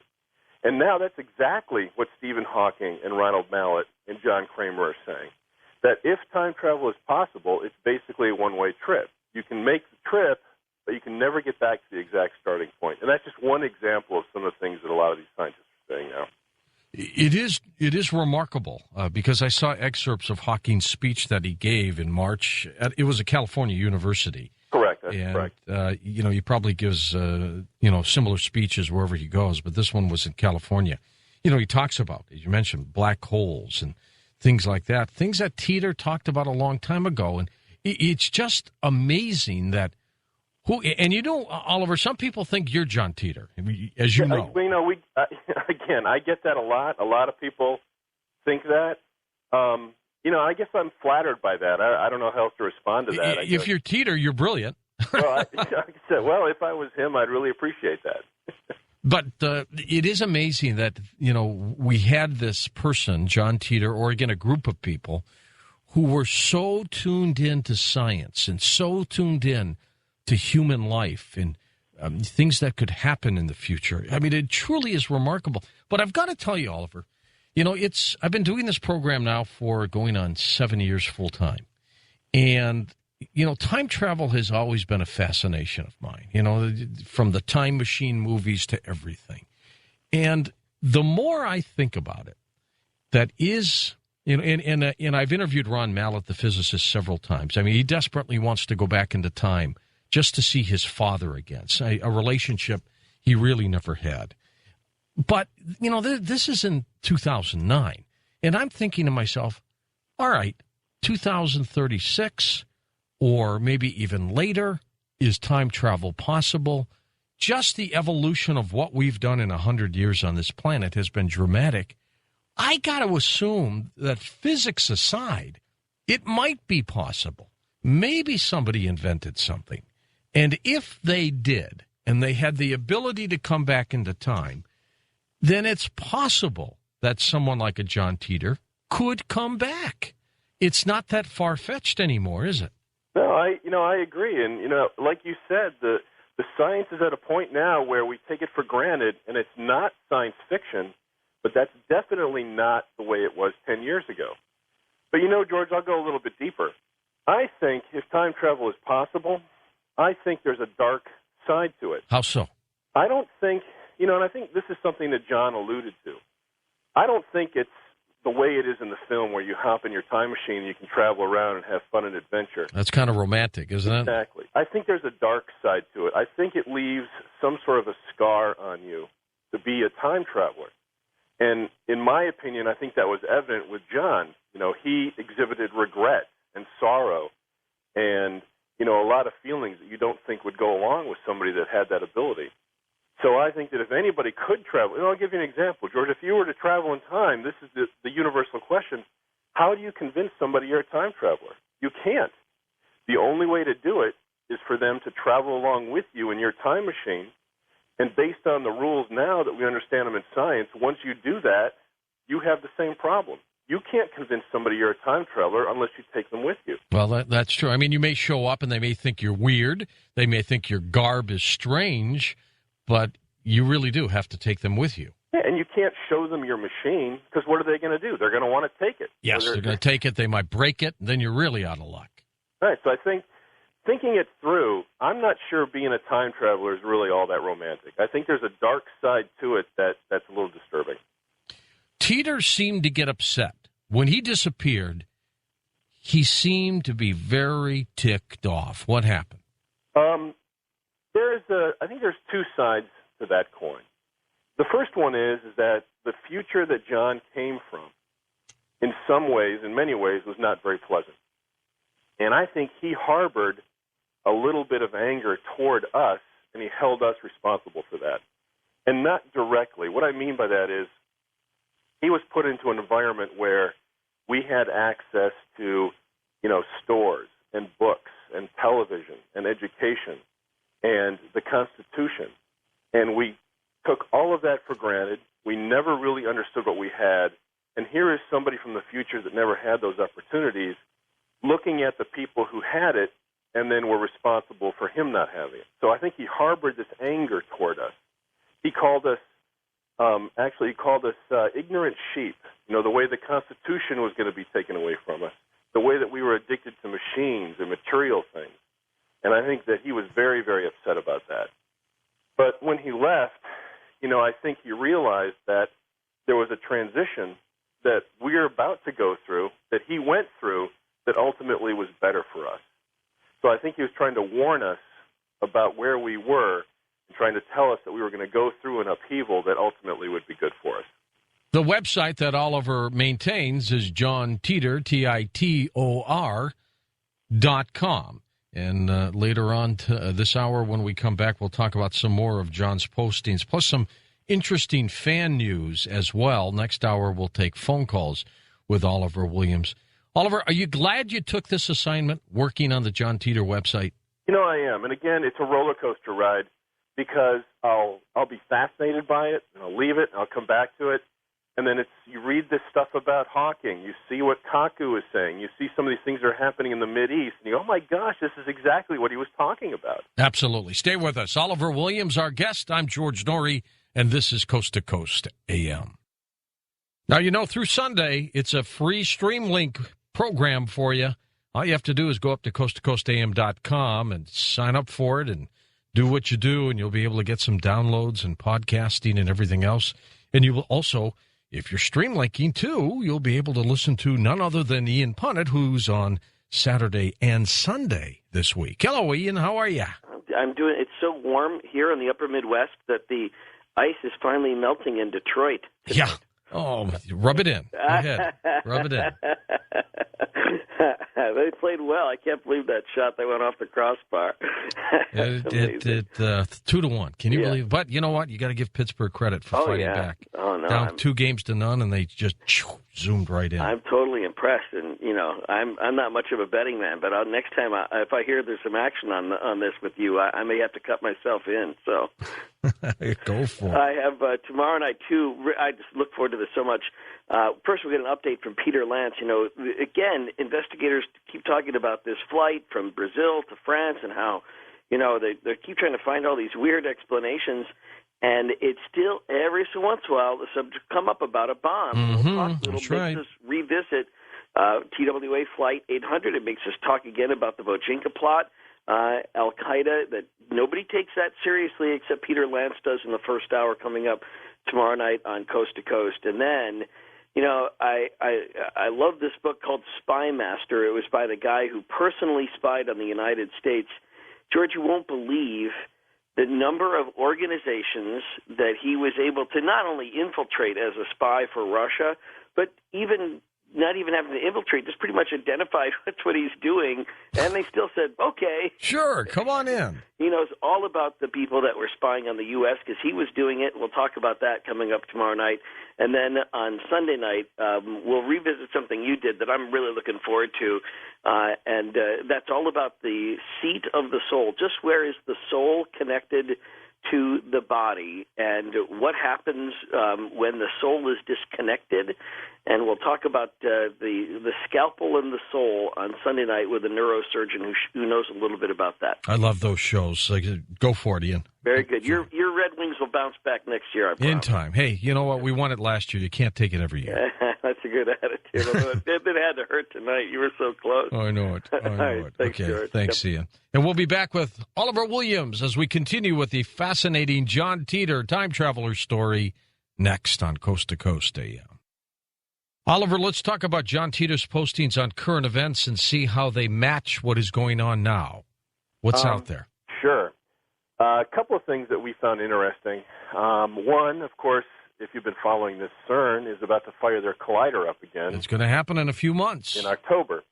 And now that's exactly what Stephen Hawking and Ronald Mallet and John Kramer are saying, that if time travel is possible, it's basically a one-way trip. You can make the trip, but you can never get back to the exact starting point. And that's just one example of some of the things that a lot of these scientists are saying now. It is remarkable because I saw excerpts of Hawking's speech that he gave in March. It was at California University. Correct. That's correct. He probably gives similar speeches wherever he goes, but this one was in California. He talks about, as you mentioned, black holes and things like that, things that Titor talked about a long time ago. And it's just amazing that Oliver, some people think you're John Titor, as you know. Again, I get that a lot. A lot of people think that. I guess I'm flattered by that. I don't know how else to respond to that. If you're Titor, you're brilliant. Like I said, if I was him, I'd really appreciate that. But it is amazing that, we had this person, John Titor, or again, a group of people who were so tuned in to science and so tuned in to human life and things that could happen in the future. I mean, it truly is remarkable. But I've got to tell you, Oliver, I've been doing this program now for going on 7 years full time. And, time travel has always been a fascination of mine, from the time machine movies to everything. And the more I think about it, that is, and I've interviewed Ron Mallet, the physicist, several times. I mean, he desperately wants to go back into time just to see his father again, a relationship he really never had. But, this is in 2009, and I'm thinking to myself, all right, 2036, or maybe even later, is time travel possible? Just the evolution of what we've done in 100 years on this planet has been dramatic. I got to assume that physics aside, it might be possible. Maybe somebody invented something. And if they did, and they had the ability to come back into time, then it's possible that someone like a John Titor could come back. It's not that far-fetched anymore, is it? No, I agree. And, like you said, the science is at a point now where we take it for granted, and it's not science fiction, but that's definitely not the way it was 10 years ago. But, George, I'll go a little bit deeper. I think if time travel is possible, I think there's a dark side to it. How so? I don't think, and I think this is something that John alluded to. I don't think it's the way it is in the film where you hop in your time machine and you can travel around and have fun and adventure. That's kind of romantic, isn't it? Exactly. I think there's a dark side to it. I think it leaves some sort of a scar on you to be a time traveler. And in my opinion, I think that was evident with John. He exhibited regret and sorrow and a lot of feelings that you don't think would go along with somebody that had that ability. So I think that if anybody could travel, I'll give you an example, George. If you were to travel in time, this is the universal question, how do you convince somebody you're a time traveler? You can't. The only way to do it is for them to travel along with you in your time machine, and based on the rules now that we understand them in science, once you do that, you have the same problem. You can't convince somebody you're a time traveler unless you take them with you. Well, that's true. I mean, you may show up and they may think you're weird. They may think your garb is strange, but you really do have to take them with you. Yeah, and you can't show them your machine because what are they going to do? They're going to want to take it. Yes, they're going to take it. They might break it, and then you're really out of luck. Right, so I think thinking it through, I'm not sure being a time traveler is really all that romantic. I think there's a dark side to it that's a little disturbing. Titor seemed to get upset. When he disappeared, he seemed to be very ticked off. What happened? I think there's two sides to that coin. The first one is that the future that John came from, in some ways, in many ways, was not very pleasant. And I think he harbored a little bit of anger toward us, and he held us responsible for that. And not directly. What I mean by that is he was put into an environment where we had access to, stores and books and television and education and the Constitution. And we took all of that for granted. We never really understood what we had. And here is somebody from the future that never had those opportunities looking at the people who had it and then were responsible for him not having it. So I think he harbored this anger toward us. He called us, ignorant sheep, the way the Constitution was going to be taken away from us, the way that we were addicted to machines and material things. And I think that he was very, very upset about that. But when he left, I think he realized that there was a transition that we're about to go through, that he went through, that ultimately was better for us. So I think he was trying to warn us about where we were and trying to tell us that we were going to go through an upheaval that ultimately would be good for us. The website that Oliver maintains is John Titor, Titor.com. And later on this hour, when we come back, we'll talk about some more of John's postings, plus some interesting fan news as well. Next hour, we'll take phone calls with Oliver Williams. Oliver, are you glad you took this assignment, working on the John Titor website? I am. And again, it's a roller coaster ride because I'll be fascinated by it, and I'll leave it, and I'll come back to it. And then you read this stuff about Hawking. You see what Kaku is saying. You see some of these things that are happening in the Mideast. And you go, oh, my gosh, this is exactly what he was talking about. Absolutely. Stay with us. Oliver Williams, our guest. I'm George Norrie, and this is Coast to Coast AM. Now, through Sunday, it's a free stream link program for you. All you have to do is go up to coasttocoastam.com and sign up for it and do what you do, and you'll be able to get some downloads and podcasting and everything else. And you will also, if you're stream linking too, you'll be able to listen to none other than Ian Punnett, who's on Saturday and Sunday this week. Hello, Ian. How are you? I'm doing. It's so warm here in the upper Midwest that the ice is finally melting in Detroit tonight. Yeah. Oh, rub it in. Go ahead. Rub it in. They played well. I can't believe that shot that went off the crossbar. 2-1. Can you believe it? But you know what? You got to give Pittsburgh credit for fighting back. Oh, no. Down 2-0, and they just zoomed right in. I'm totally impressed, and I'm not much of a betting man, but next time if I hear there's some action on this with you, I may have to cut myself in. So go for it. I have tomorrow night too. I just look forward to this so much. First, we get an update from Peter Lance. Again, investigators keep talking about this flight from Brazil to France and how they keep trying to find all these weird explanations. And it's still, every so once in a while, the subject come up about a bomb. Mm-hmm. Makes us revisit TWA Flight 800. It makes us talk again about the Bojinka plot, Al-Qaeda, that nobody takes that seriously except Peter Lance does in the first hour coming up tomorrow night on Coast to Coast. And then, I love this book called Spy Master. It was by the guy who personally spied on the United States. George, you won't believe the number of organizations that he was able to not only infiltrate as a spy for Russia, but not even having to infiltrate, just pretty much identified that's what he's doing, and they still said, okay. Sure, come on in. He knows all about the people that were spying on the U.S. because he was doing it. We'll talk about that coming up tomorrow night. And then on Sunday night, we'll revisit something you did that I'm really looking forward to, and that's all about the seat of the soul. Just where is the soul connected to the body and what happens when the soul is disconnected. And we'll talk about the scalpel and the soul on Sunday night with a neurosurgeon who knows a little bit about that. I love those shows. Go for it, Ian. Very good. Your Red Wings will bounce back next year, I promise. In time. Hey, you know what? We won it last year. You can't take it every year. That's a good attitude. Although it had to hurt tonight. You were so close. Oh, I know it. I know it. Thanks, okay, George. thanks, Ian. And we'll be back with Oliver Williams as we continue with the fascinating John Titor time traveler story next on Coast to Coast AM. Oliver, let's talk about John Titor's postings on current events and see how they match what is going on now. What's out there? Sure. A couple of things that we found interesting. One, of course, if you've been following this, CERN is about to fire their collider up again. It's going to happen in a few months. In October.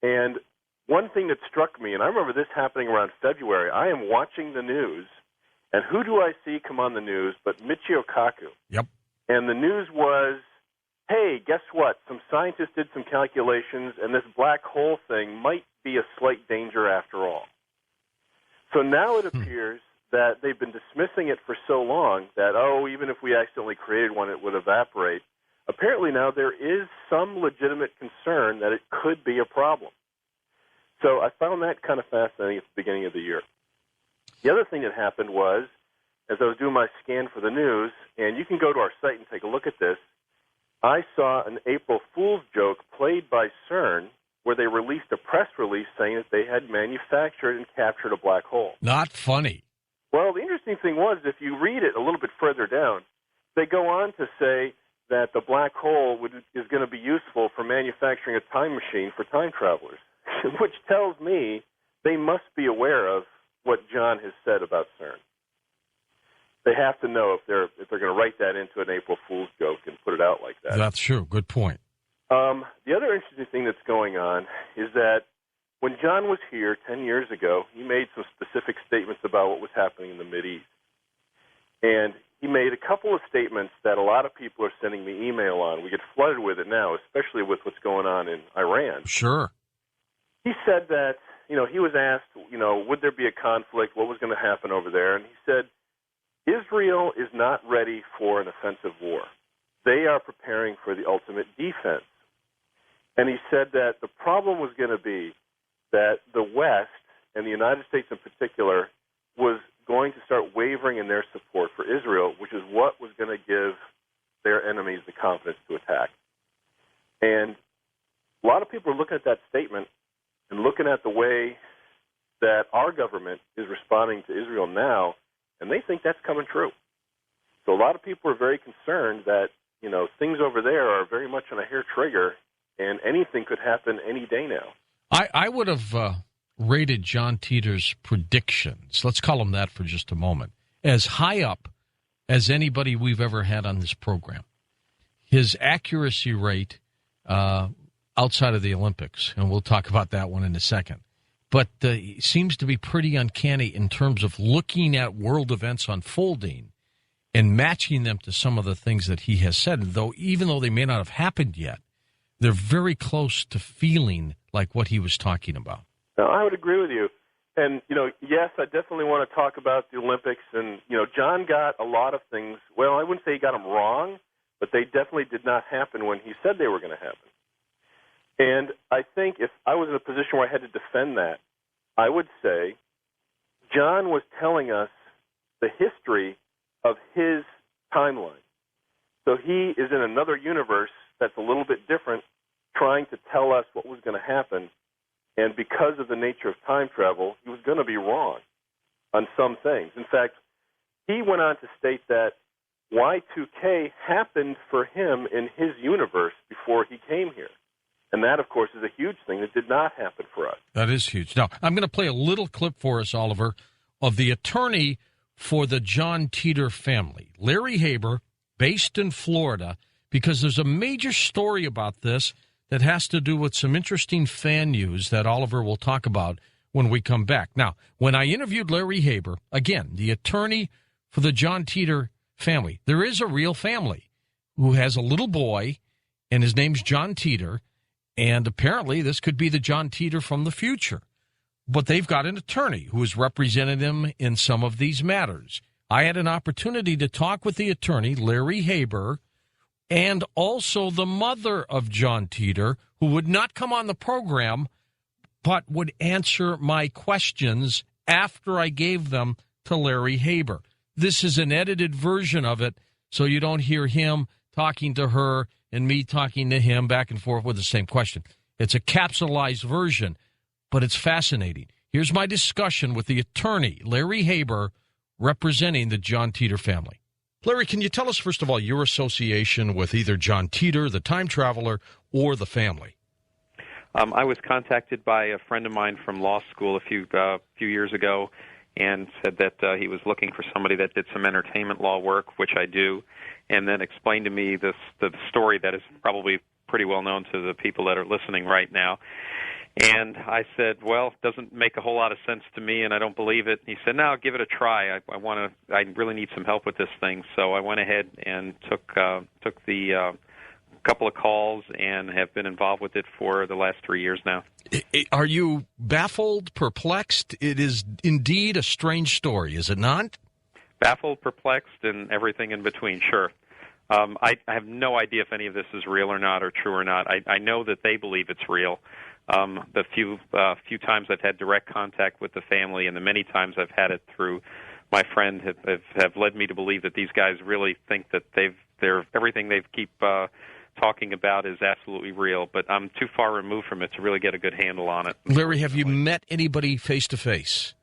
And one thing that struck me, and I remember this happening around February, I am watching the news, and who do I see come on the news but Michio Kaku? Yep. And the news was, hey, guess what? Some scientists did some calculations, and this black hole thing might be a slight danger after all. So now it appears that they've been dismissing it for so long that, even if we accidentally created one, it would evaporate. Apparently now there is some legitimate concern that it could be a problem. So I found that kind of fascinating at the beginning of the year. The other thing that happened was, as I was doing my scan for the news, and you can go to our site and take a look at this, I saw an April Fool's joke played by CERN where they released a press release saying that they had manufactured and captured a black hole. Not funny. Well, the interesting thing was, if you read it a little bit further down, they go on to say that the black hole is going to be useful for manufacturing a time machine for time travelers, which tells me they must be aware of what John has said about CERN. They have to know if they're going to write that into an April Fool's joke and put it out like that. That's true. Good point. The other interesting thing that's going on is that when John was here 10 years ago, he made some specific statements about what was happening in the Mideast. And he made a couple of statements that a lot of people are sending me email on. We get flooded with it now, especially with what's going on in Iran. Sure. He said that, he was asked, would there be a conflict? What was going to happen over there? And he said, Israel is not ready for an offensive war. They are preparing for the ultimate defense. And he said that the problem was going to be that the West, and the United States in particular, was going to start wavering in their support for Israel, which is what was going to give their enemies the confidence to attack. And a lot of people are looking at that statement and looking at the way that our government is responding to Israel now, and they think that's coming true. So a lot of people are very concerned that, things over there are very much on a hair trigger, and anything could happen any day now. I would have rated John Titor's predictions, let's call them that for just a moment, as high up as anybody we've ever had on this program. His accuracy rate outside of the Olympics, and we'll talk about that one in a second, but seems to be pretty uncanny in terms of looking at world events unfolding and matching them to some of the things that he has said, even though they may not have happened yet. They're very close to feeling like what he was talking about. No, I would agree with you. And, yes, I definitely want to talk about the Olympics. And, John got a lot of things. Well, I wouldn't say he got them wrong, but they definitely did not happen when he said they were going to happen. And I think if I was in a position where I had to defend that, I would say John was telling us the history of his timeline. So he is in another universe that's a little bit different, trying to tell us what was going to happen. And because of the nature of time travel, he was going to be wrong on some things. In fact, he went on to state that Y2K happened for him in his universe before he came here. And that, of course, is a huge thing that did not happen for us. That is huge. Now, I'm going to play a little clip for us, Oliver, of the attorney for the John Titor family, Larry Haber, based in Florida, because there's a major story about this that has to do with some interesting fan news that Oliver will talk about when we come back. Now, when I interviewed Larry Haber, again, the attorney for the John Titor family, there is a real family who has a little boy, and his name's John Titor, and apparently this could be the John Titor from the future. But they've got an attorney who has represented them in some of these matters. I had an opportunity to talk with the attorney, Larry Haber, and also the mother of John Titor, who would not come on the program, but would answer my questions after I gave them to Larry Haber. This is an edited version of it, so you don't hear him talking to her and me talking to him back and forth with the same question. It's a capsulized version, but it's fascinating. Here's my discussion with the attorney, Larry Haber, representing the John Titor family. Larry, can you tell us, first of all, your association with either John Titor, the time traveler, or the family? I was contacted by a friend of mine from law school a few years ago and said that he was looking for somebody that did some entertainment law work, which I do, and then explained to me the story that is probably pretty well known to the people that are listening right now. And I said, well, it doesn't make a whole lot of sense to me, and I don't believe it. He said, no, give it a try. I really need some help with this thing. So I went ahead and took the couple of calls and have been involved with it for the last 3 years now. Are you baffled, perplexed? It is indeed a strange story, is it not? Baffled, perplexed, and everything in between, sure. I have no idea if any of this is real or not, or true or not. I know that they believe it's real. The few times I've had direct contact with the family, and the many times I've had it through my friend, have led me to believe that these guys really think that everything they keep talking about is absolutely real. But I'm too far removed from it to really get a good handle on it. Larry, have you met anybody face to face?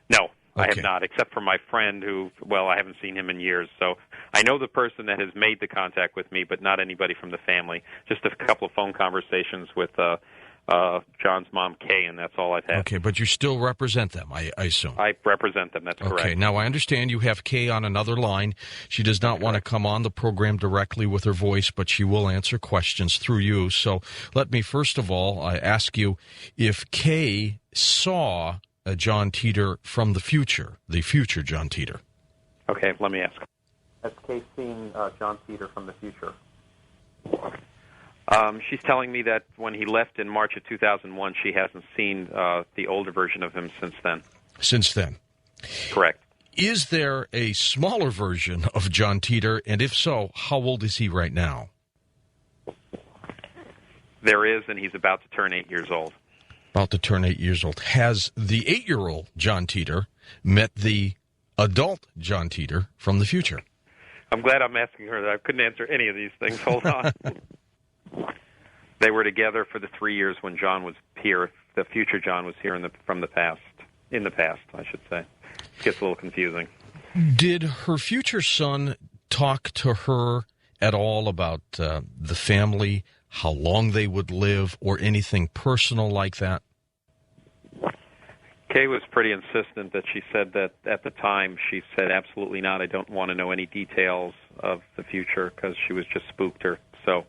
No. Okay. I have not, except for my friend who, I haven't seen him in years. So I know the person that has made the contact with me, but not anybody from the family. Just a couple of phone conversations with John's mom, Kay, and that's all I've had. Okay, but you still represent them, I assume. I represent them, that's correct. Okay, now I understand you have Kay on another line. She does not want to come on the program directly with her voice, but she will answer questions through you. So let me first of all ask you if Kay saw John Titor from the future John Titor. Okay, let me ask. Has Kay seen John Titor from the future? She's telling me that when he left in March of 2001, she hasn't seen the older version of him since then. Since then? Correct. Is there a smaller version of John Titor, and if so, how old is he right now? There is, and he's about to turn 8 years old. About to turn 8 years old. Has the 8-year-old John Titor met the adult John Titor from the future? I'm glad I'm asking her that. I couldn't answer any of these things. Hold on. They were together for the 3 years when John was here. The future John was here in the past, I should say. It gets a little confusing. Did her future son talk to her at all about the family, how long they would live, or anything personal like that? Kay was pretty insistent that she said that at the time she said, absolutely not, I don't want to know any details of the future because she was just spooked her. So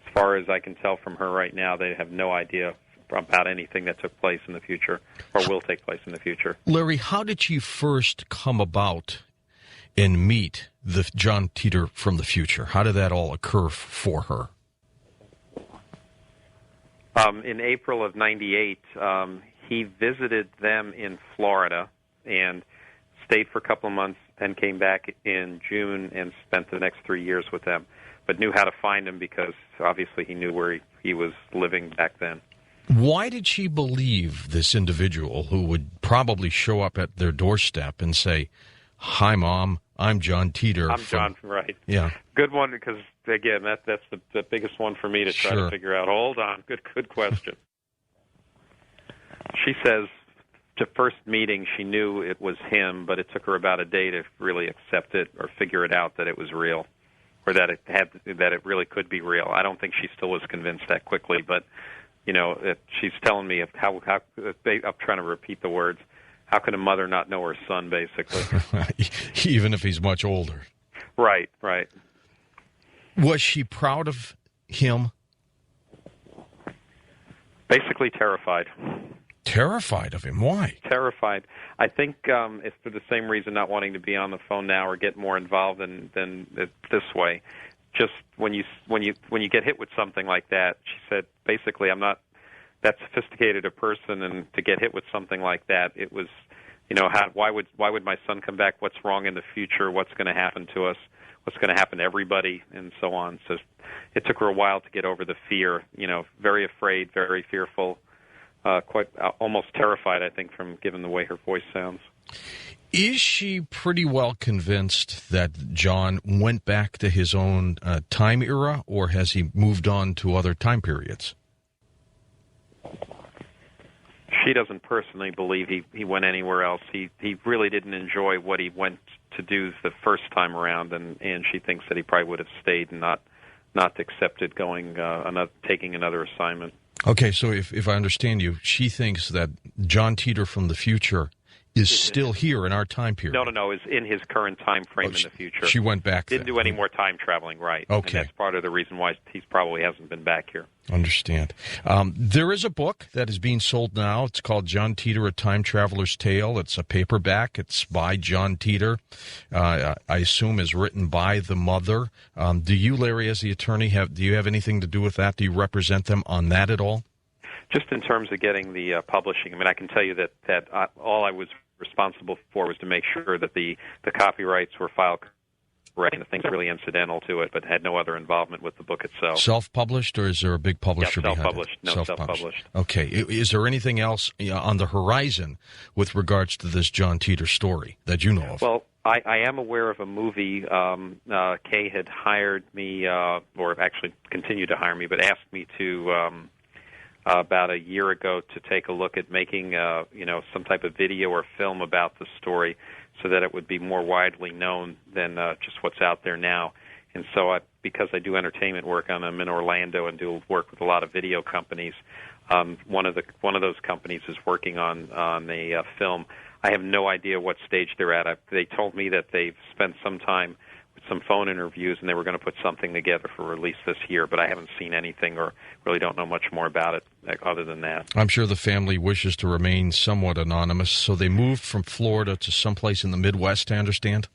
as far as I can tell from her right now, they have no idea about anything that took place in the future or will take place in the future. Larry, how did she first come about and meet the John Titor from the future? How did that all occur for her? In April of '98, he visited them in Florida and stayed for a couple of months, then came back in June and spent the next 3 years with them, but knew how to find him because obviously he knew where he was living back then. Why did she believe this individual who would probably show up at their doorstep and say, hi, Mom, I'm John Titor. John, right. Yeah. Good one, because, again, that's the biggest one for me to try to figure out. Hold on. Good question. She says to first meeting she knew it was him, but it took her about a day to really accept it or figure it out that it was real, or that it really could be real. I don't think she still was convinced that quickly, but she's telling me how I'm trying to repeat the words. How can a mother not know her son, basically? Even if he's much older. Right. Was she proud of him? Basically terrified. Terrified of him? Why? Terrified. I think it's for the same reason, not wanting to be on the phone now or get more involved than this way. Just when you get hit with something like that, she said, basically, I'm not that sophisticated a person, and to get hit with something like that, it was why would my son come back? What's wrong in the future? What's going to happen to us? What's going to happen to everybody, and so on. So it took her a while to get over the fear. Very afraid, very fearful, quite almost terrified, I think, from given the way her voice sounds. Is she pretty well convinced that John went back to his own time era, or has he moved on to other time periods? She doesn't personally believe he went anywhere else. He really didn't enjoy what he went to do the first time around, and she thinks that he probably would have stayed and not accepted taking another assignment. Okay, so if I understand you, she thinks that John Titor from the future is still here in our time period. No, is in his current time frame in the future. She went back Didn't do any more time traveling, right. Okay. And that's part of the reason why he probably hasn't been back here. Understand. There is a book that is being sold now. It's called John Titor, A Time Traveler's Tale. It's a paperback. It's by John Titor. I assume is written by the mother. Do you, Larry, as the attorney, do you have anything to do with that? Do you represent them on that at all? Just in terms of getting the publishing, I mean, I can tell you that all I was responsible for was to make sure that the copyrights were filed correctly, and the things really incidental to it, but had no other involvement with the book itself. Self-published, or is there a big publisher behind it? Self-published. No, self-published. Okay. Is there anything else on the horizon with regards to this John Titor story that you know of? Well, I am aware of a movie. Kay had hired me, or actually continued to hire me, but asked me to about a year ago to take a look at making some type of video or film about the story, so that it would be more widely known than just what's out there now. And so because I do entertainment work, I'm in Orlando and do work with a lot of video companies. One of those companies is working on a film. I have no idea what stage they're at. They told me that they've spent some time with some phone interviews, and they were going to put something together for release this year, but I haven't seen anything or really don't know much more about it other than that. I'm sure the family wishes to remain somewhat anonymous, so they moved from Florida to someplace in the Midwest, I understand?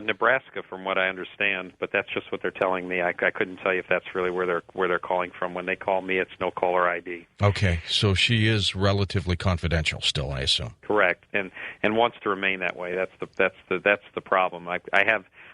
Nebraska, from what I understand, but that's just what they're telling me. I couldn't tell you if that's really where they're calling from. When they call me, it's no caller ID. Okay, so she is relatively confidential still, I assume. Correct, and wants to remain that way. That's the problem.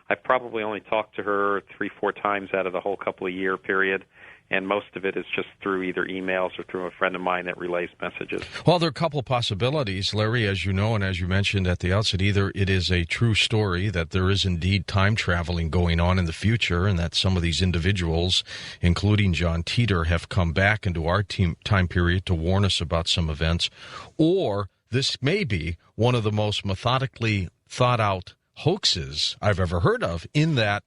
I've probably only talked to her 3-4 times out of the whole couple of year period, and most of it is just through either emails or through a friend of mine that relays messages. Well, there are a couple of possibilities, Larry, as you know, and as you mentioned at the outset. Either it is a true story that there is indeed time traveling going on in the future, and that some of these individuals, including John Titor, have come back into our time period to warn us about some events, or this may be one of the most methodically thought out hoaxes I've ever heard of, in that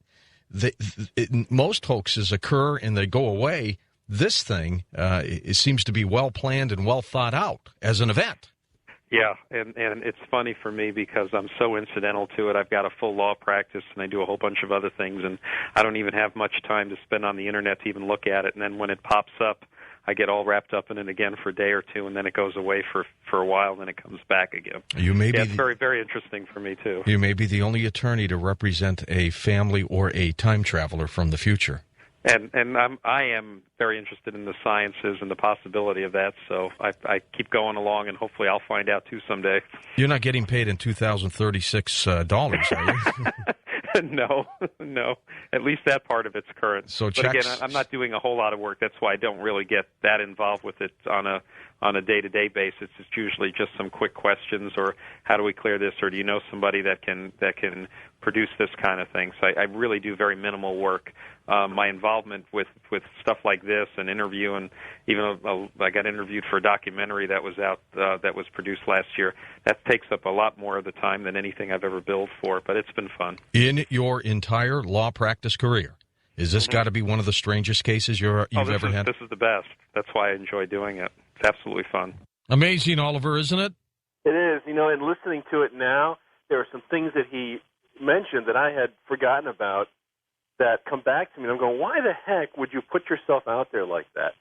most hoaxes occur and they go away. This thing it seems to be well planned and well thought out as an event. Yeah, and it's funny for me because I'm so incidental to it. I've got a full law practice, and I do a whole bunch of other things, and I don't even have much time to spend on the Internet to even look at it. And then when it pops up, I get all wrapped up in it again for a day or two, and then it goes away for a while, and then it comes back again. It's very, very interesting for me, too. You may be the only attorney to represent a family or a time traveler from the future. And I am very interested in the sciences and the possibility of that, so I keep going along, and hopefully I'll find out, too, someday. You're not getting paid in $2,036, are you? No. At least that part of it's current. So but again, I'm not doing a whole lot of work. That's why I don't really get that involved with it on a day-to-day basis. It's usually just some quick questions, or how do we clear this, or do you know somebody that can produce this kind of thing. So I really do very minimal work. My involvement with stuff like this and interview, and even I got interviewed for a documentary that was out that was produced last year. That takes up a lot more of the time than anything I've ever billed for, but it's been fun. In your entire law practice career, is this got to be one of the strangest cases you've ever had? This is the best. That's why I enjoy doing it. It's absolutely fun. Amazing, Oliver, isn't it? It is. And listening to it now, there are some things that he mentioned that I had forgotten about that come back to me. And I'm going, why the heck would you put yourself out there like that?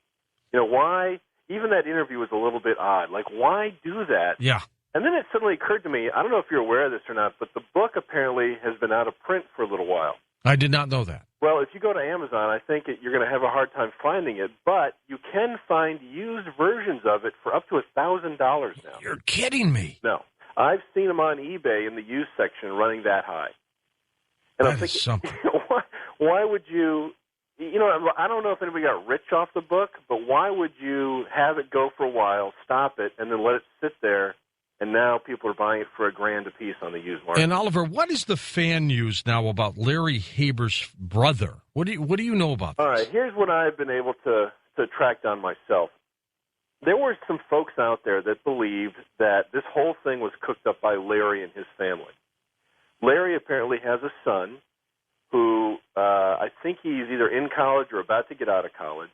Why? Even that interview was a little bit odd. Like, why do that? Yeah. And then it suddenly occurred to me, I don't know if you're aware of this or not, but the book apparently has been out of print for a little while. I did not know that. Well, if you go to Amazon, I think you're going to have a hard time finding it, but you can find used versions of it for up to $1,000 now. You're kidding me. No. I've seen them on eBay in the used section running that high. And I'm thinking, something. why would you, I don't know if anybody got rich off the book, but why would you have it go for a while, stop it, and then let it sit there, and now people are buying it for $1,000 a piece on the used market? And Oliver, what is the fan news now about Larry Haber's brother? What do you know about this? All right, here's what I've been able to track down myself. There were some folks out there that believed that this whole thing was cooked up by Larry and his family. Larry apparently has a son who I think he's either in college or about to get out of college.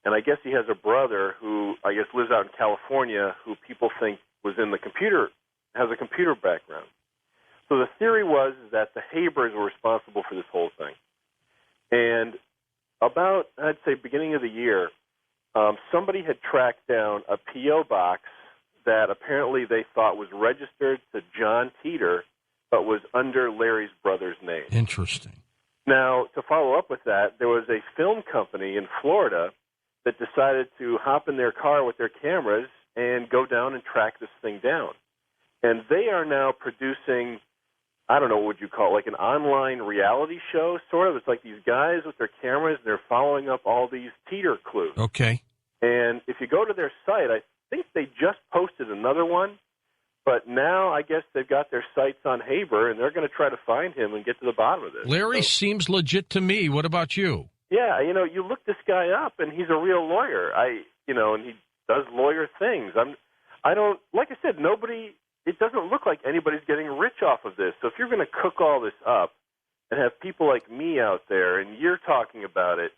And I guess he has a brother who I guess lives out in California who people think was in the computer, has a computer background. So the theory was that the Habers were responsible for this whole thing. And about, I'd say, beginning of the year, somebody had tracked down a P.O. box that apparently they thought was registered to John Titor, but was under Larry's brother's name. Interesting. Now, to follow up with that, there was a film company in Florida that decided to hop in their car with their cameras and go down and track this thing down. And they are now producing, I don't know, what would you call it, like an online reality show, sort of. It's like these guys with their cameras, and they're following up all these Titor clues. Okay. And if you go to their site, I think they just posted another one, but now I guess they've got their sights on Haber, and they're going to try to find him and get to the bottom of this. Larry seems legit to me. What about you? Yeah, you look this guy up, and he's a real lawyer. And he does lawyer things. Like I said, it doesn't look like anybody's getting rich off of this. So if you're going to cook all this up and have people like me out there, and you're talking about it,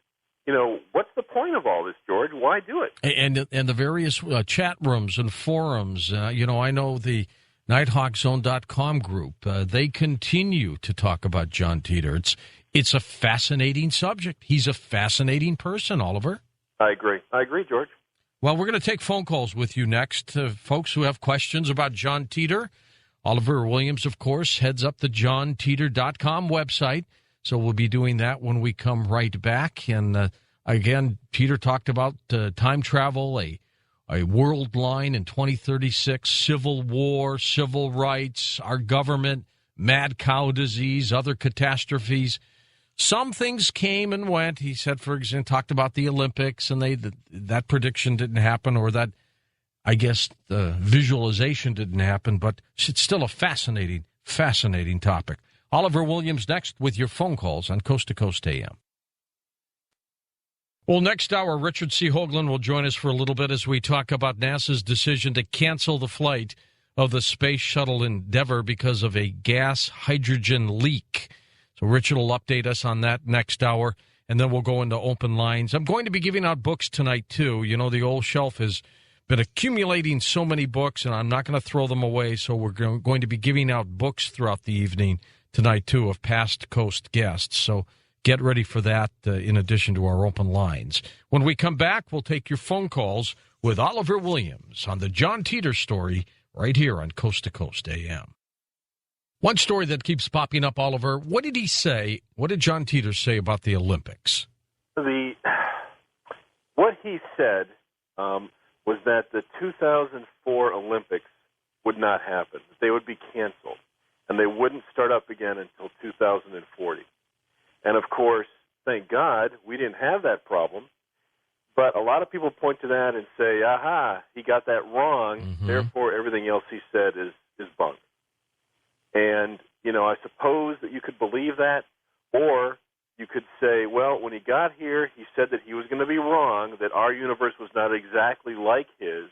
what's the point of all this, George? Why do it? And the various chat rooms and forums. I know the NighthawkZone.com group. They continue to talk about John Titor. It's a fascinating subject. He's a fascinating person, Oliver. I agree, George. Well, we're going to take phone calls with you next. Folks who have questions about John Titor. Oliver Williams, of course, heads up the JohnTitor.com website. So we'll be doing that when we come right back. And again, Titor talked about time travel, a world line in 2036, civil war, civil rights, our government, mad cow disease, other catastrophes. Some things came and went. He said, for example, talked about the Olympics, and that prediction didn't happen, or that, I guess, the visualization didn't happen. But it's still a fascinating, fascinating topic. Oliver Williams next with your phone calls on Coast to Coast AM. Well, next hour, Richard C. Hoagland will join us for a little bit as we talk about NASA's decision to cancel the flight of the Space Shuttle Endeavour because of a gas hydrogen leak. So Richard will update us on that next hour, and then we'll go into open lines. I'm going to be giving out books tonight, too. The old shelf has been accumulating so many books, and I'm not going to throw them away, so we're going to be giving out books throughout the evening tonight, too, of past Coast guests. So get ready for that in addition to our open lines. When we come back, we'll take your phone calls with Oliver Williams on the John Titor story right here on Coast to Coast AM. One story that keeps popping up, Oliver, what did he say? What did John Titor say about the Olympics? What he said was that the 2004 Olympics would not happen. They would be canceled, and they wouldn't start up again until 2040. And, of course, thank God we didn't have that problem. But a lot of people point to that and say, aha, he got that wrong, therefore everything else he said is bunk. And, I suppose that you could believe that, or you could say, well, when he got here, he said that he was going to be wrong, that our universe was not exactly like his,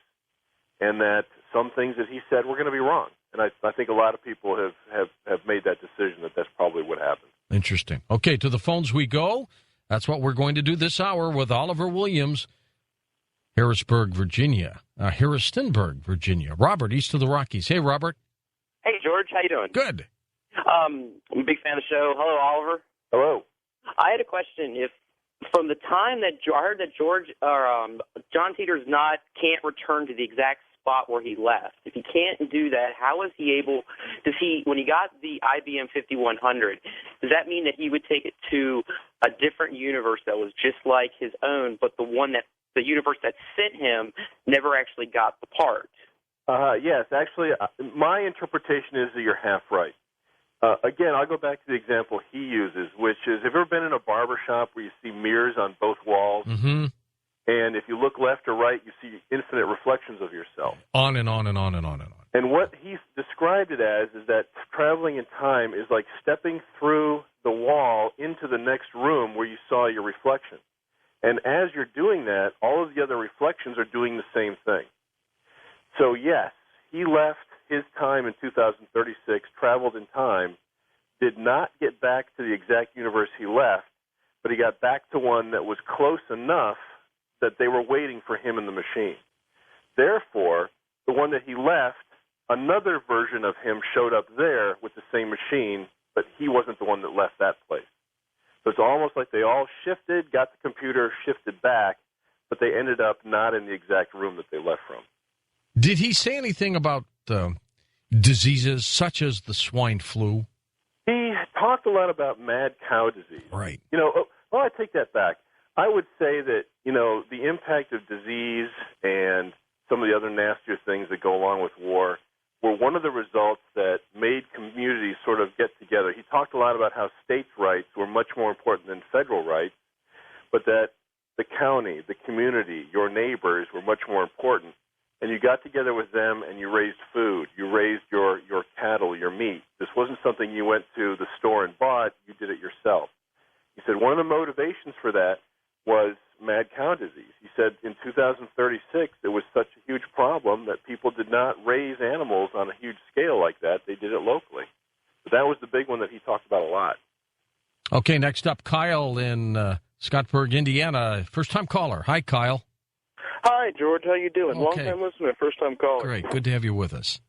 and that some things that he said were going to be wrong. And I think a lot of people have made that decision that that's probably what happened. Interesting. Okay, to the phones we go. That's what we're going to do this hour with Oliver Williams, Harrisburg, Virginia. Harrisonburg, Virginia. Robert, east of the Rockies. Hey, Robert. Hey, George. How you doing? Good. I'm a big fan of the show. Hello, Oliver. Hello. I had a question. If from the time that I heard that John Titor can't return to the exact spot where he left, if he can't do that, how is he able? When he got the IBM 5100, does that mean that he would take it to a different universe that was just like his own, but the universe that sent him never actually got the part? Yes, actually, my interpretation is that you're half right. Again, I'll go back to the example he uses, which is, have you ever been in a barber shop where you see mirrors on both walls? Mm-hmm. And if you look left or right, you see infinite reflections of yourself. On and on and on and on and on. And what he's described it as is that traveling in time is like stepping through the wall into the next room where you saw your reflection. And as you're doing that, all of the other reflections are doing the same thing. So, yes, he left his time in 2036, traveled in time, did not get back to the exact universe he left, but he got back to one that was close enough that they were waiting for him in the machine. Therefore, the one that he left, another version of him showed up there with the same machine, but he wasn't the one that left that place. So it's almost like they all shifted, got the computer, shifted back, but they ended up not in the exact room that they left from. Did he say anything about diseases such as the swine flu? He talked a lot about mad cow disease. Right. I take that back. I would say that, the impact of disease and some of the other nastier things that go along with war were one of the results that made communities sort of get together. He talked a lot about how states' rights were much more important than federal rights, but that the county, the community, your neighbors were much more important. And you got together with them and you raised food. You raised your cattle, your meat. This wasn't something you went to the store and bought. You did it yourself. He said one of the motivations for that was mad cow disease. He said in 2036 it was such a huge problem that people did not raise animals on a huge scale like that. They did it locally. But that was the big one that he talked about a lot. Okay, next up, Kyle in Scottsburg, Indiana. First-time caller. Hi, Kyle. Hi, George. How you doing? Okay. Long-time listener, first-time caller. Great. Good to have you with us.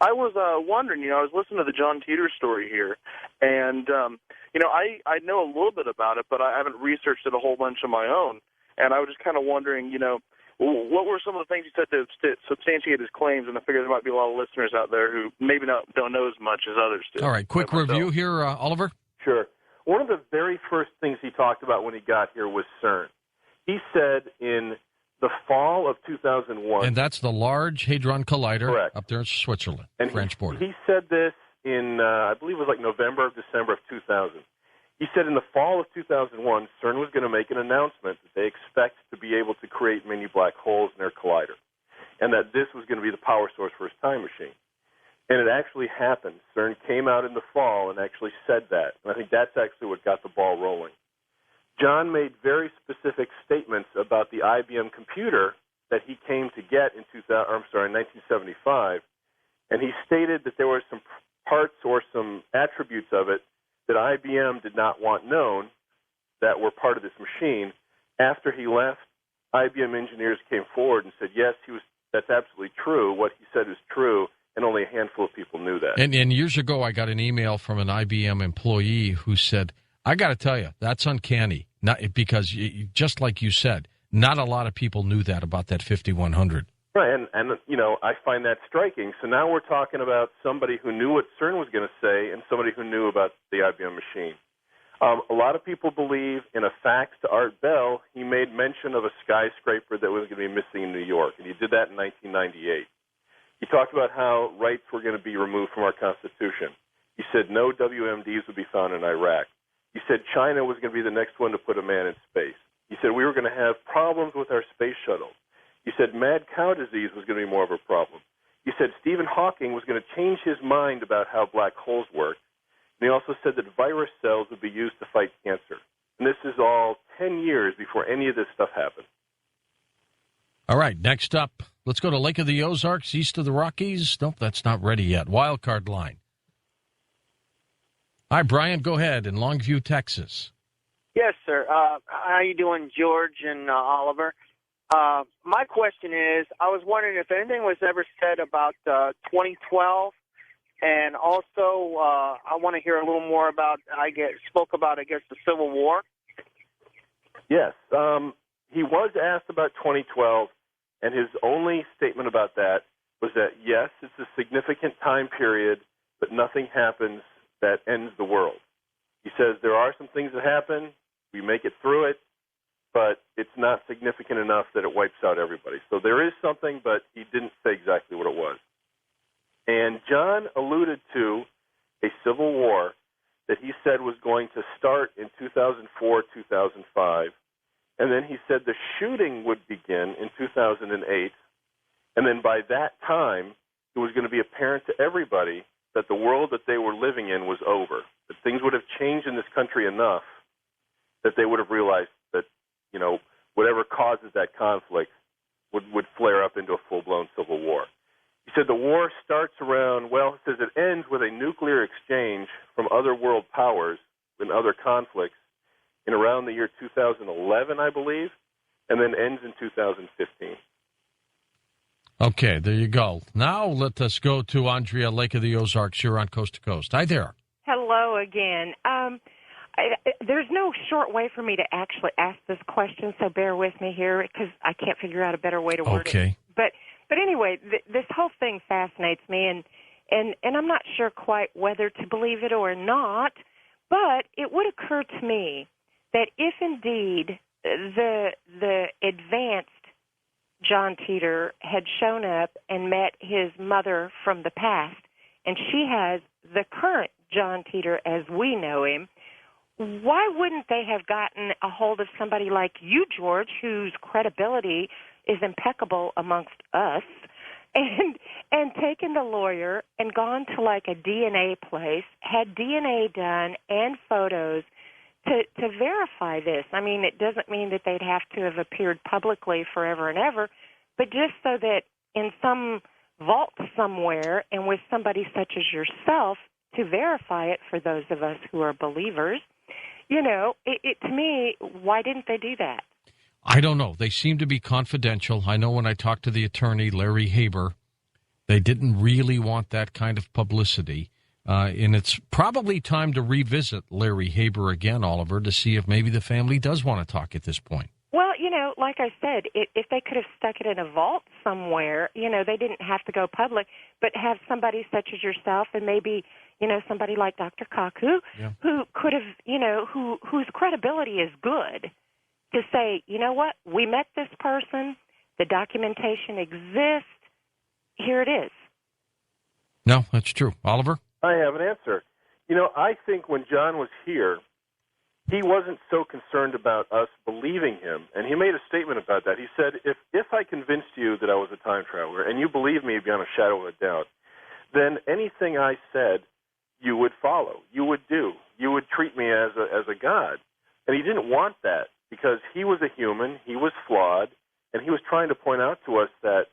I was wondering, I was listening to the John Titor story here, and, I know a little bit about it, but I haven't researched it a whole bunch on my own, and I was just kind of wondering, what were some of the things he said to substantiate his claims, and I figure there might be a lot of listeners out there who maybe don't know as much as others do. All right, quick review here, Oliver. Sure. One of the very first things he talked about when he got here was CERN. He said in the fall of 2001. And that's the Large Hadron Collider. Correct. Up there in Switzerland, and French border. He said this in, I believe it was like November or December of 2000. He said in the fall of 2001, CERN was going to make an announcement that they expect to be able to create mini black holes in their collider, and that this was going to be the power source for his time machine. And it actually happened. CERN came out in the fall and actually said that. And I think that's actually what got the ball rolling. John made very specific statements about the IBM computer that he came to get in 1975, and he stated that there were some parts or some attributes of it that IBM did not want known that were part of this machine. After he left, IBM engineers came forward and said, yes, that's absolutely true. What he said is true, and only a handful of people knew that. And years ago, I got an email from an IBM employee who said, I got to tell you, that's uncanny. Because, just like you said, not a lot of people knew that about that 5100. Right, and I find that striking. So now we're talking about somebody who knew what CERN was going to say and somebody who knew about the IBM machine. A lot of people believe in a fax to Art Bell, he made mention of a skyscraper that was going to be missing in New York, and he did that in 1998. He talked about how rights were going to be removed from our Constitution. He said no WMDs would be found in Iraq. He said China was going to be the next one to put a man in space. He said we were going to have problems with our space shuttle. He said mad cow disease was going to be more of a problem. He said Stephen Hawking was going to change his mind about how black holes work. And he also said that virus cells would be used to fight cancer. And this is all 10 years before any of this stuff happened. All right, next up, let's go to Lake of the Ozarks, east of the Rockies. Nope, that's not ready yet. Wild card line. Hi, Brian. Go ahead in Longview, Texas. Yes, sir. How you doing, George and Oliver? My question is, I was wondering if anything was ever said about 2012, and also I want to hear a little more about, spoke about the Civil War. Yes. He was asked about 2012, and his only statement about that was that, yes, it's a significant time period, but nothing happens that ends the world. He says there are some things that happen, we make it through it, but it's not significant enough that it wipes out everybody. So there is something, but he didn't say exactly what it was. And John alluded to a civil war that he said was going to start in 2004, 2005, and then he said the shooting would begin in 2008, and then by that time, it was going to be apparent to everybody that the world that they were living in was over, that things would have changed in this country enough that they would have realized that, you know, whatever causes that conflict would flare up into a full-blown civil war. He said the war starts around, well, he says it ends with a nuclear exchange from other world powers and other conflicts in around the year 2011, I believe, and then ends in 2015. Okay, there you go. Now let us go to Andrea, Lake of the Ozarks. You're on Coast to Coast. Hi there. Hello again. There's no short way for me to actually ask this question, so bear with me here because I can't figure out a better way to word it. But anyway, this whole thing fascinates me, and I'm not sure quite whether to believe it or not, but it would occur to me that if indeed the advanced John Titor had shown up and met his mother from the past, and she has the current John Titor as we know him, why wouldn't they have gotten a hold of somebody like you, George, whose credibility is impeccable amongst us, and taken the lawyer and gone to like a DNA place, had DNA done and photos to verify this? I mean, it doesn't mean that they'd have to have appeared publicly forever and ever, but just so that in some vault somewhere and with somebody such as yourself to verify it for those of us who are believers, you know, to me, why didn't they do that? I don't know. They seem to be confidential. I know when I talked to the attorney, Larry Haber, they didn't really want that kind of publicity. And it's probably time to revisit Larry Haber again, Oliver, to see if maybe the family does want to talk at this point. Well, you know, like I said, if they could have stuck it in a vault somewhere, you know, they didn't have to go public, but have somebody such as yourself and maybe, you know, somebody like Dr. Kaku, who could have, you know, whose credibility is good, to say, you know what, we met this person, the documentation exists, here it is. No, that's true. Oliver? I have an answer. You know, I think when John was here, he wasn't so concerned about us believing him, and he made a statement about that. He said, if I convinced you that I was a time traveler, and you believe me beyond a shadow of a doubt, then anything I said you would follow, you would do. You would treat me as a god. And he didn't want that because he was a human, he was flawed, and he was trying to point out to us that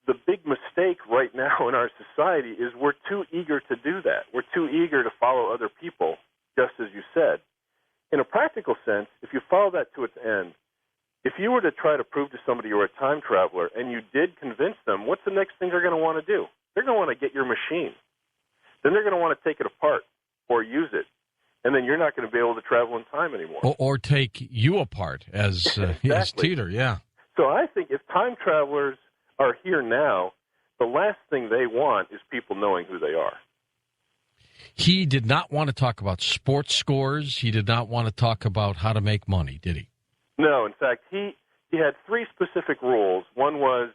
the big mistake right now in our society is we're too eager to do that. We're too eager to follow other people, just as you said. In a practical sense, if you follow that to its end, if you were to try to prove to somebody you were a time traveler and you did convince them, what's the next thing they're going to want to do? They're going to want to get your machine. Then they're going to want to take it apart or use it. And then you're not going to be able to travel in time anymore. Or take you apart as Titor, yeah. So I think if time travelers are here now, the last thing they want is people knowing who they are. He did not want to talk about sports scores. He did not want to talk about how to make money, did he? No. In fact, he had three specific rules. One was,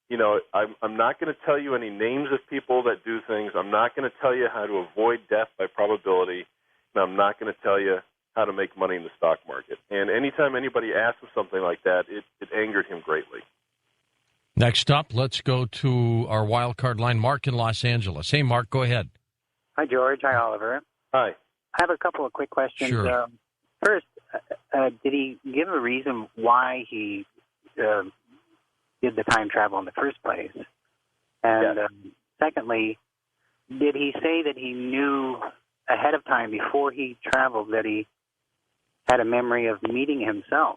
you know, I'm not going to tell you any names of people that do things. I'm not going to tell you how to avoid death by probability. And I'm not going to tell you how to make money in the stock market. And anytime anybody asks him something like that, it angered him greatly. Next up, let's go to our wild card line, Mark in Los Angeles. Hey, Mark, go ahead. Hi, George. Hi, Oliver. Hi. I have a couple of quick questions. Sure. First, did he give a reason why he did the time travel in the first place? And secondly, did he say that he knew ahead of time, before he traveled, that he had a memory of meeting himself?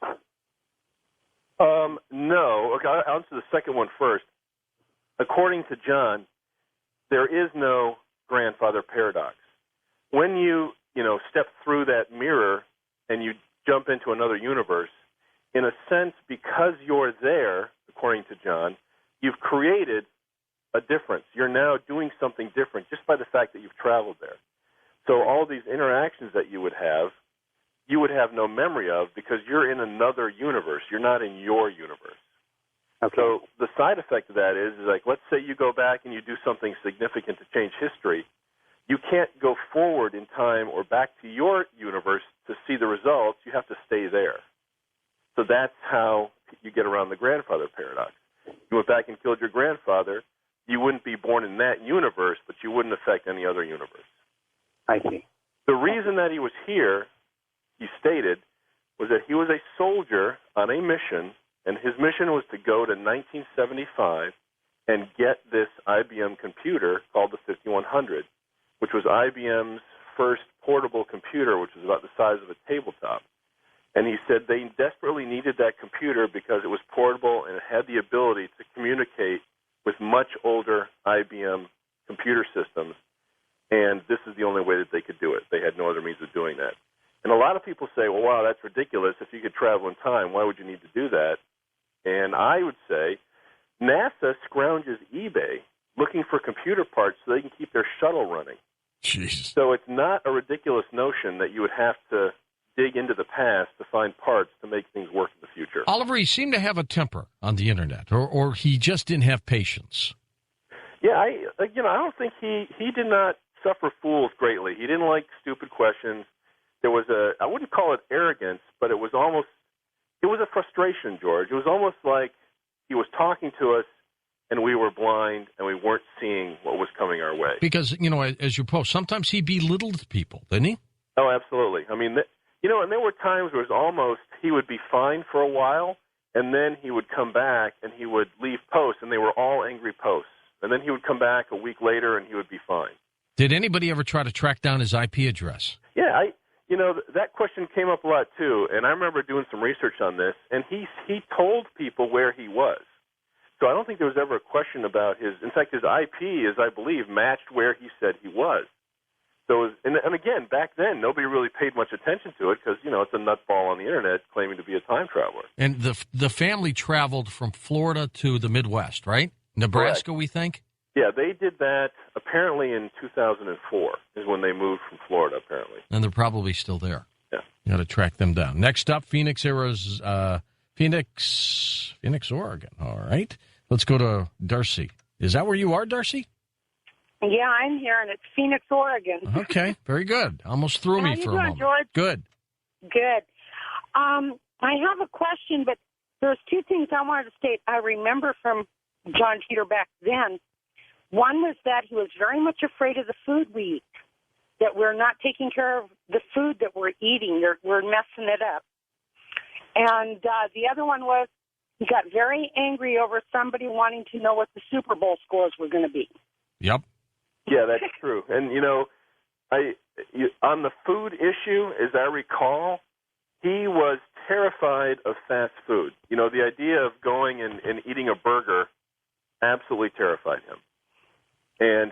No. Okay, I'll answer the second one first. According to John, there is no grandfather paradox. When you step through that mirror and you jump into another universe, in a sense, because you're there, according to John, you've created a difference. You're now doing something different just by the fact that you've traveled there. So all these interactions that you would have, you would have no memory of because you're in another universe. You're not in your universe. Okay. So the side effect of that is like, let's say you go back and you do something significant to change history. You can't go forward in time or back to your universe to see the results. You have to stay there. So that's how you get around the grandfather paradox. You went back and killed your grandfather, you wouldn't be born in that universe, but you wouldn't affect any other universe. I see. The reason that he was here, he stated, was that he was a soldier on a mission, and his mission was to go to 1975 and get this IBM computer called the 5100, which was IBM's first portable computer, which was about the size of a tabletop. And he said they desperately needed that computer because it was portable and it had the ability to communicate with much older IBM computer systems, and this is the only way that they could do it. They had no other means of doing that. And a lot of people say, well, wow, that's ridiculous. If you could travel in time, why would you need to do that? And I would say NASA scrounges eBay looking for computer parts so they can keep their shuttle running. Jeez. So it's not a ridiculous notion that you would have to dig into the past to find parts to make things work in the future. Oliver, he seemed to have a temper on the Internet, or he just didn't have patience. Yeah, I don't think he did not suffer fools greatly. He didn't like stupid questions. There was I wouldn't call it arrogance, but it was a frustration, George. It was almost like he was talking to us and we were blind and we weren't seeing what was coming our way. Because, as you post, sometimes he belittled people, didn't he? Oh, absolutely. I mean, and there were times where it was almost he would be fine for a while, and then he would come back and he would leave posts, and they were all angry posts. And then he would come back a week later and he would be fine. Did anybody ever try to track down his IP address? Yeah, that question came up a lot too, and I remember doing some research on this, and he told people where he was. So I don't think there was ever a question about in fact, his IP, as I believe, matched where he said he was. So, and again, back then, nobody really paid much attention to it because, it's a nutball on the Internet claiming to be a time traveler. And the family traveled from Florida to the Midwest, right? Nebraska, correct. We think? Yeah, they did that apparently in 2004 is when they moved from Florida, apparently. And they're probably still there. Yeah. You got to track them down. Next up, Phoenix, Oregon. All right. Let's go to Darcy. Is that where you are, Darcy? Yeah, I'm here, and it's Phoenix, Oregon. Okay, very good. Almost threw me for a moment. How you doing, George? Good. Good. I have a question, but there's two things I wanted to state. I remember from John Titor back then. One was that he was very much afraid of the food we eat, that we're not taking care of the food that we're eating. We're messing it up. And the other one was he got very angry over somebody wanting to know what the Super Bowl scores were going to be. Yep. Yeah, that's true. And, on the food issue, as I recall, he was terrified of fast food. The idea of going and eating a burger absolutely terrified him. And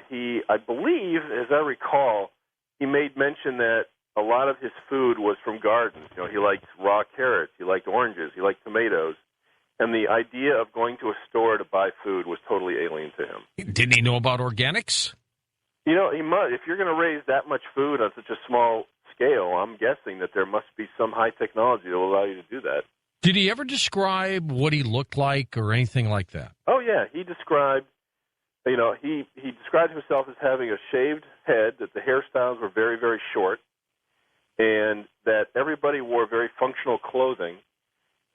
I believe, as I recall, he made mention that a lot of his food was from gardens. He liked raw carrots, he liked oranges, he liked tomatoes. And the idea of going to a store to buy food was totally alien to him. Didn't he know about organics? He must. If you're going to raise that much food on such a small scale, I'm guessing that there must be some high technology that will allow you to do that. Did he ever describe what he looked like or anything like that? Oh, yeah. He described, he described himself as having a shaved head, that the hairstyles were very, very short, and that everybody wore very functional clothing.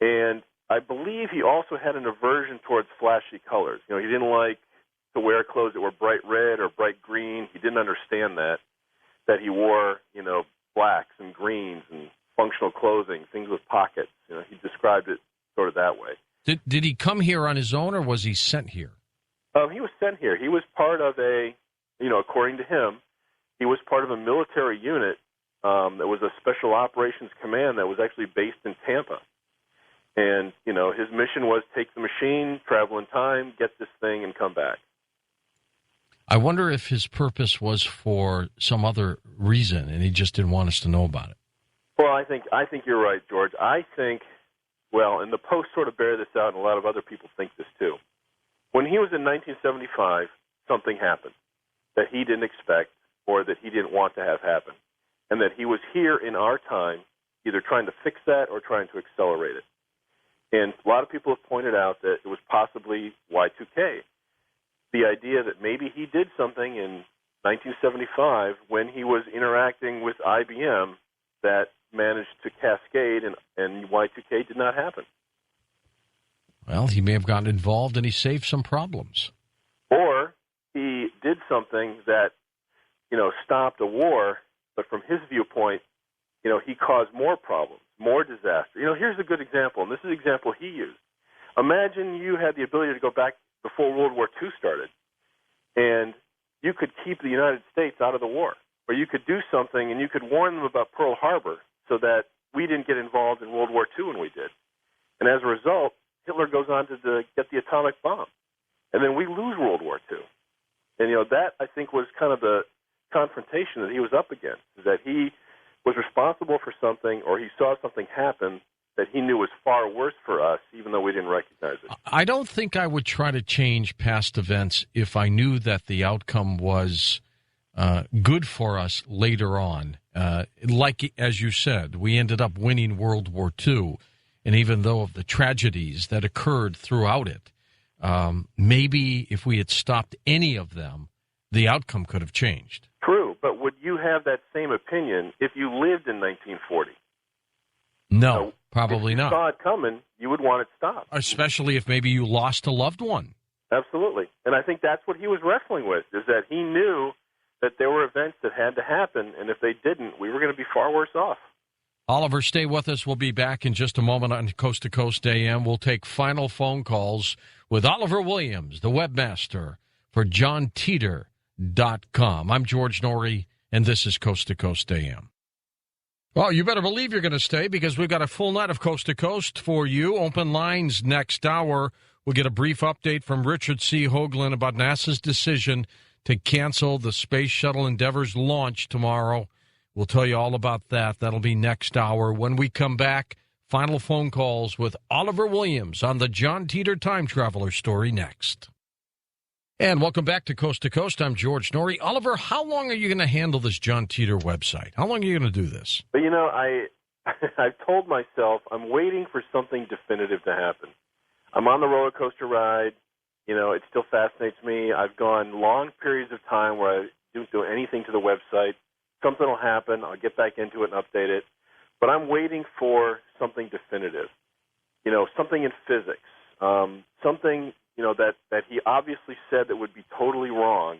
And I believe he also had an aversion towards flashy colors. He didn't like to wear clothes that were bright red or bright green. He didn't understand that he wore, blacks and greens and functional clothing, things with pockets. He described it sort of that way. Did he come here on his own, or was he sent here? He was sent here. He was part of according to him, he was part of a military unit that was a special operations command that was actually based in Tampa. And, his mission was take the machine, travel in time, get this thing, and come back. I wonder if his purpose was for some other reason, and he just didn't want us to know about it. Well, I think you're right, George. I think, and the Post sort of bear this out, and a lot of other people think this too. When he was in 1975, something happened that he didn't expect or that he didn't want to have happen, and that he was here in our time either trying to fix that or trying to accelerate it. And a lot of people have pointed out that it was possibly Y2K. The idea that maybe he did something in 1975 when he was interacting with IBM that managed to cascade, and Y2K did not happen. Well, he may have gotten involved and he saved some problems. Or he did something that, stopped a war, but from his viewpoint, he caused more problems, more disaster. Here's a good example, and this is the example he used. Imagine you had the ability to go back before World War II started, and you could keep the United States out of the war, or you could do something and you could warn them about Pearl Harbor so that we didn't get involved in World War II when we did. And as a result, Hitler goes on to get the atomic bomb, and then we lose World War II. And, that, I think, was kind of the confrontation that he was up against, is that he was responsible for something, or he saw something happen that he knew was far worse for us, even though we didn't recognize it. I don't think I would try to change past events if I knew that the outcome was good for us later on. Like, as you said, we ended up winning World War II, and even though of the tragedies that occurred throughout it, maybe if we had stopped any of them, the outcome could have changed. True, but would you have that same opinion if you lived in 1940? No, probably if you not. saw it coming, you would want it stopped. Especially if maybe you lost a loved one. Absolutely. And I think that's what he was wrestling with, is that he knew that there were events that had to happen, and if they didn't, we were going to be far worse off. Oliver, stay with us. We'll be back in just a moment on Coast to Coast AM. We'll take final phone calls with Oliver Williams, the webmaster for jOHN.com. I'm George Norrie, and this is Coast to Coast AM. Well, you better believe you're going to stay, because we've got a full night of Coast to Coast for you. Open lines next hour. We'll get a brief update from Richard C. Hoagland about NASA's decision to cancel the Space Shuttle Endeavour's launch tomorrow. We'll tell you all about that. That'll be next hour. When we come back, final phone calls with Oliver Williams on the John Titor Time Traveler story next. And welcome back to Coast. I'm George Norrie. Oliver, how long are you going to handle this John Titor website? How long are you going to do this? But, I've told myself I'm waiting for something definitive to happen. I'm on the roller coaster ride. It still fascinates me. I've gone long periods of time where I don't do anything to the website. Something will happen. I'll get back into it and update it. But I'm waiting for something definitive, something in physics, something, that he obviously said that would be totally wrong,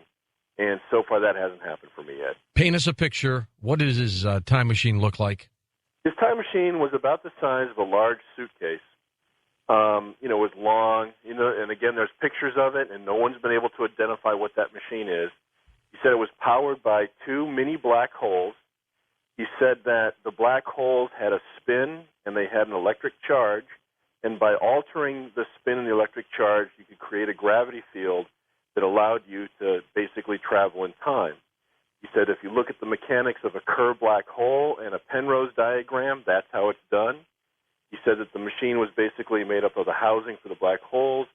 and so far that hasn't happened for me yet. Paint us a picture. What does his time machine look like? His time machine was about the size of a large suitcase. It was long, and again, there's pictures of it, and no one's been able to identify what that machine is. He said it was powered by 2 mini black holes. He said that the black holes had a spin and they had an electric charge, and by altering the spin and the electric charge, you could create a gravity field that allowed you to basically travel in time. He said if you look at the mechanics of a curved black hole and a Penrose diagram, that's how it's done. He said that the machine was basically made up of the housing for the black holes,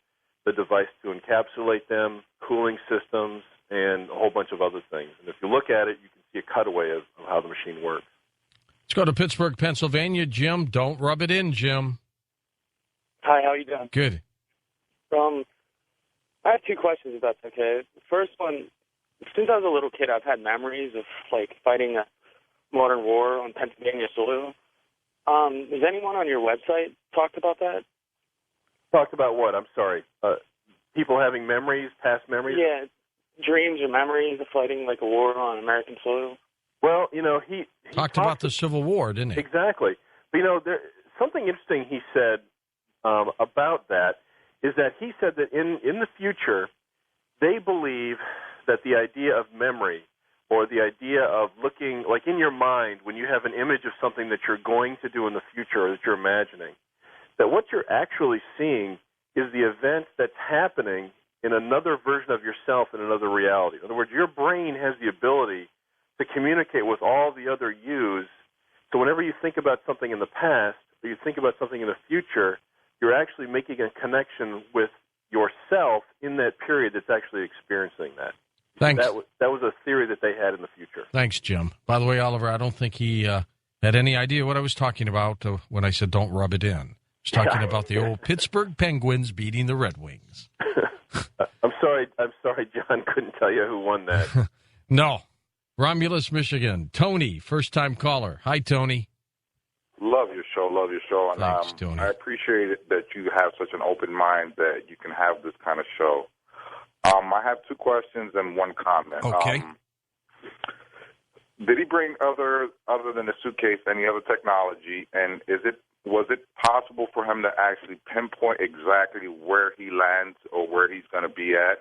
the device to encapsulate them, cooling systems, and a whole bunch of other things. And if you look at it, you can see a cutaway of how the machine works. Let's go to Pittsburgh, Pennsylvania. Jim, don't rub it in, Jim. Hi, how are you doing? Good. I have 2 questions, if that's okay. The first one, since I was a little kid, I've had memories of, fighting a modern war on Pennsylvania soil. Has anyone on your website talked about that? Talked about what? I'm sorry. People having memories, past memories? Yeah, dreams or memories of fighting a war on American soil. Well, he talked about the Civil War, didn't he? Exactly. But, something interesting he said about that is that he said that in the future, they believe that the idea of memory, or the idea of looking, like in your mind, when you have an image of something that you're going to do in the future or that you're imagining, that what you're actually seeing is the event that's happening in another version of yourself in another reality. In other words, your brain has the ability to communicate with all the other yous. So whenever you think about something in the past or you think about something in the future, you're actually making a connection with yourself in that period that's actually experiencing that. Thanks. That was a theory that they had in the future. Thanks, Jim. By the way, Oliver, I don't think he Had any idea what I was talking about when I said don't rub it in? I was talking about the old Pittsburgh Penguins beating the Red Wings. I'm sorry, John couldn't tell you who won that. No. Romulus, Michigan. Tony, first-time caller. Hi, Tony. Love your show. And thanks, Tony. I appreciate it that you have such an open mind that you can have this kind of show. I have two questions and one comment. Okay. Did he bring other than the suitcase any other technology? And was it possible for him to actually pinpoint exactly where he lands or where he's going to be at?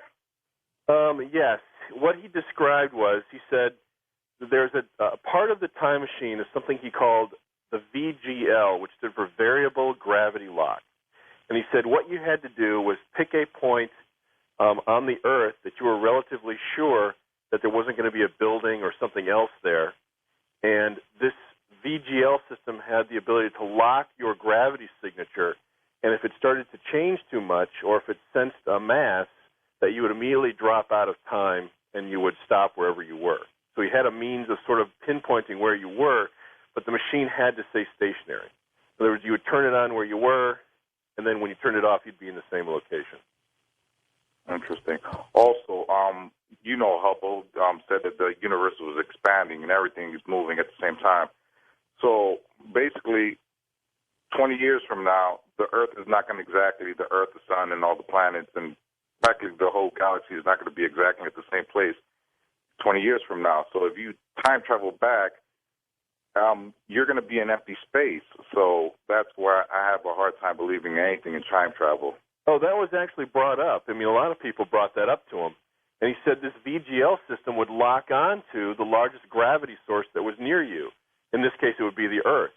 Yes. What he described was, he said there's a part of the time machine is something he called the VGL, which stood for Variable Gravity Lock. And he said what you had to do was pick a point on the Earth that you were relatively sure that there wasn't going to be a building or something else there. And this VGL system had the ability to lock your gravity signature, and if it started to change too much or if it sensed a mass, that you would immediately drop out of time and you would stop wherever you were. So he had a means of sort of pinpointing where you were, but the machine had to stay stationary. In other words, you would turn it on where you were, and then when you turned it off, you'd be in the same location. Interesting. Also, Hubble said that the universe was expanding and everything is moving at the same time. So basically, 20 years from now, the Earth is not going to exactly the Earth, the Sun, and all the planets, and practically the whole galaxy is not going to be exactly at the same place 20 years from now. So if you time travel back, you're going to be in empty space. So that's why I have a hard time believing anything in time travel. Oh, that was actually brought up. I mean, a lot of people brought that up to him. And he said this VGL system would lock onto the largest gravity source that was near you. In this case, it would be the Earth.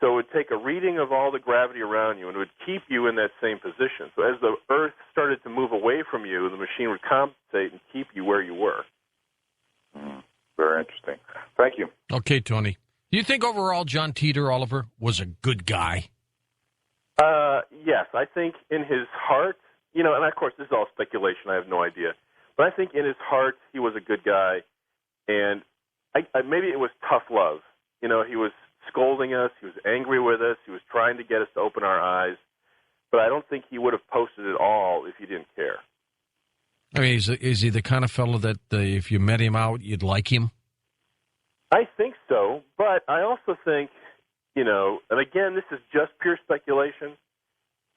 So it would take a reading of all the gravity around you, and it would keep you in that same position. So as the Earth started to move away from you, the machine would compensate and keep you where you were. Very interesting. Thank you. Okay, Tony. Do you think overall John Titor, Oliver, was a good guy? Yes, I think in his heart, and of course this is all speculation, I have no idea, but I think in his heart he was a good guy, and maybe it was tough love. He was scolding us, he was angry with us, he was trying to get us to open our eyes, but I don't think he would have posted it all if he didn't care. I mean, is he the kind of fellow that if you met him out, you'd like him? I think so, but I also think, and again, this is just pure speculation,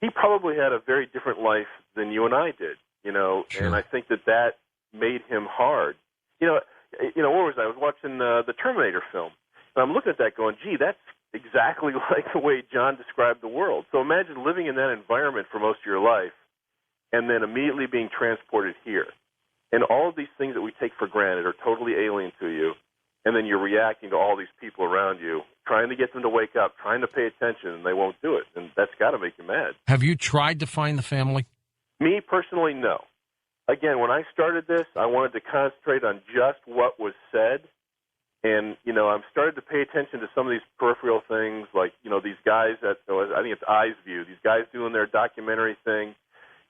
he probably had a very different life than you and I did, Sure. And I think that made him hard. Where was I? I was watching the Terminator film, and I'm looking at that going, gee, that's exactly like the way John described the world. So imagine living in that environment for most of your life and then immediately being transported here. And all of these things that we take for granted are totally alien to you, and then you're reacting to all these people around you, trying to get them to wake up, trying to pay attention, and they won't do it. And that's got to make you mad. Have you tried to find the family? Me, personally, no. Again, when I started this, I wanted to concentrate on just what was said. And, I'm started to pay attention to some of these peripheral things, like, these guys I think it's Eyes View, these guys doing their documentary thing,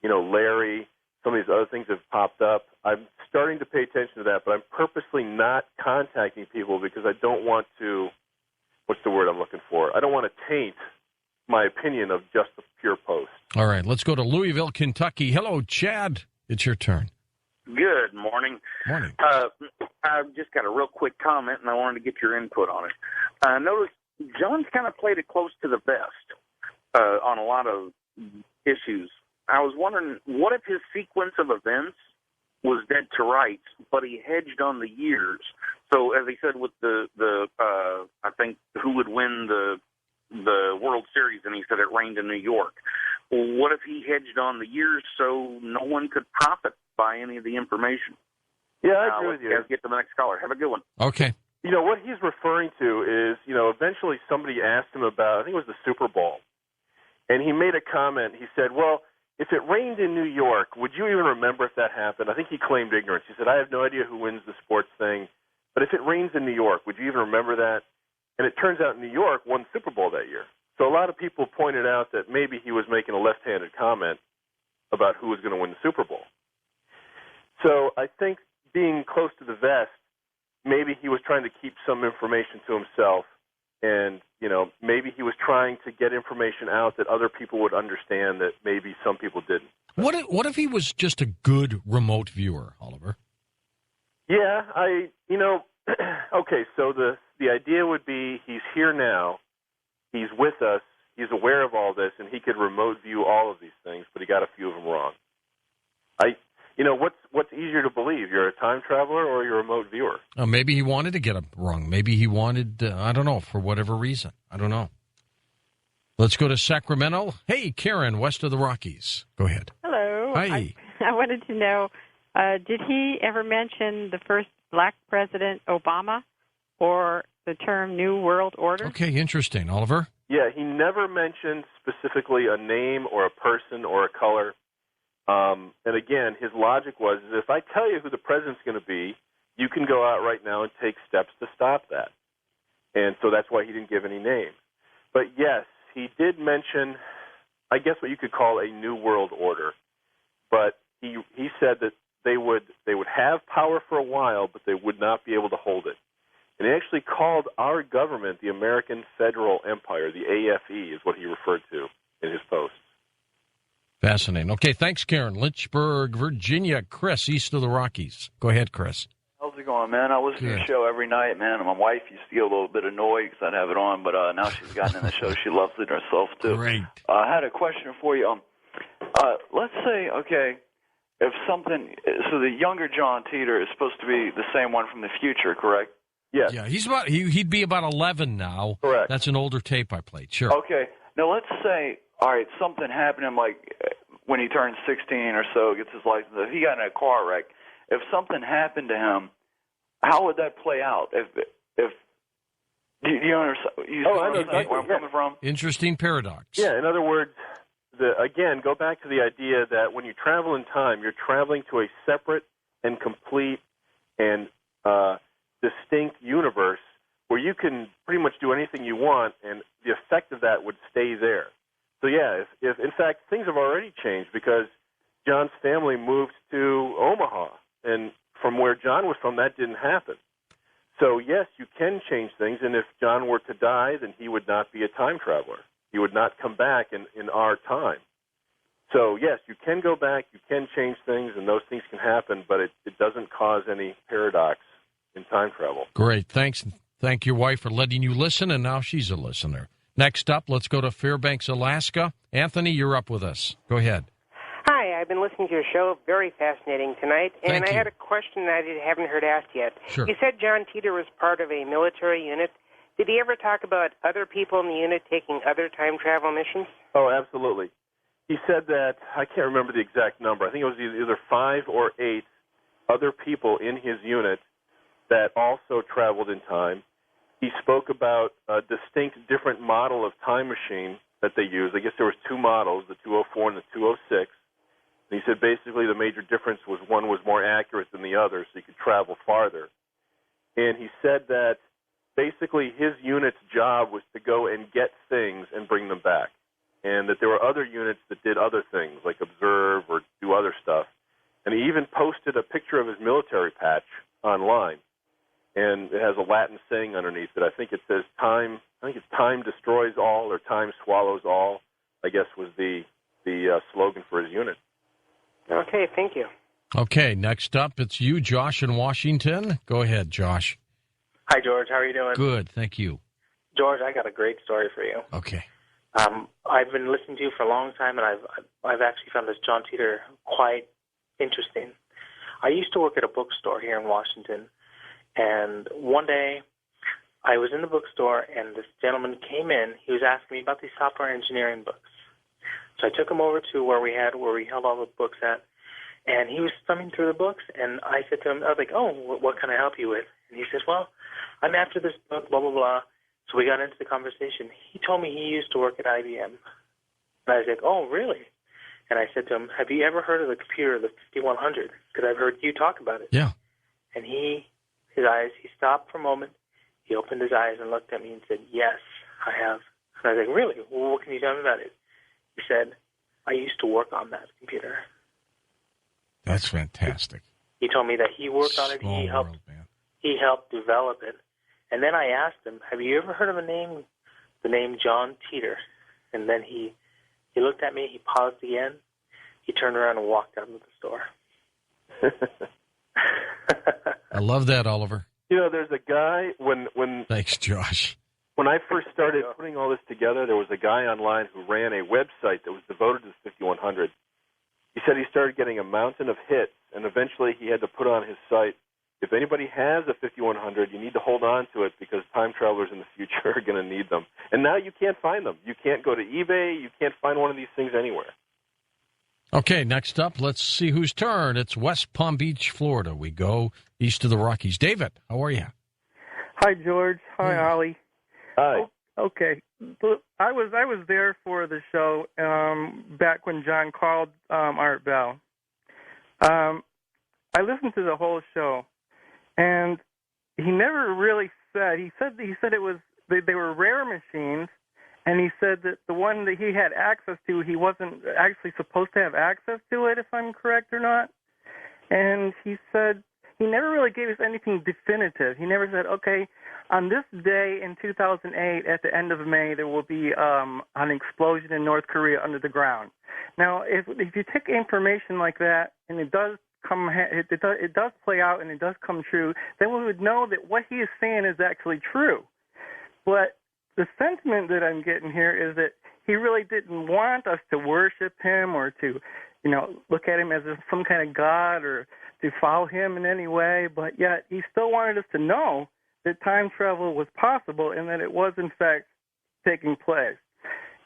Larry, some of these other things have popped up. I'm starting to pay attention to that, but I'm purposely not contacting people because I don't want to, what's the word I'm looking for? I don't want to taint my opinion of just a pure post. All right, let's go to Louisville, Kentucky. Hello, Chad. It's your turn. Good morning. Morning. I've just got a real quick comment, and I wanted to get your input on it. I noticed John's kind of played it close to the vest on a lot of issues. I was wondering, what if his sequence of events was dead to rights, but he hedged on the years? So, as he said with the I think who would win the World Series, and he said it rained in New York. What if he hedged on the years so no one could profit by any of the information? Yeah, I agree with you. Let's get to the next caller. Have a good one. Okay. What he's referring to is, eventually somebody asked him about, I think it was the Super Bowl, and he made a comment. He said, well, if it rained in New York, would you even remember if that happened? I think he claimed ignorance. He said, I have no idea who wins the sports thing, but if it rains in New York, would you even remember that? And it turns out New York won the Super Bowl that year. So a lot of people pointed out that maybe he was making a left-handed comment about who was going to win the Super Bowl. So I think being close to the vest, maybe he was trying to keep some information to himself And, maybe he was trying to get information out that other people would understand that maybe some people didn't. What if he was just a good remote viewer, Oliver? Yeah, okay, so the idea would be he's here now, he's with us, he's aware of all this, and he could remote view all of these things, but he got a few of them wrong. What's easier to believe? You're a time traveler or you're a remote viewer? Maybe he wanted to get it wrong. Maybe he wanted, I don't know, for whatever reason. I don't know. Let's go to Sacramento. Hey, Karen, west of the Rockies. Go ahead. Hello. Hi. I wanted to know, did he ever mention the first black president, Obama, or the term New World Order? Okay, interesting. Oliver? Yeah, he never mentioned specifically a name or a person or a color. And again, his logic was, if I tell you who the president's going to be, you can go out right now and take steps to stop that. And so that's why he didn't give any names. But yes, he did mention, I guess what you could call a new world order. But he said that they would have power for a while, but they would not be able to hold it. And he actually called our government the American Federal Empire, the AFE is what he referred to in his post. Fascinating. Okay, thanks, Karen. Lynchburg, Virginia. Chris, east of the Rockies. Go ahead, Chris. How's it going, man? I listen to your show every night, man. My wife used to get a little bit annoyed because I'd have it on, but now she's gotten in the show. She loves it herself, too. Great. I had a question for you. Let's say, okay, if something – so the younger John Titor is supposed to be the same one from the future, correct? Yes. Yeah, he'd be about 11 now. Correct. That's an older tape I played. Sure. Okay. Now, let's say, all right, something happened to him, like when he turned 16 or so, gets his license. If he got in a car wreck, if something happened to him, how would that play out? If do you understand? I know exactly where I'm coming from. Interesting paradox. Yeah, in other words, again, go back to the idea that when you travel in time, you're traveling to a separate and complete and distinct universe where you can pretty much do anything you want, and the effect of that would stay there. So yeah, if in fact things have already changed because John's family moved to Omaha, and from where John was from, that didn't happen. So yes, you can change things, and if John were to die, then he would not be a time traveler. He would not come back in our time. So yes, you can go back, you can change things, and those things can happen, but it doesn't cause any paradox in time travel. Great. Thanks. Thank your wife for letting you listen, and now she's a listener. Next up, let's go to Fairbanks, Alaska. Anthony, you're up with us. Go ahead. Hi, I've been listening to your show. Very fascinating tonight. And I had a question that I haven't heard asked yet. Sure. You said John Titor was part of a military unit. Did he ever talk about other people in the unit taking other time travel missions? Oh, absolutely. He said that, I can't remember the exact number, I think it was either 5 or 8 other people in his unit that also traveled in time. He spoke about a distinct different model of time machine that they used. I guess there was 2 models, the 204 and the 206. And he said basically the major difference was one was more accurate than the other, so you could travel farther. And he said that basically his unit's job was to go and get things and bring them back, and that there were other units that did other things, like observe or do other stuff. And he even posted a picture of his military patch online, and it has a Latin saying underneath it. I think it says time destroys all or time swallows all, I guess was the slogan for his unit. Okay, thank you. Okay, next up, it's you, Josh, in Washington. Go ahead, Josh. Hi, George. How are you doing? Good, thank you. George, I got a great story for you. Okay. I've been listening to you for a long time, and I've actually found this John Titor quite interesting. I used to work at a bookstore here in Washington, and one day I was in the bookstore, and this gentleman came in. He was asking me about these software engineering books. So I took him over to where we held all the books at, and he was thumbing through the books, and I said to him, I was like, oh, what can I help you with? And he says, well, I'm after this book, blah, blah, blah. So we got into the conversation. He told me he used to work at IBM. And I was like, oh, really? And I said to him, have you ever heard of the computer, the 5100? Because I've heard you talk about it. Yeah. And he stopped for a moment. He opened his eyes and looked at me and said, yes, I have. And I was like, really? Well, what can you tell me about it? He said, I used to work on that computer. That's fantastic. He told me that he worked on it. He helped develop it. And then I asked him, have you ever heard of the name John Titor? And then he looked at me, he paused again, he turned around and walked out of the store. I love that, Oliver. You know, there's a guy, when Thanks, Josh. When I first started putting all this together, there was a guy online who ran a website that was devoted to the 5100. He said he started getting a mountain of hits, and eventually he had to put on his site, if anybody has a 5100, you need to hold on to it because time travelers in the future are going to need them. And now you can't find them. You can't go to eBay. You can't find one of these things anywhere. Okay, next up, let's see whose turn. It's West Palm Beach, Florida. We go east of the Rockies. David, how are you? Hi, George. Hi, Ollie. Hi. Okay. I was there for the show back when John called Art Bell. I listened to the whole show, and he never really said. He said it was they were rare machines, and he said that the one that he had access to, he wasn't actually supposed to have access to it, if I'm correct or not. And he said he never really gave us anything definitive. He never said, okay, on this day in 2008, at the end of May, there will be an explosion in North Korea under the ground. Now, if you take information like that and it does play out and it does come true, then we would know that what he is saying is actually true. But the sentiment that I'm getting here is that he really didn't want us to worship him or to, look at him as some kind of god or to follow him in any way, but yet he still wanted us to know that time travel was possible and that it was, in fact, taking place.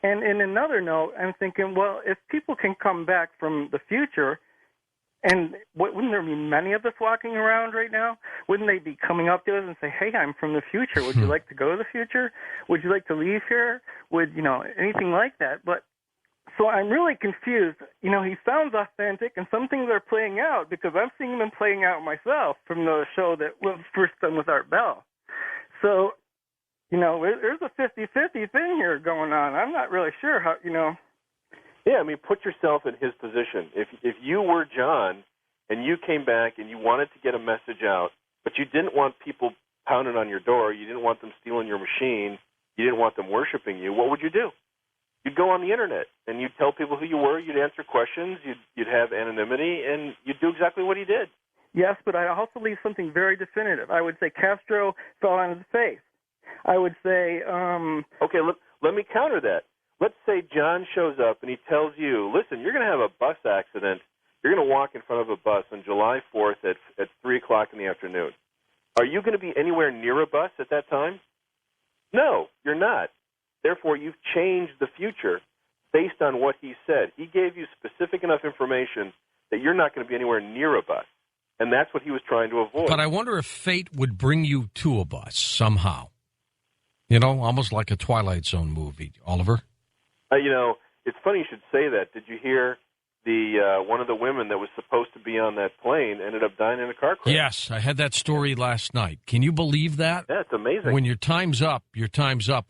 And in another note, I'm thinking, well, if people can come back from the future, and wouldn't there be many of us walking around right now? Wouldn't they be coming up to us and say, hey, I'm from the future. Would you like to go to the future? Would you like to leave here? Would, anything like that? But so I'm really confused. He sounds authentic, and some things are playing out because I'm seeing them playing out myself from the show that was first done with Art Bell. So, there's a 50-50 thing here going on. I'm not really sure how, Yeah, I mean, put yourself in his position. If you were John and you came back and you wanted to get a message out, but you didn't want people pounding on your door, you didn't want them stealing your machine, you didn't want them worshiping you, what would you do? You'd go on the Internet, and you'd tell people who you were, you'd answer questions, you'd have anonymity, and you'd do exactly what he did. Yes, but I also leave something very definitive. I would say Castro fell on his face. I would say... Okay, let me counter that. Let's say John shows up and he tells you, listen, you're going to have a bus accident. You're going to walk in front of a bus on July 4th at 3 o'clock in the afternoon. Are you going to be anywhere near a bus at that time? No, you're not. Therefore, you've changed the future based on what he said. He gave you specific enough information that you're not going to be anywhere near a bus. And that's what he was trying to avoid. But I wonder if fate would bring you to a bus somehow. Almost like a Twilight Zone movie. Oliver? It's funny you should say that. Did you hear the one of the women that was supposed to be on that plane ended up dying in a car crash? Yes, I had that story last night. Can you believe that? Yeah, it's amazing. When your time's up,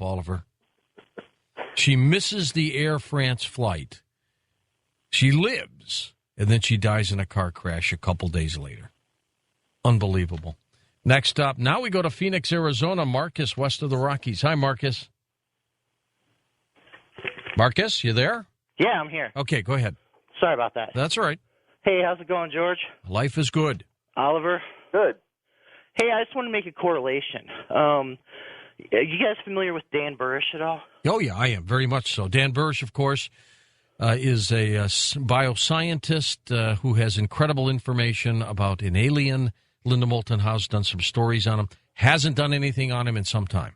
Oliver. She misses the Air France flight. She lives, and then she dies in a car crash a couple days later. Unbelievable. Next up, now we go to Phoenix, Arizona. Marcus, west of the Rockies. Hi, Marcus. Marcus, you there? Yeah, I'm here. Okay, go ahead. Sorry about that. That's all right. Hey, how's it going, George? Life is good. Oliver? Good. Hey, I just want to make a correlation. Are you guys familiar with Dan Burrish at all? Oh, yeah, I am, very much so. Dan Burrish, of course, is a bioscientist who has incredible information about an alien. Linda Moulton Howe's done some stories on him. Hasn't done anything on him in some time.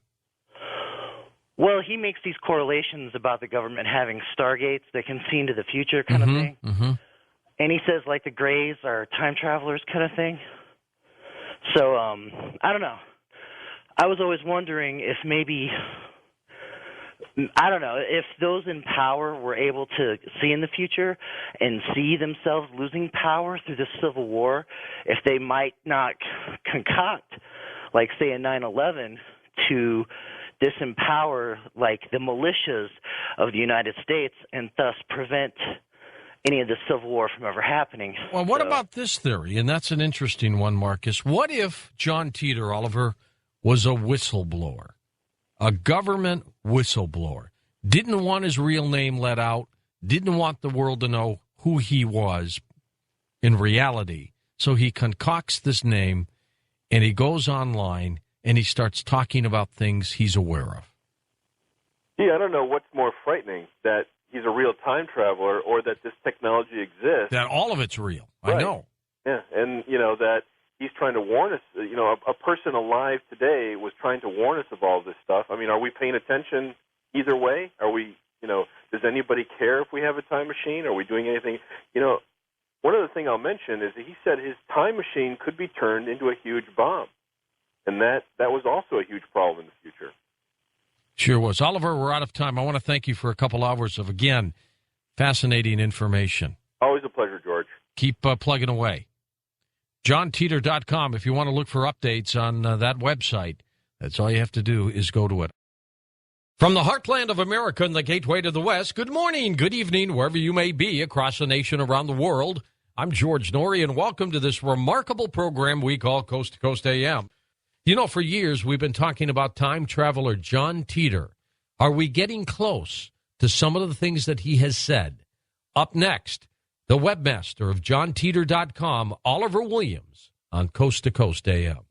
Well, he makes these correlations about the government having stargates that can see into the future kind of thing. Mm-hmm. And he says, like, the Greys are time travelers kind of thing. So, I don't know. I was always wondering if maybe, I don't know, if those in power were able to see in the future and see themselves losing power through the Civil War, if they might not concoct, like, say, a 9/11 to disempower, like, the militias of the United States and thus prevent any of the Civil War from ever happening. Well, what about this theory? And that's an interesting one, Marcus. What if John Titor, Oliver, was a whistleblower, a government whistleblower. Didn't want his real name let out, didn't want the world to know who he was in reality. So he concocts this name, and he goes online, and he starts talking about things he's aware of. Yeah, I don't know what's more frightening, that he's a real time traveler or that this technology exists. That all of it's real. Right. I know. Yeah, and, that he's trying to warn us. A person alive today was trying to warn us of all this stuff. I mean, are we paying attention either way? Are we, does anybody care if we have a time machine? Are we doing anything? One other thing I'll mention is that he said his time machine could be turned into a huge bomb. And that was also a huge problem in the future. Sure was. Oliver, we're out of time. I want to thank you for a couple hours of, again, fascinating information. Always a pleasure, George. Keep plugging away. JOHNTitor.com. If you want to look for updates on that website, that's all you have to do is go to it. From the heartland of America and the gateway to the West, good morning, good evening, wherever you may be across the nation, around the world. I'm George Norrie, and welcome to this remarkable program we call Coast to Coast AM. For years we've been talking about time traveler John Titor. Are we getting close to some of the things that he has said? Up next, the webmaster of JOHNTitor.com, Oliver Williams, on Coast to Coast AM.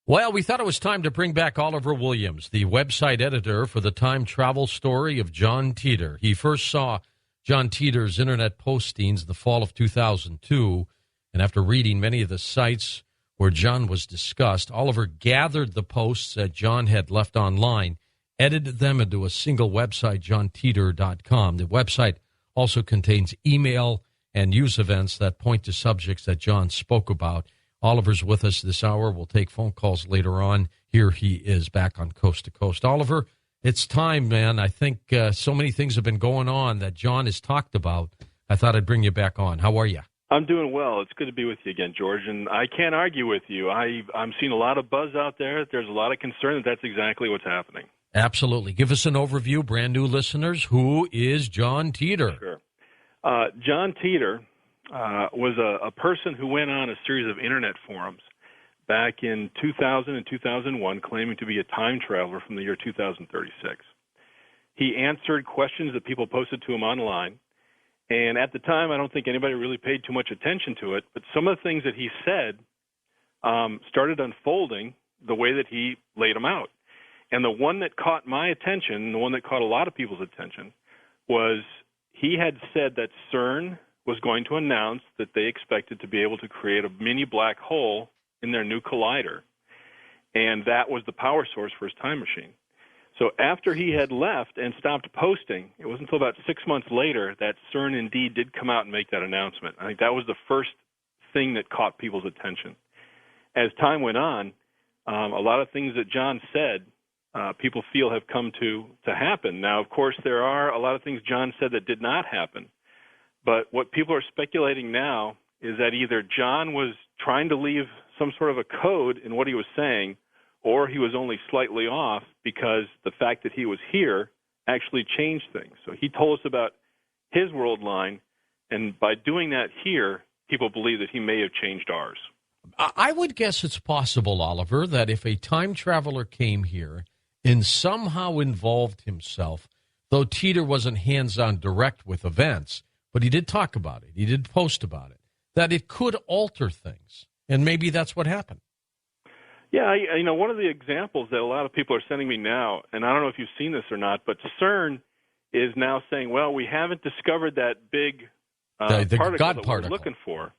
Well, we thought it was time to bring back Oliver Williams, the website editor for the time travel story of John Titor. He first saw John Titor's internet postings in the fall of 2002, and after reading many of the sites where John was discussed, Oliver gathered the posts that John had left online, edited them into a single website, JOHNTitor.com. The website also contains email and news events that point to subjects that John spoke about. Oliver's with us this hour. We'll take phone calls later on. Here he is back on Coast to Coast. Oliver, it's time, man. I think so many things have been going on that John has talked about. I thought I'd bring you back on. How are you? I'm doing well. It's good to be with you again, George, and I can't argue with you. I'm seeing a lot of buzz out there. There's a lot of concern that that's exactly what's happening. Absolutely. Give us an overview, brand new listeners. Who is John Titor? Sure. John Titor was a person who went on a series of internet forums back in 2000 and 2001 claiming to be a time traveler from the year 2036. He answered questions that people posted to him online, and at the time I don't think anybody really paid too much attention to it, but some of the things that he said started unfolding the way that he laid them out. And the one that caught my attention, the one that caught a lot of people's attention, was he had said that CERN was going to announce that they expected to be able to create a mini black hole in their new collider. And that was the power source for his time machine. So after he had left and stopped posting, it wasn't until about 6 months later that CERN indeed did come out and make that announcement. I think that was the first thing that caught people's attention. As time went on, a lot of things that John said, people feel have come to happen. Now, of course, there are a lot of things John said that did not happen. But what people are speculating now is that either John was trying to leave some sort of a code in what he was saying, or he was only slightly off because the fact that he was here actually changed things. So he told us about his world line, and by doing that here, people believe that he may have changed ours. I would guess it's possible, Oliver, that if a time traveler came here and somehow involved himself, though Titor wasn't hands-on direct with events, but he did talk about it, he did post about it, that it could alter things. And maybe that's what happened. Yeah, one of the examples that a lot of people are sending me now, and I don't know if you've seen this or not, but CERN is now saying, well, we haven't discovered that big the particle God that particle we're looking for,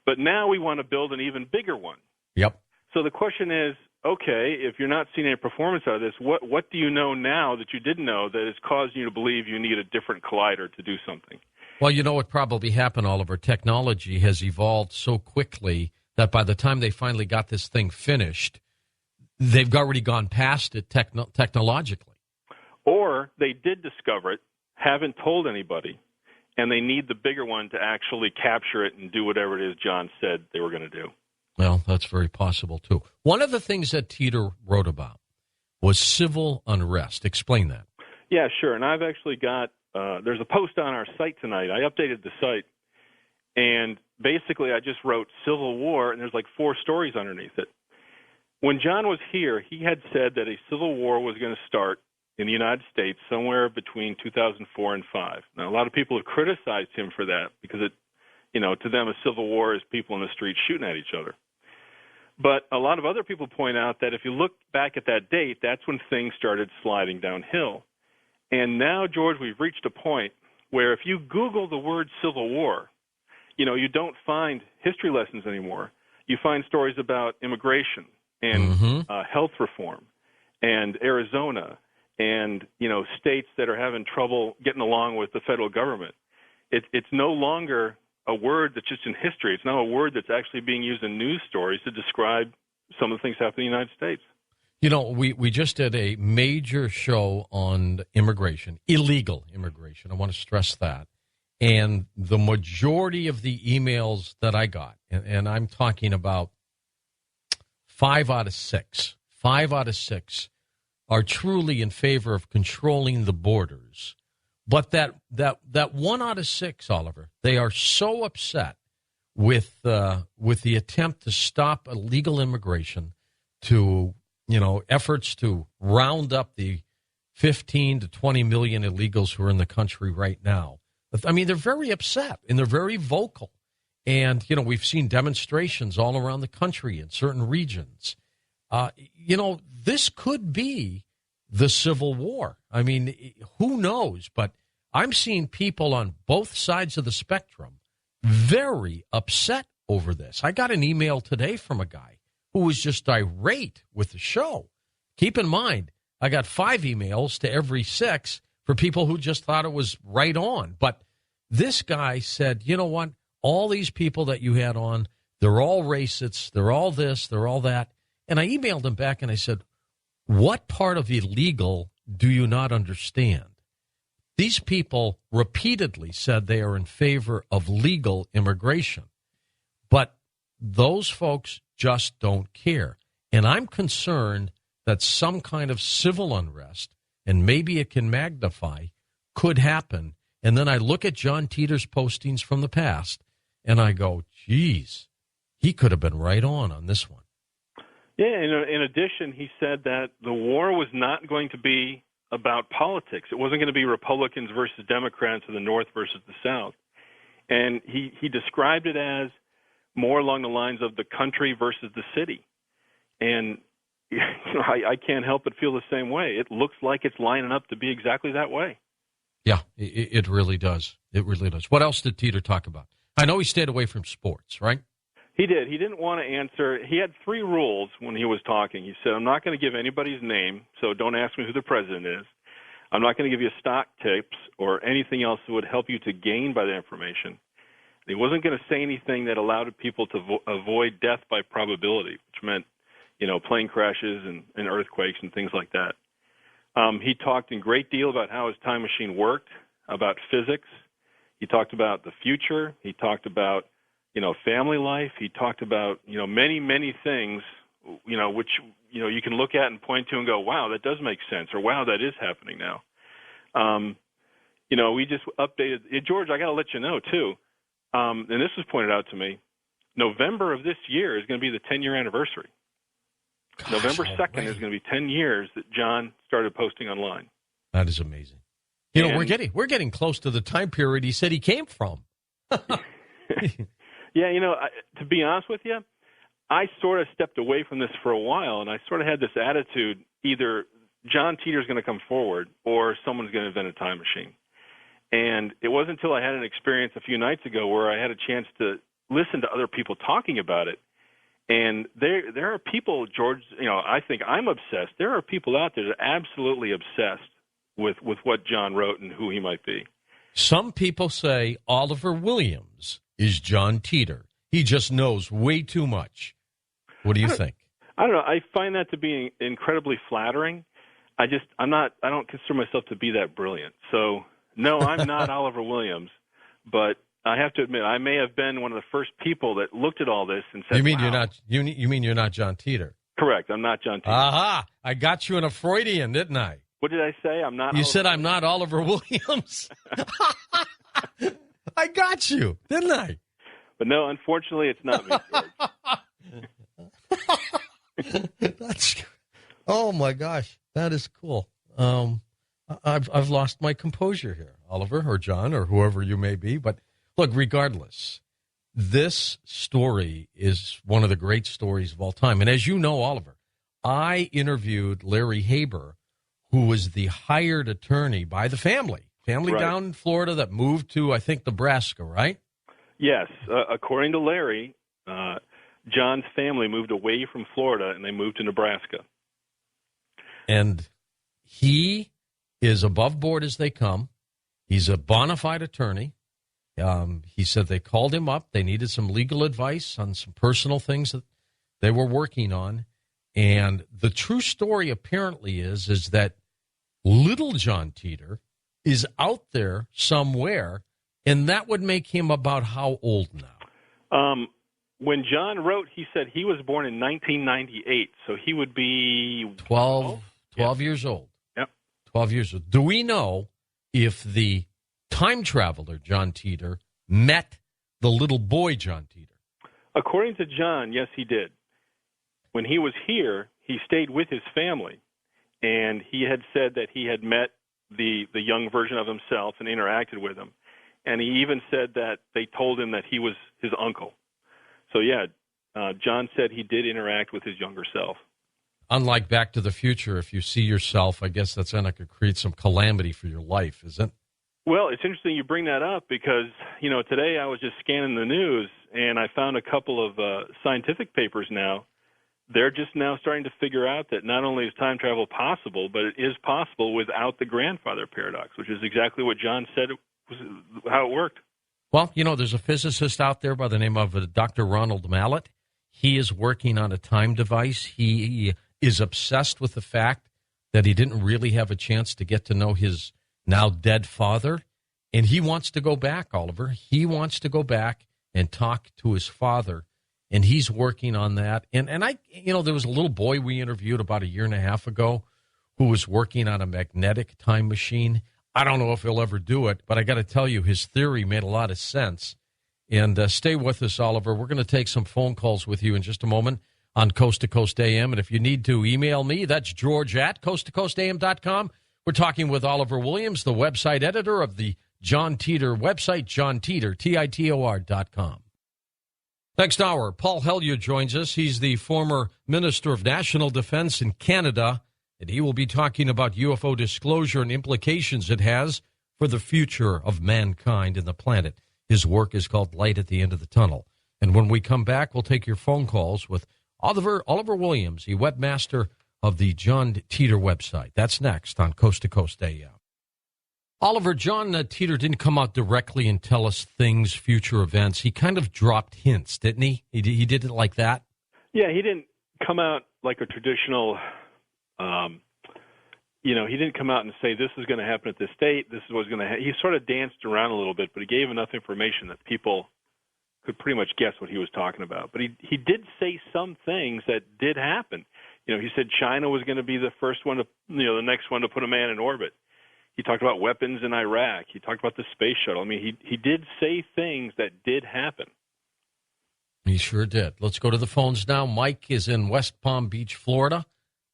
but now we want to build an even bigger one. Yep. So the question is, okay, if you're not seeing any performance out of this, what do you know now that you didn't know that is causing you to believe you need a different collider to do something? Well, you know what probably happened, Oliver? Technology has evolved so quickly that by the time they finally got this thing finished, they've already gone past it technologically. Or they did discover it, haven't told anybody, and they need the bigger one to actually capture it and do whatever it is John said they were going to do. Well, that's very possible, too. One of the things that Titor wrote about was civil unrest. Explain that. Yeah, sure. And I've actually got, there's a post on our site tonight. I updated the site, and basically I just wrote Civil War, and there's like 4 stories underneath it. when John was here, he had said that a civil war was going to start in the United States somewhere between 2004 and 5. Now, a lot of people have criticized him for that because to them, a civil war is people in the street shooting at each other. But a lot of other people point out that if you look back at that date, that's when things started sliding downhill. And now, George, we've reached a point where if you Google the word Civil War, you don't find history lessons anymore. You find stories about immigration and health reform and Arizona and, states that are having trouble getting along with the federal government. It's no longer a word that's just in history. It's now a word that's actually being used in news stories to describe some of the things happening in the United States. We just did a major show on immigration, illegal immigration. I want to stress that. And the majority of the emails that I got, and I'm talking about 5 out of 6 are truly in favor of controlling the borders. But that 1 out of 6, Oliver, they are so upset with the attempt to stop illegal immigration, to efforts to round up the 15 to 20 million illegals who are in the country right now. I mean, they're very upset and they're very vocal. And, we've seen demonstrations all around the country in certain regions. This could be the Civil War. I mean, who knows? But I'm seeing people on both sides of the spectrum very upset over this. I got an email today from a guy who was just irate with the show. Keep in mind, I got 5 emails to every 6 for people who just thought it was right on. But this guy said, you know what? All these people that you had on, they're all racists. They're all this. They're all that. And I emailed him back and I said, what part of illegal do you not understand? These people repeatedly said they are in favor of legal immigration. But those folks just don't care. And I'm concerned that some kind of civil unrest, and maybe it can magnify, could happen. And then I look at John Titor's postings from the past, and I go, geez, he could have been right on this one. Yeah, in addition, he said that the war was not going to be about politics. It wasn't going to be Republicans versus Democrats or the North versus the South. And he described it as more along the lines of the country versus the city. And I can't help but feel the same way. It looks like it's lining up to be exactly that way. Yeah, it really does. It really does. What else did Titor talk about? I know he stayed away from sports, right? He did. He didn't want to answer. He had 3 rules when he was talking. He said, I'm not going to give anybody's name, so don't ask me who the president is. I'm not going to give you stock tips or anything else that would help you to gain by the information. He wasn't going to say anything that allowed people to avoid death by probability, which meant, plane crashes and earthquakes and things like that. He talked in great deal about how his time machine worked, about physics. He talked about the future. He talked about family life. He talked about, many, many things, which, you can look at and point to and go, wow, that does make sense, or wow, that is happening now. We just updated. George, I got to let you know, too, and this was pointed out to me, November of this year is going to be the 10-year anniversary. Gosh, November 2nd is going to be 10 years that John started posting online. That is amazing. We're getting close to the time period he said he came from. Yeah, to be honest with you, I sort of stepped away from this for a while, and I sort of had this attitude, either John Titor's going to come forward or someone's going to invent a time machine. And it wasn't until I had an experience a few nights ago where I had a chance to listen to other people talking about it. And there are people, George, I think I'm obsessed. There are people out there that are absolutely obsessed with what John wrote and who he might be. Some people say Oliver Williams is John Titor. He just knows way too much. What do you think? I don't know. I find that to be incredibly flattering. I don't consider myself to be that brilliant. So, no, I'm not Oliver Williams, but I have to admit, I may have been one of the first people that looked at all this and said, You mean wow. you're not John Titor? Correct. I'm not John Titor. Aha! I got you in a Freudian, didn't I? What did I say? I'm not. You said I'm not Oliver Williams. I got you, didn't I? But no, unfortunately, it's not me, George. Oh my gosh, that is cool. I've lost my composure here, Oliver or John or whoever you may be. But look, regardless, this story is one of the great stories of all time. And as you know, Oliver, I interviewed Larry Haber, who was the hired attorney by the family Right. down in Florida that moved to, I think, Nebraska, right? Yes. According to Larry, John's family moved away from Florida and they moved to Nebraska. And he is above board as they come. He's a bona fide attorney. He said they called him up. They needed some legal advice on some personal things that they were working on. And the true story apparently is that little John Titor is out there somewhere, and that would make him about how old now? When John wrote, he said he was born in 1998, so he would be 12 years old. Yep. 12 years old. Do we know if the time traveler, John Titor, met the little boy, John Titor? According to John, yes, he did. When he was here, he stayed with his family, and he had said that he had met the young version of himself and interacted with him. And he even said that they told him that he was his uncle. So, yeah, John said he did interact with his younger self. Unlike Back to the Future, if you see yourself, I guess that's going to create some calamity for your life, isn't it? Well, it's interesting you bring that up because, today I was just scanning the news, and I found a couple of scientific papers now. They're just now starting to figure out that not only is time travel possible, but it is possible without the grandfather paradox, which is exactly what John said was how it worked. Well, there's a physicist out there by the name of Dr. Ronald Mallet. He is working on a time device. He is obsessed with the fact that he didn't really have a chance to get to know his now dead father. And he wants to go back, Oliver. He wants to go back and talk to his father. And he's working on that. And I, there was a little boy we interviewed about 1.5 years ago who was working on a magnetic time machine. I don't know if he'll ever do it, but I got to tell you, his theory made a lot of sense. And stay with us, Oliver. We're going to take some phone calls with you in just a moment on Coast to Coast AM. And if you need to email me, that's George at coasttocoastam.com. We're talking with Oliver Williams, the website editor of the John Titor website, johntitor.com. Next hour, Paul Hellyer joins us. He's the former Minister of National Defense in Canada, and he will be talking about UFO disclosure and implications it has for the future of mankind and the planet. His work is called Light at the End of the Tunnel. And when we come back, we'll take your phone calls with Oliver Williams, the webmaster of the John Titor website. That's next on Coast to Coast AM. Oliver, John Titor didn't come out directly and tell us things, future events. He kind of dropped hints, didn't he? He did it like that? Yeah, he didn't come out like a traditional, he didn't come out and say this is going to happen at this date, this is what's going to happen. He sort of danced around a little bit, but he gave enough information that people could pretty much guess what he was talking about. But he did say some things that did happen. He said China was going to be the first one to, the next one to put a man in orbit. He talked about weapons in Iraq. He talked about the space shuttle. I mean, he did say things that did happen. He sure did. Let's go to the phones now. Mike is in West Palm Beach, Florida.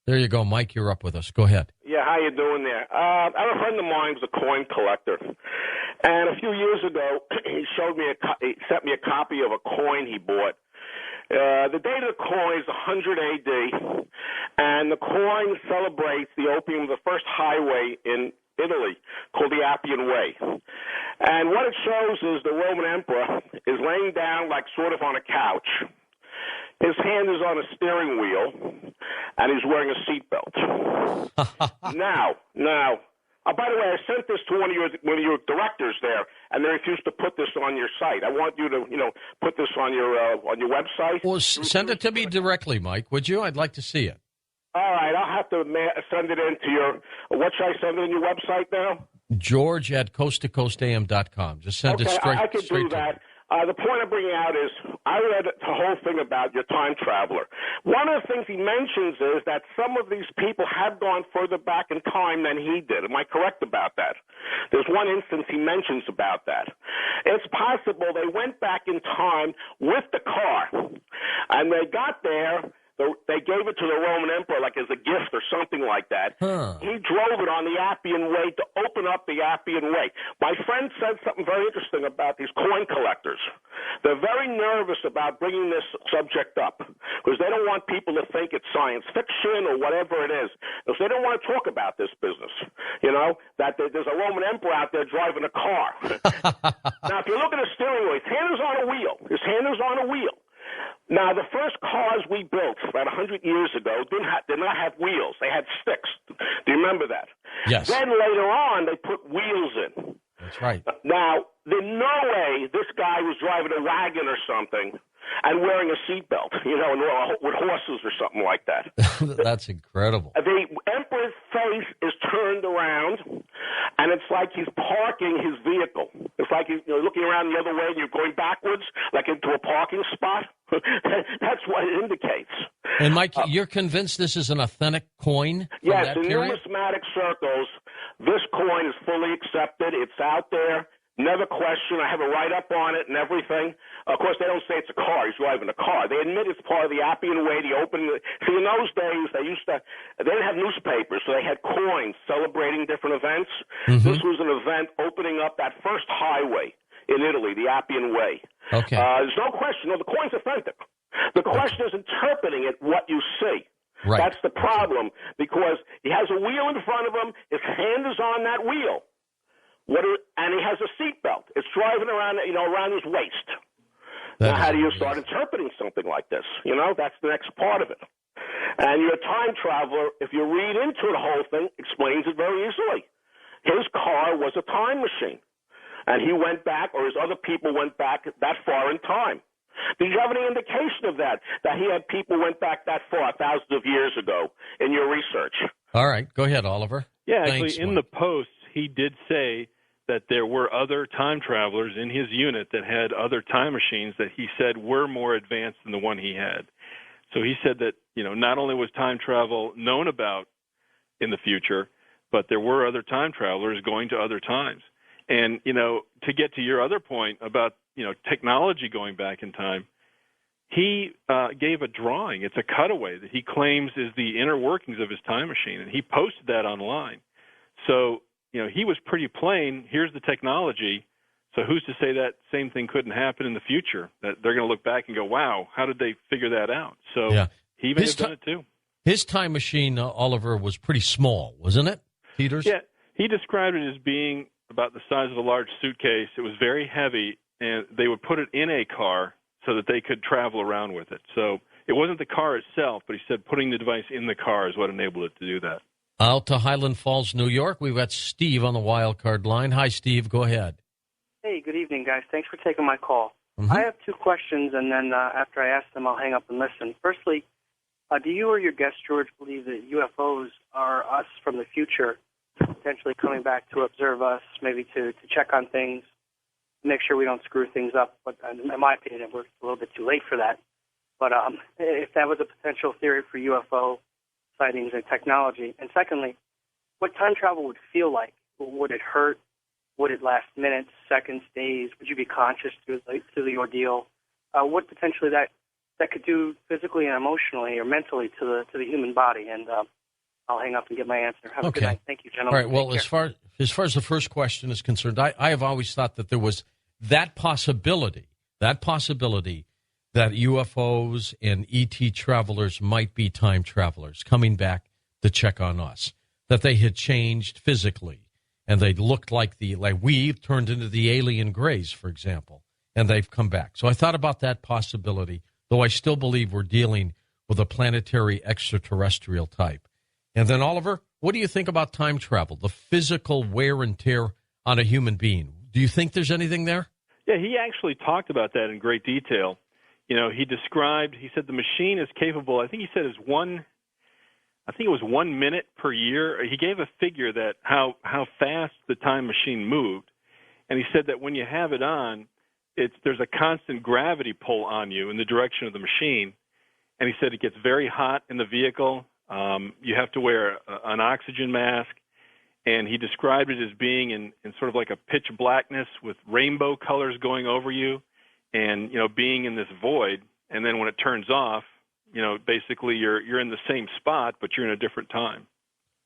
There you go, Mike. You're up with us. Go ahead. Yeah, how you doing there? I have a friend of mine who's a coin collector, and a few years ago, he sent me a copy of a coin he bought. The date of the coin is 100 AD, and the coin celebrates the opening of the first highway in Italy called the Appian Way. And what it shows is the Roman emperor is laying down like sort of on a couch. His hand is on a steering wheel, and he's wearing a seatbelt. Now, by the way, I sent this to one of your directors there, and they refused to put this on your site. I want you to, put this on your website. Well, send it to me directly, Mike, would you? I'd like to see it. All right, I'll have to send it into your. What should I send it in your website now? George at coasttocoastam.com. Just send it straight. I could do that. The point I'm bringing out is I read the whole thing about your time traveler. One of the things he mentions is that some of these people have gone further back in time than he did. Am I correct about that? There's one instance he mentions about that. It's possible they went back in time with the car, and they got there. they gave it to the Roman emperor like as a gift or something like that. Huh. He drove it on the Appian Way to open up the Appian Way. My friend said something very interesting about these coin collectors. They're very nervous about bringing this subject up because they don't want people to think it's science fiction or whatever it is. Because they don't want to talk about this business, that there's a Roman emperor out there driving a car. Now, if you look at his steering wheel, his hand is on a wheel. His hand is on a wheel. Now, the first cars we built about 100 years ago did not have wheels. They had sticks. Do you remember that? Yes. Then later on, they put wheels in. That's right. Now, there's no way this guy was driving a wagon or something and wearing a seatbelt, with horses or something like that. That's incredible. The emperor's face is turned around, and it's like he's parking his vehicle. It's like he's looking around the other way, and you're going backwards, like into a parking spot. That's what it indicates. And, Mike, you're convinced this is an authentic coin? Yes, in numismatic circles, this coin is fully accepted. It's out there. Never question. I have a write-up on it and everything. Of course, they don't say it's a car. He's driving a car. They admit it's part of the Appian Way, the opening. See, in those days, they didn't have newspapers, so they had coins celebrating different events. Mm-hmm. This was an event opening up that first highway in Italy, the Appian Way. Okay. There's no question. No, the coin's authentic. The question is interpreting it, what you see. Right. That's the problem, because he has a wheel in front of him. His hand is on that wheel. And he has a seatbelt. It's driving around, around his waist. Now, how do you start interpreting something like this? That's the next part of it. And you're a time traveler. If you read into the whole thing, explains it very easily. His car was a time machine, and he went back, or his other people went back that far in time. Did you have any indication of that he had people went back that far, thousands of years ago, in your research? All right. Go ahead, Oliver. Yeah, Thanks, actually, in the post, he did say that there were other time travelers in his unit that had other time machines that he said were more advanced than the one he had. So he said that, not only was time travel known about in the future, but there were other time travelers going to other times. And, to get to your other point about, technology going back in time, he gave a drawing. It's a cutaway that he claims is the inner workings of his time machine, and he posted that online. So, he was pretty plain. Here's the technology. So who's to say that same thing couldn't happen in the future? That they're going to look back and go, wow, how did they figure that out? So he may have done it too. His time machine, Oliver, was pretty small, wasn't it, Peters? Yeah, he described it as being about the size of a large suitcase. It was very heavy, and they would put it in a car so that they could travel around with it. So it wasn't the car itself, but he said putting the device in the car is what enabled it to do that. Out to Highland Falls, New York. We've got Steve on the wild card line. Hi, Steve. Go ahead. Hey, good evening, guys. Thanks for taking my call. Mm-hmm. I have two questions, and then after I ask them, I'll hang up and listen. Firstly, do you or your guest, George, believe that UFOs are us from the future, potentially coming back to observe us, maybe to check on things, make sure we don't screw things up? But in my opinion, we're a little bit too late for that. But if that was a potential theory for UFO sightings and technology. And secondly, what time travel would feel like? Would it hurt? Would it last minutes, seconds, days? Would you be conscious through the ordeal? What potentially that could do physically and emotionally or mentally to the human body? And I'll hang up and get my answer. Have a good night. Thank you, gentlemen. All right. Well, as far as the first question is concerned, I have always thought that there was that possibility that UFOs and ET travelers might be time travelers coming back to check on us, that they had changed physically and they looked like we turned into the alien grays, for example, and they've come back. So I thought about that possibility, though I still believe we're dealing with a planetary extraterrestrial type. And then, Oliver, what do you think about time travel, the physical wear and tear on a human being? Do you think there's anything there? Yeah, he actually talked about that in great detail. He said the machine is capable, I think he said it was 1 minute per year. He gave a figure that how fast the time machine moved. And he said that when you have it on, there's a constant gravity pull on you in the direction of the machine. And he said it gets very hot in the vehicle. You have to wear an oxygen mask. And he described it as being in sort of like a pitch blackness with rainbow colors going over you and, being in this void. And then when it turns off, basically you're in the same spot, but you're in a different time.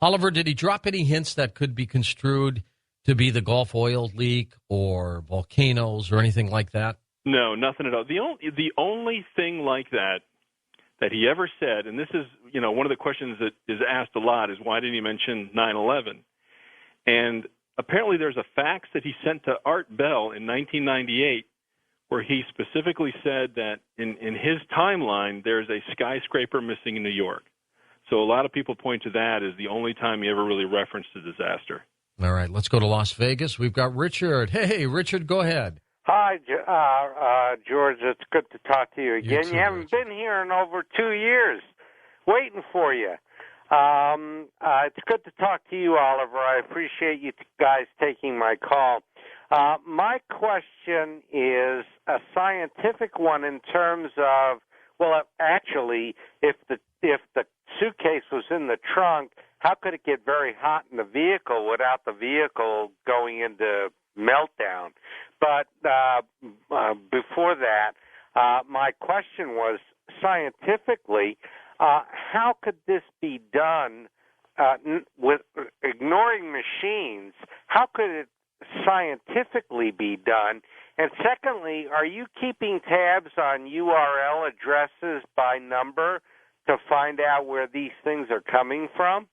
Oliver, did he drop any hints that could be construed to be the Gulf oil leak or volcanoes or anything like that? No, nothing at all. The only thing like that he ever said, and this is, one of the questions that is asked a lot, is why didn't he mention 9/11? And apparently there's a fax that he sent to Art Bell in 1998 where he specifically said that in his timeline there's a skyscraper missing in New York. So a lot of people point to that as the only time he ever really referenced the disaster. All right, let's go to Las Vegas. We've got Richard. Hey, Richard, go ahead. Hi, George. It's good to talk to you again. You haven't been here in over 2 years. Waiting for you. It's good to talk to you, Oliver. I appreciate you guys taking my call. My question is a scientific one in terms of, well, actually, if the suitcase was in the trunk, how could it get very hot in the vehicle without the vehicle going into meltdown? But before that, my question was, scientifically, how could this be done with ignoring machines? How could it scientifically be done? And secondly, are you keeping tabs on URL addresses by number to find out where these things are coming from?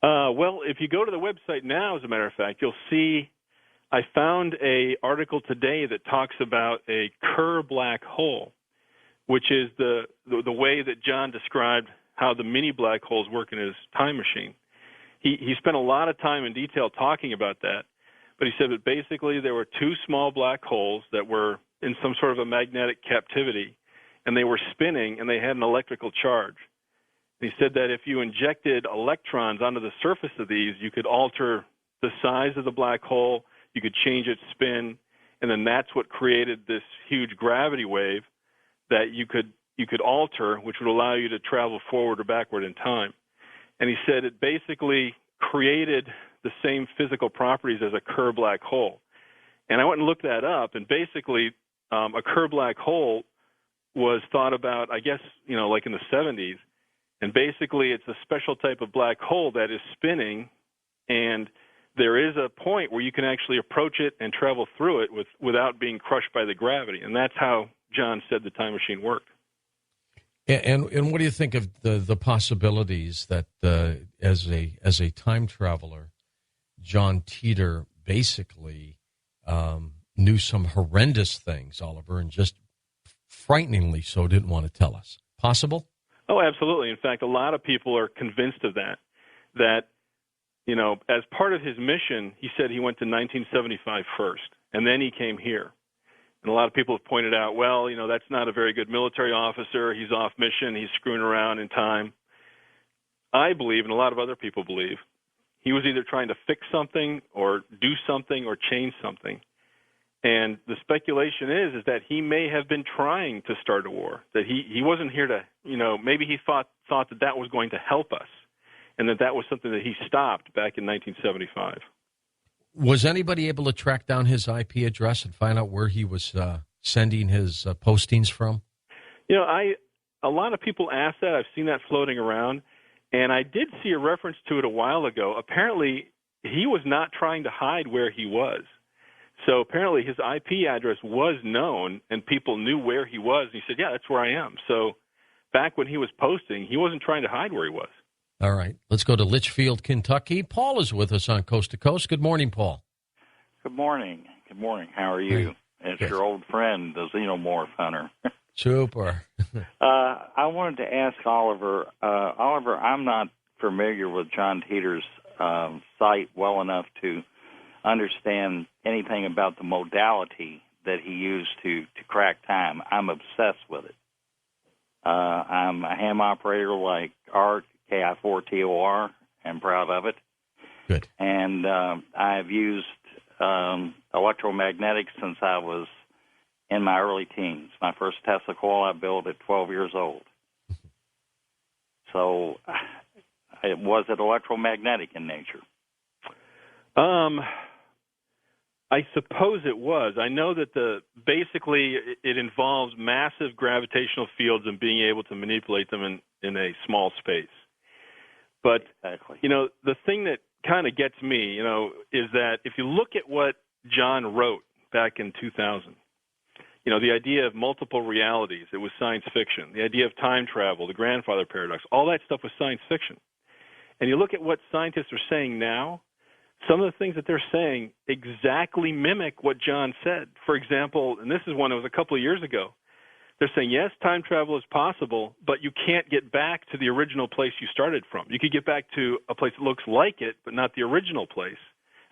Well, if you go to the website now, as a matter of fact, you'll see I found an article today that talks about a Kerr black hole, which is the way that John described how the mini black holes work in his time machine. He spent a lot of time in detail talking about that, but he said that basically there were two small black holes that were in some sort of a magnetic captivity, and they were spinning, and they had an electrical charge. He said that if you injected electrons onto the surface of these, you could alter the size of the black hole, you could change its spin, and then that's what created this huge gravity wave that you could alter, which would allow you to travel forward or backward in time. And he said it basically created the same physical properties as a Kerr black hole. And I went and looked that up, and basically a Kerr black hole was thought about, I guess, like in the 70s. And basically it's a special type of black hole that is spinning, and there is a point where you can actually approach it and travel through it without being crushed by the gravity. And that's how John said the time machine worked. And what do you think of the possibilities that as a time traveler, John Titor basically knew some horrendous things, Oliver, and just frighteningly so didn't want to tell us? Possible? Oh, absolutely. In fact, a lot of people are convinced of that, as part of his mission, he said he went to 1975 first, and then he came here. And a lot of people have pointed out, well, that's not a very good military officer. He's off mission. He's screwing around in time. I believe, and a lot of other people believe, he was either trying to fix something or do something or change something. And the speculation is that he may have been trying to start a war, that he wasn't here to, maybe he thought that was going to help us, and that was something that he stopped back in 1975. Was anybody able to track down his IP address and find out where he was sending his postings from? A lot of people ask that. I've seen that floating around, and I did see a reference to it a while ago. Apparently, he was not trying to hide where he was. So apparently his IP address was known, and people knew where he was, and he said, yeah, that's where I am. So back when he was posting, he wasn't trying to hide where he was. All right. Let's go to Litchfield, Kentucky. Paul is with us on Coast to Coast. Good morning, Paul. Good morning. Good morning. How are you? It's your old friend, the Xenomorph Hunter. Super. I wanted to ask Oliver. Oliver, I'm not familiar with John Titor's site well enough to understand anything about the modality that he used to crack time. I'm obsessed with it. I'm a ham operator like Art, KI4TOR. I'm proud of it. Good. And I've used electromagnetics since I was in my early teens. My first Tesla coil I built at 12 years old. So was it electromagnetic in nature? I suppose it was. I know that basically it involves massive gravitational fields and being able to manipulate them in a small space. But, the thing that kind of gets me, is that if you look at what John wrote back in 2000, the idea of multiple realities, it was science fiction. The idea of time travel, the grandfather paradox, all that stuff was science fiction. And you look at what scientists are saying now, some of the things that they're saying exactly mimic what John said. For example, and this is one that was a couple of years ago, they're saying, yes, time travel is possible, but you can't get back to the original place you started from. You could get back to a place that looks like it, but not the original place.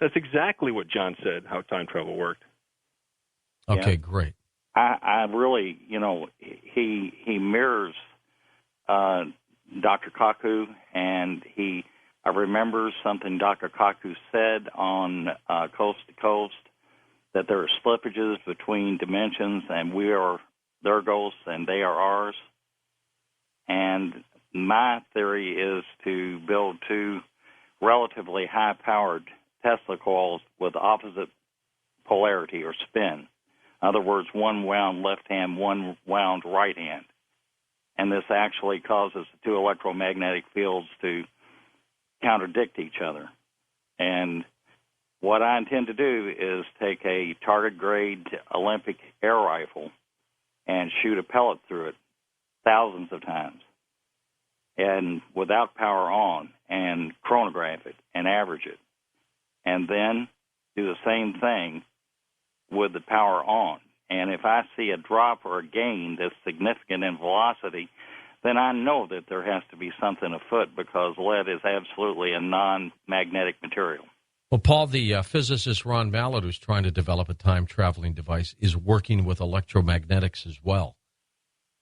That's exactly what John said, how time travel worked. Okay, great. I really, he mirrors Dr. Kaku, and I remember something Dr. Kaku said on Coast to Coast, that there are slippages between dimensions, and we are their ghosts and they are ours. And my theory is to build two relatively high-powered Tesla coils with opposite polarity or spin. In other words, one wound left hand, one wound right hand. And this actually causes the two electromagnetic fields to contradict each other. And what I intend to do is take a target-grade Olympic air rifle and shoot a pellet through it thousands of times, and without power on, and chronograph it and average it, and then do the same thing with the power on. And if I see a drop or a gain that's significant in velocity, then I know that there has to be something afoot, because lead is absolutely a non-magnetic material. Well, Paul, the physicist Ron Mallett, who's trying to develop a time-traveling device, is working with electromagnetics as well.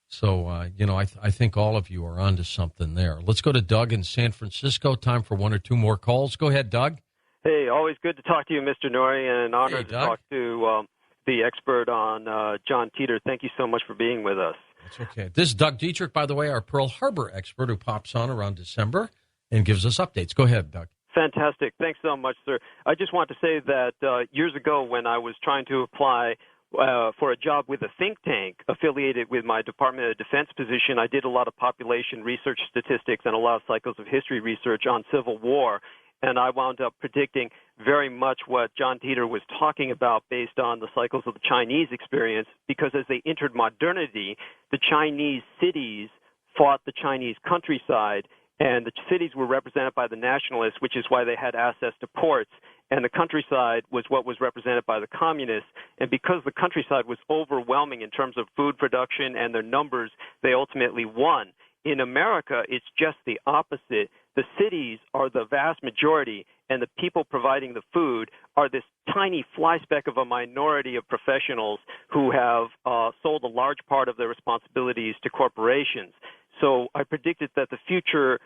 So, I think all of you are onto something there. Let's go to Doug in San Francisco. Time for one or two more calls. Go ahead, Doug. Hey, always good to talk to you, Mr. Norrie, and an honor to talk to the expert on John Titor. Thank you so much for being with us. That's okay. This is Doug Dietrich, by the way, our Pearl Harbor expert, who pops on around December and gives us updates. Go ahead, Doug. Fantastic. Thanks so much, sir. I just want to say that years ago, when I was trying to apply for a job with a think tank affiliated with my Department of Defense position, I did a lot of population research statistics and a lot of cycles of history research on Civil War. And I wound up predicting very much what John Titor was talking about based on the cycles of the Chinese experience, because as they entered modernity, the Chinese cities fought the Chinese countryside, and the cities were represented by the nationalists, which is why they had access to ports, and the countryside was what was represented by the communists. And because the countryside was overwhelming in terms of food production and their numbers, they ultimately won. In America, it's just the opposite. The cities are the vast majority, and the people providing the food are this tiny fly speck of a minority of professionals who have sold a large part of their responsibilities to corporations. So I predicted that the future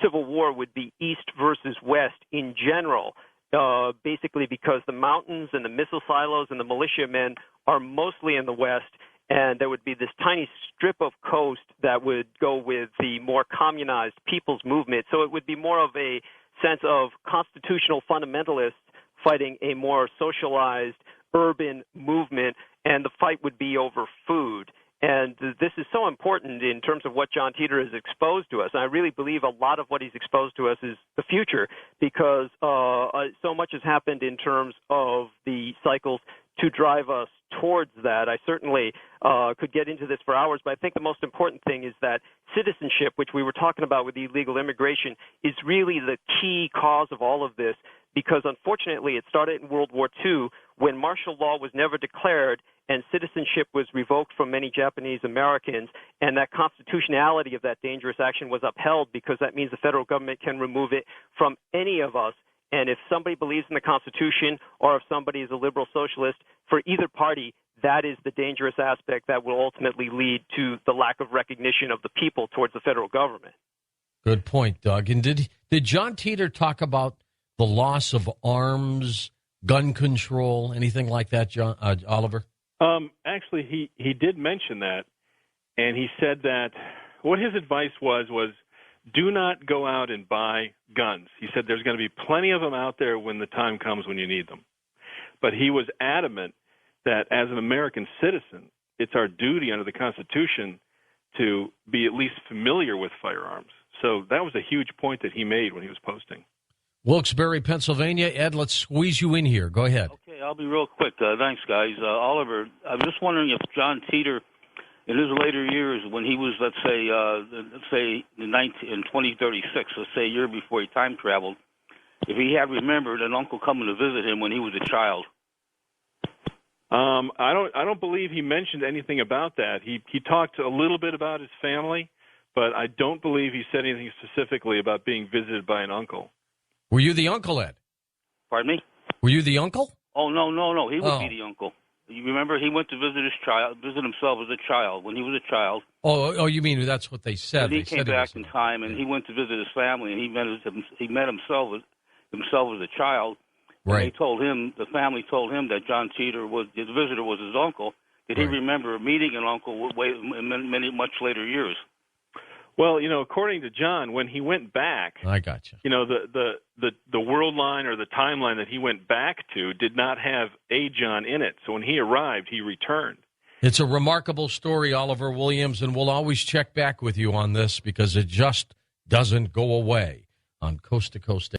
Civil War would be East versus West in general, basically because the mountains and the missile silos and the militiamen are mostly in the West, and there would be this tiny strip of coast that would go with the more communized people's movement. So it would be more of a sense of constitutional fundamentalists fighting a more socialized urban movement, and the fight would be over food. And this is so important in terms of what John Titor has exposed to us. And I really believe a lot of what he's exposed to us is the future, because so much has happened in terms of the cycles to drive us towards that. I certainly could get into this for hours, but I think the most important thing is that citizenship, which we were talking about with illegal immigration, is really the key cause of all of this, because unfortunately it started in World War II when martial law was never declared and citizenship was revoked from many Japanese Americans, and that constitutionality of that dangerous action was upheld, because that means the federal government can remove it from any of us. And if somebody believes in the Constitution, or if somebody is a liberal socialist, for either party, that is the dangerous aspect that will ultimately lead to the lack of recognition of the people towards the federal government. Good point, Doug. And did John Titor talk about the loss of arms, gun control, anything like that, John Oliver? Actually, he did mention that, and he said that what his advice was do not go out and buy guns. He said there's going to be plenty of them out there when the time comes when you need them. but he was adamant that as an American citizen, it's our duty under the Constitution to be at least familiar with firearms. So that was a huge point that he made when he was posting. Wilkes-Barre, Pennsylvania. Ed, let's squeeze you in here. Go ahead. Okay, I'll be real quick. Thanks, guys. Oliver, I'm just wondering if John Titor, in his later years, when he was, let's say in 2036, let's say a year before he time traveled, if he had remembered an uncle coming to visit him when he was a child. I don't believe he mentioned anything about that. He talked a little bit about his family, but I don't believe he said anything specifically about being visited by an uncle. Were you the uncle, Ed? Pardon me? Were you the uncle? Oh, no. He would be the uncle. You remember, he went to visit himself as a child, when he was a child. Oh, you mean that's what they said? And he came back in time, and he went to visit his family, and he met himself as a child. And right. The family told him that John Titor his visitor was his uncle. Did he remember meeting an uncle many much later years? Well, according to John, when he went back, I got you. The world line or the timeline that he went back to did not have a John in it. So when he arrived, he returned. It's a remarkable story, Oliver Williams, and we'll always check back with you on this because it just doesn't go away on Coast to Coast.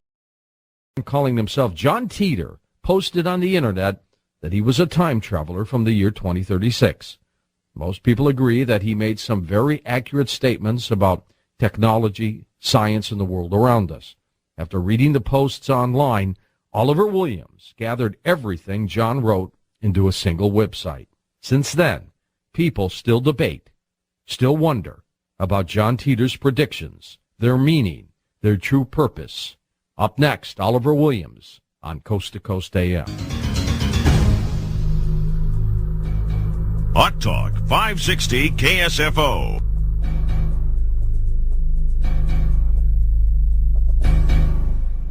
Calling himself John Titor, posted on the internet that he was a time traveler from the year 2036. Most people agree that he made some very accurate statements about technology, science, and the world around us. After reading the posts online, Oliver Williams gathered everything John wrote into a single website. Since then, people still debate, still wonder about John Titor's predictions, their meaning, their true purpose. Up next, Oliver Williams on Coast to Coast AM. Hot Talk 560 KSFO.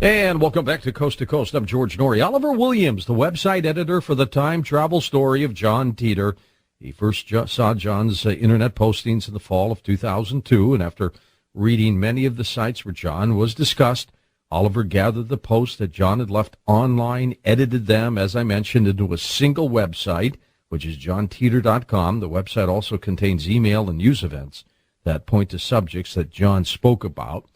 And welcome back to Coast. I'm George Norrie. Oliver Williams, the website editor for the time travel story of John Titor. He first saw John's internet postings in the fall of 2002, and after reading many of the sites where John was discussed, Oliver gathered the posts that John had left online, edited them, as I mentioned, into a single website, which is johntitor.com. The website also contains email and news events that point to subjects that John spoke about.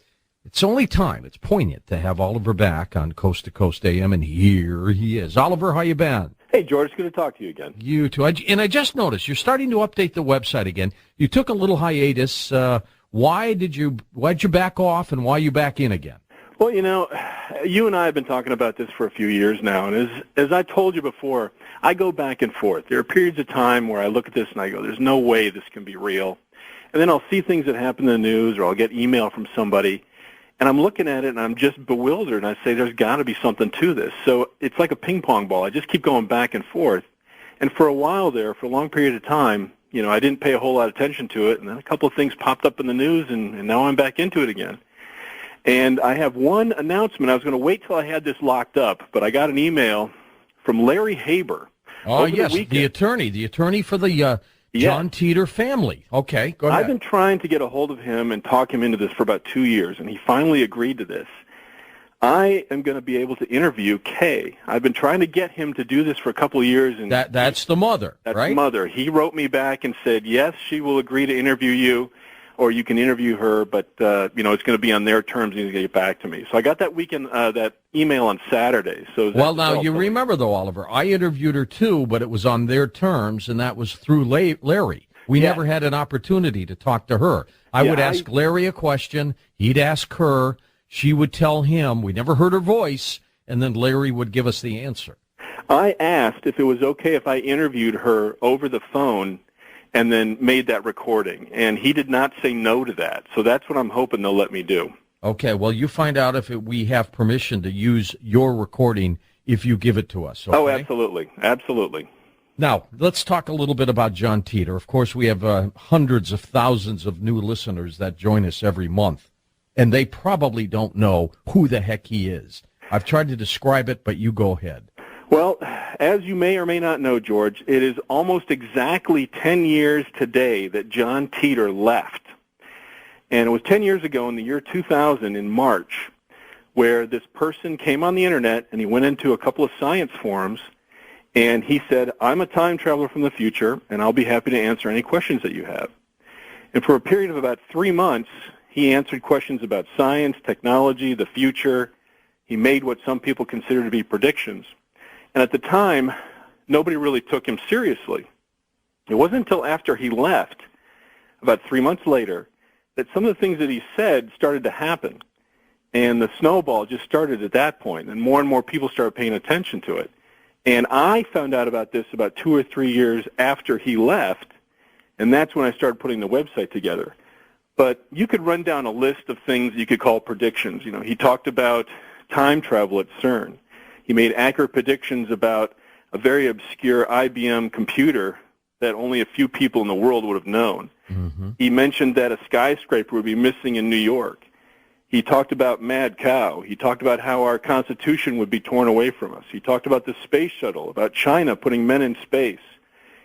It's only time, it's poignant to have Oliver back on Coast to Coast AM, and here he is. Oliver, how you been? Hey, George, good to talk to you again. You too. And I just noticed you're starting to update the website again. You took a little hiatus. Why'd you back off, and why are you back in again? Well, you and I have been talking about this for a few years now, and as I told you before, I go back and forth. There are periods of time where I look at this and I go, there's no way this can be real. And then I'll see things that happen in the news, or I'll get email from somebody, and I'm looking at it and I'm just bewildered, and I say there's got to be something to this. So it's like a ping pong ball. I just keep going back and forth. And for a while there, for a long period of time, I didn't pay a whole lot of attention to it, and then a couple of things popped up in the news, and now I'm back into it again. And I have one announcement. I was going to wait till I had this locked up, but I got an email from Larry Haber. Oh, yes, the attorney for the John Titor family. Okay, go ahead. I've been trying to get a hold of him and talk him into this for about 2 years, and he finally agreed to this. I am going to be able to interview Kay. I've been trying to get him to do this for a couple of years. And that's the mother, that's right? The mother. He wrote me back and said, yes, she will agree to interview you, or you can interview her, but it's going to be on their terms, and he's going to get back to me. So I got that that email on Saturday. So now you remember, though, Oliver, I interviewed her too, but it was on their terms, and that was through Larry. We never had an opportunity to talk to her. I would ask Larry a question, he'd ask her, she would tell him, we never heard her voice, and then Larry would give us the answer. I asked if it was okay if I interviewed her over the phone and then made that recording, and he did not say no to that. So that's what I'm hoping they'll let me do. Okay, well, you find out if we have permission to use your recording if you give it to us. Okay? Oh, absolutely. Absolutely. Now, let's talk a little bit about John Titor. Of course, we have hundreds of thousands of new listeners that join us every month, and they probably don't know who the heck he is. I've tried to describe it, but you go ahead. Well, as you may or may not know, George, it is almost exactly 10 years today that John Titor left. And it was 10 years ago in the year 2000 in March where this person came on the Internet and he went into a couple of science forums And he said, I'm a time traveler from the future, and I'll be happy to answer any questions that you have. And for a period of about 3 months, he answered questions about science, technology, the future. He made what some people consider to be predictions. And at the time, nobody really took him seriously. It wasn't until after he left, about 3 months later, that some of the things that he said started to happen. And the snowball just started at that point, and more people started paying attention to it. And I found out about this about 2 or 3 years after he left, and that's when I started putting the website together. But you could run down a list of things you could call predictions. You know, he talked about time travel at CERN. He made accurate predictions about a very obscure IBM computer that only a few people in the world would have known. Mm-hmm. He mentioned that a skyscraper would be missing in New York. He talked about mad cow. He talked about how our Constitution would be torn away from us. He talked about the space shuttle, about China putting men in space.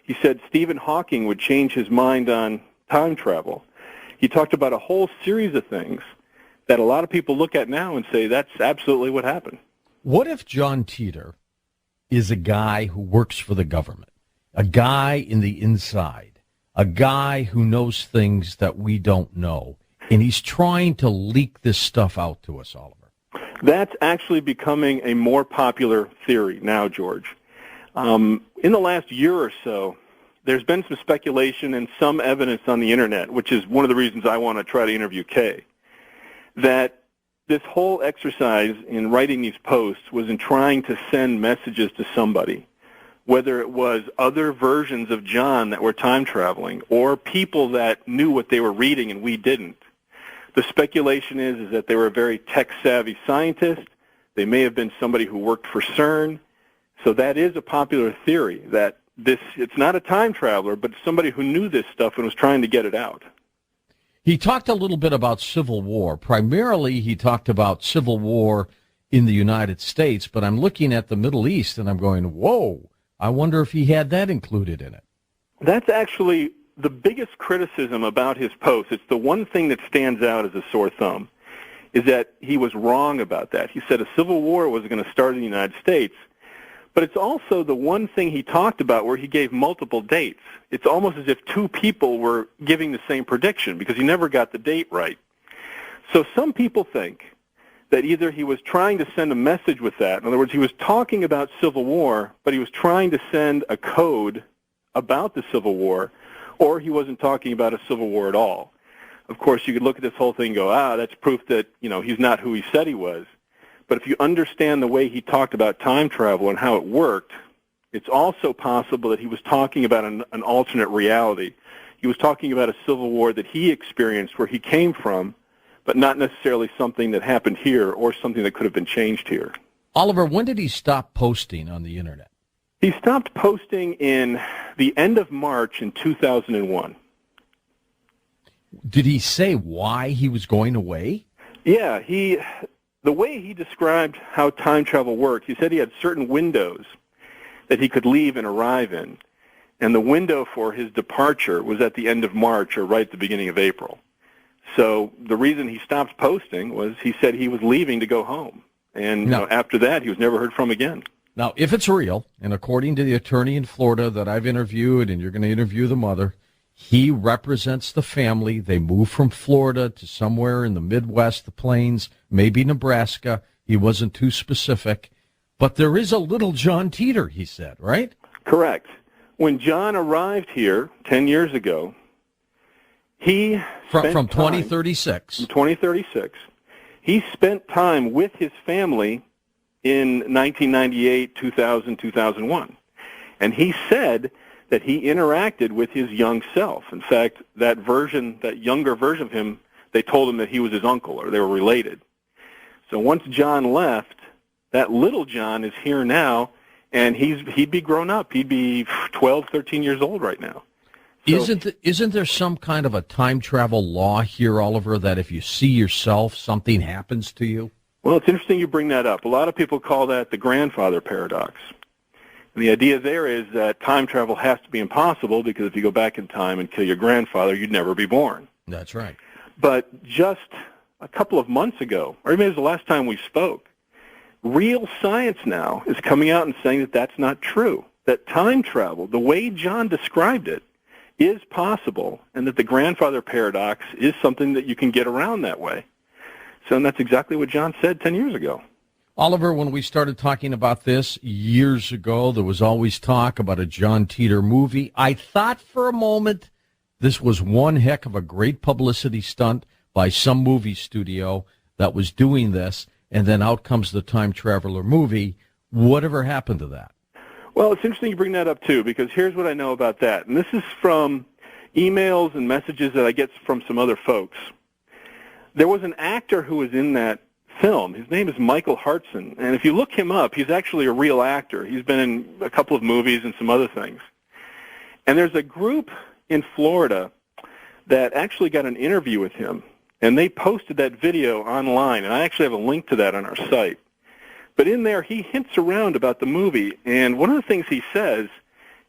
He said Stephen Hawking would change his mind on time travel. He talked about a whole series of things that a lot of people look at now and say that's absolutely what happened. What if John Titor is a guy who works for the government, a guy in the inside, a guy who knows things that we don't know, and he's trying to leak this stuff out to us, Oliver? That's actually becoming a more popular theory now, George. In the last year or so, there's been some speculation and some evidence on the Internet, which is one of the reasons I want to try to interview Kay, that this whole exercise in writing these posts was in trying to send messages to somebody, whether it was other versions of John that were time traveling or people that knew what they were reading and we didn't. The speculation is that they were a very tech-savvy scientist. They may have been somebody who worked for CERN. So that is a popular theory, that it's not a time traveler, but somebody who knew this stuff and was trying to get it out. He talked a little bit about civil war. Primarily, he talked about civil war in the United States, but I'm looking at the Middle East and I'm going, whoa, I wonder if he had that included in it. That's actually the biggest criticism about his post. It's the one thing that stands out as a sore thumb, is that he was wrong about that. He said a civil war was going to start in the United States, but it's also the one thing he talked about where he gave multiple dates. It's almost as if two people were giving the same prediction because he never got the date right. So some people think that either he was trying to send a message with that. In other words, he was talking about civil war, but he was trying to send a code about the Civil War, or he wasn't talking about a civil war at all. Of course, you could look at this whole thing and go, that's proof that, he's not who he said he was. But if you understand the way he talked about time travel and how it worked, it's also possible that he was talking about an alternate reality. He was talking about a civil war that he experienced where he came from, but not necessarily something that happened here or something that could have been changed here. Oliver, when did he stop posting on the Internet? He stopped posting in the end of March in 2001. Did he say why he was going away? Yeah, the way he described how time travel worked, he said he had certain windows that he could leave and arrive in. And the window for his departure was at the end of March or right at the beginning of April. So the reason he stopped posting was he said he was leaving to go home. And after that, he was never heard from again. Now, if it's real, and according to the attorney in Florida that I've interviewed, and you're going to interview the mother, he represents the family. They moved from Florida to somewhere in the Midwest, the Plains, maybe Nebraska. He wasn't too specific. But there is a little John Titor, he said, right? Correct. When John arrived here 10 years ago, he from 2036. From 2036. He spent time with his family in 1998, 2000, 2001. And he said that he interacted with his young self. In fact, that younger version of him, they told him that he was his uncle or they were related. So once John left, that little John is here now, and he'd be grown up. He'd be 12, 13 years old right now. So, isn't there some kind of a time travel law here, Oliver, that if you see yourself, something happens to you? Well, it's interesting you bring that up. A lot of people call that the grandfather paradox. And the idea there is that time travel has to be impossible because if you go back in time and kill your grandfather, you'd never be born. That's right. But just a couple of months ago, or maybe it was the last time we spoke, real science now is coming out and saying that that's not true. that time travel, the way John described it, is possible, and that the grandfather paradox is something that you can get around that way. So and that's exactly what John said 10 years ago. Oliver, when we started talking about this years ago, there was always talk about a John Titor movie. I thought for a moment this was one heck of a great publicity stunt by some movie studio that was doing this, and then out comes the Time Traveler movie. Whatever happened to that? Well, it's interesting you bring that up, too, because here's what I know about that. And this is from emails and messages that I get from some other folks. There was an actor who was in that film. His name is Michael Hartson. And if you look him up, he's actually a real actor. He's been in a couple of movies and some other things. And there's a group in Florida that actually got an interview with him. And they posted that video online. And I actually have a link to that on our site. But in there, he hints around about the movie, and one of the things he says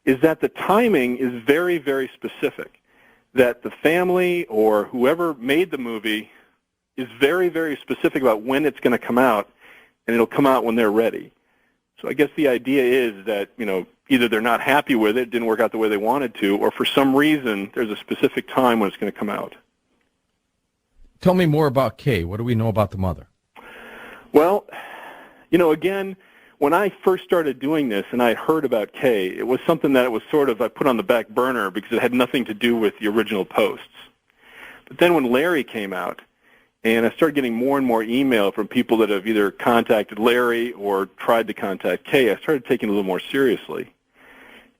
is that the timing is very, very specific, that the family or whoever made the movie is very, very specific about when it's going to come out, and it'll come out when they're ready. So I guess the idea is that, either they're not happy with it, didn't work out the way they wanted to, or for some reason there's a specific time when it's going to come out. Tell me more about Kay. What do we know about the mother? Well, again, when I first started doing this and I heard about Kay, it was something that it was I put on the back burner because it had nothing to do with the original posts. But then when Larry came out, and I started getting more and more email from people that have either contacted Larry or tried to contact Kay, I started taking it a little more seriously.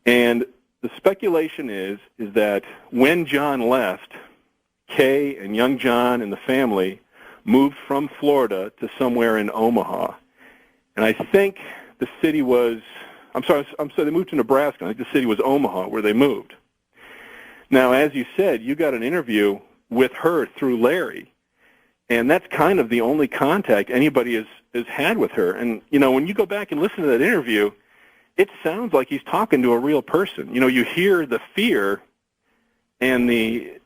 And the speculation is that when John left, Kay and young John and the family moved from Florida to somewhere in Omaha. And I think the city was, they moved to Nebraska. I think the city was Omaha where they moved. Now, as you said, you got an interview with her through Larry, and that's kind of the only contact anybody has had with her. And, when you go back and listen to that interview, it sounds like he's talking to a real person. You hear the fear and it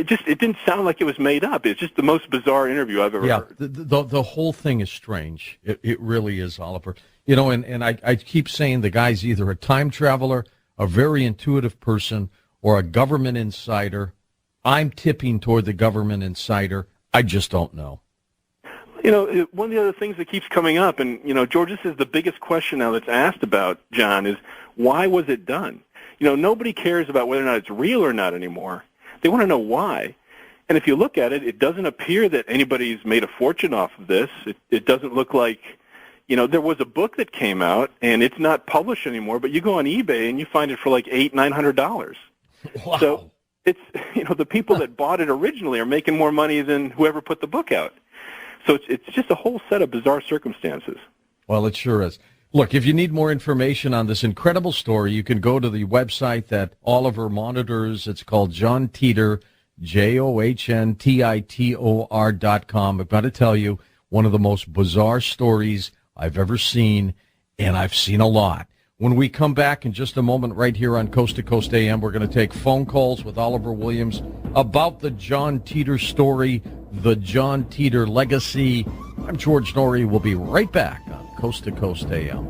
didn't sound like it was made up. It's just the most bizarre interview I've ever heard. The whole thing is strange. It really is, Oliver. And I keep saying the guy's either a time traveler, a very intuitive person, or a government insider. I'm tipping toward the government insider. I just don't know. One of the other things that keeps coming up, and, George, this is the biggest question now that's asked about, John, is why was it done? Nobody cares about whether or not it's real or not anymore. They want to know why. And if you look at it, it doesn't appear that anybody's made a fortune off of this. It doesn't look like, there was a book that came out, and it's not published anymore, but you go on eBay and you find it for like $800-900. Wow. So it's, the people that bought it originally are making more money than whoever put the book out. So it's just a whole set of bizarre circumstances. Well, it sure is. Look, if you need more information on this incredible story, you can go to the website that Oliver monitors. It's called John Titor, JOHN, I've got to tell you, one of the most bizarre stories I've ever seen, and I've seen a lot. When we come back in just a moment right here on Coast to Coast AM, we're going to take phone calls with Oliver Williams about the John Titor story, the John Titor legacy. I'm George Norrie. We'll be right back on Coast to Coast AM.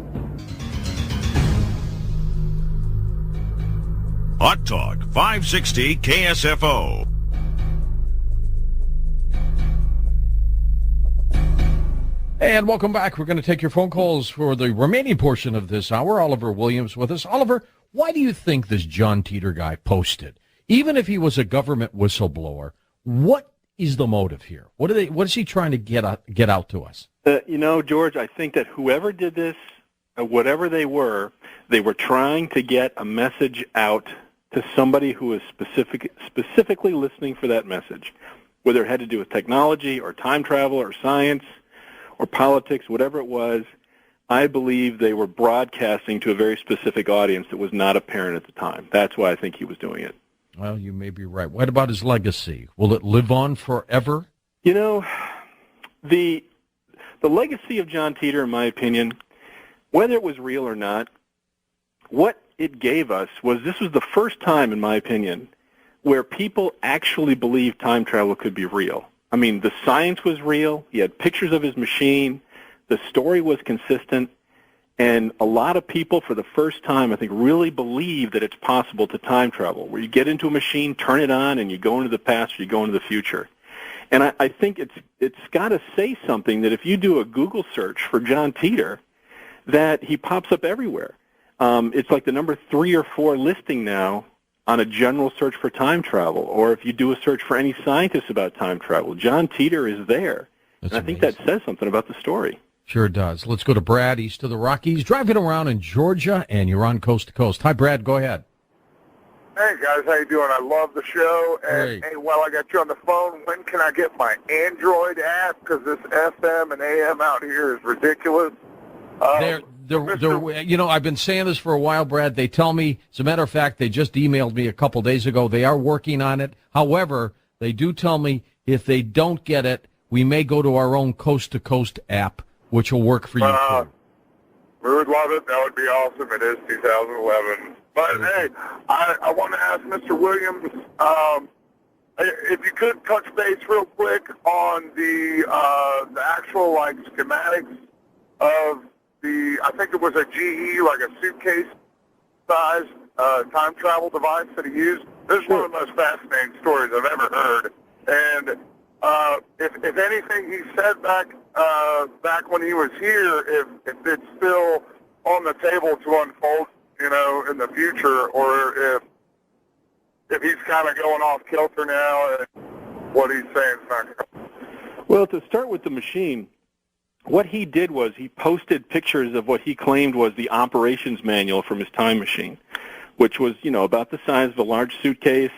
Hot Talk 560 KSFO. And welcome back. We're going to take your phone calls for the remaining portion of this hour. Oliver Williams with us. Oliver, why do you think this John Titor guy posted? Even if he was a government whistleblower, what is the motive here? What is he trying to get out to us? George, I think that whoever did this, whatever they were trying to get a message out to somebody who is specifically listening for that message, whether it had to do with technology or time travel or science or politics, whatever it was. I believe they were broadcasting to a very specific audience that was not apparent at the time. That's why I think he was doing it. Well, you may be right. What about his legacy? Will it live on forever? The legacy of John Titor, in my opinion, whether it was real or not, what it gave us was this was the first time, in my opinion, where people actually believed time travel could be real. I mean, the science was real. He had pictures of his machine. The story was consistent. And a lot of people, for the first time, I think, really believe that it's possible to time travel, where you get into a machine, turn it on, and you go into the past or you go into the future. And I think it's got to say something that if you do a Google search for John Titor, that he pops up everywhere. It's like the number 3 or 4 listing now on a general search for time travel, or if you do a search for any scientists about time travel, John Titor is there. That's and I think that says something about the story. Sure does. Let's go to Brad, east of the Rockies, driving around in Georgia, and you're on Coast to Coast. Hi, Brad. Go ahead. Hey, guys. How you doing? I love the show. And, Great. hey, while I got you on the phone, when can I get my Android app? Because this FM and AM out here is ridiculous. I've been saying this for a while, Brad. They tell me, as a matter of fact, they just emailed me a couple days ago. They are working on it. However, they do tell me if they don't get it, we may go to our own Coast to Coast app, which will work for you too. We would love it. That would be awesome. It is 2011. But, hey, I want to ask Mr. Williams, if you could touch base real quick on the actual, like, schematics of I think it was a GE, like a suitcase-sized time travel device that he used. This is one of the most fascinating stories I've ever heard. And if anything he said back when he was here, if it's still on the table to unfold, in the future, or if he's kind of going off kilter now and what he's saying is not correct. Well, to start with the machine, what he did was he posted pictures of what he claimed was the operations manual from his time machine, which was, about the size of a large suitcase,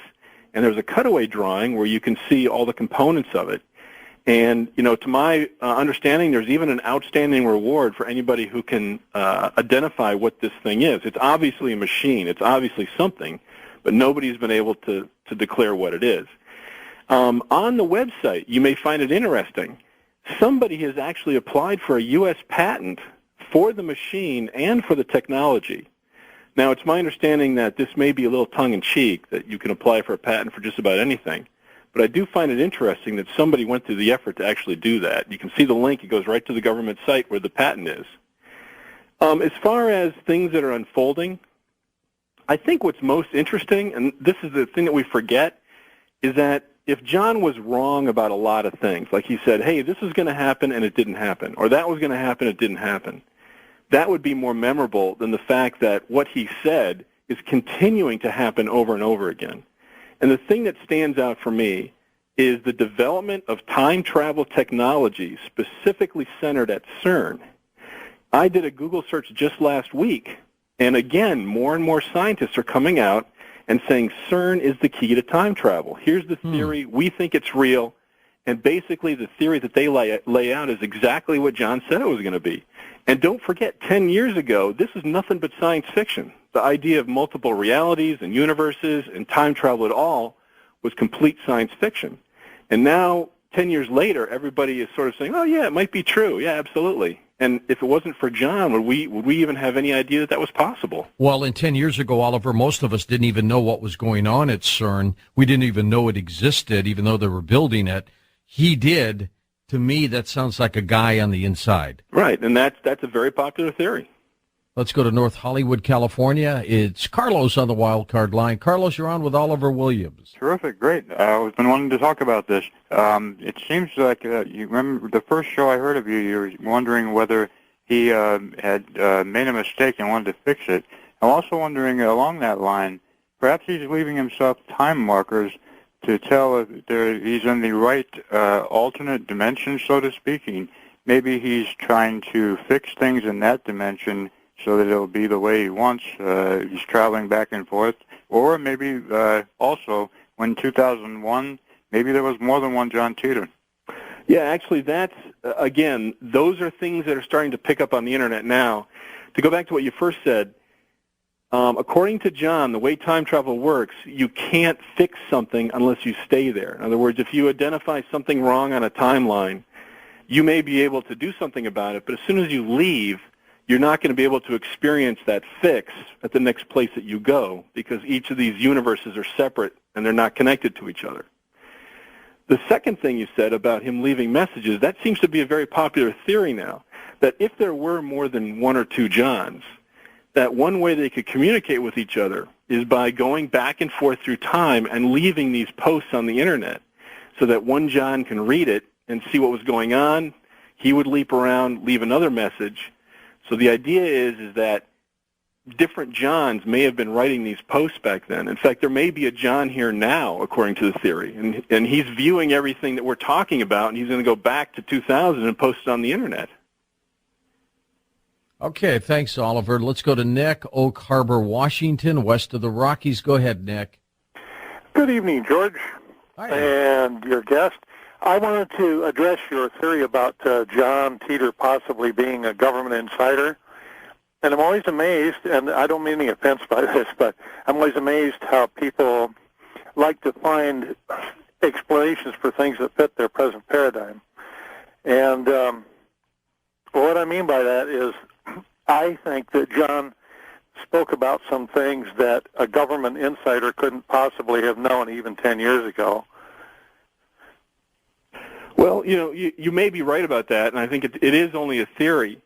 and there's a cutaway drawing where you can see all the components of it. And, to my understanding, there's even an outstanding reward for anybody who can identify what this thing is. It's obviously a machine. It's obviously something, but nobody's been able to declare what it is. On the website, you may find it interesting. Somebody has actually applied for a U.S. patent for the machine and for the technology. Now, it's my understanding that this may be a little tongue-in-cheek, that you can apply for a patent for just about anything. But I do find it interesting that somebody went through the effort to actually do that. You can see the link. It goes right to the government site where the patent is. As far as things that are unfolding, I think what's most interesting, and this is the thing that we forget, is that if John was wrong about a lot of things, like he said, hey, this is going to happen and it didn't happen, or that was going to happen and it didn't happen, that would be more memorable than the fact that what he said is continuing to happen over and over again. And the thing that stands out for me is the development of time travel technology specifically centered at CERN. I did a Google search just last week, and again, more and more scientists are coming out and saying CERN is the key to time travel. Here's the theory. We think it's real. And basically the theory that they lay out is exactly what John said it was going to be. And don't forget, 10 years ago, this is nothing but science fiction. The idea of multiple realities and universes and time travel at all was complete science fiction. And now, 10 years later, everybody is sort of saying, oh, yeah, it might be true. Yeah, absolutely. And if it wasn't for John, would we even have any idea that was possible? Well, and 10 years ago, Oliver, most of us didn't even know what was going on at CERN. We didn't even know it existed, even though they were building it. He did. To me, that sounds like a guy on the inside. Right, and that's a very popular theory. Let's go to North Hollywood, California. It's Carlos on the wild card line. Carlos, you're on with Oliver Williams. Terrific, great. I've been wanting to talk about this. It seems like you remember the first show I heard of you, you were wondering whether he had made a mistake and wanted to fix it. I'm also wondering along that line, perhaps he's leaving himself time markers to tell if he's in the right alternate dimension, so to speak. Maybe he's trying to fix things in that dimension so that it'll be the way he wants. He's traveling back and forth. Or maybe also, when 2001, maybe there was more than one John Titor. Yeah, actually, that's, again, those are things that are starting to pick up on the Internet now. To go back to what you first said, according to John, the way time travel works, you can't fix something unless you stay there. In other words, if you identify something wrong on a timeline, you may be able to do something about it, but as soon as you leave, you're not going to be able to experience that fix at the next place that you go, because each of these universes are separate and they're not connected to each other. The second thing you said about him leaving messages, that seems to be a very popular theory now. that if there were more than one or two Johns, that one way they could communicate with each other is by going back and forth through time and leaving these posts on the Internet so that one John can read it and see what was going on. He would leap around, leave another message. So the idea is that different Johns may have been writing these posts back then. In fact, there may be a John here now, according to the theory, and he's viewing everything that we're talking about, and he's going to go back to 2000 and post it on the Internet. Okay, thanks, Oliver. Let's go to Nick, Oak Harbor, Washington, west of the Rockies. Go ahead, Nick. Good evening, George. Hi. And your guest. I wanted to address your theory about John Titor possibly being a government insider. And I'm always amazed, and I don't mean any offense by this, but I'm always amazed how people like to find explanations for things that fit their present paradigm. And what I mean by that is I think that John spoke about some things that a government insider couldn't possibly have known even 10 years ago. Well, you may be right about that, and I think it is only a theory.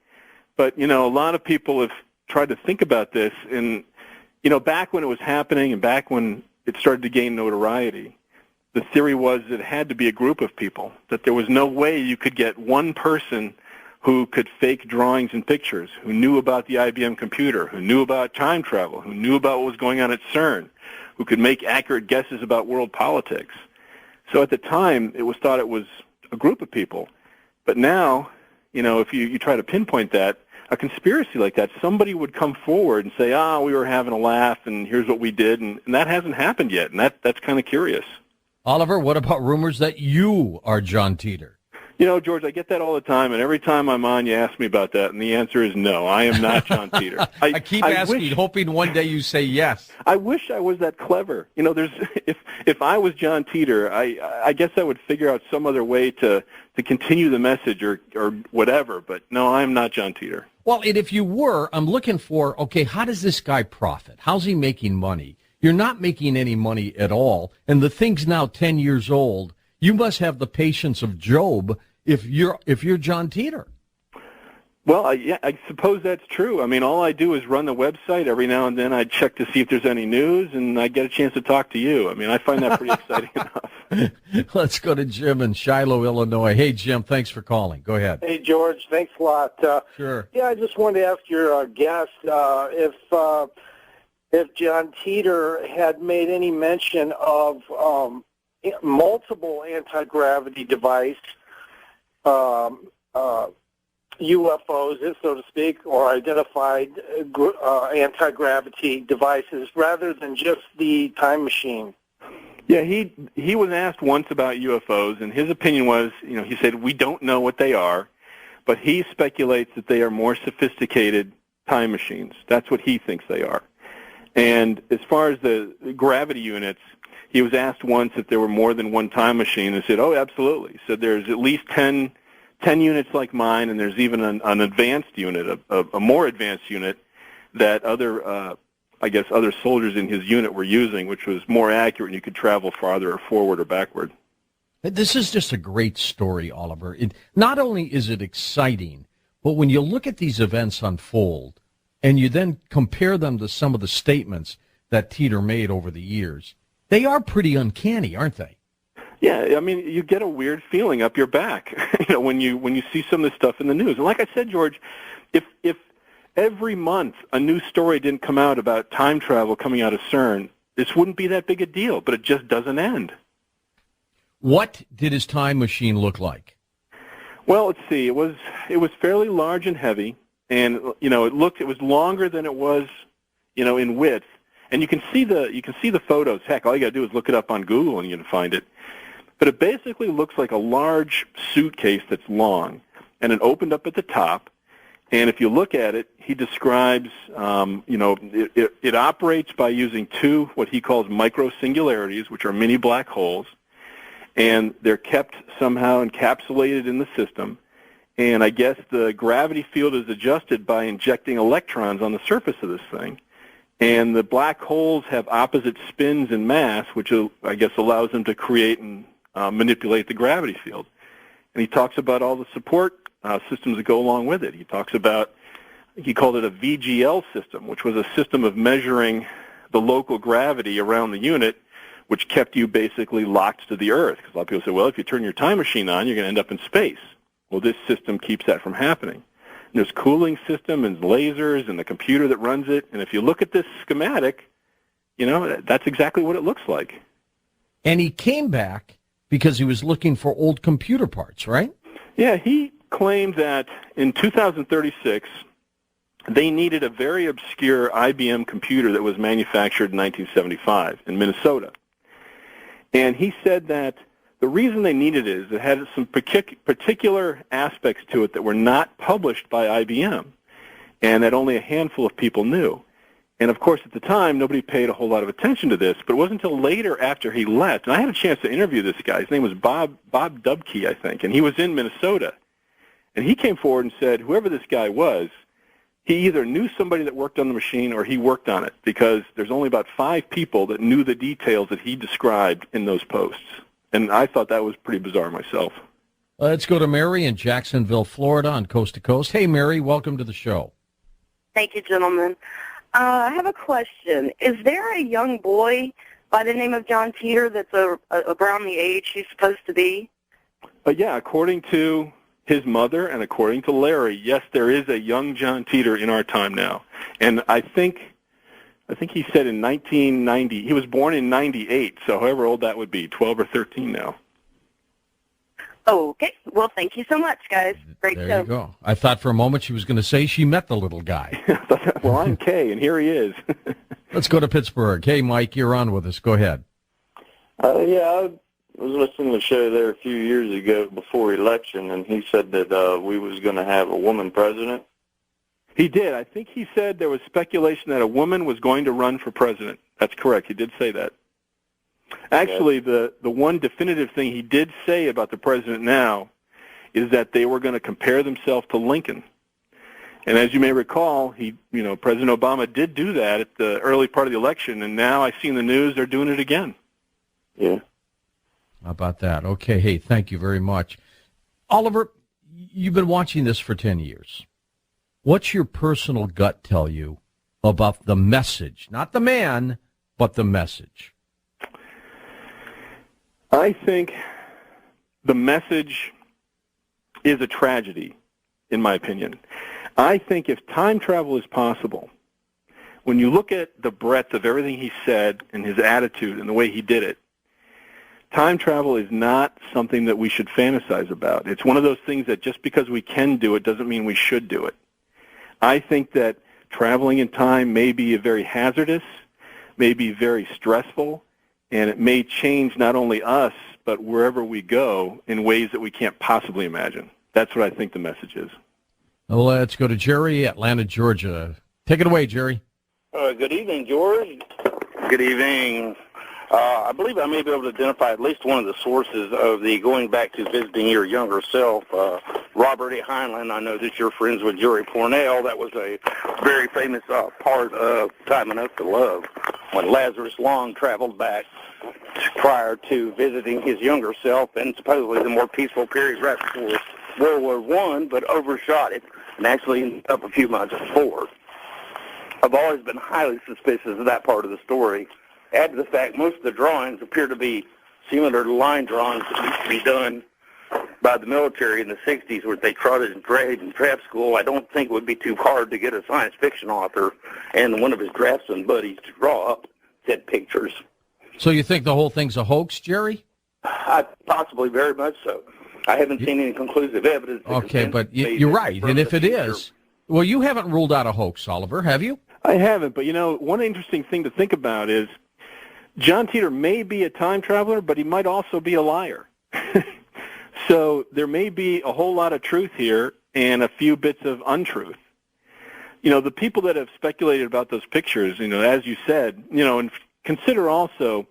But, a lot of people have tried to think about this, and, back when it was happening and back when it started to gain notoriety, the theory was that it had to be a group of people, that there was no way you could get one person who could fake drawings and pictures, who knew about the IBM computer, who knew about time travel, who knew about what was going on at CERN, who could make accurate guesses about world politics. So at the time, it was thought it was a group of people. But now, if you try to pinpoint that, a conspiracy like that, somebody would come forward and say, we were having a laugh and here's what we did, and that hasn't happened yet, and that's kind of curious. Oliver, what about rumors that you are John Titor? George, I get that all the time, and every time I'm on, you ask me about that, and the answer is no. I am not John Titor. I keep asking, hoping one day you say yes. I wish I was that clever. If I was John Titor, I guess I would figure out some other way to continue the message or whatever. But no, I'm not John Titor. Well, and if you were, I'm looking for, okay, how does this guy profit? How's he making money? You're not making any money at all, and the thing's now 10 years old. You must have the patience of Job if you're John Titor. Well, I suppose that's true. I mean, all I do is run the website. Every now and then I check to see if there's any news, and I get a chance to talk to you. I mean, I find that pretty exciting enough. Let's go to Jim in Shiloh, Illinois. Hey, Jim, thanks for calling. Go ahead. Hey, George, thanks a lot. Sure. Yeah, I just wanted to ask your guest if John Titor had made any mention of multiple anti-gravity device UFOs, so to speak, or identified anti-gravity devices rather than just the time machine. Yeah, he was asked once about UFOs, and his opinion was, he said, we don't know what they are, but he speculates that they are more sophisticated time machines. That's what he thinks they are. And as far as the gravity units, he was asked once if there were more than one time machine, and said, oh, absolutely. So there's at least 10 units like mine, and there's even an advanced unit, a more advanced unit that other soldiers in his unit were using, which was more accurate, and you could travel farther or forward or backward. This is just a great story, Oliver. Not only is it exciting, but when you look at these events unfold, and you then compare them to some of the statements that Titor made over the years, they are pretty uncanny, aren't they? Yeah, I mean, you get a weird feeling up your back, when you see some of this stuff in the news. And like I said, George, if every month a new story didn't come out about time travel coming out of CERN, this wouldn't be that big a deal, but it just doesn't end. What did his time machine look like? Well, let's see. It was fairly large and heavy, and it was longer than it was, in width. And you can see the photos. Heck, all you got to do is look it up on Google and you can find it. But it basically looks like a large suitcase that's long, and it opened up at the top. And if you look at it, he describes, it operates by using two, what he calls micro-singularities, which are mini black holes, and they're kept somehow encapsulated in the system. And I guess the gravity field is adjusted by injecting electrons on the surface of this thing. And the black holes have opposite spins and mass, which I guess allows them to create and manipulate the gravity field. And he talks about all the support systems that go along with it. He talks about, he called it a VGL system, which was a system of measuring the local gravity around the unit, which kept you basically locked to the Earth. Because a lot of people say, well, if you turn your time machine on, you're going to end up in space. Well, this system keeps that from happening. And there's cooling system and lasers and the computer that runs it. And if you look at this schematic, you know, that's exactly what it looks like. And he came back because he was looking for old computer parts, right? Yeah, he claimed that in 2036, they needed a very obscure IBM computer that was manufactured in 1975 in Minnesota. And he said that the reason they needed it is it had some particular aspects to it that were not published by IBM and that only a handful of people knew. And, of course, at the time, nobody paid a whole lot of attention to this, but it wasn't until later after he left. And I had a chance to interview this guy. His name was Bob Dubke, I think, and he was in Minnesota. And he came forward and said whoever this guy was, he either knew somebody that worked on the machine or he worked on it, because there's only about 5 people that knew the details that he described in those posts. And I thought that was pretty bizarre myself. Let's go to Mary in Jacksonville, Florida on Coast to Coast. Hey, Mary, welcome to the show. Thank you, gentlemen. I have a question. Is there a young boy by the name of John Titor that's around the age he's supposed to be? Yeah, according to his mother and according to Larry, yes, there is a young John Titor in our time now. And I think he said in 1990, he was born in 98, so however old that would be, 12 or 13 now. Okay. Well, thank you so much, guys. Great show. There you go. I thought for a moment she was going to say she met the little guy. Well, I'm Kay, and here he is. Let's go to Pittsburgh. Hey, Mike, you're on with us. Go ahead. Yeah, I was listening to the show there a few years ago before election, and he said that we was going to have a woman president. He did. I think he said there was speculation that a woman was going to run for president. That's correct. He did say that. Actually, the one definitive thing he did say about the president now is that they were going to compare themselves to Lincoln. And as you may recall, President Obama did do that at the early part of the election, and now I see in the news they're doing it again. Yeah. How about that? Okay, hey, thank you very much. Oliver, you've been watching this for 10 years. What's your personal gut tell you about the message? Not the man, but the message. I think the message is a tragedy, in my opinion. I think if time travel is possible, when you look at the breadth of everything he said and his attitude and the way he did it, time travel is not something that we should fantasize about. It's one of those things that just because we can do it doesn't mean we should do it. I think that traveling in time may be very hazardous, may be very stressful, and it may change not only us, but wherever we go in ways that we can't possibly imagine. That's what I think the message is. Well, let's go to Jerry, Atlanta, Georgia. Take it away, Jerry. Good evening, George. Good evening. I believe I may be able to identify at least one of the sources of the going back to visiting your younger self. Robert E. Heinlein, I know that you're friends with Jerry Pournelle. That was a very famous part of Time Enough to Love, when Lazarus Long traveled back prior to visiting his younger self and supposedly the more peaceful period right before World War I, but overshot it and actually ended up a few months before. I've always been highly suspicious of that part of the story. Add to the fact most of the drawings appear to be similar to line drawings that used to be done by the military in the 60s where they trotted and dragged in prep school. I don't think it would be too hard to get a science fiction author and one of his draftsman buddies to draw up said pictures. So you think the whole thing's a hoax, Jerry? Possibly, very much so. I haven't seen any conclusive evidence. Okay, but you're right. And if it is, well, you haven't ruled out a hoax, Oliver, have you? I haven't, but one interesting thing to think about is John Titor may be a time traveler, but he might also be a liar. So there may be a whole lot of truth here and a few bits of untruth. The people that have speculated about those pictures, as you said, and consider also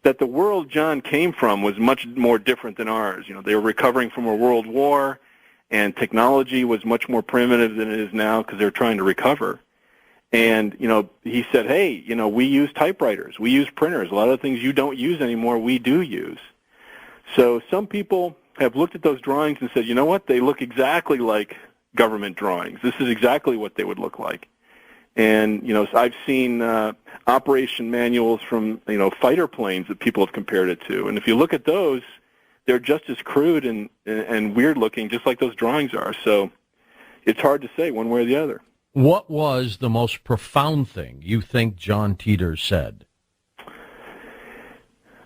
that the world John came from was much more different than ours. They were recovering from a world war, and technology was much more primitive than it is now because they're trying to recover. And, he said, hey, we use typewriters, we use printers. A lot of the things you don't use anymore, we do use. So some people have looked at those drawings and said, you know what, they look exactly like government drawings. This is exactly what they would look like. And, so I've seen operation manuals from, fighter planes that people have compared it to. And if you look at those, they're just as crude and weird looking, just like those drawings are. So it's hard to say one way or the other. What was the most profound thing you think John Titor said?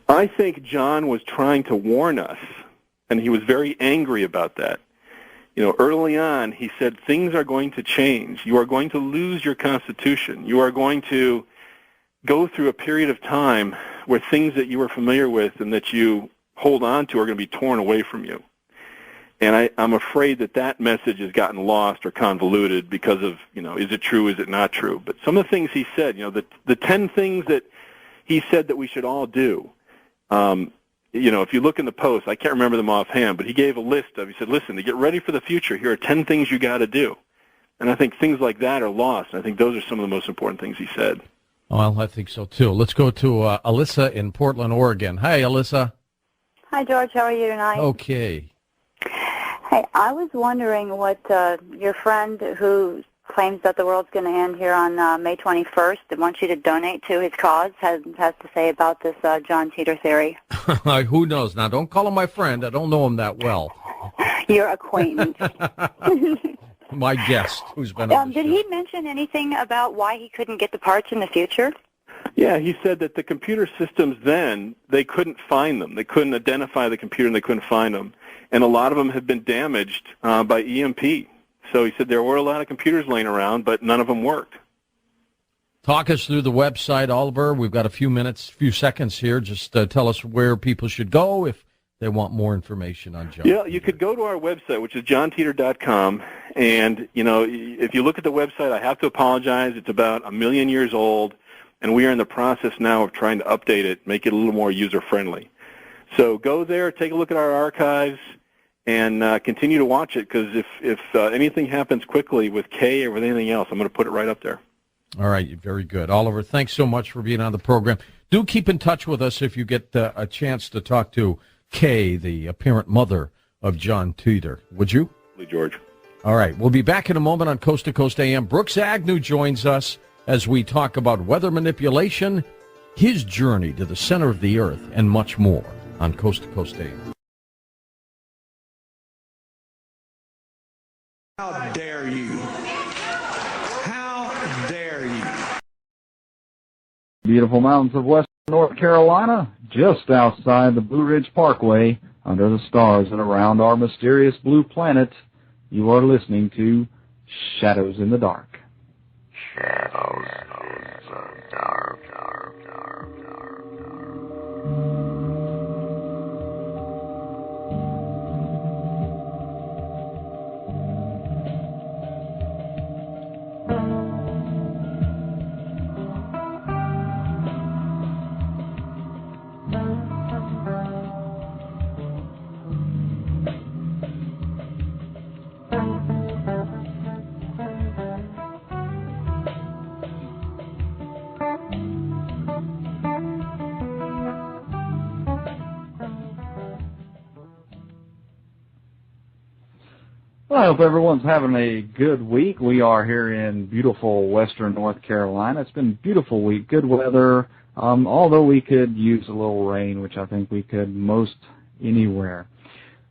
I think John was trying to warn us, and he was very angry about that. Early on, he said, things are going to change. You are going to lose your Constitution. You are going to go through a period of time where things that you were familiar with and that you hold on to are going to be torn away from you. And I'm afraid that message has gotten lost or convoluted because of, is it true, is it not true? But some of the things he said, the 10 things that he said that we should all do, if you look in the Post, I can't remember them offhand, but he gave a list he said, listen, to get ready for the future, here are 10 things you got to do. And I think things like that are lost. And I think those are some of the most important things he said. Well, I think so, too. Let's go to Alyssa in Portland, Oregon. Hi, Alyssa. Hi, George. How are you tonight? Okay. Hey, I was wondering what your friend who claims that the world's going to end here on May 21st and wants you to donate to his cause has to say about this John Titor theory. Who knows? Now, don't call him my friend. I don't know him that well. Your acquaintance. My guest, who's been on the Did show. he mention anything about why he couldn't get the parts in the future? Yeah, he said that the computer systems then, they couldn't find them. They couldn't identify the computer and they couldn't find them. And a lot of them had been damaged by EMP. So he said there were a lot of computers laying around, but none of them worked. Talk us through the website, Oliver. We've got a few seconds here. Just tell us where people should go if they want more information on John. Yeah, you could go to our website, which is johntitor.com. And, if you look at the website, I have to apologize. It's about 1 million years old. And we are in the process now of trying to update it, make it a little more user-friendly. So go there, take a look at our archives, and continue to watch it, because if anything happens quickly with Kay or with anything else, I'm going to put it right up there. All right, very good. Oliver, thanks so much for being on the program. Do keep in touch with us if you get a chance to talk to Kay, the apparent mother of John Titor. Would you? George. All right, we'll be back in a moment on Coast to Coast AM. Brooks Agnew joins us as we talk about weather manipulation, his journey to the center of the earth, and much more on Coast to Coast AM. How dare you? How dare you? Beautiful mountains of western North Carolina, just outside the Blue Ridge Parkway, under the stars and around our mysterious blue planet, you are listening to Shadows in the Dark. Shadows in the dark. Well, I hope everyone's having a good week. We are here in beautiful western North Carolina. It's been a beautiful week, good weather, although we could use a little rain, which I think we could most anywhere.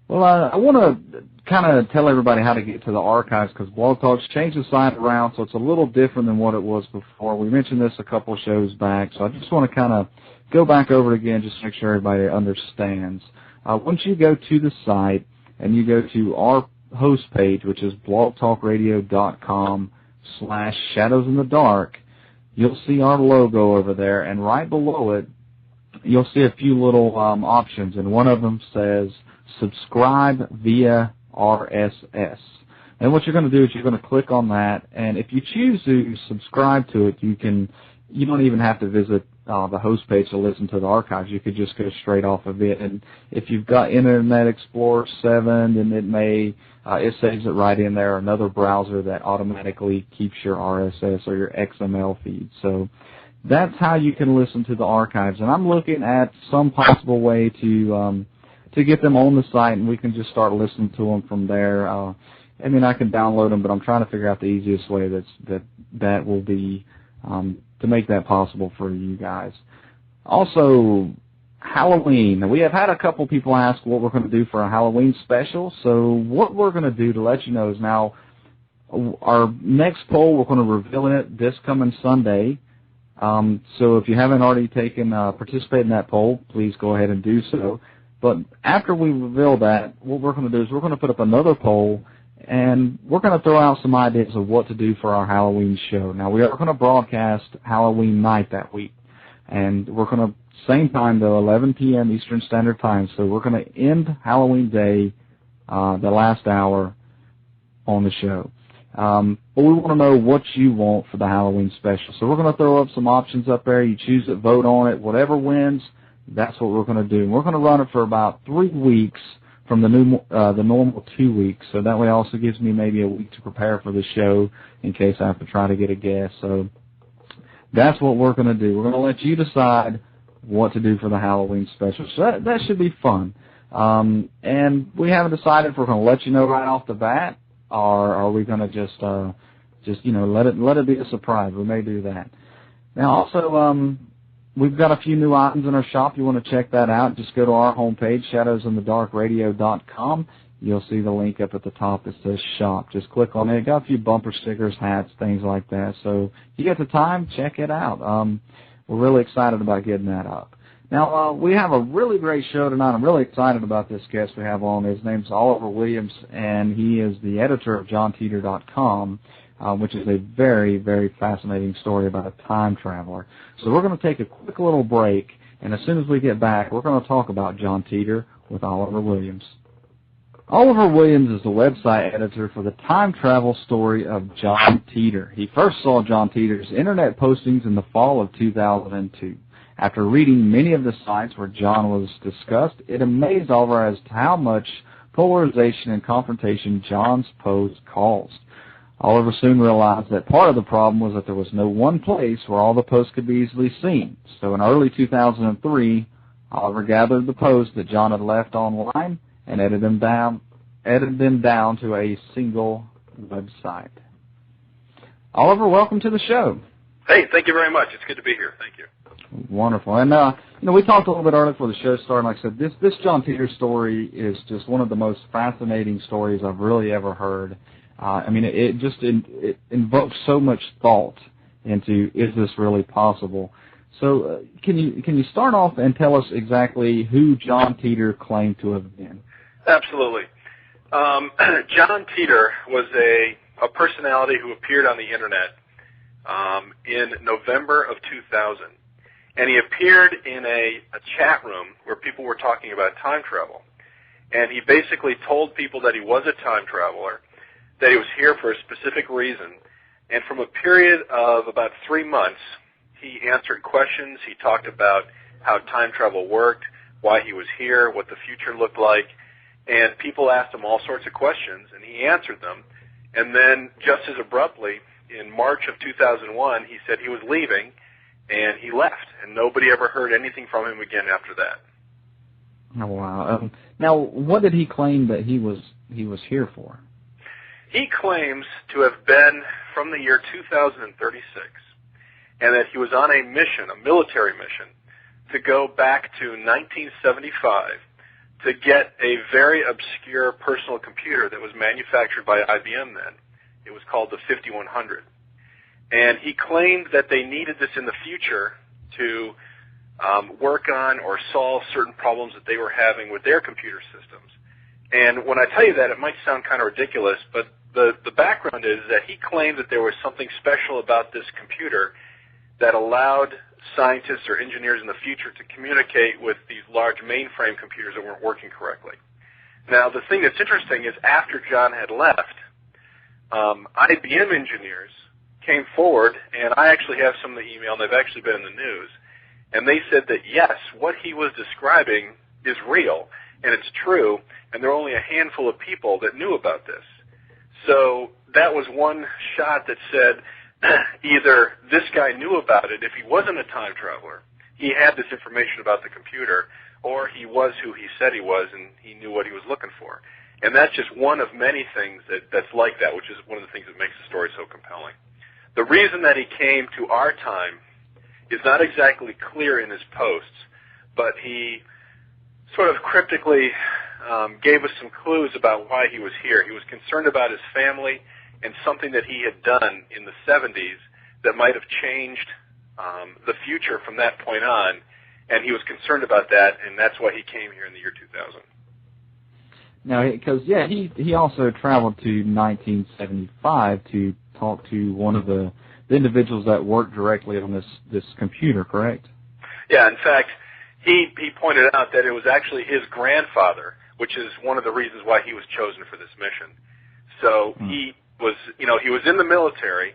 Well, I want to kind of tell everybody how to get to the archives, because Blog Talk's changed the site around, so it's a little different than what it was before. We mentioned this a couple of shows back, so I just want to kind of go back over it again just to make sure everybody understands. Once you go to the site and you go to our host page, which is blogtalkradio.com/shadowsinthedark, you'll see our logo over there, and right below it, you'll see a few little options, and one of them says subscribe via RSS. And what you're going to do is you're going to click on that, and if you choose to subscribe to it, you don't even have to visit the host page to listen to the archives. You could just go straight off of it. And if you've got Internet Explorer 7, then it saves it right in there, another browser that automatically keeps your RSS or your XML feed. So that's how you can listen to the archives. And I'm looking at some possible way to to get them on the site, and we can just start listening to them from there. I mean, I can download them, but I'm trying to figure out the easiest way that will be to make that possible for you guys. Also, Halloween. Now, we have had a couple people ask what we're going to do for a Halloween special. So what we're going to do to let you know is now our next poll, we're going to reveal it this coming Sunday. So if you haven't already participated in that poll, please go ahead and do so. But after we reveal that, what we're going to do is we're going to put up another poll, and we're going to throw out some ideas of what to do for our Halloween show. Now, we are going to broadcast Halloween night that week, and we're going to same time, though, 11 p.m. Eastern Standard Time. So we're going to end Halloween Day, the last hour on the show. But we want to know what you want for the Halloween special. So we're going to throw up some options up there. You choose it, vote on it. Whatever wins, that's what we're going to do. And we're going to run it for about 3 weeks from the normal 2 weeks. So that way also gives me maybe a week to prepare for the show in case I have to try to get a guest. So that's what we're going to do. We're going to let you decide what to do for the Halloween special. So that should be fun. And we haven't decided if we're going to let you know right off the bat, or are we going to just let it be a surprise. We may do that. Now also, we've got a few new items in our shop. You want to check that out, just go to our homepage, shadowsinthedarkradio.com. You'll see the link up at the top that says shop. Just click on it. Got a few bumper stickers, hats, things like that. So if you get the time, check it out. We're really excited about getting that up. Now, we have a really great show tonight. I'm really excited about this guest we have on. His name's Oliver Williams, and he is the editor of jOHNtitor.com, which is a very, very fascinating story about a time traveler. So we're going to take a quick little break, and as soon as we get back, we're going to talk about John Titor with Oliver Williams. Oliver Williams is the website editor for the time travel story of John Titor. He first saw John Titor's internet postings in the fall of 2002. After reading many of the sites where John was discussed, it amazed Oliver as to how much polarization and confrontation John's posts caused. Oliver soon realized that part of the problem was that there was no one place where all the posts could be easily seen. So in early 2003, Oliver gathered the posts that John had left online and edited them down to a single website. Oliver, welcome to the show. Hey, thank you very much. It's good to be here. Thank you. Wonderful. And, we talked a little bit earlier before the show started. Like I said, this John Titor story is just one of the most fascinating stories I've really ever heard. It invokes so much thought into, is this really possible? So can you start off and tell us exactly who John Titor claimed to have been? Absolutely. John Titor was a personality who appeared on the Internet in November of 2000. And he appeared in a chat room where people were talking about time travel. And he basically told people that he was a time traveler, that he was here for a specific reason. And from a period of about 3 months, he answered questions. He talked about how time travel worked, why he was here, what the future looked like. And people asked him all sorts of questions, and he answered them. And then just as abruptly, in March of 2001, he said he was leaving, and he left. And nobody ever heard anything from him again after that. Oh, wow. Now, what did he claim that he was here for? He claims to have been from the year 2036, and that he was on a mission, a military mission, to go back to 1975 to get a very obscure personal computer that was manufactured by IBM then. It was called the 5100. And he claimed that they needed this in the future to work on or solve certain problems that they were having with their computer systems. And when I tell you that, it might sound kind of ridiculous, but the background is that he claimed that there was something special about this computer that allowed scientists or engineers in the future to communicate with these large mainframe computers that weren't working correctly. Now, the thing that's interesting is after John had left, IBM engineers came forward, and I actually have some of the email, and they've actually been in the news, and they said that, yes, what he was describing is real, and it's true, and there are only a handful of people that knew about this. So that was one shot that said either this guy knew about it if he wasn't a time traveler, he had this information about the computer, or he was who he said he was, and he knew what he was looking for. And that's just one of many things that's like that, which is one of the things that makes the story so compelling. The reason that he came to our time is not exactly clear in his posts, but he sort of cryptically gave us some clues about why he was here. He was concerned about his family and something that he had done in the 70s that might have changed the future from that point on, and he was concerned about that, and that's why he came here in the year 2000. Now, because, he also traveled to 1975 to talk to one of the individuals that worked directly on this computer, correct? Yeah, in fact, he pointed out that it was actually his grandfather, which is one of the reasons why he was chosen for this mission. So he was in the military.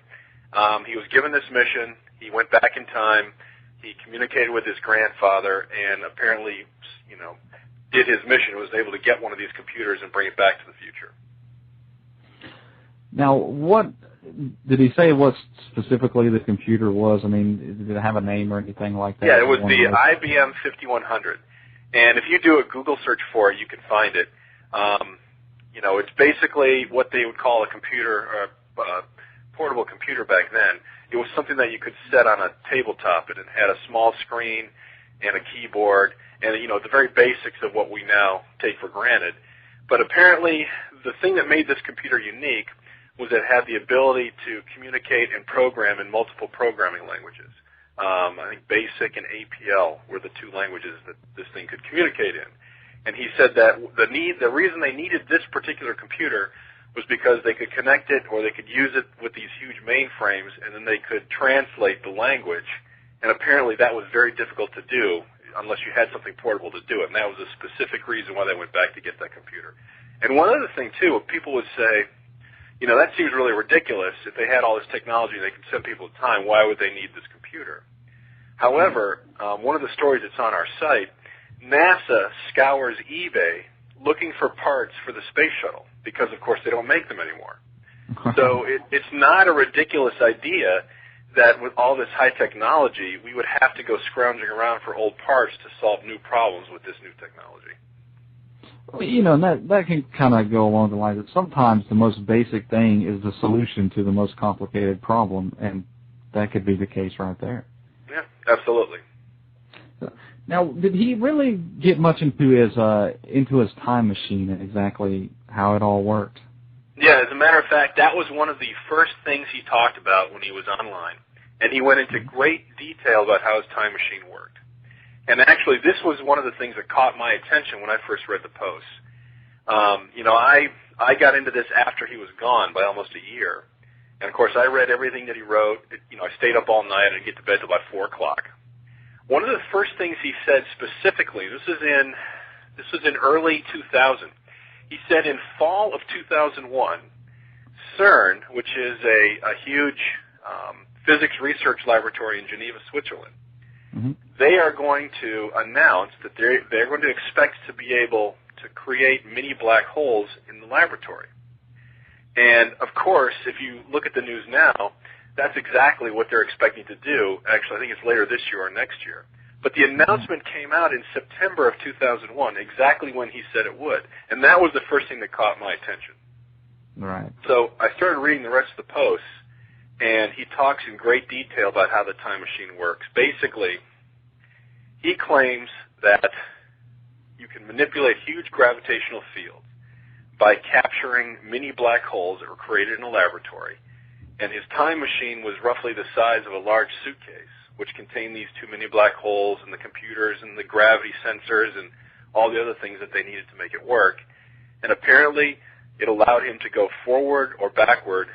He was given this mission. He went back in time. He communicated with his grandfather, and apparently, did his mission, was able to get one of these computers and bring it back to the future. Now, what did he say what specifically the computer was? I mean, did it have a name or anything like that? Yeah, it was the IBM 5100. And if you do a Google search for it, you can find it. It's basically what they would call a computer, or a portable computer back then. It was something that you could set on a tabletop, and it had a small screen and a keyboard, and the very basics of what we now take for granted. But apparently, the thing that made this computer unique was that it had the ability to communicate and program in multiple programming languages. I think BASIC and APL were the two languages that this thing could communicate in. And he said that the reason they needed this particular computer was because they could connect it, or they could use it with these huge mainframes, and then they could translate the language. And apparently that was very difficult to do unless you had something portable to do it. And that was a specific reason why they went back to get that computer. And one other thing, too, people would say, that seems really ridiculous. If they had all this technology and they could send people to time, why would they need this computer? However, one of the stories that's on our site, NASA scours eBay looking for parts for the space shuttle because, of course, they don't make them anymore. So it's not a ridiculous idea that with all this high technology, we would have to go scrounging around for old parts to solve new problems with this new technology. And that can kind of go along the lines that sometimes the most basic thing is the solution to the most complicated problem, and that could be the case right there. Yeah, absolutely. Now, did he really get much into his time machine and exactly how it all worked? Yeah, as a matter of fact, that was one of the first things he talked about when he was online, and he went into great detail about how his time machine worked. And actually, this was one of the things that caught my attention when I first read the post. I got into this after he was gone by almost a year. And, of course, I read everything that he wrote. I stayed up all night and get to bed till about 4 o'clock. One of the first things he said specifically, this was in early 2000. He said in fall of 2001, CERN, which is a huge physics research laboratory in Geneva, Switzerland, they are going to announce that they're going to expect to be able to create mini black holes in the laboratory. And, of course, if you look at the news now, that's exactly what they're expecting to do. Actually, I think it's later this year or next year. But the announcement came out in September of 2001, exactly when he said it would. And that was the first thing that caught my attention. Right. So I started reading the rest of the posts, and he talks in great detail about how the time machine works. Basically, he claims that you can manipulate huge gravitational fields by capturing mini black holes that were created in a laboratory. And his time machine was roughly the size of a large suitcase, which contained these two mini black holes and the computers and the gravity sensors and all the other things that they needed to make it work. And apparently, it allowed him to go forward or backward.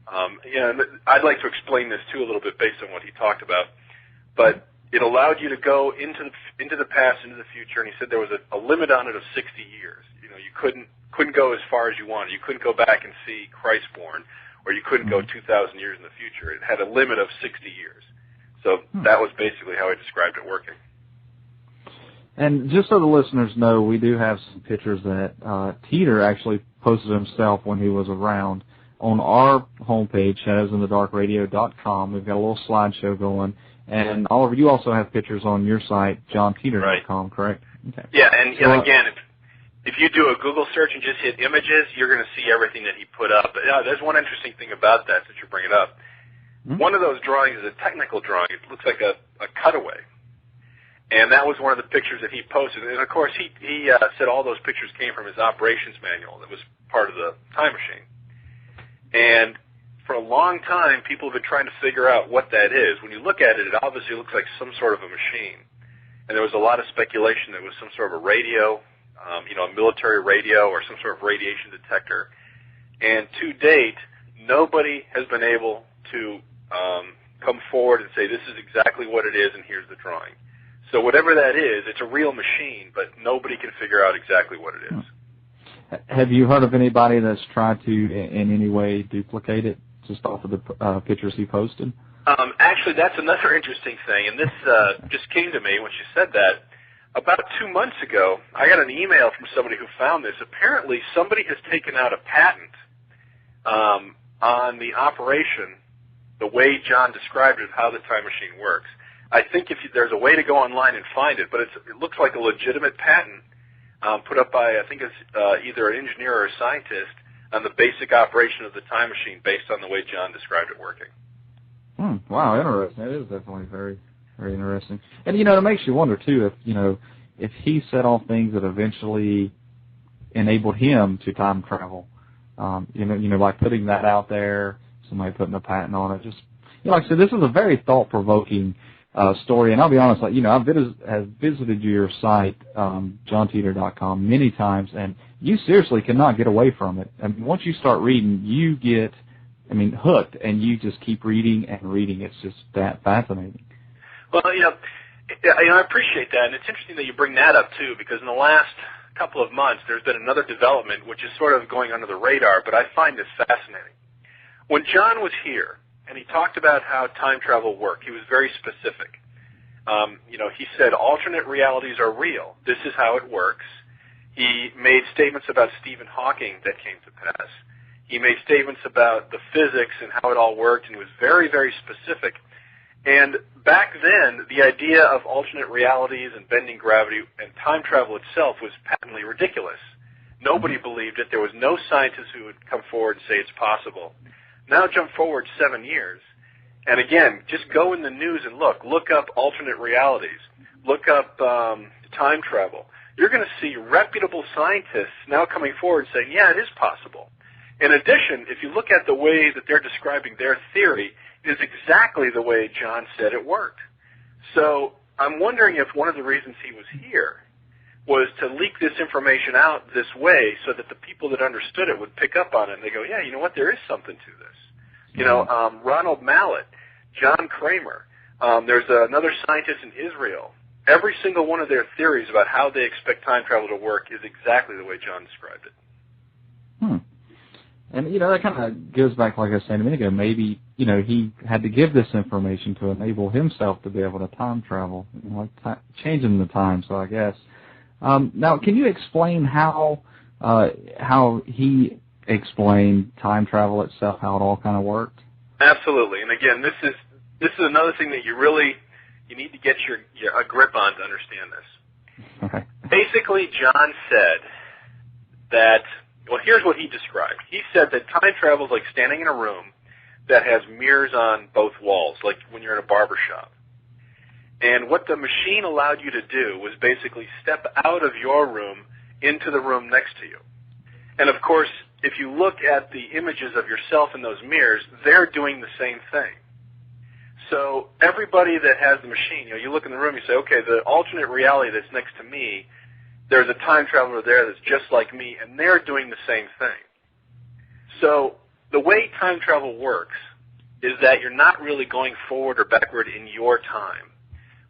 I'd like to explain this, too, a little bit based on what he talked about. But it allowed you to go into the past, into the future, and he said there was a limit on it of 60 years. You couldn't go as far as you wanted. You couldn't go back and see Christ born, or you couldn't go 2,000 years in the future. It had a limit of 60 years. So that was basically how I described it working. And just so the listeners know, we do have some pictures that Titor actually posted himself when he was around on our homepage, shadowsinthedarkradio.com. We've got a little slideshow going. And Oliver, you also have pictures on your site, johntitor.com, correct? Okay. Yeah, and again, if you do a Google search and just hit images, you're going to see everything that he put up. But there's one interesting thing about that since you bring it up. One of those drawings is a technical drawing. It looks like a cutaway. And that was one of the pictures that he posted. And, of course, he said all those pictures came from his operations manual that was part of the time machine. And for a long time, people have been trying to figure out what that is. When you look at it, it obviously looks like some sort of a machine. And there was a lot of speculation that it was some sort of a radio, a military radio or some sort of radiation detector. And to date, nobody has been able to come forward and say, this is exactly what it is and here's the drawing. So whatever that is, it's a real machine, but nobody can figure out exactly what it is. Have you heard of anybody that's tried to in any way duplicate it just off of the pictures he posted? Actually, that's another interesting thing, and this just came to me when she said that. About 2 months ago, I got an email from somebody who found this. Apparently, somebody has taken out a patent on the operation, the way John described it, of how the time machine works. I think there's a way to go online and find it, but it looks like a legitimate patent put up by, I think it's either an engineer or a scientist on the basic operation of the time machine based on the way John described it working. Wow, interesting. It is definitely very, very interesting. And, it makes you wonder, too, if he said all things that eventually enabled him to time travel, by putting that out there, somebody putting a patent on it. Just, like I said, this is a very thought-provoking story, and I'll be honest, I've visited your site, JOHNTeeter.com, many times, and you seriously cannot get away from it. I mean, once you start reading, you get, hooked, and you just keep reading and reading. It's just that fascinating. Well, I appreciate that, and it's interesting that you bring that up, too, because in the last couple of months, there's been another development which is sort of going under the radar, but I find this fascinating. When John was here, and he talked about how time travel worked, he was very specific. He said alternate realities are real. This is how it works. He made statements about Stephen Hawking that came to pass. He made statements about the physics and how it all worked, and he was very, very specific. And back then, the idea of alternate realities and bending gravity and time travel itself was patently ridiculous. Nobody believed it. There was no scientist who would come forward and say it's possible. Now jump forward 7 years, and again, just go in the news and look up alternate realities, look up time travel. You're going to see reputable scientists now coming forward saying, yeah, it is possible. In addition, if you look at the way that they're describing their theory, it is exactly the way John said it worked. So I'm wondering if one of the reasons he was here was to leak this information out this way so that the people that understood it would pick up on it and they go, yeah, you know what, there is something to this. Ronald Mallet, John Kramer, there's another scientist in Israel. Every single one of their theories about how they expect time travel to work is exactly the way John described it. And, that kind of goes back, like I was saying a minute ago, maybe, he had to give this information to enable himself to be able to time travel, changing the time, so I guess. Now, can you explain how he explained time travel itself, how it all kind of worked? Absolutely. And again, this is another thing that you need to get a grip on to understand this. Okay. Basically, John said that, well, here's what he described. He said that time travel is like standing in a room that has mirrors on both walls, like when you're in a barber shop. And what the machine allowed you to do was basically step out of your room into the room next to you. And, of course, if you look at the images of yourself in those mirrors, they're doing the same thing. So everybody that has the machine, you look in the room, you say, okay, the alternate reality that's next to me, there's a time traveler there that's just like me, and they're doing the same thing. So the way time travel works is that you're not really going forward or backward in your time.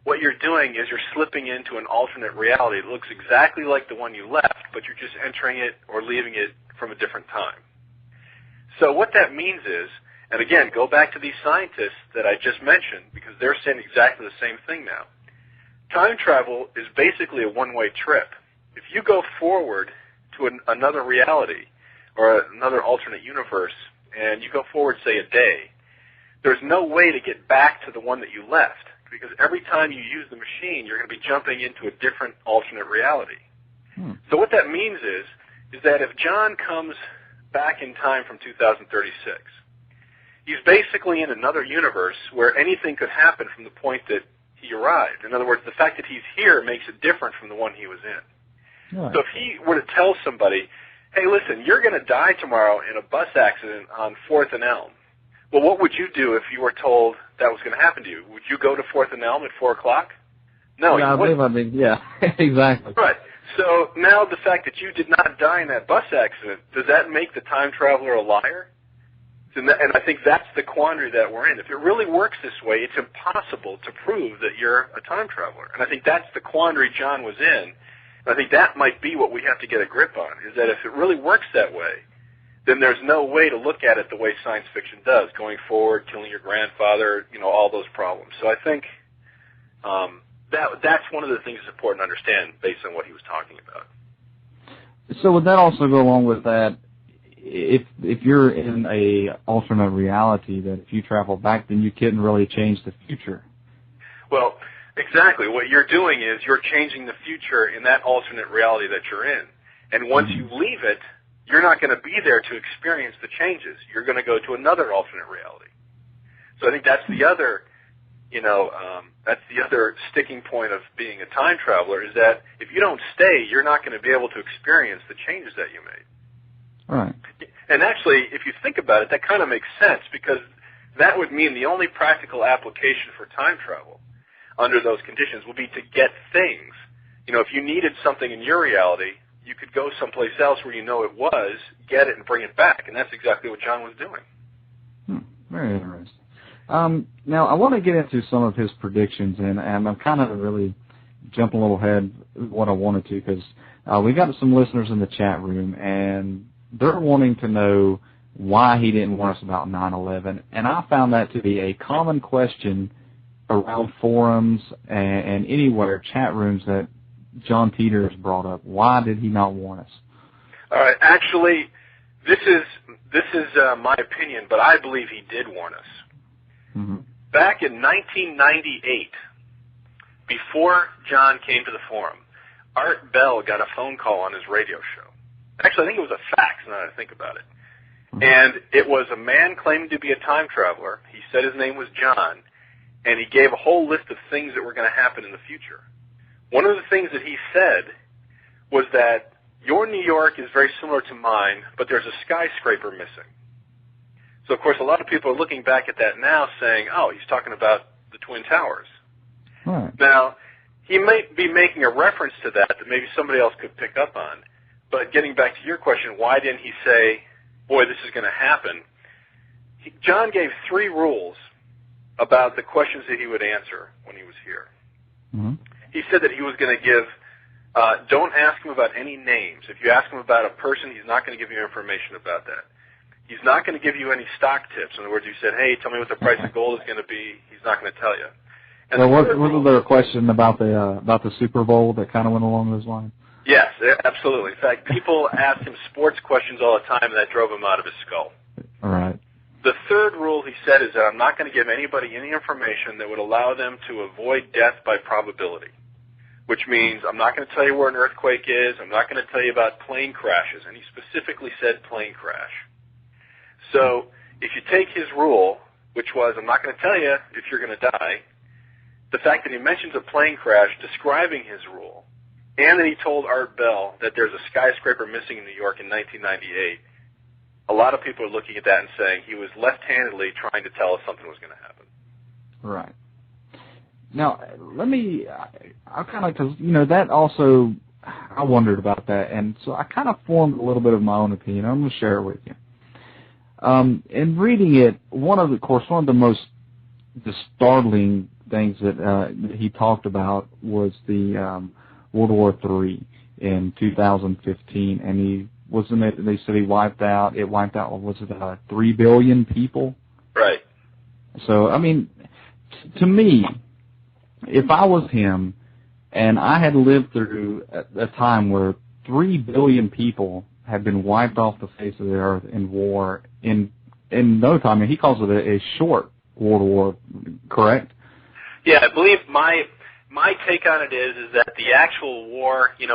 What you're doing is you're slipping into an alternate reality that looks exactly like the one you left, but you're just entering it or leaving it from a different time. So what that means is, and again, go back to these scientists that I just mentioned, because they're saying exactly the same thing now. Time travel is basically a one-way trip. If you go forward to another reality or another alternate universe, and you go forward, say, a day, there's no way to get back to the one that you left, because every time you use the machine, you're going to be jumping into a different alternate reality. So what that means is that if John comes back in time from 2036, he's basically in another universe where anything could happen from the point that he arrived. In other words, the fact that he's here makes it different from the one he was in. Right. So if he were to tell somebody, hey, listen, you're going to die tomorrow in a bus accident on 4th and Elm, well, what would you do if you were told that was going to happen to you? Would you go to 4th and Elm at 4 o'clock? No, yeah, you wouldn't. Yeah, exactly. Right. So now the fact that you did not die in that bus accident, does that make the time traveler a liar? And I think that's the quandary that we're in. If it really works this way, it's impossible to prove that you're a time traveler. And I think that's the quandary John was in. And I think that might be what we have to get a grip on, is that if it really works that way, then there's no way to look at it the way science fiction does, going forward, killing your grandfather, all those problems. So I think that's one of the things that's important to understand based on what he was talking about. So would that also go along with that, if you're in a alternate reality, that if you travel back, then you couldn't really change the future? Well, exactly. What you're doing is you're changing the future in that alternate reality that you're in. And once you leave it, you're not going to be there to experience the changes. You're going to go to another alternate reality. So I think that's the other, that's the other sticking point of being a time traveler, is that if you don't stay, you're not going to be able to experience the changes that you made. Right. And actually, if you think about it, that kind of makes sense, because that would mean the only practical application for time travel under those conditions would be to get things. If you needed something in your reality, you could go someplace else where you know it was, get it, and bring it back. And that's exactly what John was doing. Very interesting. Now, I want to get into some of his predictions, and I'm kind of really jumping a little ahead of what I wanted to, because we got some listeners in the chat room, and they're wanting to know why he didn't warn us about 9/11, and I found that to be a common question around forums and anywhere, chat rooms, that John Titor has brought up. Why did he not warn us? All right. Actually, this is my opinion, but I believe he did warn us. Back in 1998, before John came to the forum, Art Bell got a phone call on his radio show. Actually, I think it was a fax, now that I think about it. And it was a man claiming to be a time traveler. He said his name was John, and he gave a whole list of things that were going to happen in the future. One of the things that he said was that your New York is very similar to mine, but there's a skyscraper missing. So, of course, a lot of people are looking back at that now saying, oh, he's talking about the Twin Towers. Right. Now, he might be making a reference to that maybe somebody else could pick up on. But getting back to your question, why didn't he say, boy, this is going to happen? John gave 3 rules about the questions that he would answer when he was here. He said that he was going to give, don't ask him about any names. If you ask him about a person, he's not going to give you information about that. He's not going to give you any stock tips. In other words, you said, hey, tell me what the price of gold is going to be. He's not going to tell you. And so wasn't there a question about the Super Bowl that kind of went along those lines? Yes, absolutely. In fact, people asked him sports questions all the time, and that drove him out of his skull. All right. The third rule, he said, is that I'm not going to give anybody any information that would allow them to avoid death by probability, which means I'm not going to tell you where an earthquake is. I'm not going to tell you about plane crashes, and he specifically said plane crash. So if you take his rule, which was I'm not going to tell you if you're going to die, the fact that he mentions a plane crash describing his rule, and that he told Art Bell that there's a skyscraper missing in New York in 1998, a lot of people are looking at that and saying he was left-handedly trying to tell us something was going to happen. Right. Now, I kind of, because, that also, I wondered about that, and so I kind of formed a little bit of my own opinion. I'm going to share it with you. In reading it, one of the most startling things that he talked about was the World War III in 2015, and they said it wiped out, was it 3 billion people? Right. So, I mean, to me, if I was him and I had lived through a time where 3 billion people had been wiped off the face of the earth in war in no time, and he calls it a short World War, correct? Yeah, I believe my take on it is that the actual war, the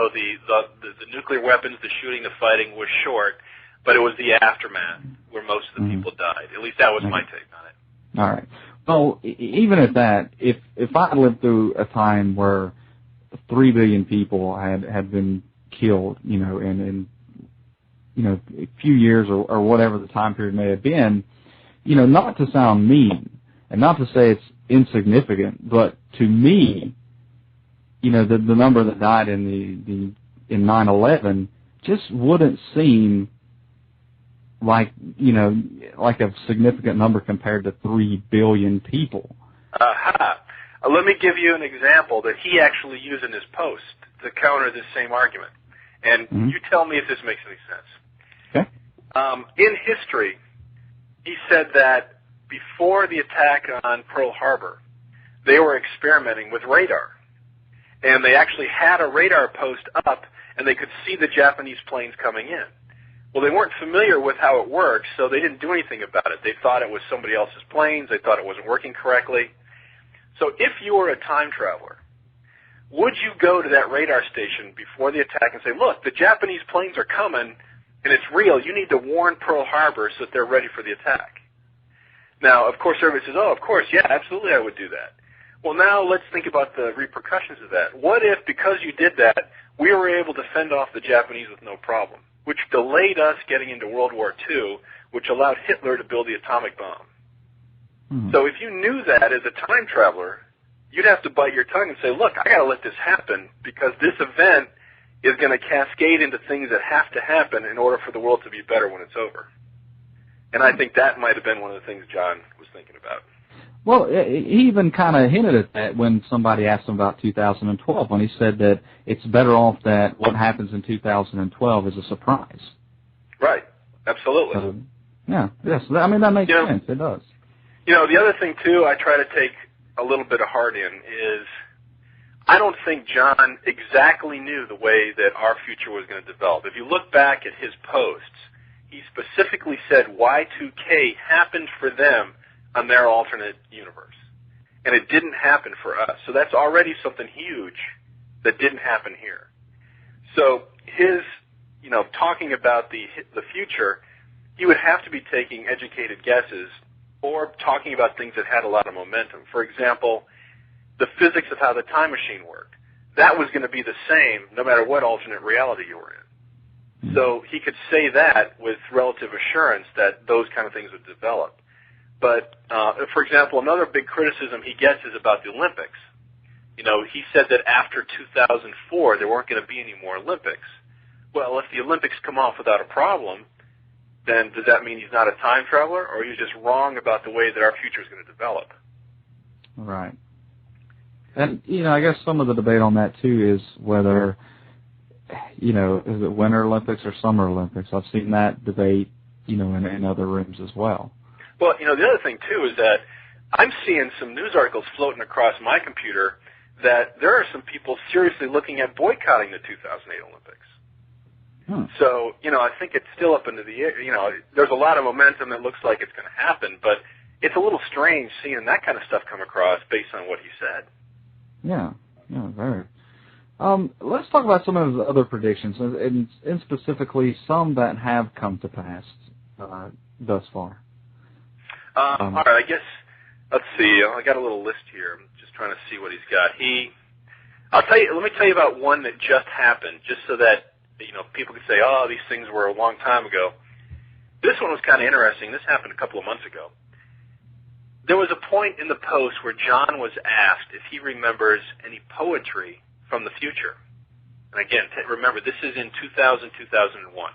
nuclear weapons, the shooting, the fighting was short, but it was the aftermath where most of the people died. At least that was my take on it. All right. Well, even at that, if I lived through a time where 3 billion people had been killed, in a few years or whatever the time period may have been, not to sound mean and not to say it's insignificant, but to me, the number that died in 9/11 just wouldn't seem like a significant number compared to 3 billion people. Let me give you an example that he actually used in his post to counter this same argument. And you tell me if this makes any sense. Okay. In history, he said that before the attack on Pearl Harbor, they were experimenting with radar. And they actually had a radar post up, and they could see the Japanese planes coming in. Well, they weren't familiar with how it works, so they didn't do anything about it. They thought it was somebody else's planes. They thought it wasn't working correctly. So if you were a time traveler, would you go to that radar station before the attack and say, look, the Japanese planes are coming, and it's real. You need to warn Pearl Harbor so that they're ready for the attack. Now, of course, everybody says, oh, of course, yeah, absolutely I would do that. Well, now let's think about the repercussions of that. What if, because you did that, we were able to fend off the Japanese with no problem, which delayed us getting into World War II, which allowed Hitler to build the atomic bomb? So if you knew that as a time traveler, you'd have to bite your tongue and say, look, I got to let this happen because this event is going to cascade into things that have to happen in order for the world to be better when it's over. And I think that might have been one of the things John was thinking about. Well, he even kind of hinted at that when somebody asked him about 2012, when he said that it's better off that what happens in 2012 is a surprise. Right. Absolutely. So, yeah. Yes. I mean, that makes sense. It does. The other thing, too, I try to take a little bit of heart in is I don't think John exactly knew the way that our future was going to develop. If you look back at his posts, he specifically said Y2K happened for them on their alternate universe. And it didn't happen for us. So that's already something huge that didn't happen here. So his, talking about the future, he would have to be taking educated guesses or talking about things that had a lot of momentum. For example, the physics of how the time machine worked. That was going to be the same no matter what alternate reality you were in. So he could say that with relative assurance that those kind of things would develop. But, for example, another big criticism he gets is about the Olympics. He said that after 2004 there weren't going to be any more Olympics. Well, if the Olympics come off without a problem, then does that mean he's not a time traveler, or he's just wrong about the way that our future is going to develop? Right. And, I guess some of the debate on that, too, is whether, is it Winter Olympics or Summer Olympics? I've seen that debate, in other rooms as well. Well, the other thing, too, is that I'm seeing some news articles floating across my computer that there are some people seriously looking at boycotting the 2008 Olympics. So, I think it's still up into the air. There's a lot of momentum that looks like it's going to happen, but it's a little strange seeing that kind of stuff come across based on what he said. Yeah, very. Let's talk about some of the other predictions, and specifically some that have come to pass thus far. All right, I guess, let's see. I got a little list here. I'm just trying to see what he's got. Let me tell you about one that just happened, just so that people could say, oh, these things were a long time ago. This one was kind of interesting. This happened a couple of months ago. There was a point in the post where John was asked if he remembers any poetry from the future. And again, remember, this is in 2000, 2001.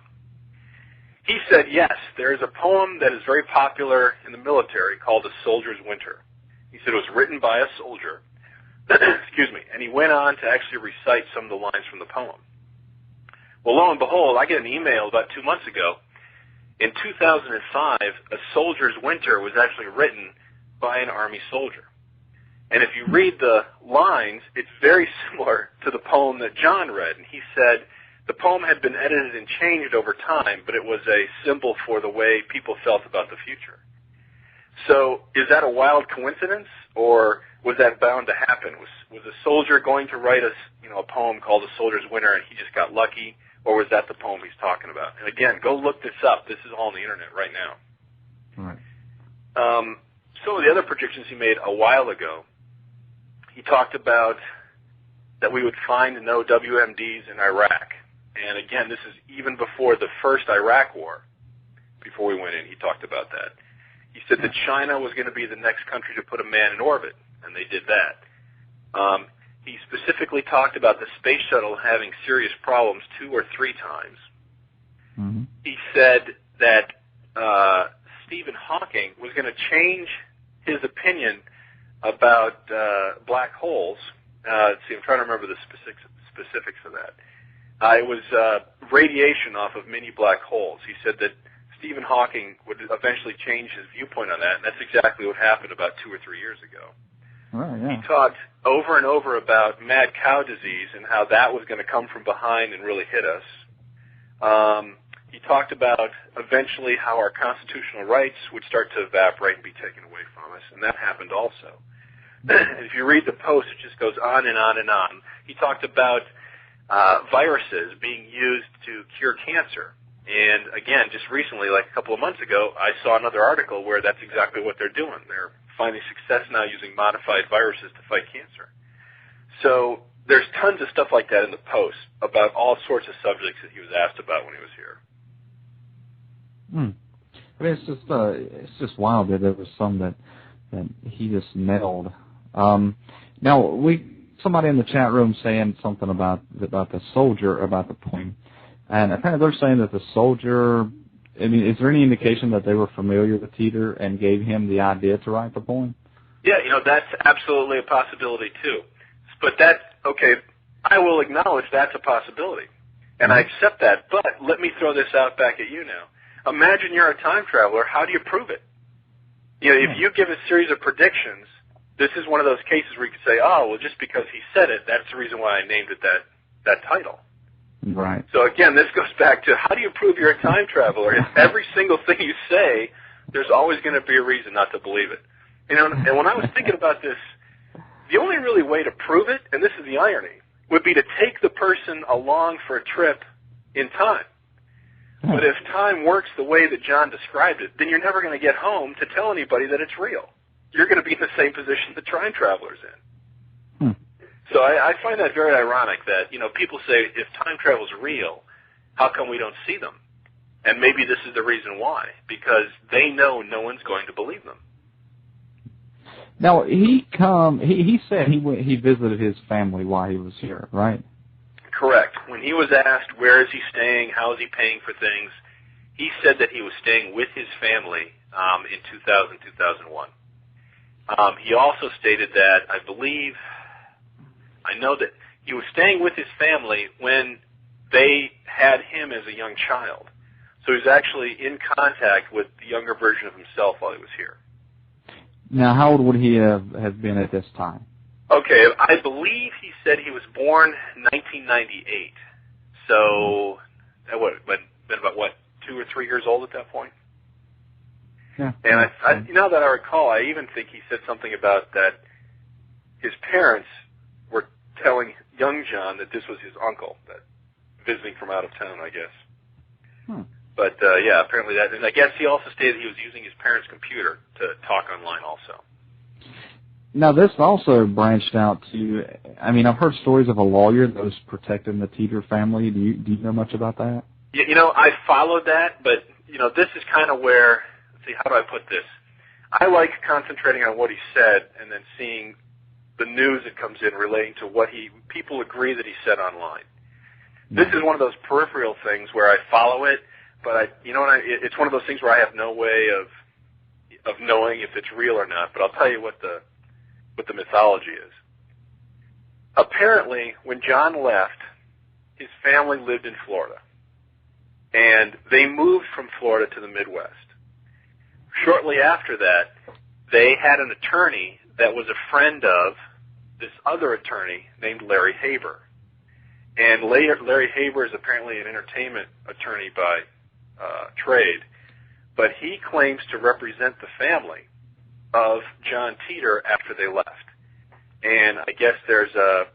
He said, yes, there is a poem that is very popular in the military called A Soldier's Winter. He said it was written by a soldier, excuse me, and he went on to actually recite some of the lines from the poem. Well, lo and behold, I get an email about 2 months ago. In 2005, A Soldier's Winter was actually written by an Army soldier. And if you read the lines, it's very similar to the poem that John read. And he said the poem had been edited and changed over time, but it was a symbol for the way people felt about the future. So is that a wild coincidence, or was that bound to happen? Was a soldier going to write a poem called "A Soldier's Winter" and he just got lucky, or was that the poem he's talking about? And again, go look this up. This is all on the internet right now. Right. Some of the other predictions he made a while ago, he talked about that we would find no WMDs in Iraq. And again, this is even before the first Iraq war. Before we went in, he talked about that. He said that China was going to be the next country to put a man in orbit, and they did that. He specifically talked about the space shuttle having serious problems 2 or 3 times. Mm-hmm. He said that Stephen Hawking was going to change his opinion about black holes. Let's see, I'm trying to remember the specifics of that. It was radiation off of mini black holes. He said that Stephen Hawking would eventually change his viewpoint on that, and that's exactly what happened about 2 or 3 years ago. Oh, yeah. He talked over and over about mad cow disease and how that was going to come from behind and really hit us. He talked about eventually how our constitutional rights would start to evaporate and be taken away from us, and that happened also. If you read the post, it just goes on and on and on. He talked about viruses being used to cure cancer. And again, just recently, like a couple of months ago, I saw another article where that's exactly what they're doing. They're finding success now using modified viruses to fight cancer. So there's tons of stuff like that in the post about all sorts of subjects that he was asked about when he was here. I mean, it's just wild that there was some that he just nailed. Now, somebody in the chat room saying something about the soldier, about the poem, and apparently they're saying that the soldier. I mean, is there any indication that they were familiar with Titor and gave him the idea to write the poem? Yeah, that's absolutely a possibility too. But I will acknowledge that's a possibility, and I accept that. But let me throw this out back at you now. Imagine you're a time traveler. How do you prove it? If you give a series of predictions, this is one of those cases where you could say, oh, well, just because he said it, that's the reason why I named it that title. Right. So again, this goes back to how do you prove you're a time traveler? If every single thing you say, there's always going to be a reason not to believe it. And when I was thinking about this, the only really way to prove it, and this is the irony, would be to take the person along for a trip in time. But if time works the way that John described it, then you're never going to get home to tell anybody that it's real. You're going to be in the same position the time traveler's in. So I find that very ironic that, people say if time travel's real, how come we don't see them? And maybe this is the reason why, because they know no one's going to believe them. Now, he said he visited his family while he was here, right? Correct. When he was asked where is he staying, how is he paying for things, he said that he was staying with his family in 2000, 2001. He also stated that I know that he was staying with his family when they had him as a young child. So he was actually in contact with the younger version of himself while he was here. Now, how old would he have been at this time? Okay, I believe he said he was born 1998. So that would have been about, 2 or 3 years old at that point? Yeah. And now that I recall, I even think he said something about that his parents were telling young John that this was his uncle, that visiting from out of town, I guess. But, apparently that, and I guess he also stated he was using his parents' computer to talk online also. Now, this also branched out to, I've heard stories of a lawyer that was protecting the Titor family. Do you know much about that? I followed that, but, this is kind of where, let's see, how do I put this? I like concentrating on what he said and then seeing the news that comes in relating to what people agree that he said online. This is one of those peripheral things where I follow it, but it's one of those things where I have no way of knowing if it's real or not, but I'll tell you what the mythology is. Apparently, when John left, his family lived in Florida, and they moved from Florida to the Midwest. Shortly after that, they had an attorney that was a friend of this other attorney named Larry Haber. And Larry Haber is apparently an entertainment attorney by trade, but he claims to represent the family of John Titor after they left. And I guess there's a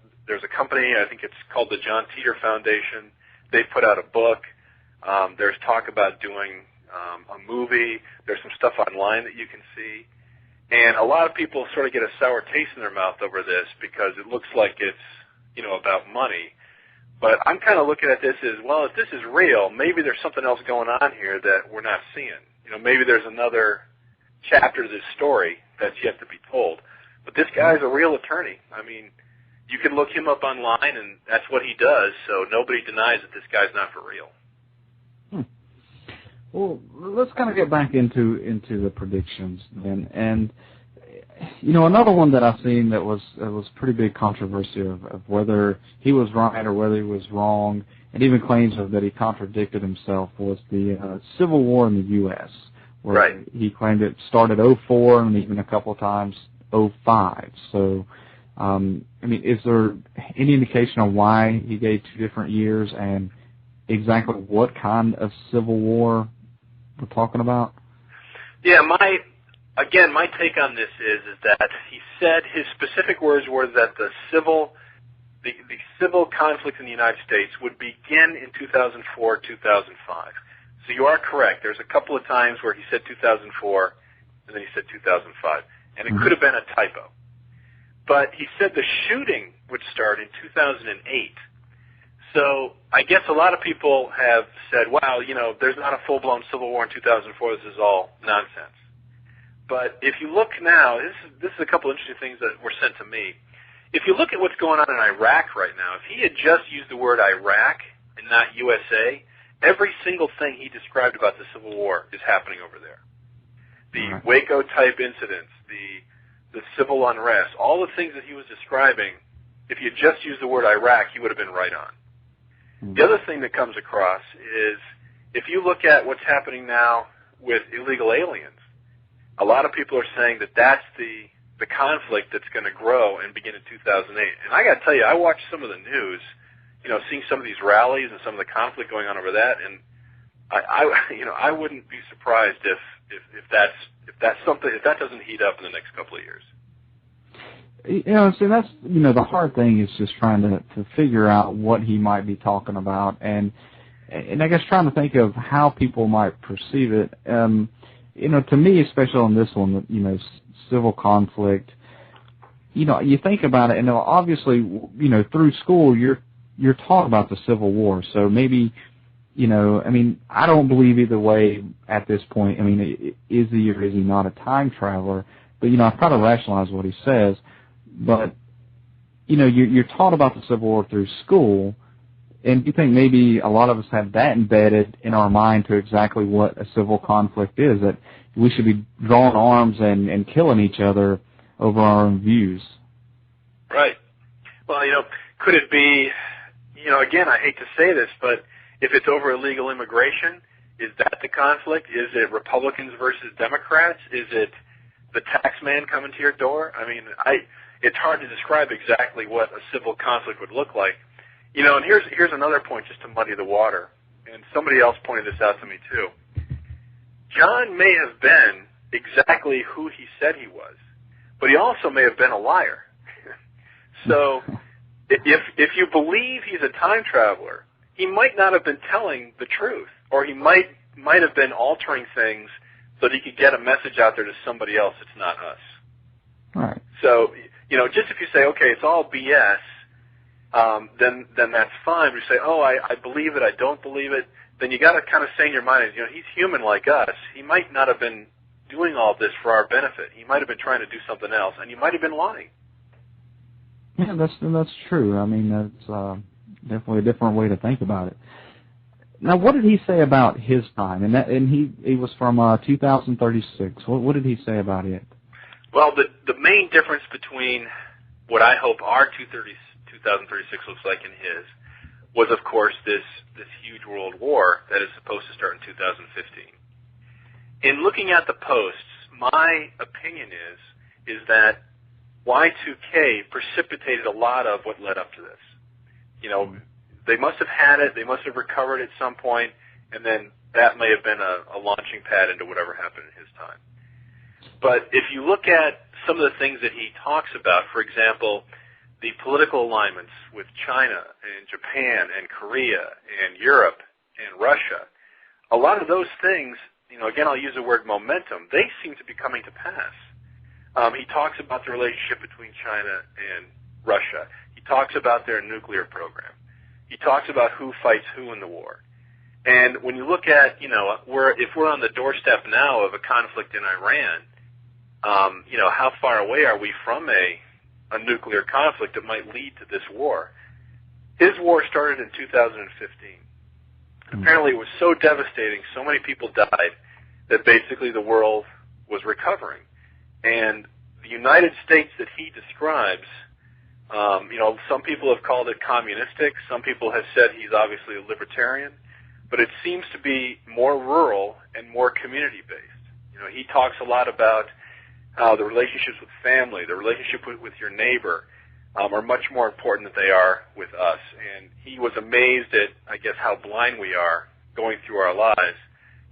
company, I think it's called the John Titor Foundation. They put out a book. There's talk about doing a movie. There's some stuff online that you can see. And a lot of people sort of get a sour taste in their mouth over this because it looks like it's, about money. But I'm kind of looking at this as, well, if this is real, maybe there's something else going on here that we're not seeing. Maybe there's another chapter to this story that's yet to be told. But this guy's a real attorney. I mean, you can look him up online, and that's what he does, so nobody denies that this guy's not for real. Well, let's kind of get back into the predictions then. And, another one that I've seen that was pretty big controversy of whether he was right or whether he was wrong, and even claims that he contradicted himself, was the Civil War in the U.S., where right. He claimed it started 2004 and even a couple of times 2005. So, is there any indication on why he gave 2 different years and exactly what kind of Civil War we're talking about? Yeah, my take on this is that he said his specific words were that the civil conflict in the United States would begin in 2004, 2005. So you are correct. There's a couple of times where he said 2004 and then he said 2005, and it could have been a typo. But he said the shooting would start in 2008. So I guess a lot of people have said, wow, there's not a full-blown Civil War in 2004. This is all nonsense. But if you look now, this is a couple interesting things that were sent to me. If you look at what's going on in Iraq right now, if he had just used the word Iraq and not USA, every single thing he described about the Civil War is happening over there. The Waco-type incidents, the civil unrest, all the things that he was describing, if you just used the word Iraq, he would have been right on. The other thing that comes across is if you look at what's happening now with illegal aliens, a lot of people are saying that that's the conflict that's going to grow and begin in 2008. And I got to tell you, I watched some of the news, seeing some of these rallies and some of the conflict going on over that, and I wouldn't be surprised if that doesn't heat up in the next couple of years. So that's, the hard thing is just trying to figure out what he might be talking about, and I guess trying to think of how people might perceive it. To me, especially on this one, civil conflict, you think about it, and obviously, through school, you're taught about the Civil War, so maybe, I don't believe either way at this point. Is he or is he not a time traveler? But, I try to rationalize what he says. But, you're taught about the Civil War through school, and you think maybe a lot of us have that embedded in our mind to exactly what a civil conflict is, that we should be drawing arms and killing each other over our own views. Right. Well, could it be, again, I hate to say this, but if it's over illegal immigration, is that the conflict? Is it Republicans versus Democrats? Is it the tax man coming to your door? It's hard to describe exactly what a civil conflict would look like. And here's another point just to muddy the water. And somebody else pointed this out to me too. John may have been exactly who he said he was, but he also may have been a liar. So if you believe he's a time traveler, he might not have been telling the truth, or he might have been altering things so that he could get a message out there to somebody else that's not us. Right. So, just if you say, okay, it's all BS, then that's fine. If you say, oh, I believe it, I don't believe it, then you got to kind of say in your mind, he's human like us. He might not have been doing all this for our benefit. He might have been trying to do something else, and he might have been lying. Yeah, that's true. That's definitely a different way to think about it. Now, what did he say about his time? And he was from 2036. What did he say about it? Well, the main difference between what I hope our 2036 looks like and his was, of course, this huge world war that is supposed to start in 2015. In looking at the posts, my opinion is that Y2K precipitated a lot of what led up to this. They must have had it, they must have recovered at some point, and then that may have been a launching pad into whatever happened in his time. But if you look at some of the things that he talks about, for example, the political alignments with China and Japan and Korea and Europe and Russia, a lot of those things, again, I'll use the word momentum, they seem to be coming to pass. He talks about the relationship between China and Russia. He talks about their nuclear program. He talks about who fights who in the war. And when you look at, if we're on the doorstep now of a conflict in Iran, how far away are we from a nuclear conflict that might lead to this war? His war started in 2015. Apparently it was so devastating, so many people died, that basically the world was recovering. And the United States that he describes, some people have called it communistic, some people have said he's obviously a libertarian, but it seems to be more rural and more community-based. He talks a lot about how the relationships with family, the relationship with your neighbor, are much more important than they are with us. And he was amazed at, I guess, how blind we are going through our lives,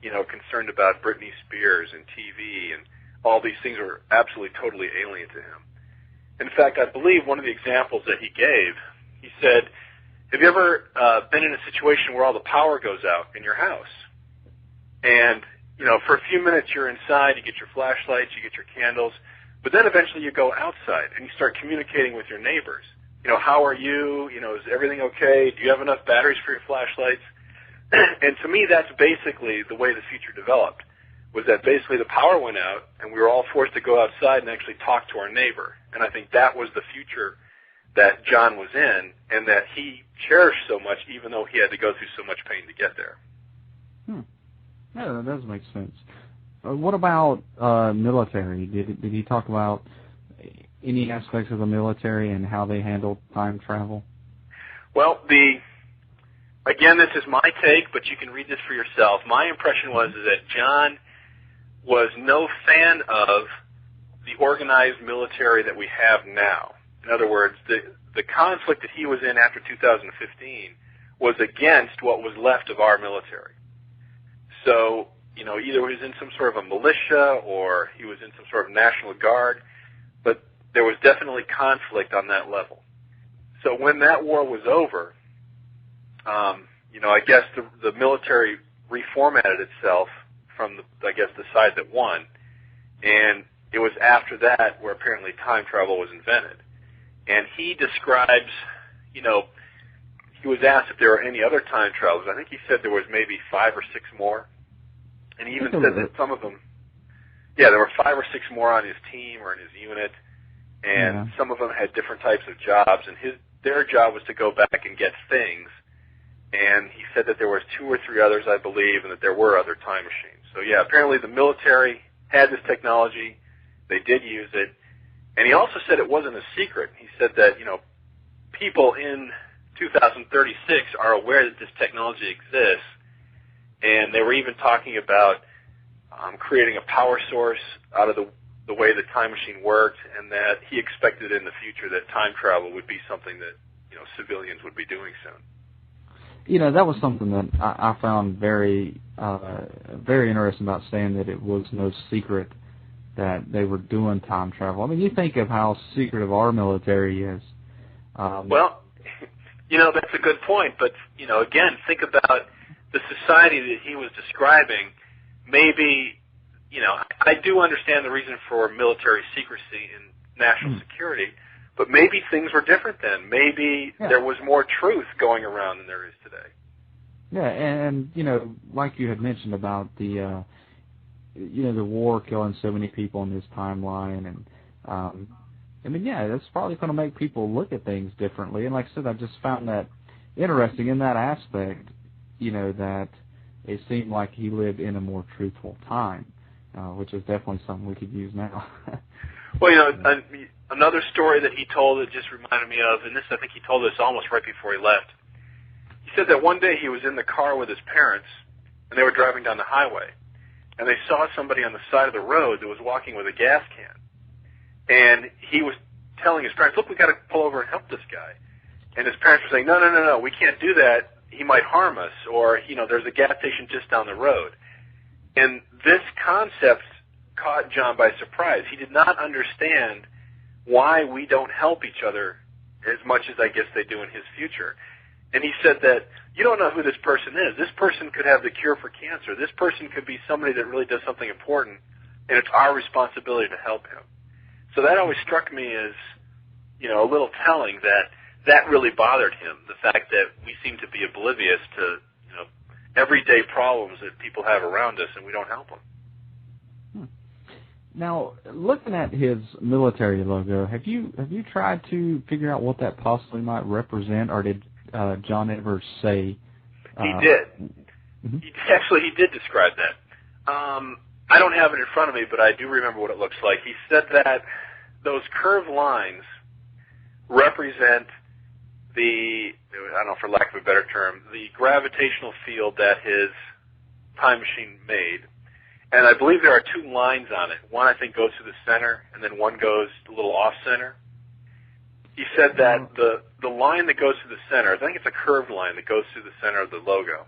concerned about Britney Spears and TV, and all these things are absolutely, totally alien to him. In fact, I believe one of the examples that he gave, he said, have you ever been in a situation where all the power goes out in your house? And, for a few minutes you're inside, you get your flashlights, you get your candles, but then eventually you go outside and you start communicating with your neighbors. How are you? Is everything okay? Do you have enough batteries for your flashlights? And to me, that's basically the way the future developed, was that basically the power went out and we were all forced to go outside and actually talk to our neighbor. And I think that was the future that John was in and that he cherished so much, even though he had to go through so much pain to get there. Yeah, that does make sense. What about military? Did he talk about any aspects of the military and how they handled time travel? Well, again, this is my take, but you can read this for yourself. My impression was that John was no fan of the organized military that we have now. In other words, the conflict that he was in after 2015 was against what was left of our military. So, either he was in some sort of a militia or he was in some sort of National Guard, but there was definitely conflict on that level. So when that war was over, I guess the military reformatted itself from, the side that won, and it was after that where apparently time travel was invented. And he describes, he was asked if there were any other time travelers. I think he said there was maybe 5 or 6 more. And he even said that some of them, there were 5 or 6 more on his team or in his unit, and some of them had different types of jobs, and their job was to go back and get things. And he said that there was 2 or 3 others, I believe, and that there were other time machines. So apparently the military had this technology. They did use it. And he also said it wasn't a secret. He said that, people in 2036 are aware that this technology exists, and they were even talking about creating a power source out of the way the time machine worked, and that he expected in the future that time travel would be something that, civilians would be doing soon. That was something that I found very, very interesting about saying that it was no secret that they were doing time travel. I mean, you think of how secretive our military is. Well, that's a good point. But, again, think about the society that he was describing. Maybe, I do understand the reason for military secrecy and national security, but maybe things were different then. Maybe there was more truth going around than there is today. Yeah, and like you had mentioned about the war killing so many people in this timeline, and that's probably going to make people look at things differently. And like I said, I just found that interesting in that aspect, that it seemed like he lived in a more truthful time, which is definitely something we could use now. Well, another story that he told that just reminded me of, and I think he told this almost right before he left. He said that one day he was in the car with his parents, and they were driving down the highway, and they saw somebody on the side of the road that was walking with a gas can. And he was telling his parents, look, we got to pull over and help this guy. And his parents were saying, no, we can't do that. He might harm us, or, there's a gas station just down the road. And this concept caught John by surprise. He did not understand why we don't help each other as much as I guess they do in his future. And he said that you don't know who this person is. This person could have the cure for cancer. This person could be somebody that really does something important, and it's our responsibility to help him. So that always struck me as, you know, a little telling that really bothered him, the fact that we seem to be oblivious to, you know, everyday problems that people have around us, and we don't help them. Now, looking at his military logo, have you tried to figure out what that possibly might represent, or did John ever say? He did. Mm-hmm. He did describe that. I don't have it in front of me, but I do remember what it looks like. He said that those curved lines represent the, I don't know, for lack of a better term, the gravitational field that his time machine made. And I believe there are two lines on it. One, I think, goes to the center, and then one goes a little off-center. He said that the line that goes to the center, I think it's a curved line that goes through the center of the logo.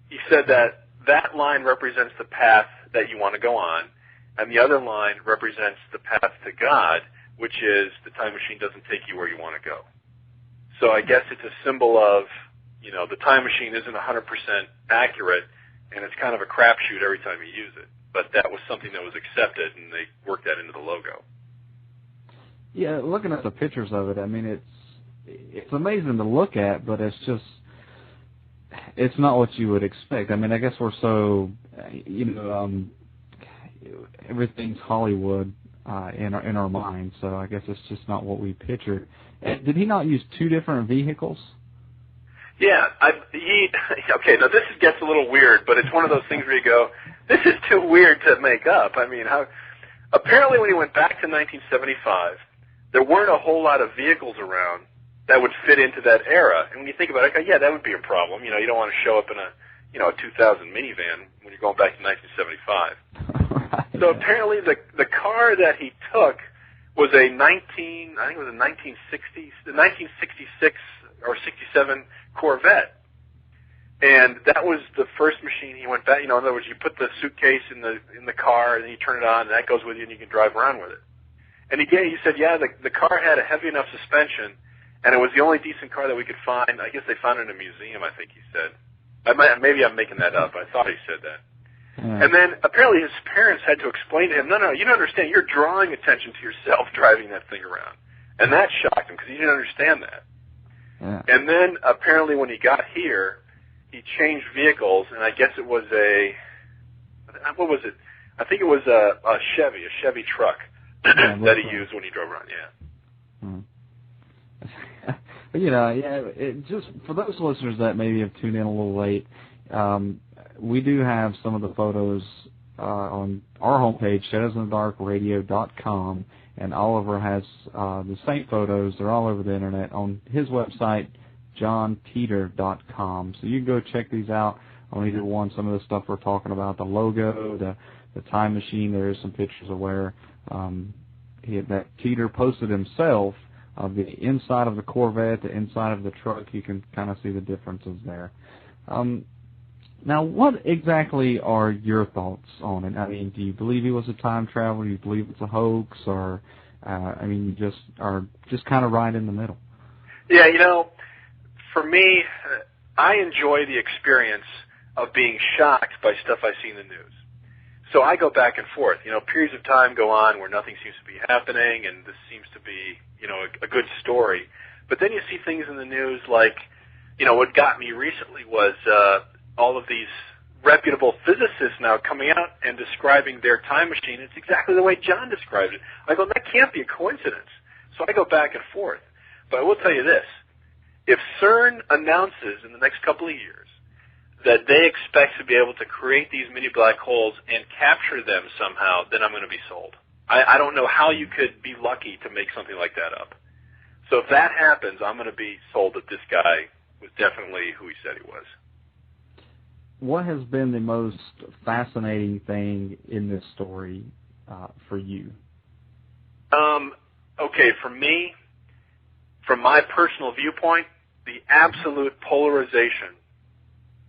He said that that line represents the path that you want to go on, and the other line represents the path to God, which is the time machine doesn't take you where you want to go. So I guess it's a symbol of, you know, the time machine isn't 100% accurate, and it's kind of a crapshoot every time you use it. But that was something that was accepted, and they worked that into the logo. Yeah, looking at the pictures of it, I mean, it's amazing to look at, but it's not what you would expect. I mean, I guess we're so, you know, everything's Hollywood in our minds, so I guess it's just not what we pictured. Did he not use two different vehicles? Yeah, okay, now this gets a little weird, but it's one of those things where you go, this is too weird to make up. I mean, apparently when he went back to 1975, there weren't a whole lot of vehicles around that would fit into that era. And when you think about it, yeah, that would be a problem. You know, you don't want to show up in a 2000 minivan when you're going back to 1975. Right. So apparently the car that he took was the 1966 or 67 Corvette. And that was the first machine he went back, you know, in other words, you put the suitcase in the car and then you turn it on and that goes with you and you can drive around with it. And again, he said, yeah, the car had a heavy enough suspension and it was the only decent car that we could find. I guess they found it in a museum, I think he said. Maybe I'm making that up. I thought he said that. And then apparently his parents had to explain to him, no, you don't understand. You're drawing attention to yourself driving that thing around. And that shocked him because he didn't understand that. Yeah. And then apparently when he got here, he changed vehicles, and I guess it was what was it? I think it was a Chevy truck that he used when he drove around, yeah. But, you know, just for those listeners that maybe have tuned in a little late, we do have some of the photos on our homepage, shadowsinthedarkradio.com, and Oliver has the same photos. They're all over the Internet on his website, johntitor.com. So you can go check these out on either one. Some of the stuff we're talking about, the logo, the time machine. There is some pictures of where that Titor posted himself of the inside of the Corvette, the inside of the truck. You can kind of see the differences there. Now, what exactly are your thoughts on it? I mean, do you believe he was a time traveler? Do you believe it's a hoax? Or, I mean, you just are just kind of right in the middle? Yeah, you know, for me, I enjoy the experience of being shocked by stuff I see in the news. So I go back and forth. You know, periods of time go on where nothing seems to be happening, and this seems to be, you know, a good story. But then you see things in the news like, you know, what got me recently was all of these reputable physicists now coming out and describing their time machine. It's exactly the way John described it. I go, that can't be a coincidence. So I go back and forth. But I will tell you this. If CERN announces in the next couple of years that they expect to be able to create these mini black holes and capture them somehow, then I'm going to be sold. I don't know how you could be lucky to make something like that up. So if that happens, I'm going to be sold that this guy was definitely who he said he was. What has been the most fascinating thing in this story for you? Okay, for me, from my personal viewpoint, the absolute polarization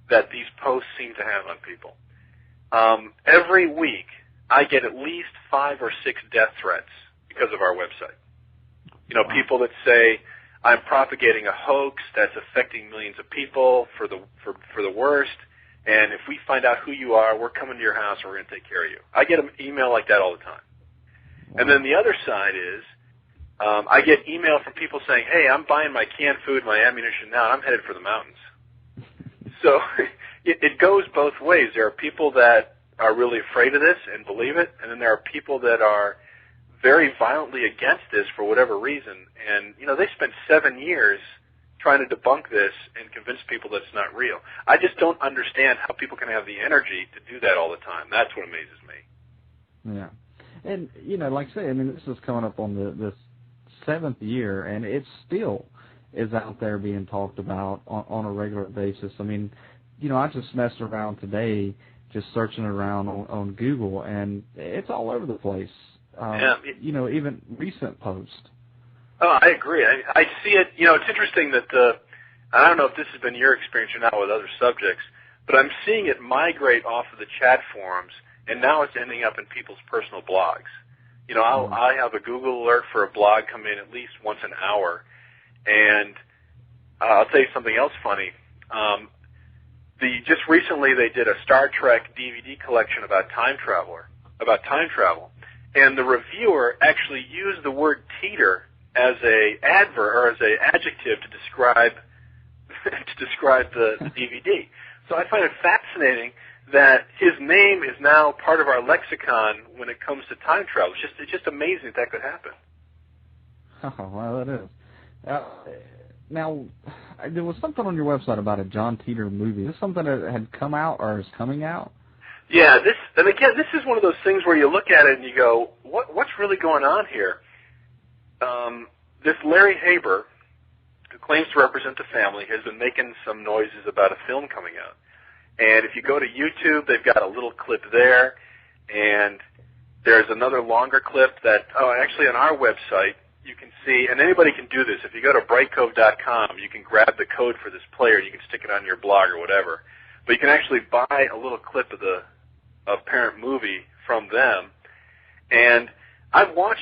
that these posts seem to have on people. Every week, I get at least 5 or 6 death threats because of our website. You know, people that say, I'm propagating a hoax that's affecting millions of people for the worst, and if we find out who you are, we're coming to your house and we're going to take care of you. I get an email like that all the time. And then the other side is, I get email from people saying, hey, I'm buying my canned food, my ammunition now, and I'm headed for the mountains. So it goes both ways. There are people that are really afraid of this and believe it, and then there are people that are very violently against this for whatever reason. And, you know, they spent 7 years trying to debunk this and convince people that it's not real. I just don't understand how people can have the energy to do that all the time. That's what amazes me. Yeah. And, you know, like I say, I mean, this is coming up on the 7th year, and it still is out there being talked about on a regular basis. I mean, you know, I just messed around today just searching around on Google, and it's all over the place. You know, even recent posts. Oh, I agree. I see it. You know, it's interesting that I don't know if this has been your experience or not with other subjects, but I'm seeing it migrate off of the chat forums, and now it's ending up in people's personal blogs. You know, I have a Google alert for a blog come in at least once an hour, and I'll tell you something else funny. Just recently they did a Star Trek DVD collection about time travel, and the reviewer actually used the word Titor as a adverb or as a adjective to describe the DVD. So I find it fascinating that his name is now part of our lexicon when it comes to time travel. It's just amazing that could happen. Oh, well, it is. Now, there was something on your website about a John Titor movie. Is this something that had come out or is coming out? Yeah, this is one of those things where you look at it and you go, what's really going on here? This Larry Haber, who claims to represent the family, has been making some noises about a film coming out. And if you go to YouTube, they've got a little clip there, and there's another longer clip that, actually on our website, you can see, and anybody can do this. If you go to brightcove.com, you can grab the code for this player, and you can stick it on your blog or whatever. But you can actually buy a little clip of parent movie from them. And I've watched